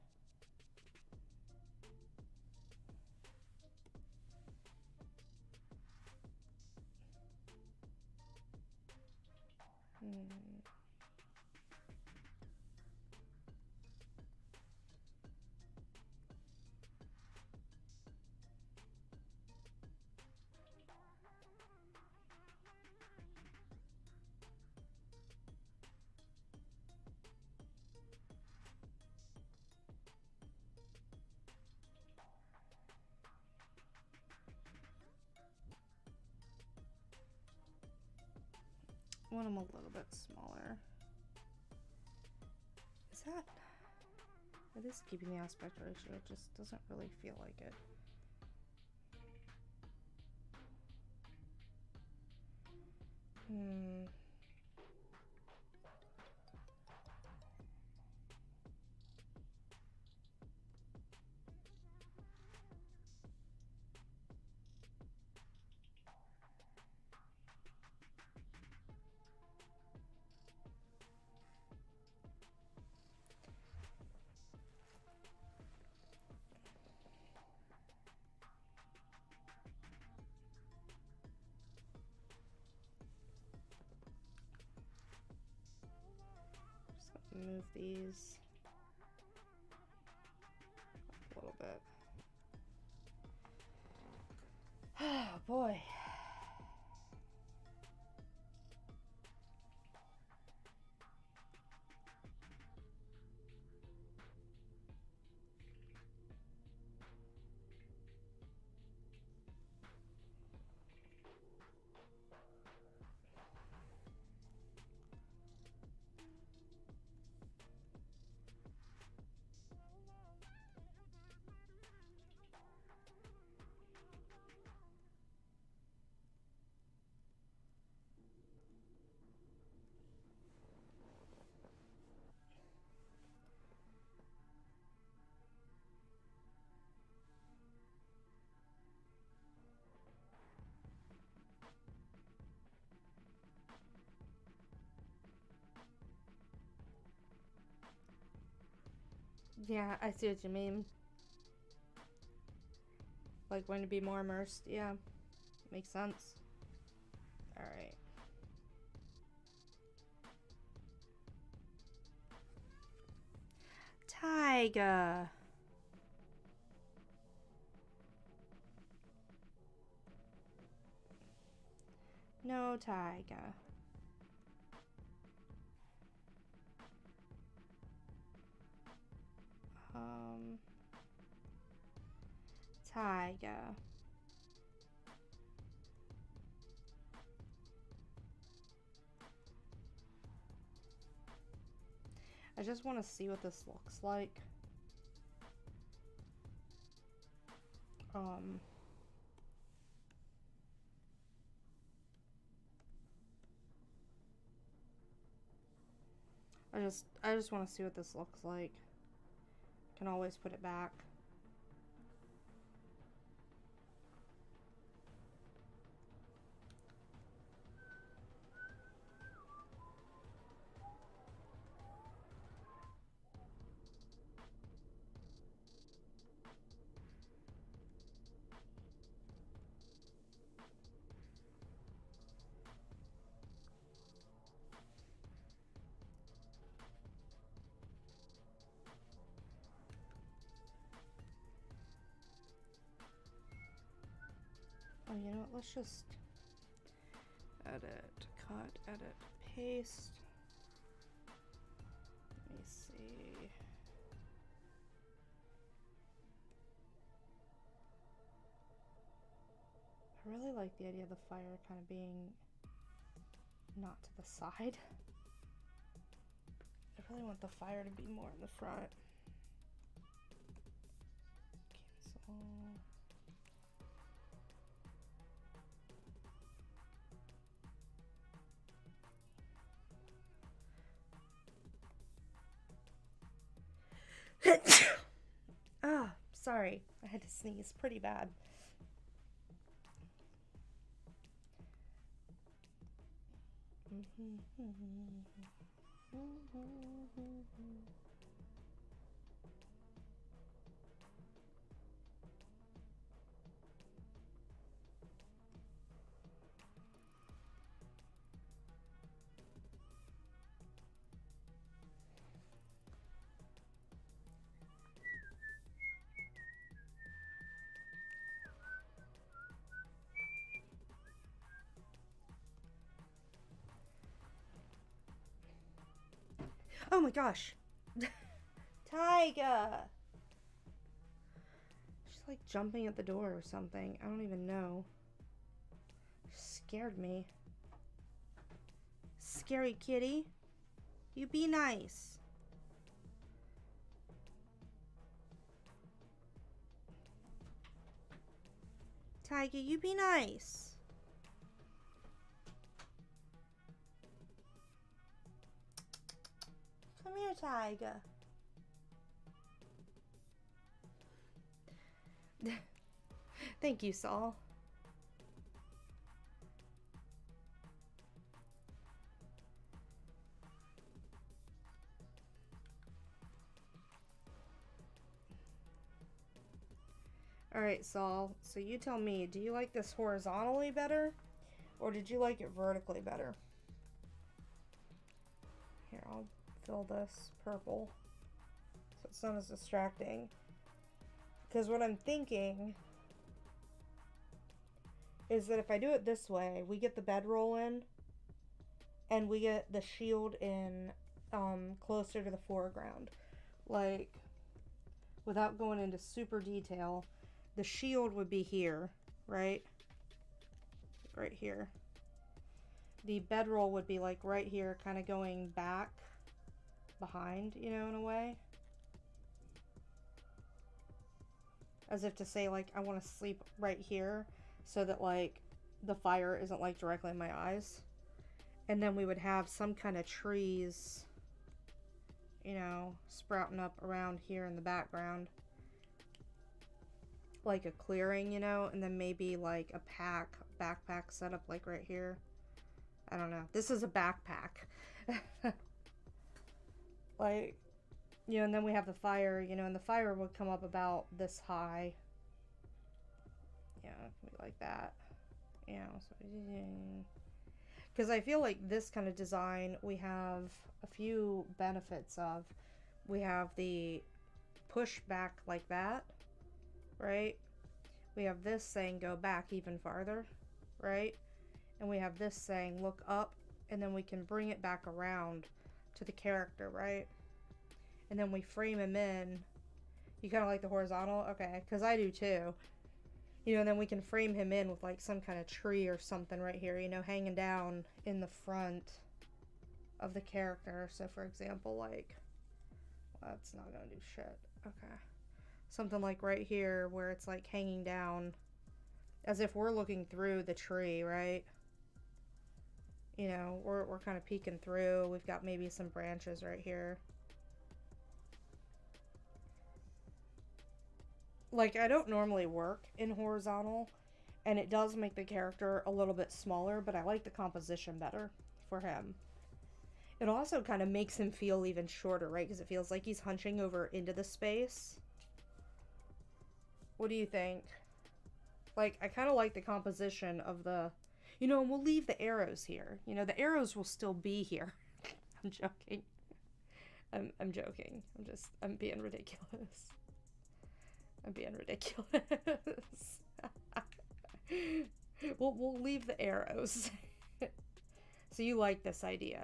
Hmm. I want them a little bit smaller. Is that... It is keeping the aspect ratio. It just doesn't really feel like it. Hmm. move these a little bit. Oh boy. Yeah, I see what you mean. Like, going to be more immersed. Yeah, makes sense. Alright. Tiger. No tiger. Tiger. I just want to see what this looks like. I just want to see what this looks like. Can always put it back. Oh, you know what? Let's just edit, cut, edit, paste. Let me see. I really like the idea of the fire kind of being not to the side. I really want the fire to be more in the front. Cancel. Ah, sorry. I had to sneeze pretty bad. Oh my gosh. Tiger. She's like jumping at the door or something. I don't even know. She scared me. Scary kitty. You be nice. Tiger, you be nice. Come here, Tiger. Thank you, Saul. Alright, Saul, so you tell me, do you like this horizontally better? Or did you like it vertically better? Here, I'll fill this purple so it's not as distracting. Because what I'm thinking is that if I do it this way, we get the bedroll in and we get the shield in closer to the foreground. Like, without going into super detail, the shield would be here, right? Right here. The bedroll would be like right here, kind of going back behind, you know, in a way. As if to say, like, I want to sleep right here so that, like, the fire isn't, like, directly in my eyes. And then we would have some kind of trees, you know, sprouting up around here in the background. Like a clearing, you know, and then maybe, like, a backpack set up, like, right here. I don't know. This is a backpack. Like, you know, and then we have the fire, you know, and the fire would come up about this high. Yeah, like that. You know, so, because I feel like this kind of design, we have a few benefits of. We have the push back like that, right? We have this saying go back even farther, right? And we have this saying look up, and then we can bring it back around to the character, right? And then we frame him in. You kind of like the horizontal? Okay, because I do too. You know, and then we can frame him in with like some kind of tree or something right here, you know, hanging down in the front of the character. So for example, like, well, that's not gonna do shit. Okay. Something like right here where it's like hanging down as if we're looking through the tree, right? You know, we're kind of peeking through. We've got maybe some branches right here. Like, I don't normally work in horizontal, and it does make the character a little bit smaller, but I like the composition better for him. It also kind of makes him feel even shorter, right? Because it feels like he's hunching over into the space. What do you think? Like, I kind of like the composition of the... You know, and we'll leave the arrows here. You know, the arrows will still be here. I'm joking. I'm joking. I'm being ridiculous. I'm being ridiculous. We'll leave the arrows. So you like this idea.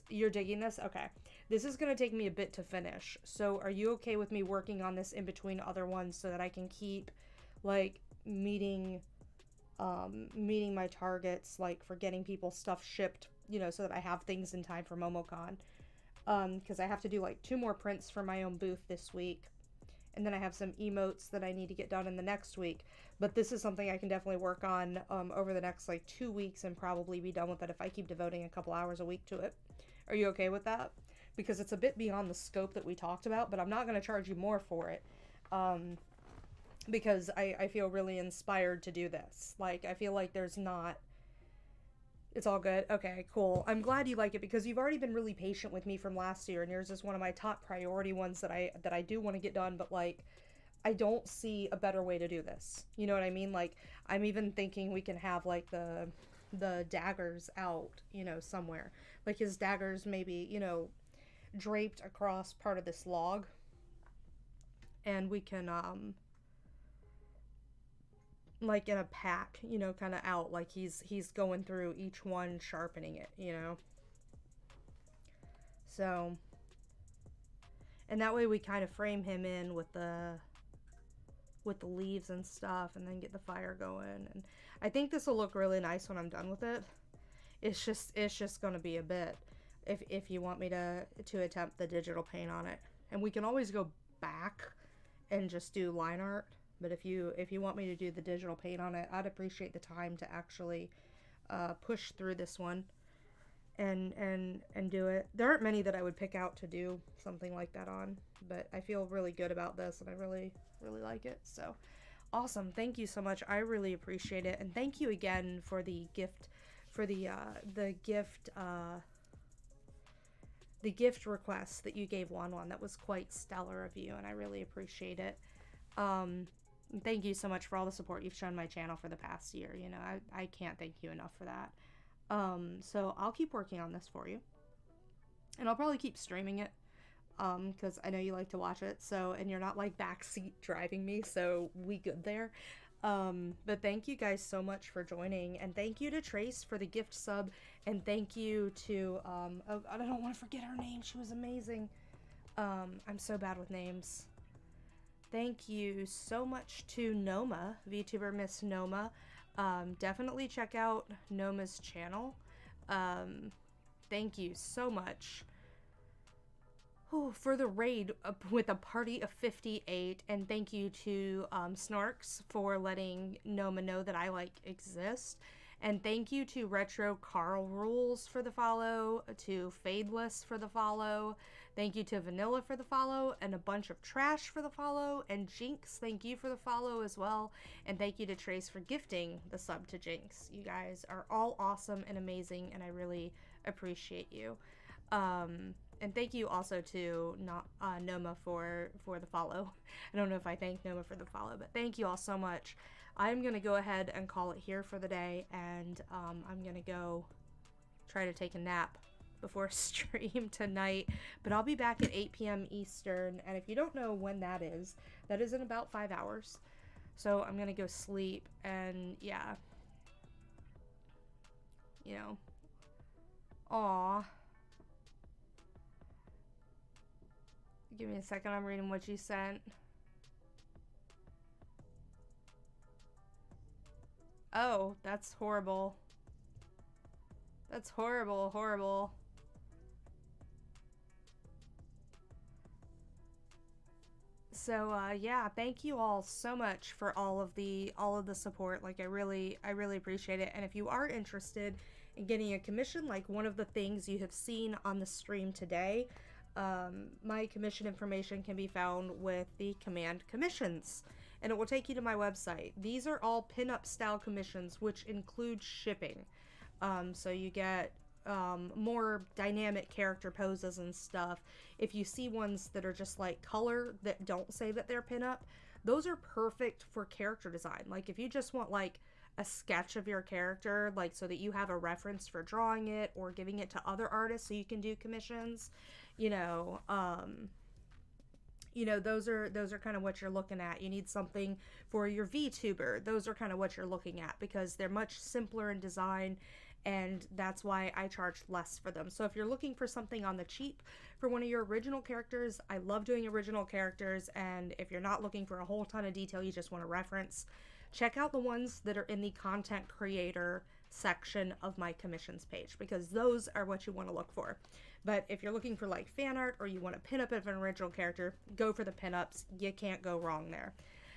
You're digging this? Okay. This is going to take me a bit to finish. So are you okay with me working on this in between other ones so that I can keep, like, meeting my targets, like, for getting people stuff shipped, you know, so that I have things in time for MomoCon. Because I have to do, like, 2 more prints for my own booth this week. And then I have some emotes that I need to get done in the next week. But this is something I can definitely work on over the next, like, 2 weeks and probably be done with it if I keep devoting a couple hours a week to it. Are you okay with that? Because it's a bit beyond the scope that we talked about, but I'm not going to charge you more for it. Because I feel really inspired to do this. Like, I feel like there's not... It's all good? Okay, cool. I'm glad you like it because you've already been really patient with me from last year, and yours is one of my top priority ones that I do want to get done, but, like, I don't see a better way to do this. You know what I mean? Like, I'm even thinking we can have, like, the daggers out, you know, somewhere. Like, his daggers maybe, you know, draped across part of this log. And we can, like in a pack, you know, kind of out, like he's going through each one, sharpening it, you know. So, and that way we kind of frame him in with the leaves and stuff, and then get the fire going. And I think this will look really nice when I'm done with it. It's just gonna be a bit if you want me to attempt the digital paint on it. And we can always go back and just do line art. But if you want me to do the digital paint on it, I'd appreciate the time to actually push through this one and do it. There aren't many that I would pick out to do something like that on, but I feel really good about this and I really like it. So awesome. Thank you so much. I really appreciate it. And thank you again for the gift, for the gift request that you gave Wanwan. That was quite stellar of you, and I really appreciate it. Thank you so much for all the support you've shown my channel for the past year. You know, I can't thank you enough for that. So I'll keep working on this for you. And I'll probably keep streaming it, because I know you like to watch it, so, and you're not like backseat driving me, so we good there. But thank you guys so much for joining, and thank you to Trace for the gift sub, and thank you to, oh, I don't want to forget her name, she was amazing. I'm so bad with names. Thank you so much to Noma, VTuber Miss Noma. Definitely check out Noma's channel. Thank you so much for the raid with a party of 58, and thank you to Snarks for letting Noma know that I exist, and thank you to Retro Carl Rules for the follow, to Fadeless for the follow, thank you to Vanilla for the follow, and a bunch of Trash for the follow, and Jinx, thank you for the follow as well, and thank you to Trace for gifting the sub to Jinx. You guys are all awesome and amazing, and I really appreciate you. And thank you also to Noma for the follow. I don't know if I thanked Noma for the follow, but thank you all so much. I'm going to go ahead and call it here for the day, and I'm going to go try to take a nap before stream tonight, but I'll be back at 8 p.m. Eastern, and if you don't know when that is in about 5 hours. So I'm going to go sleep, and yeah. You know. Aww. Give me a second, I'm reading what you sent. Oh, that's horrible. That's horrible, horrible. So, yeah, thank you all so much for all of the support. Like, I really appreciate it. And if you are interested in getting a commission, like one of the things you have seen on the stream today, my commission information can be found with the command commissions, and it will take you to my website. These are all pinup style commissions, which include shipping. So you get more dynamic character poses and stuff. If you see ones that are just like color that don't say that they're pinup, those are perfect for character design. Like if you just want like a sketch of your character, like so that you have a reference for drawing it or giving it to other artists so you can do commissions, you know, those are kind of what you're looking at. You need something for your VTuber. Those are kind of what you're looking at because they're much simpler in design, and that's why I charge less for them. So if you're looking for something on the cheap for one of your original characters, I love doing original characters, and if you're not looking for a whole ton of detail, you just want a reference, check out the ones that are in the content creator section of my commissions page, because those are what you want to look for. But if you're looking for like fan art or you want a pinup of an original character, go for the pinups. You can't go wrong there.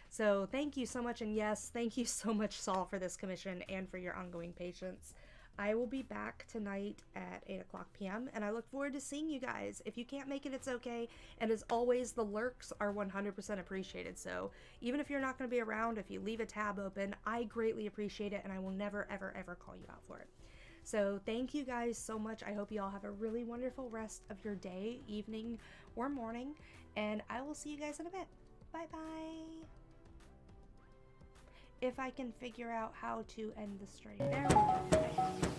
So thank you so much, and yes, thank you so much, Saul, for this commission and for your ongoing patience. I will be back tonight at 8 o'clock p.m. and I look forward to seeing you guys. If you can't make it, it's okay. And as always, the lurks are 100% appreciated. So even if you're not going to be around, if you leave a tab open, I greatly appreciate it, and I will never, ever, ever call you out for it. So thank you guys so much. I hope you all have a really wonderful rest of your day, evening, or morning. And I will see you guys in a bit. Bye-bye. If I can figure out how to end the stream. There we go.